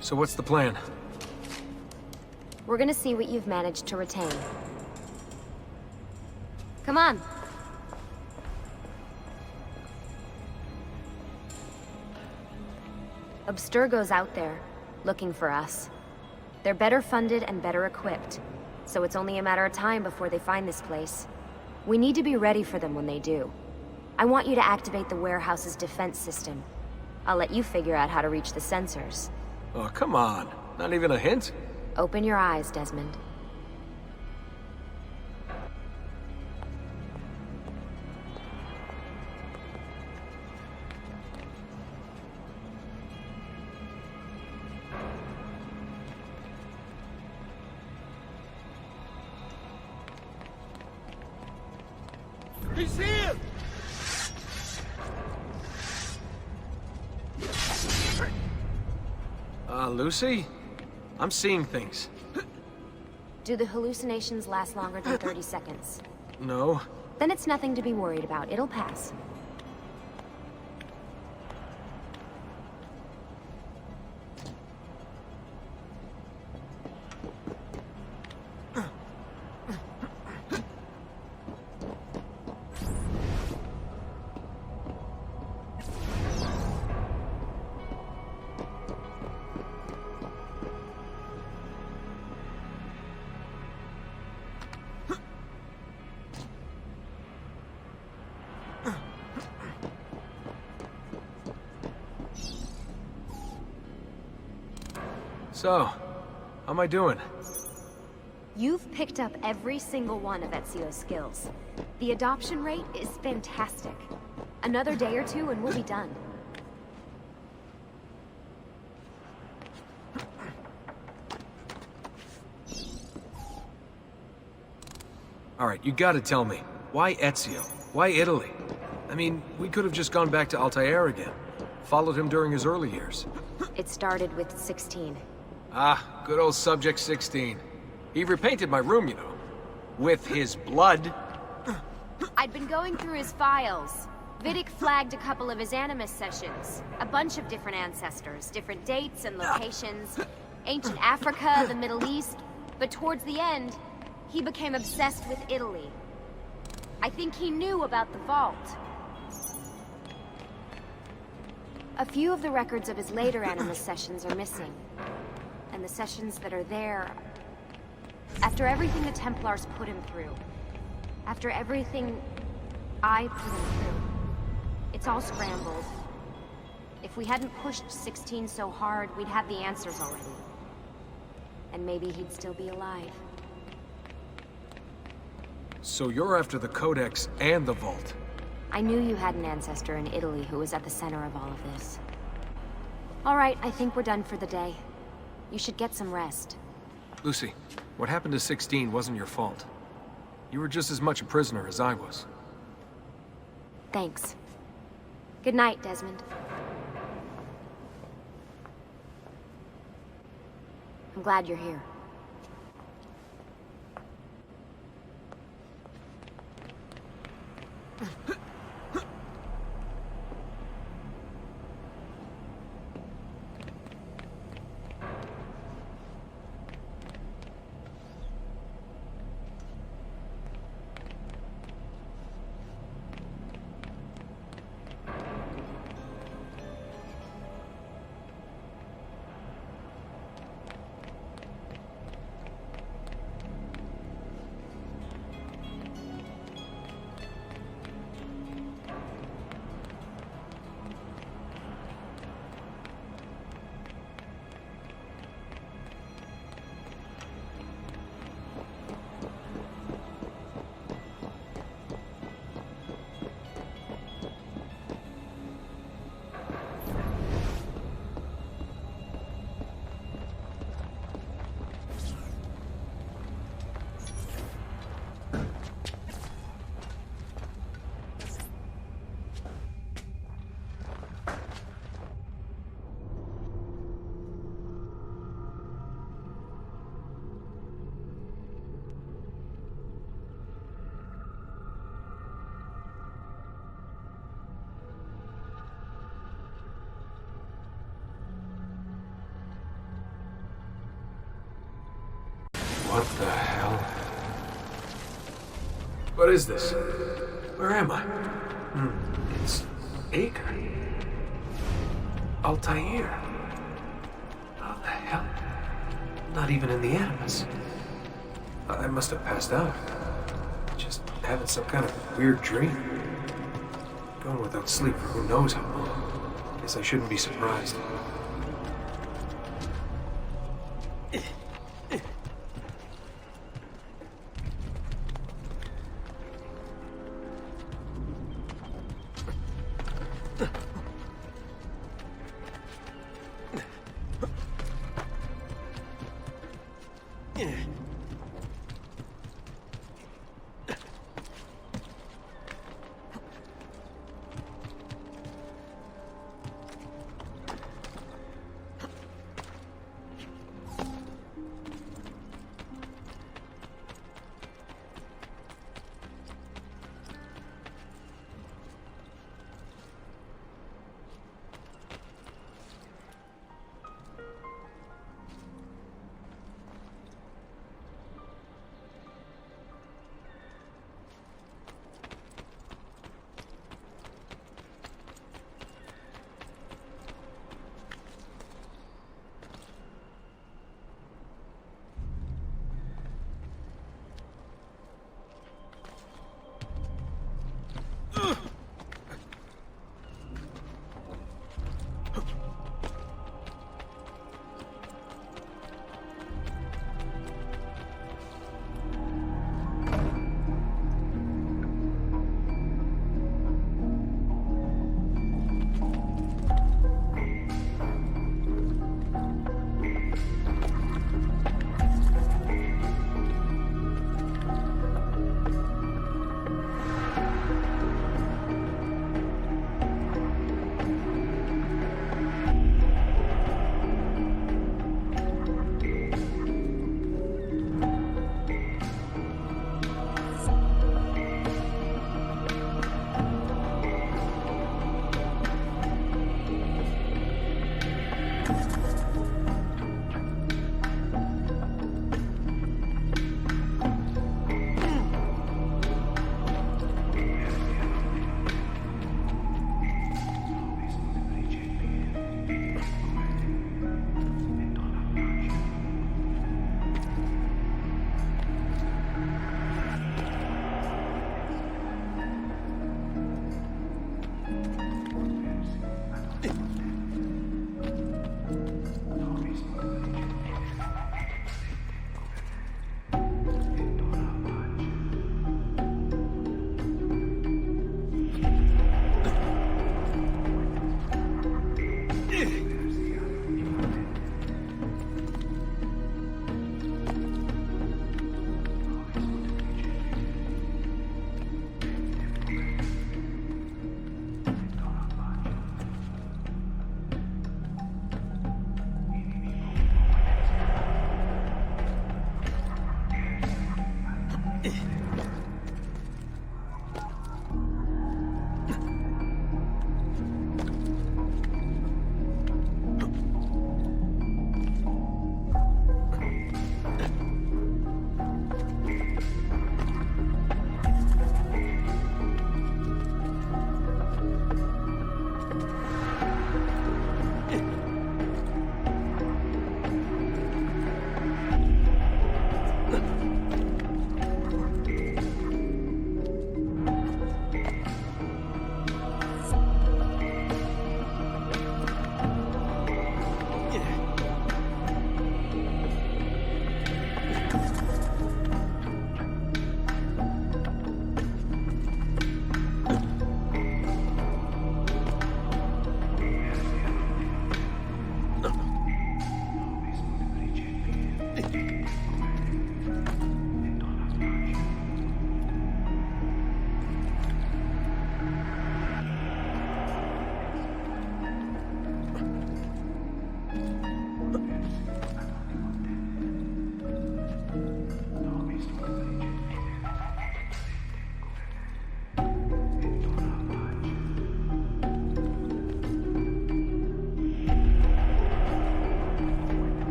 So what's the plan? We're gonna see what you've managed to retain. Come on. Abstergo's out there, looking for us. They're better funded and better equipped, so it's only a matter of time before they find this place. We need to be ready for them when they do. I want you to activate the warehouse's defense system. I'll let you figure out how to reach the sensors. Oh, come on. Not even a hint? Open your eyes, Desmond. He's here! Lucy? I'm seeing things. Do the hallucinations last longer than 30 seconds? No. Then it's nothing to be worried about. It'll pass. So, how am I doing? You've picked up every single one of Ezio's skills. The adoption rate is fantastic. Another day or two and we'll be done. All right, you gotta tell me. Why Ezio? Why Italy? I mean, we could have just gone back to Altair again. Followed him during his early years. It started with 16. Ah, good old Subject 16. He repainted my room, you know. With his blood. I'd been going through his files. Vidic flagged a couple of his Animus sessions. A bunch of different ancestors, different dates and locations. Ancient Africa, the Middle East. But towards the end, he became obsessed with Italy. I think he knew about the vault. A few of the records of his later Animus sessions are missing. And the sessions that are there... After everything the Templars put him through, after everything I put him through, it's all scrambled. If we hadn't pushed 16 so hard, we'd have the answers already. And maybe he'd still be alive. So you're after the Codex and the Vault? I knew you had an ancestor in Italy who was at the center of all of this. All right, I think we're done for the day. You should get some rest. Lucy, what happened to 16 wasn't your fault. You were just as much a prisoner as I was. Thanks. Good night, Desmond. I'm glad you're here. What the hell? What is this? Where am I? It's Acre. Altair. How the hell? Not even in the Animus. I must have passed out. Just having some kind of weird dream. Going without sleep for who knows how long. Guess I shouldn't be surprised.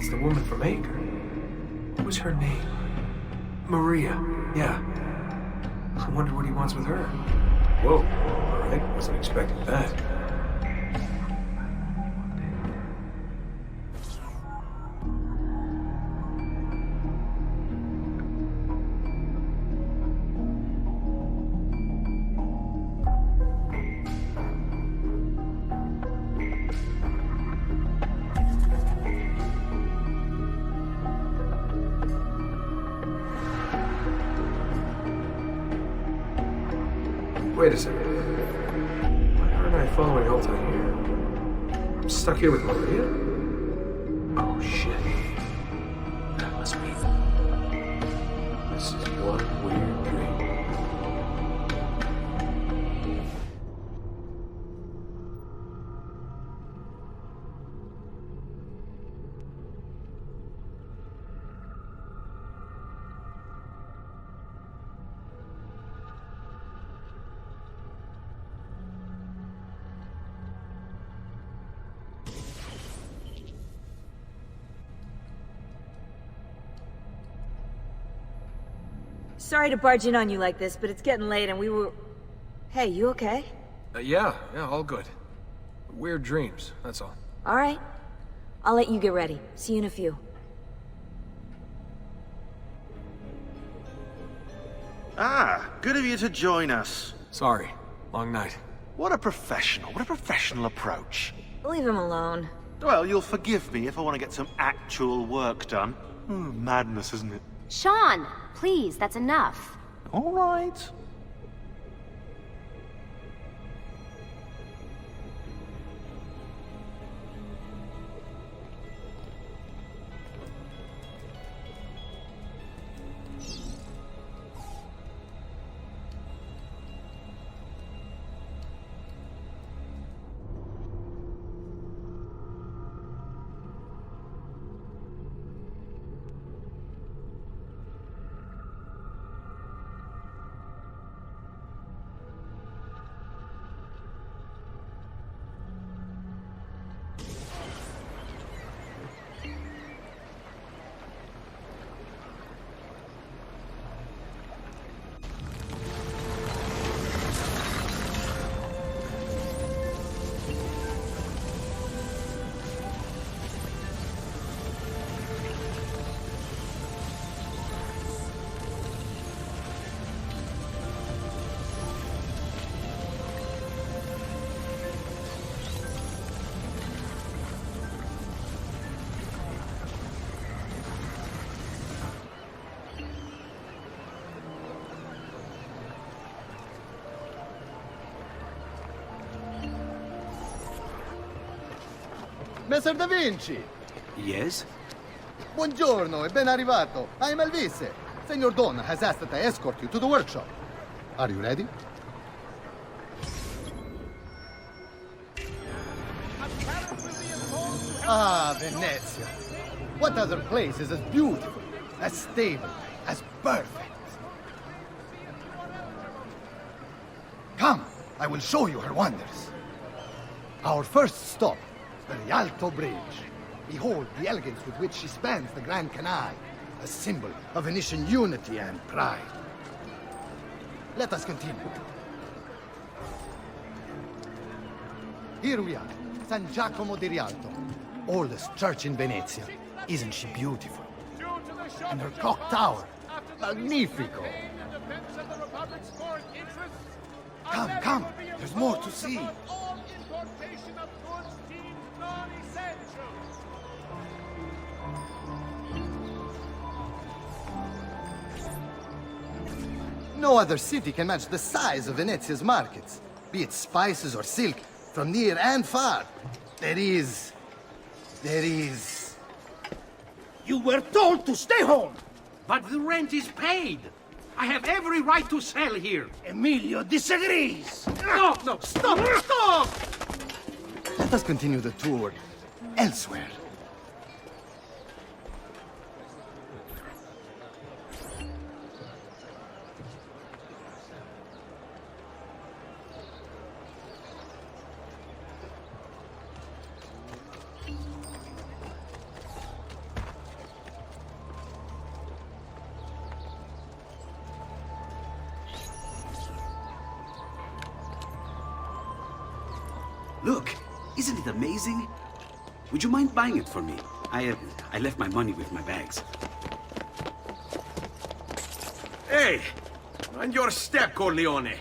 It's the woman from Acre. What was her name? Maria. Yeah. I wonder what he wants with her. Whoa. Alright, wasn't expecting that. Wait a second. Why aren't I following Alta here? I'm stuck here with Maria? Oh shit. That must be... This is one weird dream. Sorry to barge in on you like this, but it's getting late and we were... Hey, you okay? Yeah, all good. Weird dreams, that's all. Alright. I'll let you get ready. See you in a few. Ah, good of you to join us. Sorry, long night. What a professional approach. Leave him alone. Well, you'll forgive me if I want to get some actual work done. Madness, isn't it? Sean, please, that's enough. All right. Messer Da Vinci! Yes? Buongiorno e ben arrivato. I am Elvise. Senor Don has asked that I escort you to the workshop. Are you ready? Ah, Venezia. What other place is as beautiful, as stable, as perfect? Come, I will show you her wonders. Our first stop, the Rialto Bridge. Behold the elegance with which she spans the Grand Canal, a symbol of Venetian unity and pride. Let us continue. Here we are, San Giacomo di Rialto, oldest church in Venezia. Isn't she beautiful? And her clock tower, magnifico. Come, come, there's more to see. No other city can match the size of Venezia's markets, be it spices or silk, from near and far. There is... You were told to stay home! But the rent is paid! I have every right to sell here! Emilio disagrees! No, stop! Let us continue the tour elsewhere. Look, isn't it amazing? Would you mind buying it for me? I left my money with my bags. Hey! On your step, Corleone!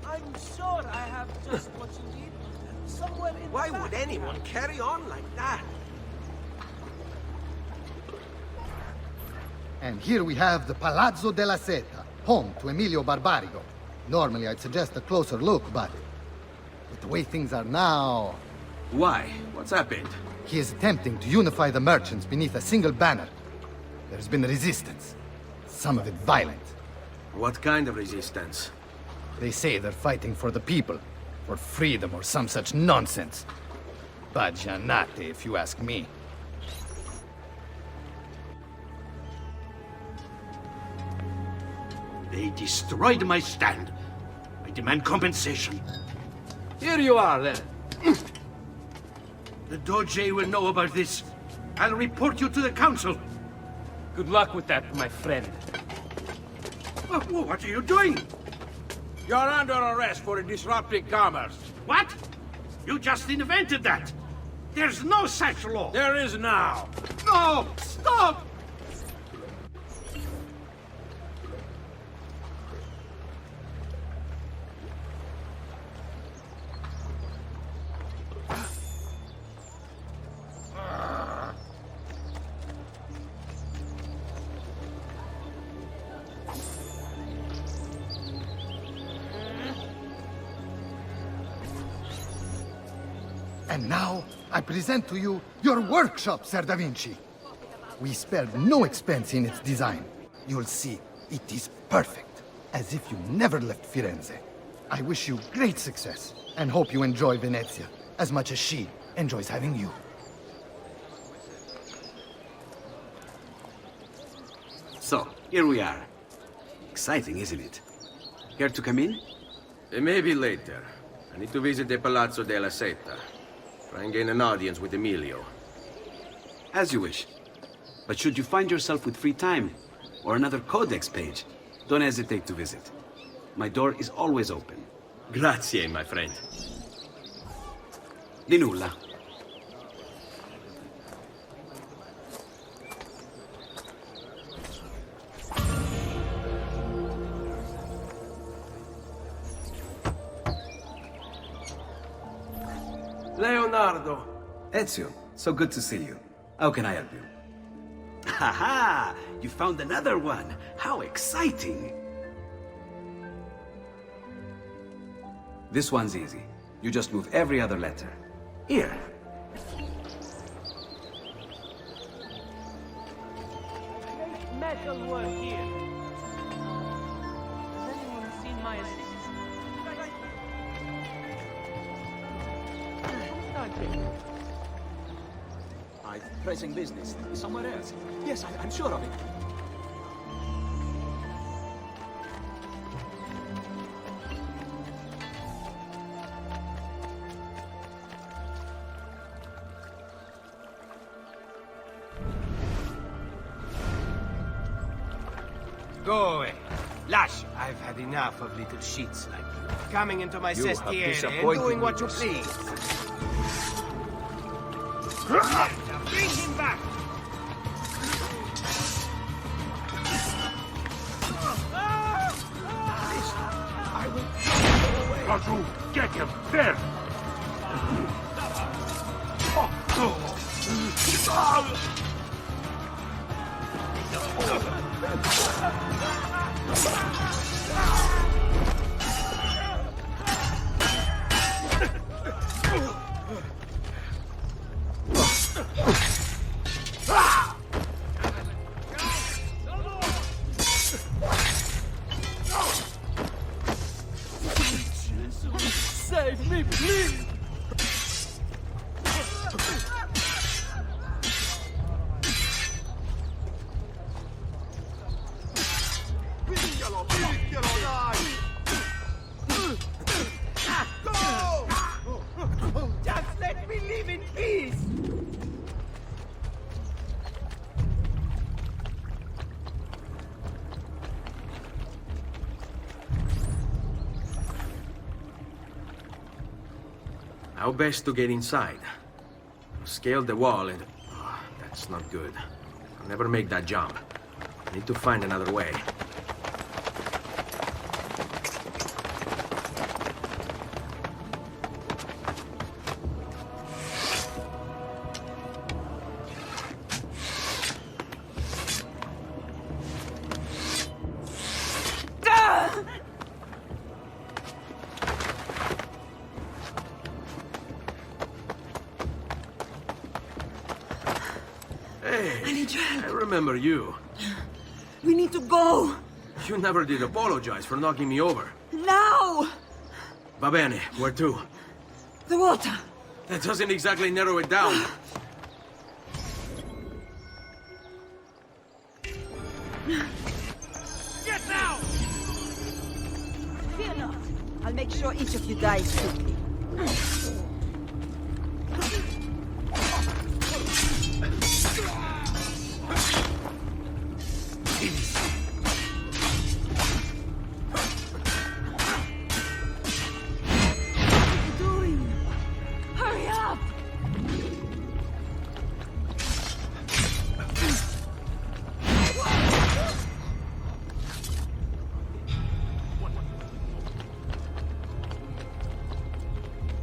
I'm sure I have just what you need. Somewhere in Why would anyone carry on like that? And here we have the Palazzo della Seta, home to Emilio Barbarigo. Normally I'd suggest a closer look, but with the way things are now... Why? What's happened? He is attempting to unify the merchants beneath a single banner. There's been resistance, some of it violent. What kind of resistance? They say they're fighting for the people, for freedom or some such nonsense. Baggianate, if you ask me. They destroyed my stand. I demand compensation. Here you are, then. The Doge will know about this. I'll report you to the council. Good luck with that, my friend. What are you doing? You're under arrest for disrupting commerce. What? You just invented that. There's no such law. There is now. No! Stop! And now, I present to you your workshop, Ser Da Vinci. We spared no expense in its design. You'll see, it is perfect, as if you never left Firenze. I wish you great success, and hope you enjoy Venezia, as much as she enjoys having you. So, here we are. Exciting, isn't it? Care to come in? Maybe later. I need to visit the Palazzo della Seta. Try and gain an audience with Emilio. As you wish. But should you find yourself with free time, or another codex page, don't hesitate to visit. My door is always open. Grazie, my friend. Di nulla. Leonardo. Ezio, so good to see you. How can I help you? Haha! You found another one! How exciting! This one's easy. You just move every other letter. Here. Great metal work here. Has anyone seen my assistant? Pressing business. Somewhere else. Yes, I'm sure of it. Go away. Lash, I've had enough of little shits like you. Coming into my You have cestiere and disappointed doing me. what you please. Bring him back! I will... Raju, get him! There! Save me, please! Picchialo, picchialo, dai! Go! Just let me live in peace! How best to get inside? Scale the wall and... Oh, that's not good. I'll never make that jump. I need to find another way. I remember you. We need to go. You never did apologize for knocking me over. Now! Va bene, where to? The water. That doesn't exactly narrow it down. Get out! Fear not. I'll make sure each of you dies quickly.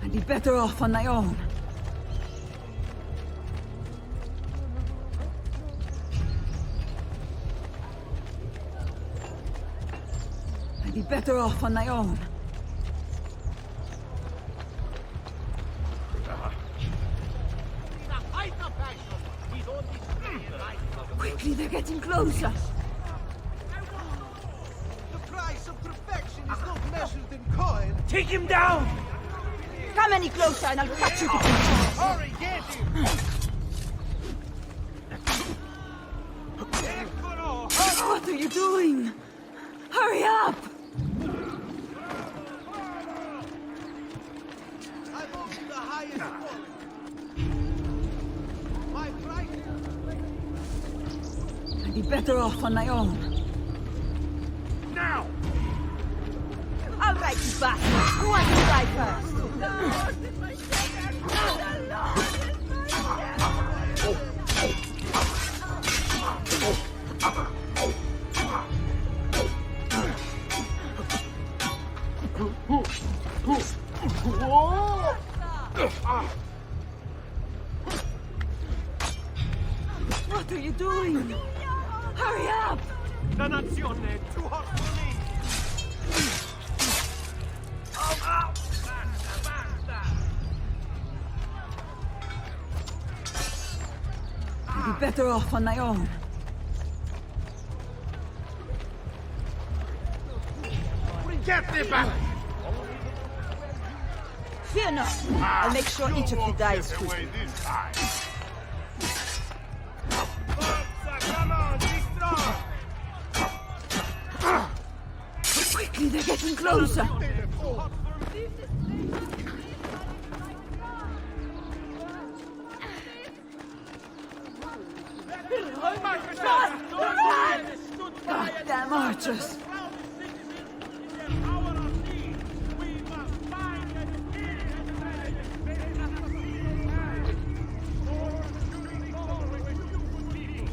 I'd be better off on my own. I'd be better off on my own. Quickly, they're getting closer. The price of perfection is not measured in coin. Take him down! Come any closer and I'll cut you to pieces. Hurry, get him! What are you doing? Hurry up! I'm only the highest quality. My price... I'd be better off on my own. Now! All right, you bastards. Who wants to die first? What are you doing? Hurry up! Dannazione, too hot for me! I'd be better off on my own. Get the back! Fear not. I'll make sure each of you dies quickly. Quickly, they're getting closer. Goddamn archers!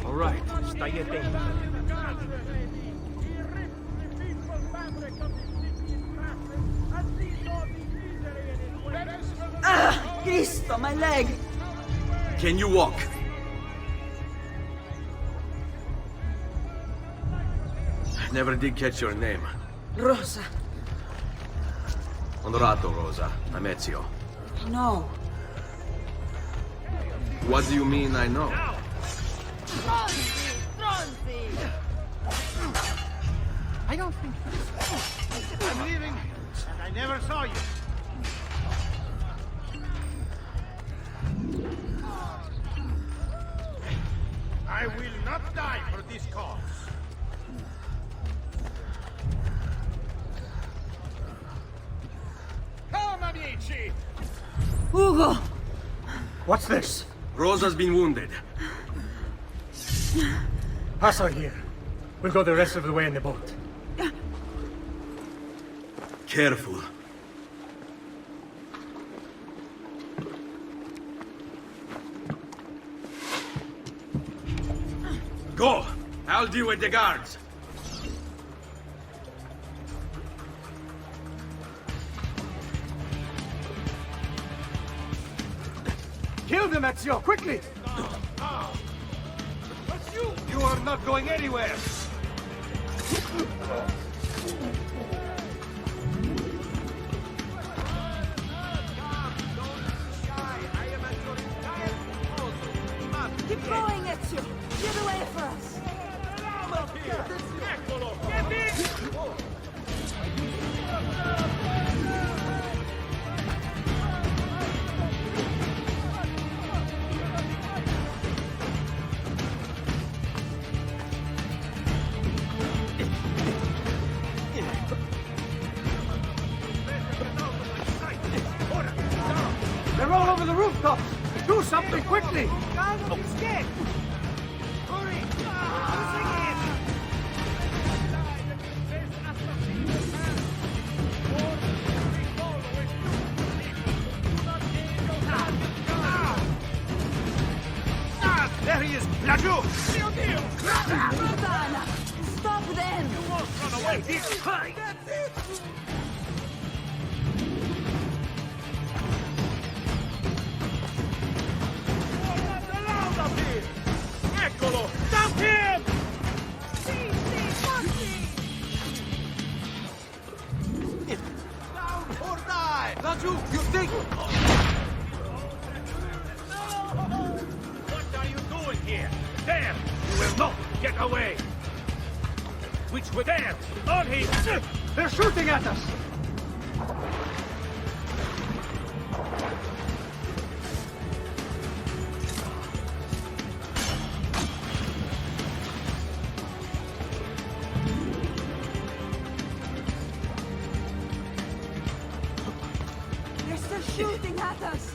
All right, stai attento. Ah! Cristo, my leg! Can you walk? I never did catch your name. Rosa. Onorato, Rosa. I'm Ezio. No. What do you mean I know? I don't think I'm leaving, and I never saw you. I will not die for this cause. Come, amici! Ugo! What's this? Rosa's been wounded. Pass her here. We'll go the rest of the way in the boat. Careful. I'll deal with the guards. Kill them, Ezio, quickly! You are not going anywhere! Keep going, Ezio! Get away for us! Eccolo! Get in! They're all over the rooftops! Do something quickly! There he is! Laggiù! Mio Dio! Madonna! Stop them! You won't run away this time! Eccolo! Stop him! Down or die! Laggiù, you think... What are you doing here? There! You will not get away! Which way? There! On him! They're shooting at us! They're still shooting at us!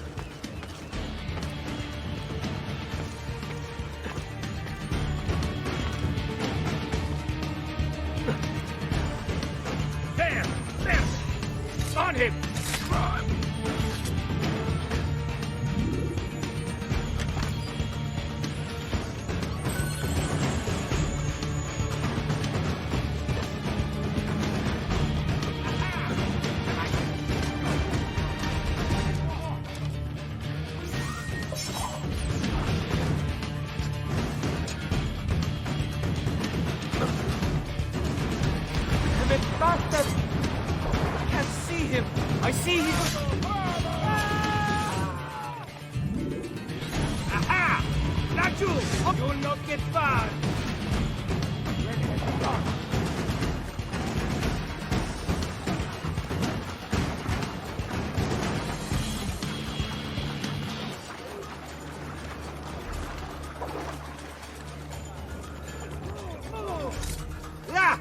There! There! On him! I can't see him! I see him! Aha! Laggiù! You'll not get far! Ah!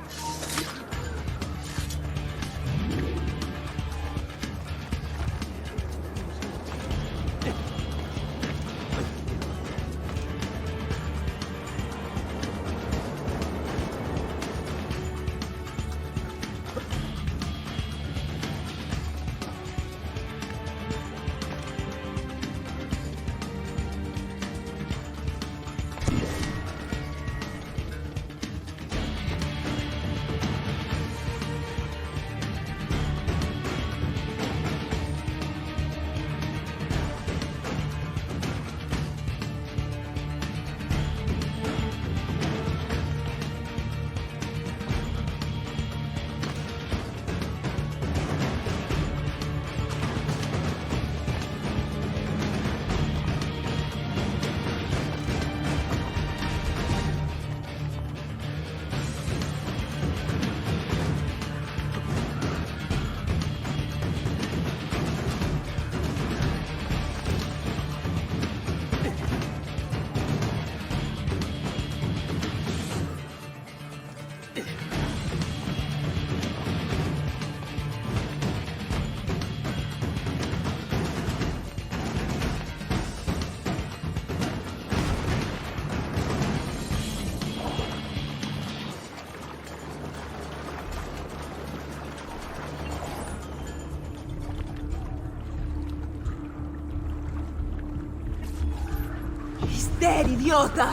He's dead, idiota!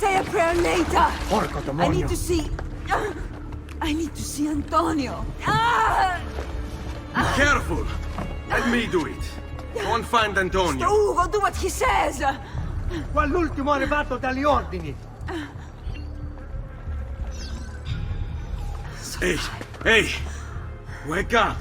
say a prayer later. Porco I demonio. need to see... I need to see Antonio. Be careful! Let me do it. Go and find Antonio. Ugo, do what he says. Qua l'ultimo arrivato dagli ordini. Hey, hey! Wake up!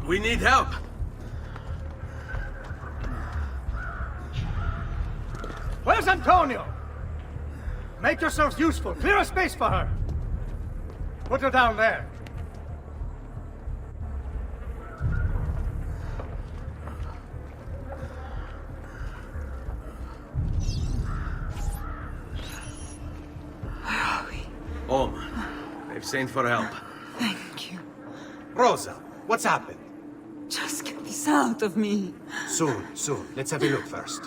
We need help! Where's Antonio? Make yourselves useful. Clear a space for her. Put her down there. Home. They've sent for help. Thank you. Rosa, what's happened? Just get this out of me. Soon. Let's have a look first.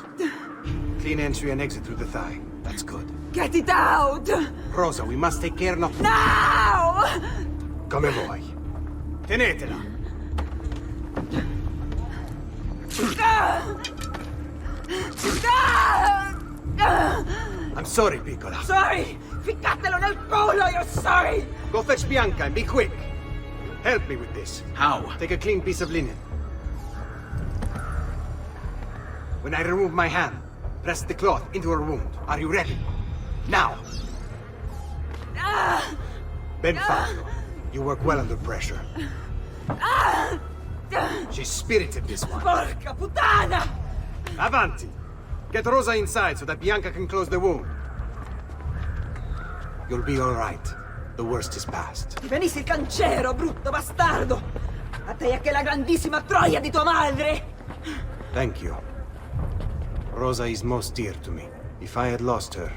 Clean entry and exit through the thigh. That's good. Get it out! Rosa, we must take care not... Now! Come vuoi. Tenetela. I'm sorry, piccola. Sorry! Ficcatelo nel culo, you're sorry! Go fetch Bianca and be quick. Help me with this. How? Take a clean piece of linen. When I remove my hand, press the cloth into her wound. Are you ready? Now! Ben Falco, you work well under pressure. She's spirited, this one. Porca puttana! Avanti! Get Rosa inside so that Bianca can close the wound. You'll be all right. The worst is past. Ti venissi il cancero, brutto bastardo! A te e che la grandissima troia di tua madre! Thank you. Rosa is most dear to me. If I had lost her...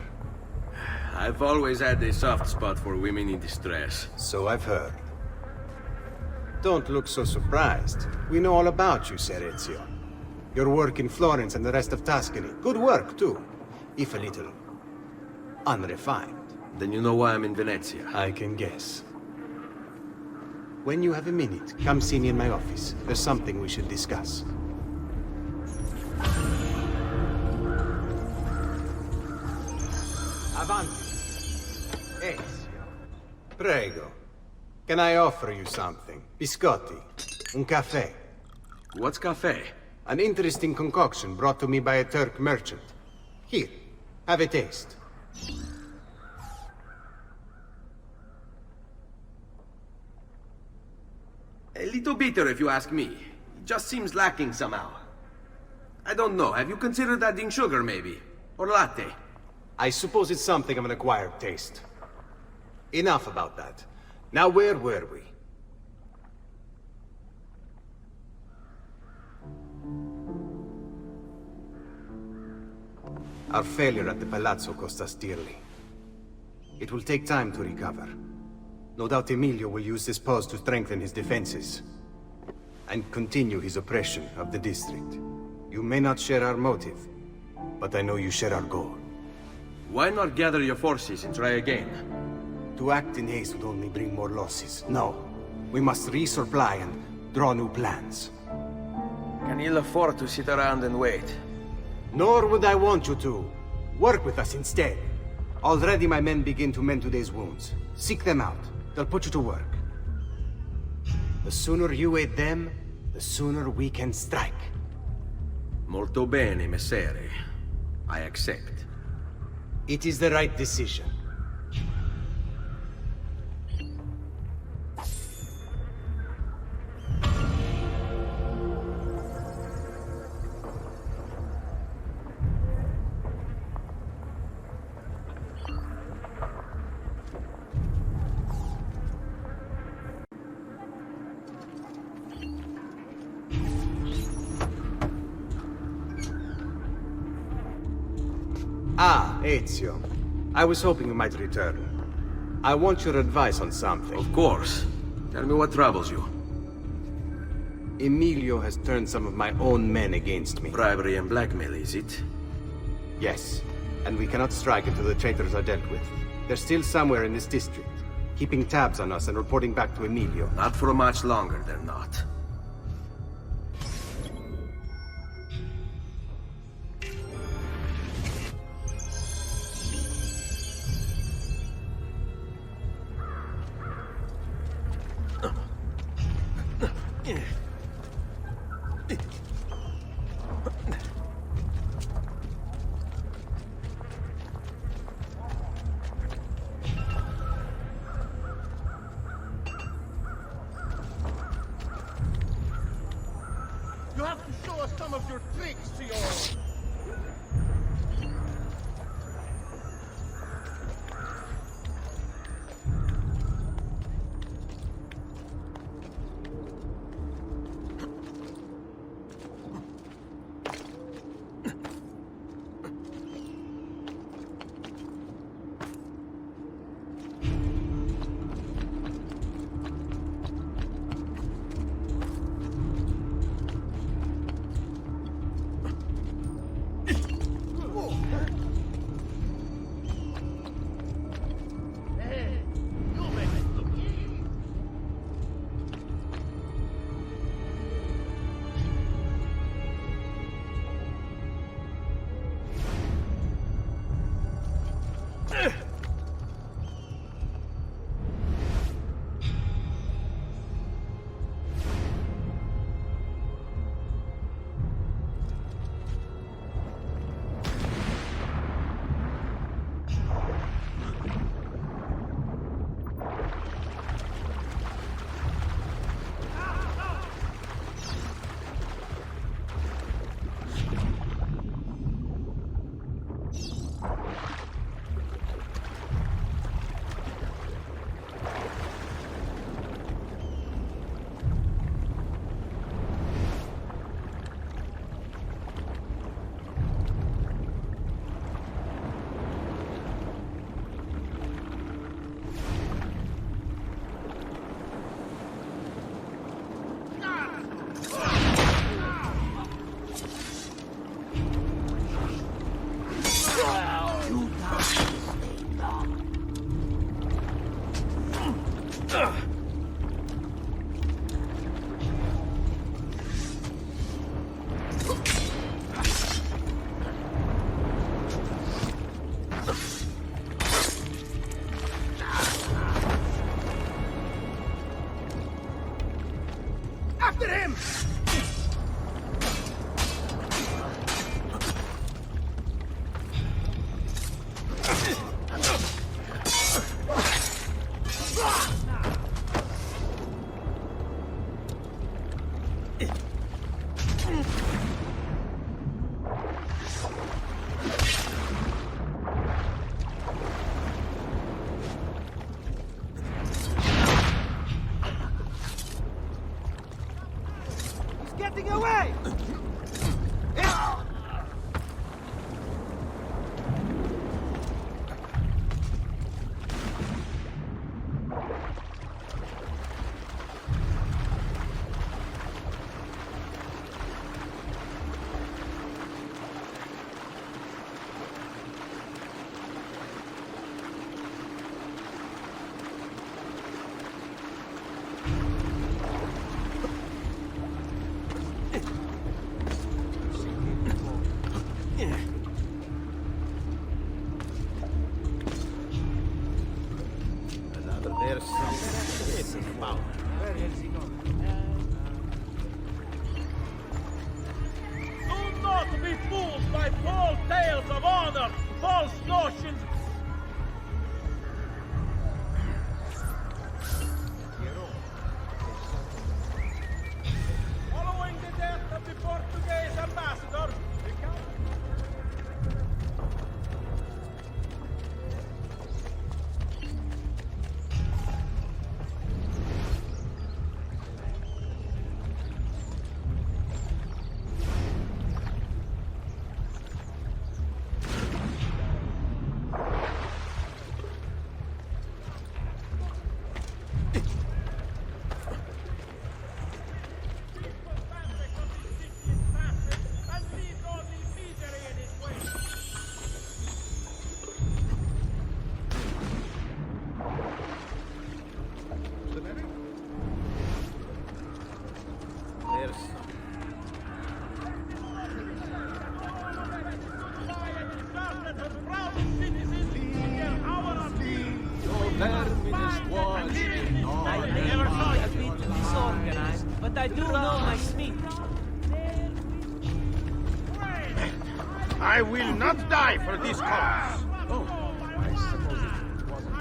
I've always had a soft spot for women in distress. So I've heard. Don't look so surprised. We know all about you, Ser Ezio. Your work in Florence and the rest of Tuscany. Good work, too. If a little... unrefined. Then you know why I'm in Venezia. I can guess. When you have a minute, come see me in my office. There's something we should discuss. Avanti. Ezio. Prego. Can I offer you something? Biscotti. Un caffè. What's cafe? An interesting concoction brought to me by a Turk merchant. Here, have a taste. A little bitter, if you ask me. It just seems lacking somehow. I don't know. Have you considered adding sugar, maybe? Or latte? I suppose it's something of an acquired taste. Enough about that. Now, where were we? Our failure at the Palazzo cost us dearly. It will take time to recover. No doubt Emilio will use this pause to strengthen his defenses. And continue his oppression of the district. You may not share our motive, but I know you share our goal. Why not gather your forces and try again? To act in haste would only bring more losses. No. We must resupply and draw new plans. Can you afford to sit around and wait? Nor would I want you to. Work with us instead. Already my men begin to mend today's wounds. Seek them out. They'll put you to work. The sooner you aid them, the sooner we can strike. Molto bene, messere. I accept. It is the right decision. Ah, Ezio. I was hoping you might return. I want your advice on something. Of course. Tell me what troubles you. Emilio has turned some of my own men against me. Bribery and blackmail, is it? Yes. And we cannot strike until the traitors are dealt with. They're still somewhere in this district. keeping tabs on us and reporting back to Emilio. Not for much longer, they're not. You have to show us some of your tricks, Tio. After him! Getting away! Do not be fooled by false tales of honor, false notions. Following the death of the Portuguese ambassador, the Count... I never thought I'd be disorganized, but I do know my Smith. I will not die for this cause. Oh, I suppose it wasn't.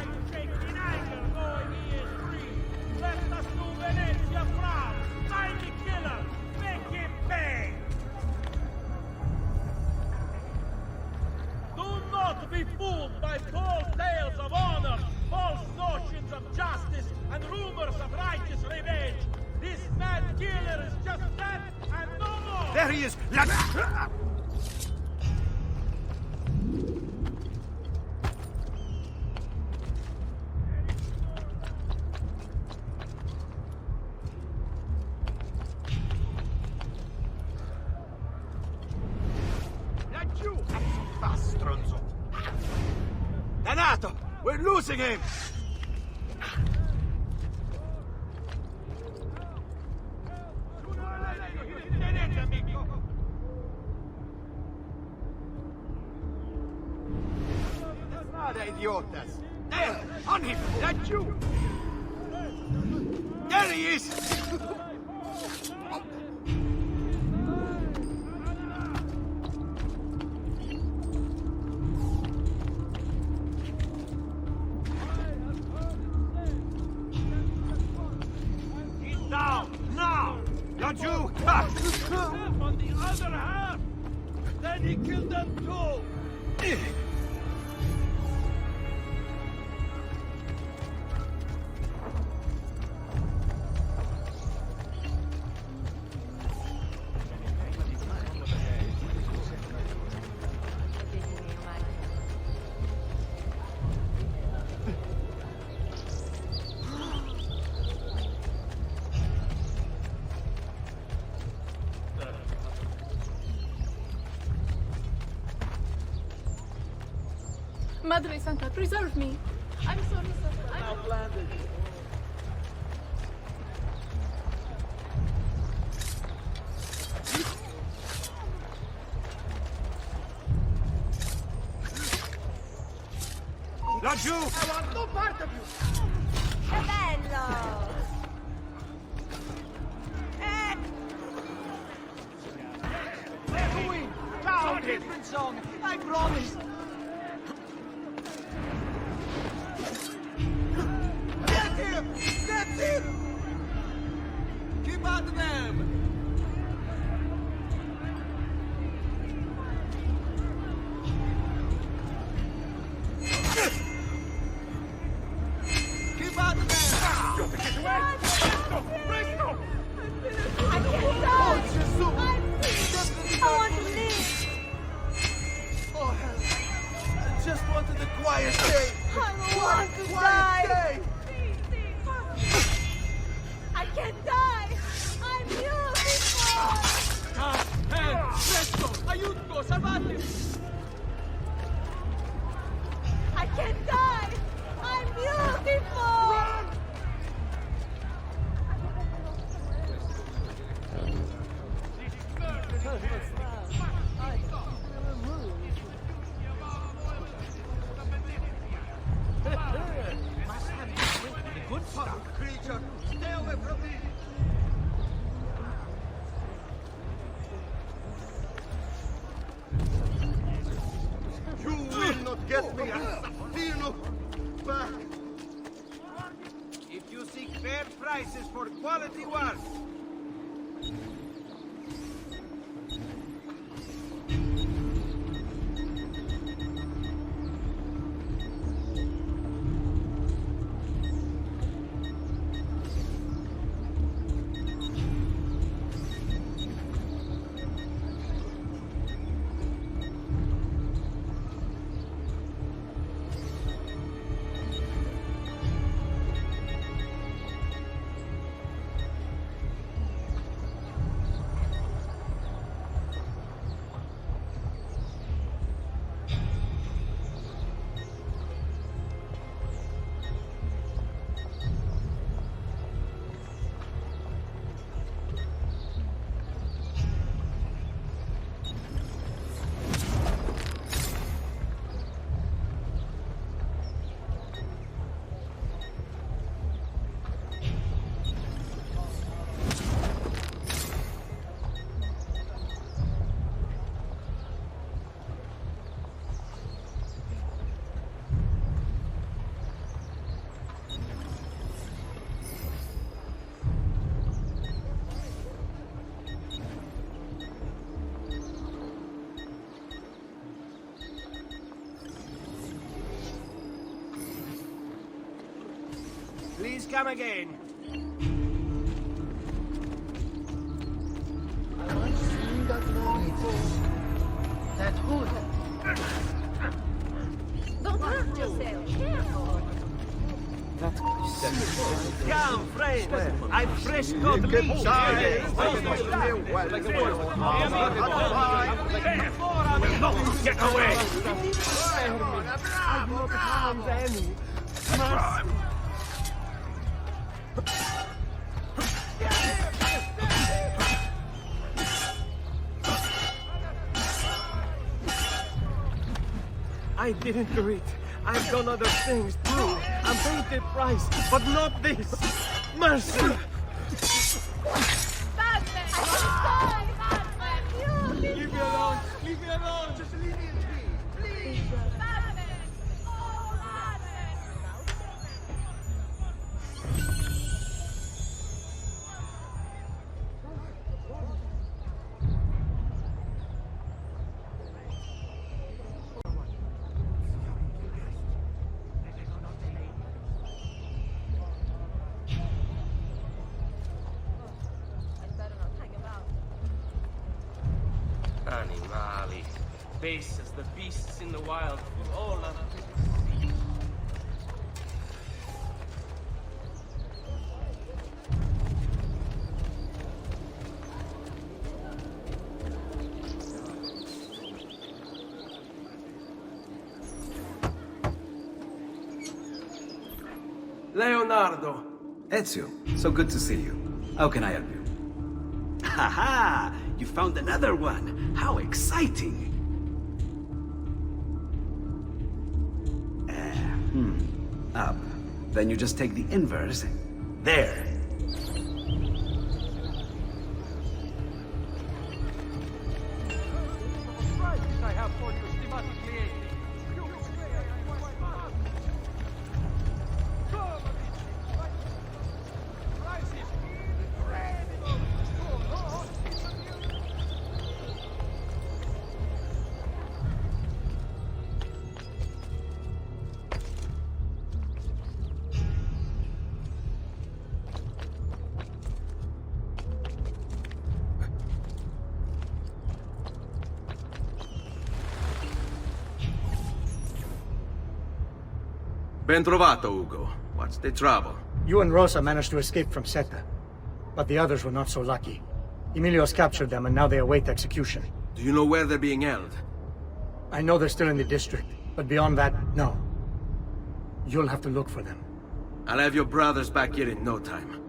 Let us do Venezia proud. Find the killer. Make him pay. Do not be fooled by false tales of honor, false notions of justice, and rumors of righteous revenge. This mad killer is just that and no more. There he is! Laggiù! Fa stronzo! Danato! We're losing him! Strada, idiotas! There! On him! Laggiù! There he is! He's down! Now! Laggiù! On the other half! Then he killed them too! Madre Santa, preserve me. I'm sorry, sir. Outlanded. Laggiù! I want no part of you! Che bello! Let's win! Down! Different song, I promise. Get him! Get him! Keep at them! Keep out of there! Get away! Presto! Presto! I can't die! I want to live! Oh, hell. I just wanted a quiet day. I want to die! I can't die! I'm beautiful! Presto! Aiuto! Salvate! I can't die! I'm beautiful! Good stuff, creature! Stay away from me! You will not get me, assassino! Back! If you seek fair prices for quality work, Please come again. That hood. Don't hurt yourself. Careful. Come, friends. I'm fresh cut meat. Get away! I didn't do it. I've done other things too. I'm paid the price, but not this. Mercy! Leave me alone! Leave me alone! Just leave me in peace! Please! Animali. Base as the beasts in the wild. All of it. Leonardo! Ezio, so good to see you. How can I help you? Ha-ha! You found another one! How exciting! Up. Then you just take the inverse. There! I have for you, stimatic clienti. Ben trovato, Ugo. What's the trouble? You and Rosa managed to escape from Seta, but the others were not so lucky. Emilio's captured them and now they await execution. Do you know where they're being held? I know they're still in the district, but beyond that, no. You'll have to look for them. I'll have your brothers back here in no time.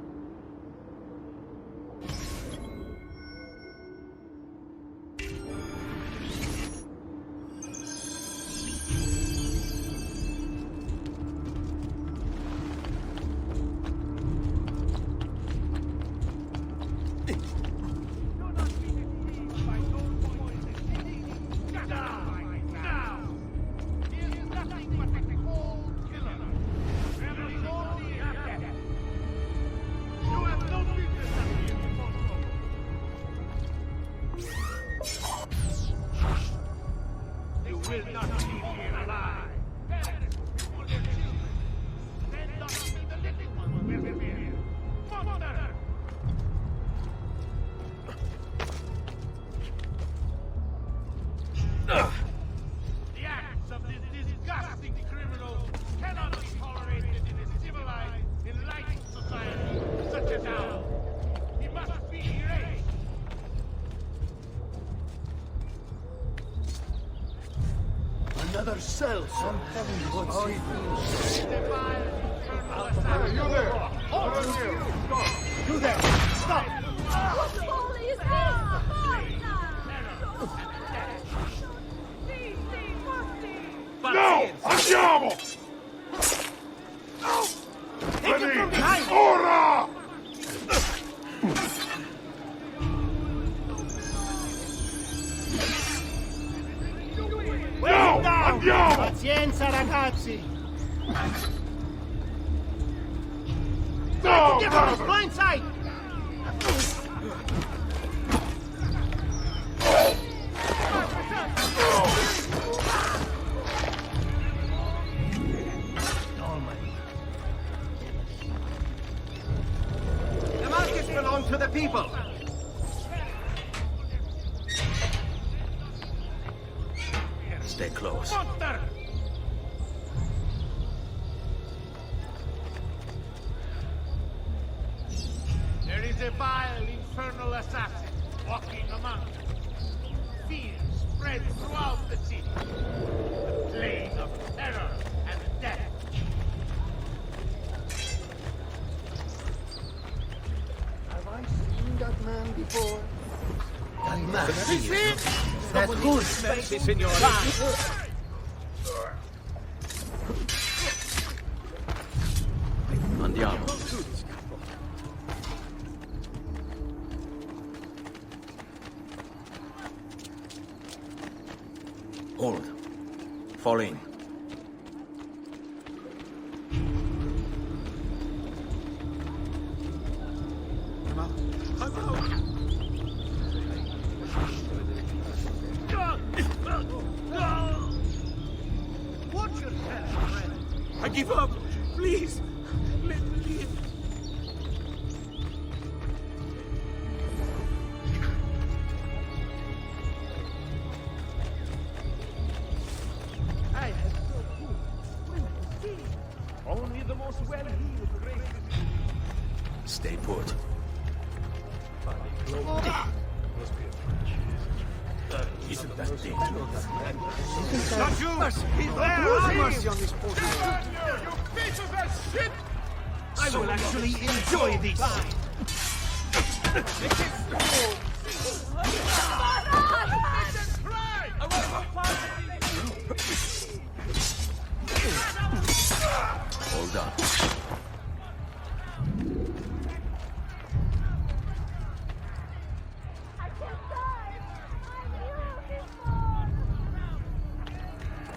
The acts of this disgusting criminal cannot be tolerated in a civilized, enlightened society such as ours. He must be erased. Another cell, son. Oh, you there! You there! Stop! What the holy is this? No! Andiamo! Take it from behind! Ora! No! Andiamo! Pazienza, ragazzi! No! Get on his blind side! Stay close. Monster! There is a vile, infernal assassin walking among us. Fear spreads throughout the city. A plague of terror and death. Have I seen that man before? That's good. This in your eyes. Andiamo. Hold. Fall in. Watch yourself, friend. I give up. Please. Let me live. I have so good. Only the most well-heeled graces. Stay put. Isn't that dangerous? Not you! Mercy on this poor you pieces of shit! I will actually enjoy this! Hold on.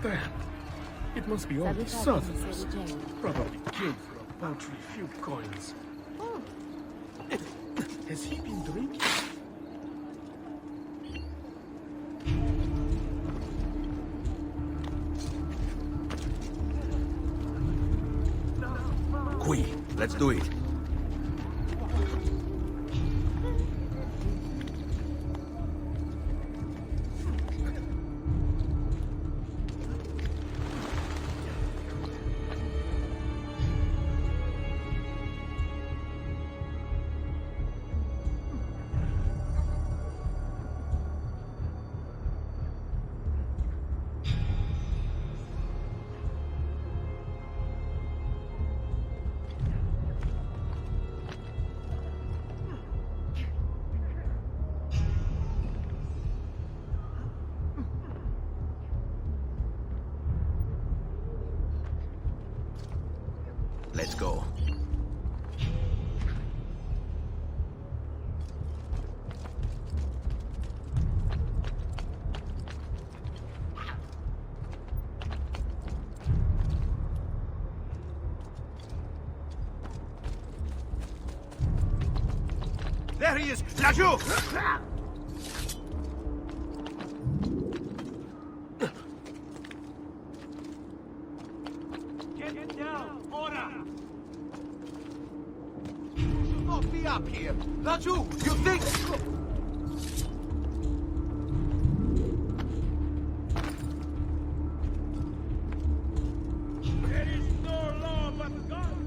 Damn. It must be all the Southerners. Probably killed for a paltry few coins. Has he been drinking? Qui, let's do it. Let's go. There he is! Lajou! Get down! Order! You should not be up here! Lajou, you think... There is no law but God!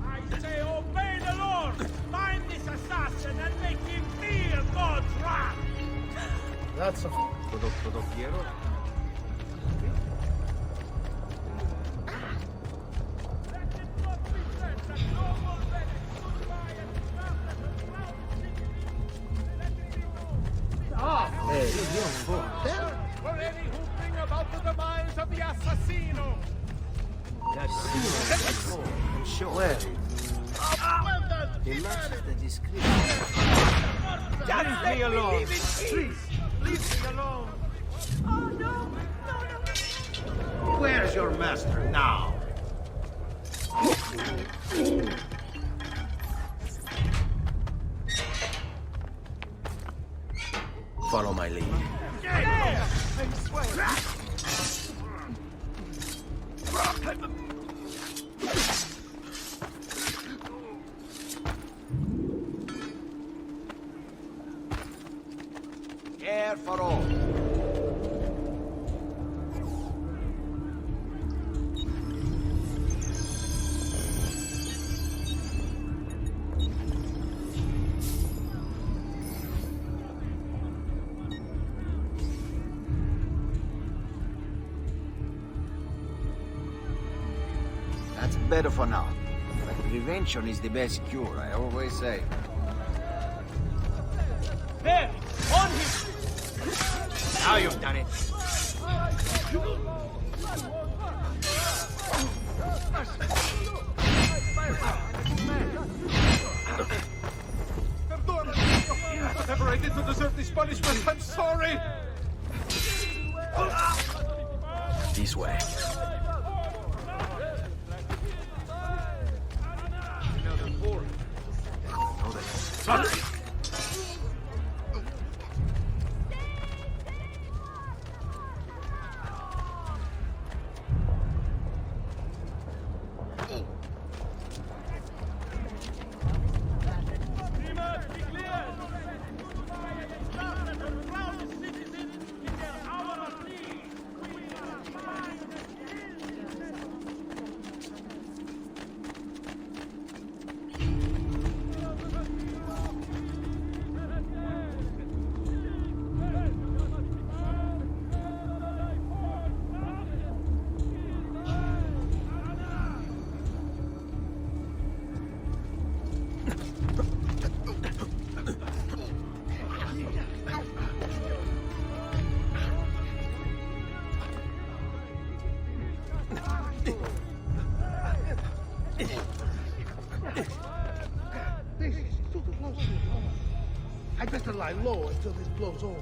I say obey the Lord! Find this assassin and make him feel God's wrath! That's a... Todo quiero. For any who bring about the demise of the assassino! Well, Well done! he matches the description. Just leave me alone! Please, leave me alone! Oh, no! Where's your master now? Follow my lead. there for all. That's better for now. But prevention is the best cure, I always say. There! On him! Now you've done it. Whatever I did to deserve this punishment, I'm sorry! This way. This is too close to home. I better lie low until this blows over.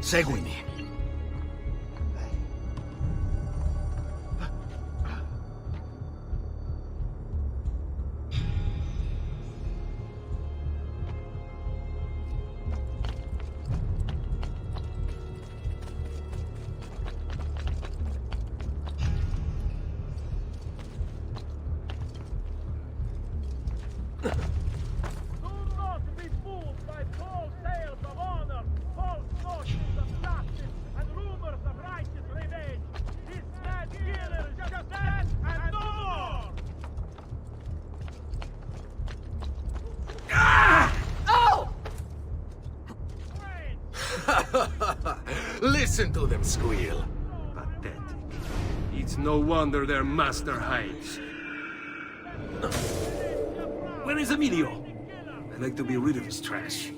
Seguimi. Listen to them squeal. Pathetic. It's no wonder their master hides. Where is Emilio? I'd like to be rid of his trash.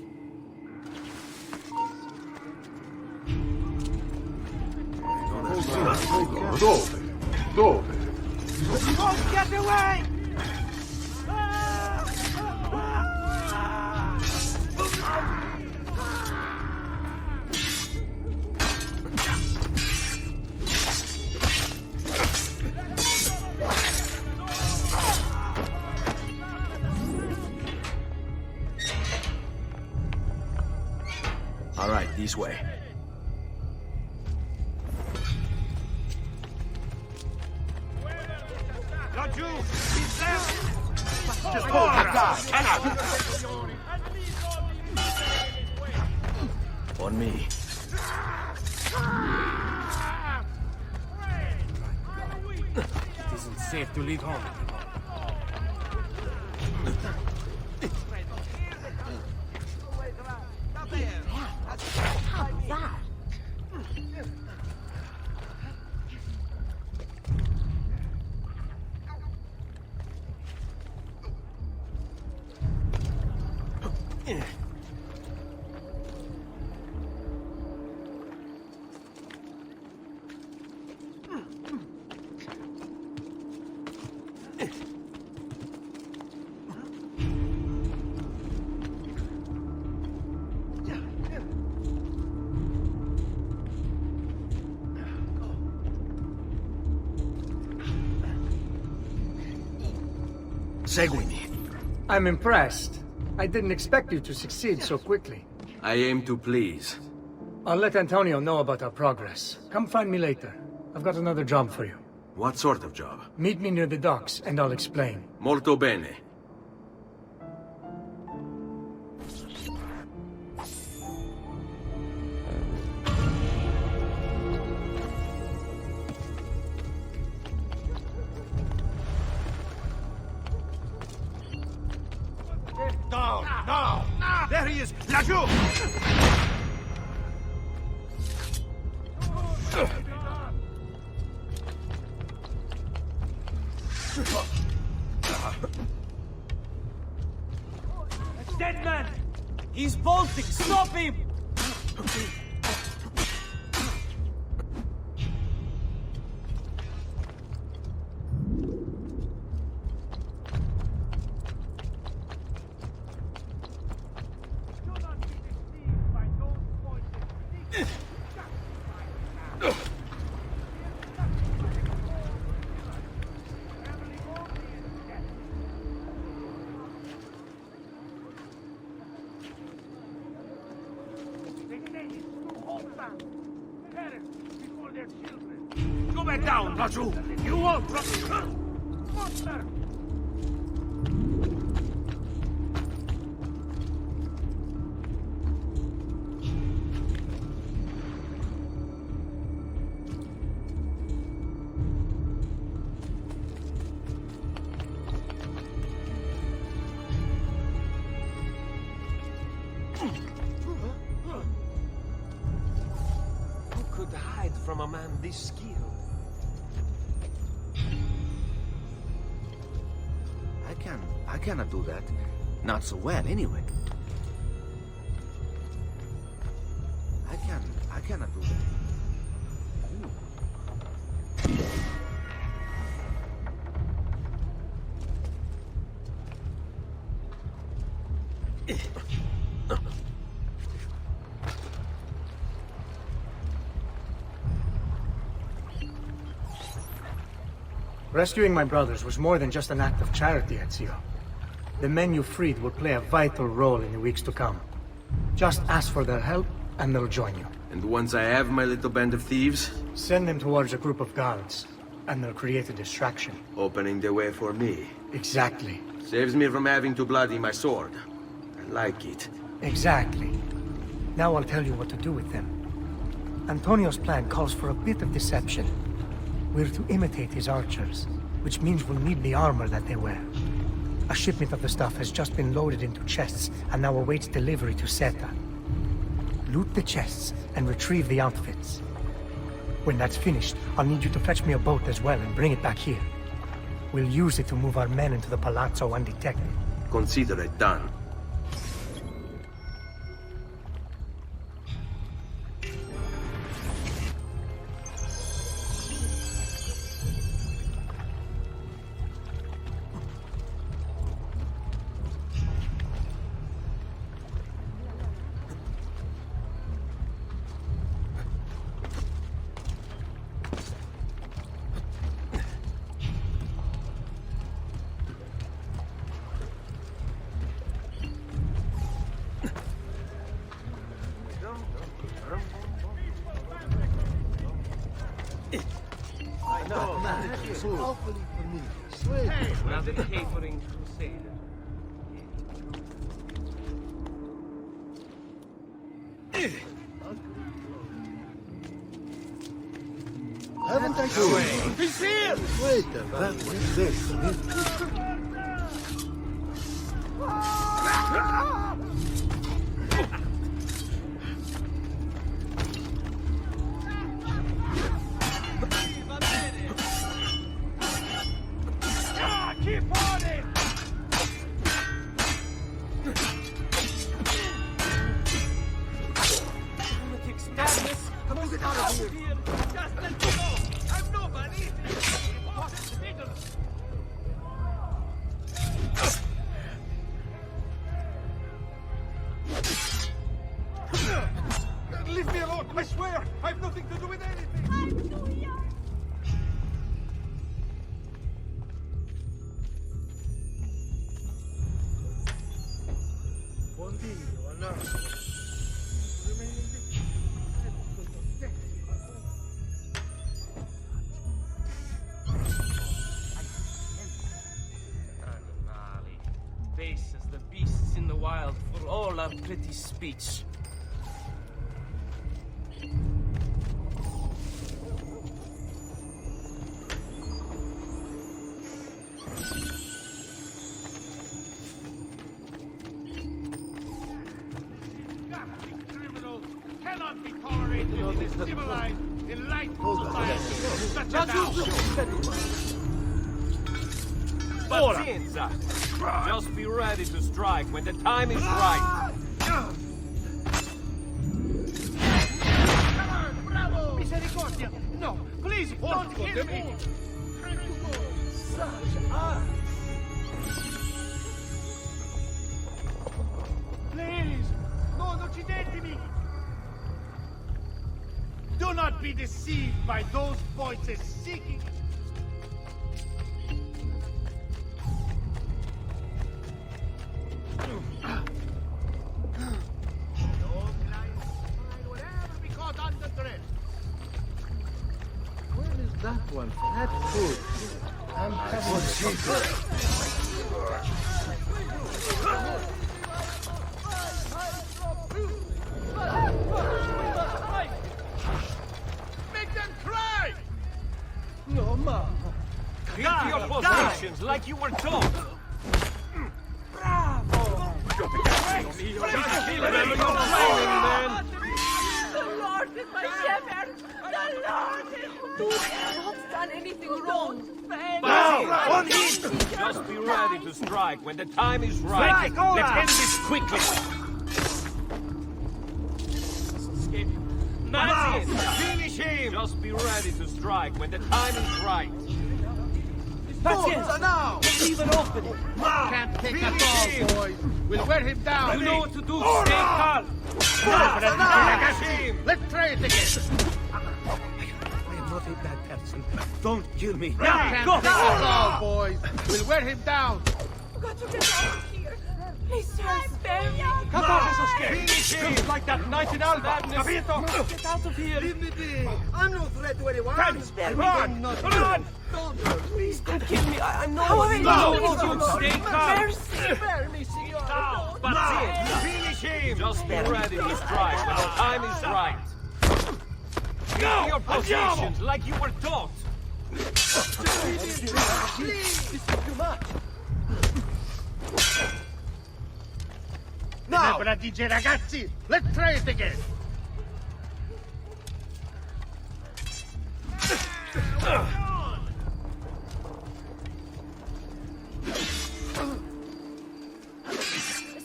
Dove? Get away! All right, this way. Just hold your guard. On me. safe to lead home. How's that? Seguimi. I'm impressed. I didn't expect you to succeed so quickly. I aim to please. I'll let Antonio know about our progress. Come find me later. I've got another job for you. What sort of job? Meet me near the docks, and I'll explain. Molto bene. Down! Now! There he is! Laggiù! Dead man! He's bolting! Stop him! Go back down, laggiù! You won't Monster! Who could hide from a man this skilled? I cannot do that. Not so well, anyway. I cannot do that. Rescuing my brothers was more than just an act of charity, Ezio. The men you freed will play a vital role in the weeks to come. Just ask for their help, and they'll join you. And once I have my little band of thieves? Send them towards a group of guards, and they'll create a distraction. Opening the way for me. Exactly. Saves me from having to bloody my sword. I like it. Exactly. Now I'll tell you what to do with them. Antonio's plan calls for a bit of deception. We're to imitate his archers, which means we'll need the armor that they wear. A shipment of the stuff has just been loaded into chests and now awaits delivery to Seta. Loot the chests and retrieve the outfits. When that's finished, I'll need you to fetch me a boat as well and bring it back here. We'll use it to move our men into the palazzo undetected. Consider it done. Hey, not the capering crusader. Haven't I told you? He's here! Wait a minute. What's this? Keep on it! Come on, get out of here! Just let me go! I'm nobody! Leave me alone! I swear! I have nothing to do with anything! Base as the beasts in the wild, for all our pretty speech. Criminals cannot be tolerated in this civilized, enlightened society. Such as ours. Pazienza! Just be ready to strike when the time is right. Misericordia! No! Please, don't kill me! Please! Non uccidetemi! Do not be deceived by those voices seeking... Where is that one? That's good. I'm coming. Make them cry! No, ma. Keep your positions like you were taught. Bravo! Just keep them, you're flaming, man. The Lord is my shepherd! The Lord is... You have not done anything wrong! Just be ready to strike when the time is right. Let's end this quickly. That's it. Finish him. Just be ready to strike when the time is right. Pazienza now! Leave it open! Can't take a ball, boys. We'll wear him down. You know what to do! Stay calm! Let's try it again. I am not a bad person. Don't kill me. Can't take a ball, boys. We'll wear him down. I've got to get out of here! Please, sir, spare me! Cut off his escape. Finish him like that night in Alba. Capito? Get out of here! Leave me be. I'm no threat to anyone. Run! Run! Please don't kill me! I'm not... How are you? No! Stay calm! Mercy! Spare me, signor. Pazienza. Finish him. Just be ready to strike when the time is right. Keep your positions like you were taught. This is too much. Now! DJ ragazzi, let's try it again.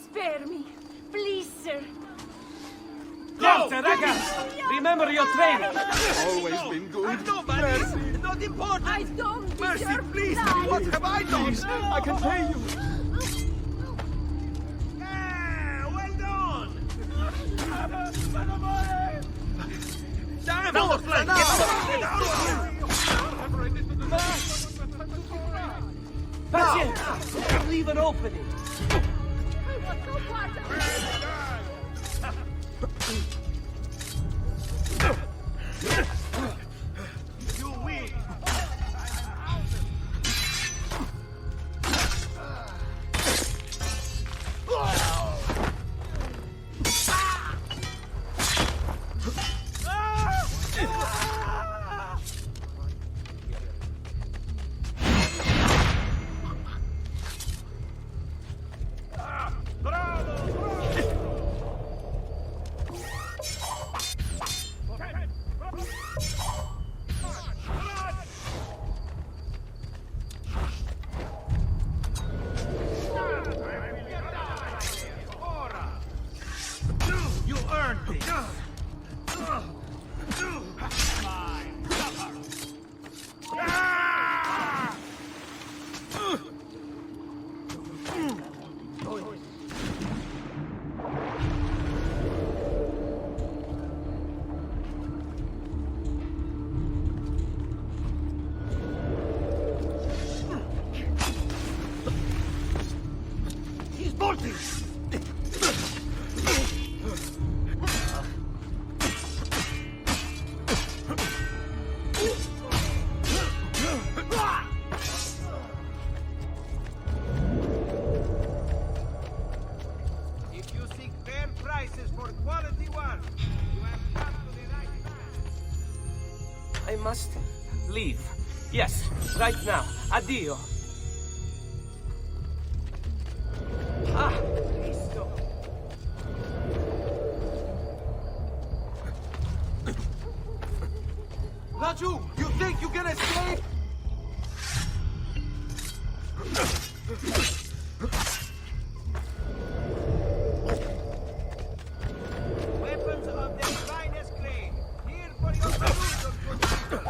Spare me! Please, sir! Forza, ragazzi! Remember your training! Always been good. Nobody! Not important. I don't Mercy, deserve please. blood. What have I done? I can pay you. Well done! Damn Pazienza! Leave an opening! I want no part of it! You win! must leave. Yes, right now. Addio. Ah, Cristo. Laju, you think you can escape? Weapons of the finest grade. Here for your solution, good people.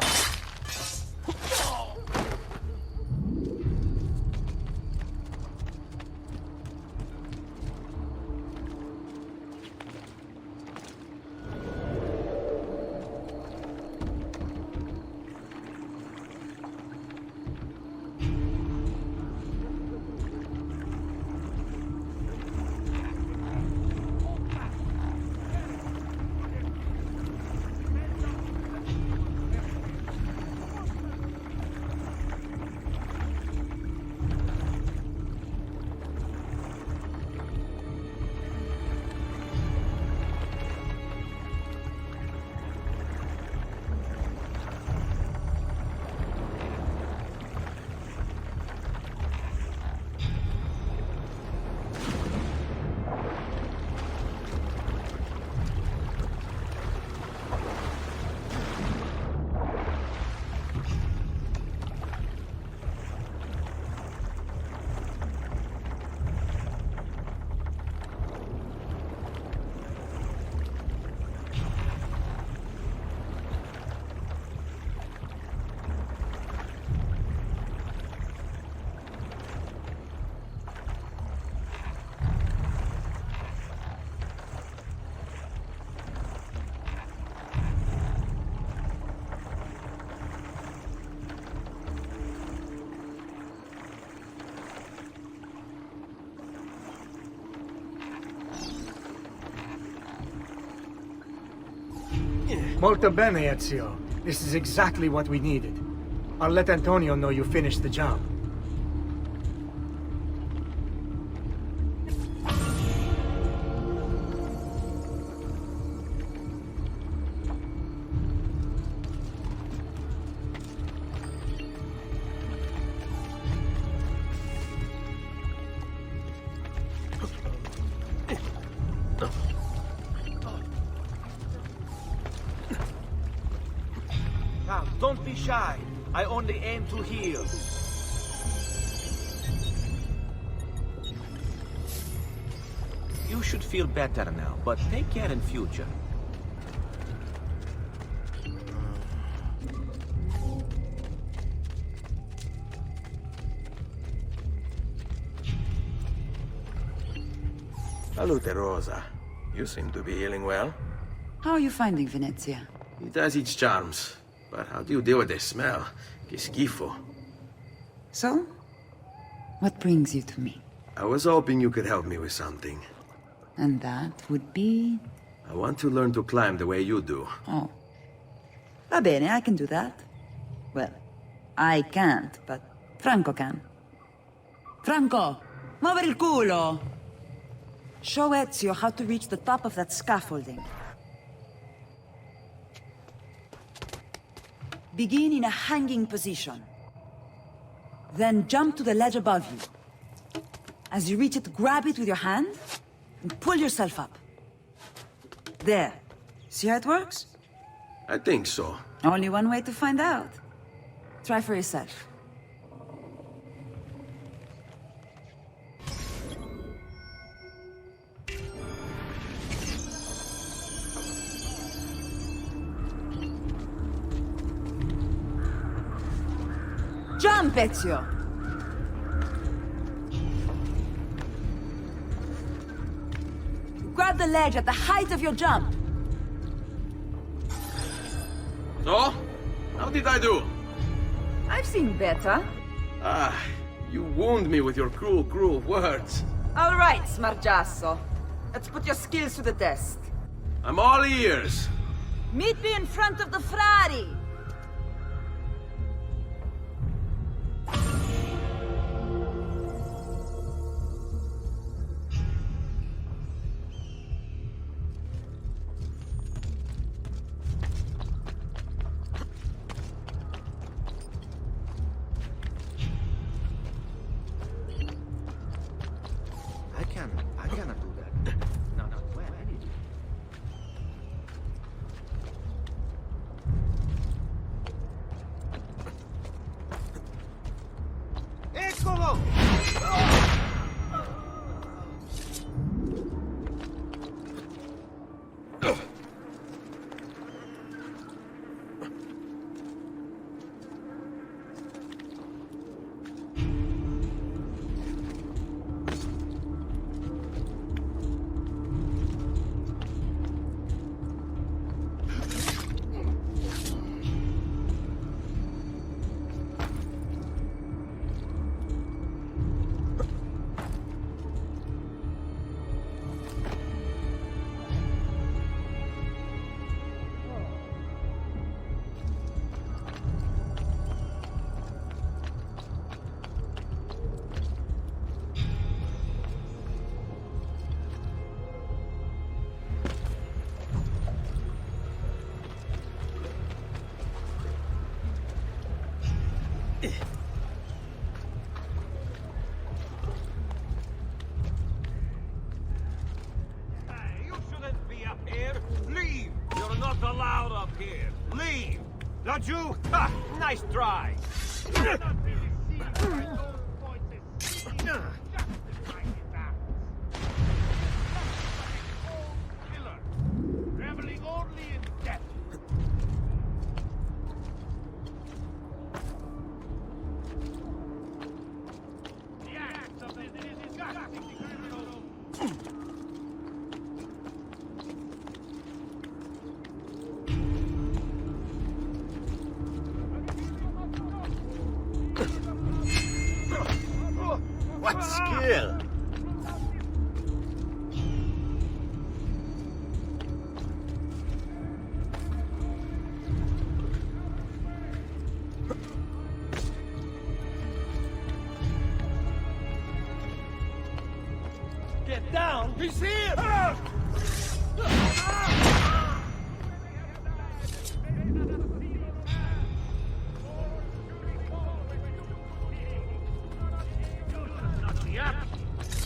Molto bene, Ezio. This is exactly what we needed. I'll let Antonio know you finished the job. Now, don't be shy. I only aim to heal. You should feel better now, but take care in future. Salute, Rosa. You seem to be healing well. How are you finding Venezia? It has its charms. But how do you deal with the smell? Que schifo. So? What brings you to me? I was hoping you could help me with something. And that would be... I want to learn to climb the way you do. Oh. Va bene, I can do that. Well, I can't, but Franco can. Franco! Muovere il culo! Show Ezio how to reach the top of that scaffolding. Begin in a hanging position. Then jump to the ledge above you. As you reach it, grab it with your hand and pull yourself up. There. See how it works? I think so. Only one way to find out. Try for yourself. Jump, Ezio! Grab the ledge at the height of your jump. So? How did I do? I've seen better. Ah, you wound me with your cruel, cruel words. All right, Smargiasso. Let's put your skills to the test. I'm all ears. Meet me in front of the Frari! You shouldn't be up here. Leave! You're not allowed up here. Leave! Not you? Ha! Nice try! Reveling only in death. The act of this is disgusting criminal. What skill! Get down! He's here!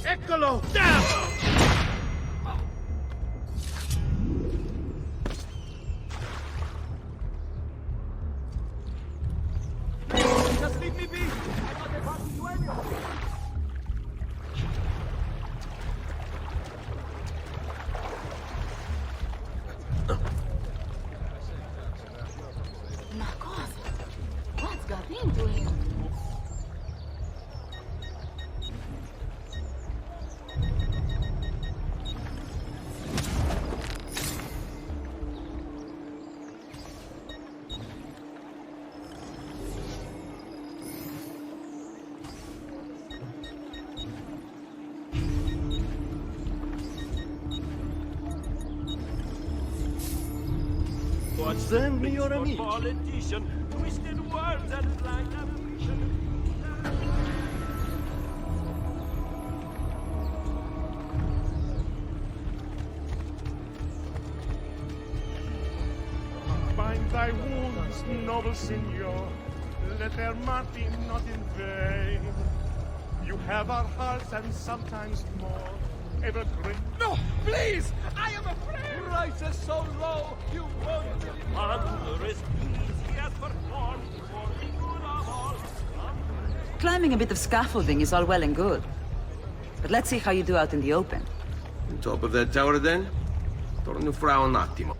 Eccolo! Down! Just leave me be! I'm not about to do anything! Ma cosa? What's got into him? Send me your amici. Politician, twisted words and blind ambition. Bind thy wounds, noble signor. Let their martyr not in vain. You have our hearts and sometimes more. Ever great. No, please! I am afraid! Prices so low, you won't believe. Wondrous deeds he has performed for the good of all. Climbing a bit of scaffolding is all well and good. But let's see how you do out in the open. On top of that tower, then? Torno fra un attimo.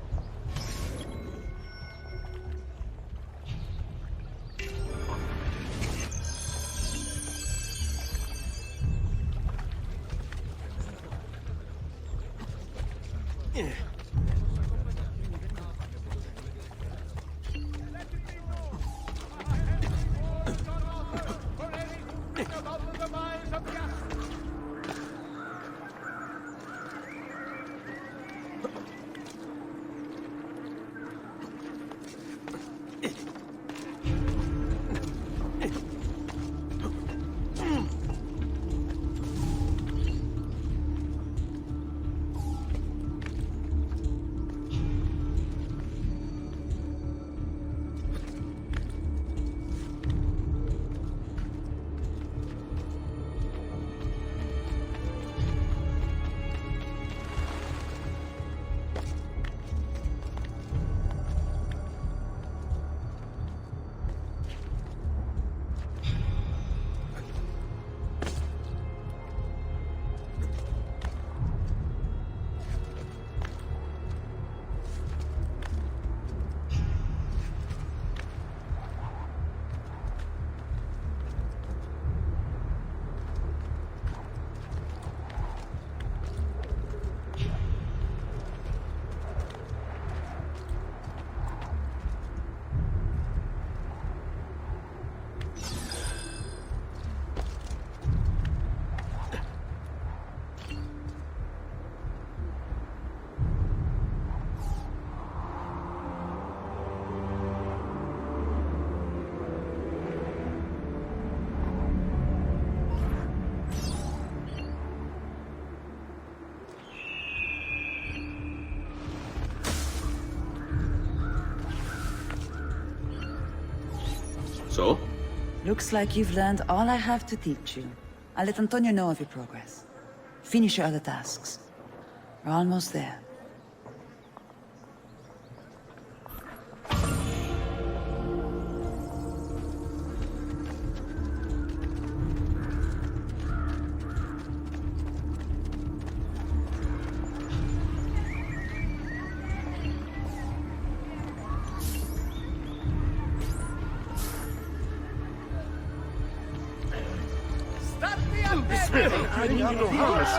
So? Looks like you've learned all I have to teach you. I'll let Antonio know of your progress. Finish your other tasks. We're almost there.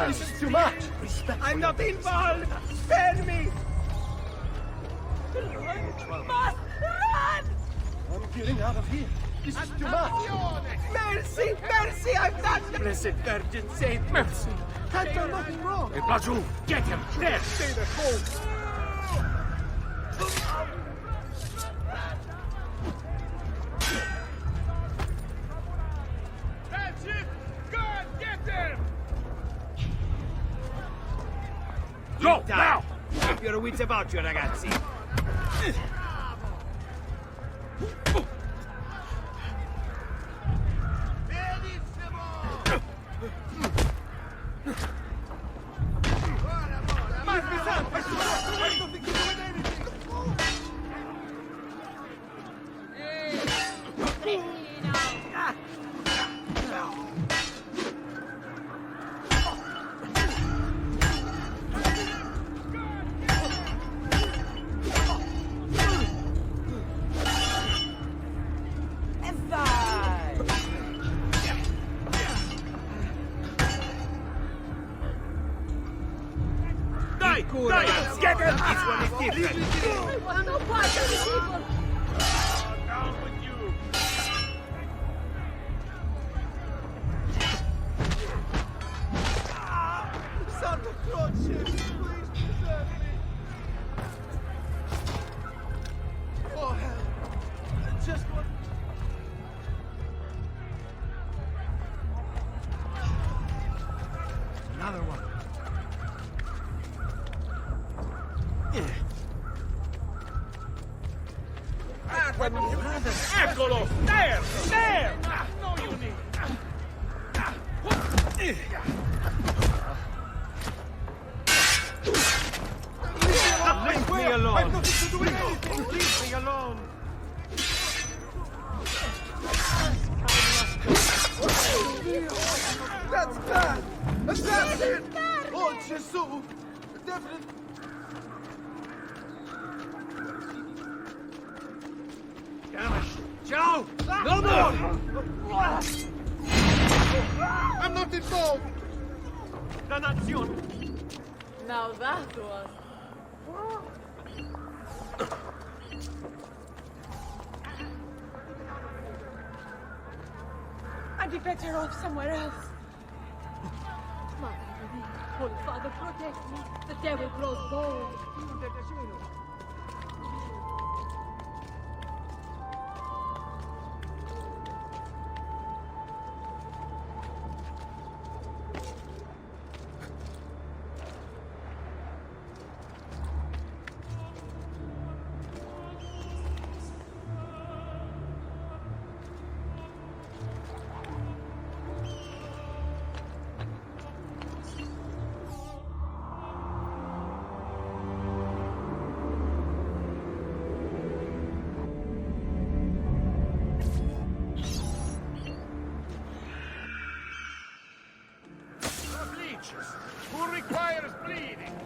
This is too much! I'm not involved! Spare me! Must run! I'm getting out of here. This is too much! Mercy! Mercy! I've done... Blessed Virgin, save mercy! I've done nothing wrong! Hey, Baju, get him! There! Stay there, home! That's it! Go and get them! Go, now! Keep your wits about you, ragazzi. Dai! Dai! Get him! This one is different. I want no part of the people! Down with you! Santa Croce, please preserve me. Oh, hell. Just one. Another one. Eccolo! There! There! No, you need... Leave me alone! I've nothing to do with anything! Leave me alone! That's bad! Assassin! Oh, Gesù! Definitely. Ciao! No more! I'm not involved! Dannazione! Now that was... I'd be better off somewhere else. Mother, Holy Father, protect me. The devil grows bold. Who requires bleeding?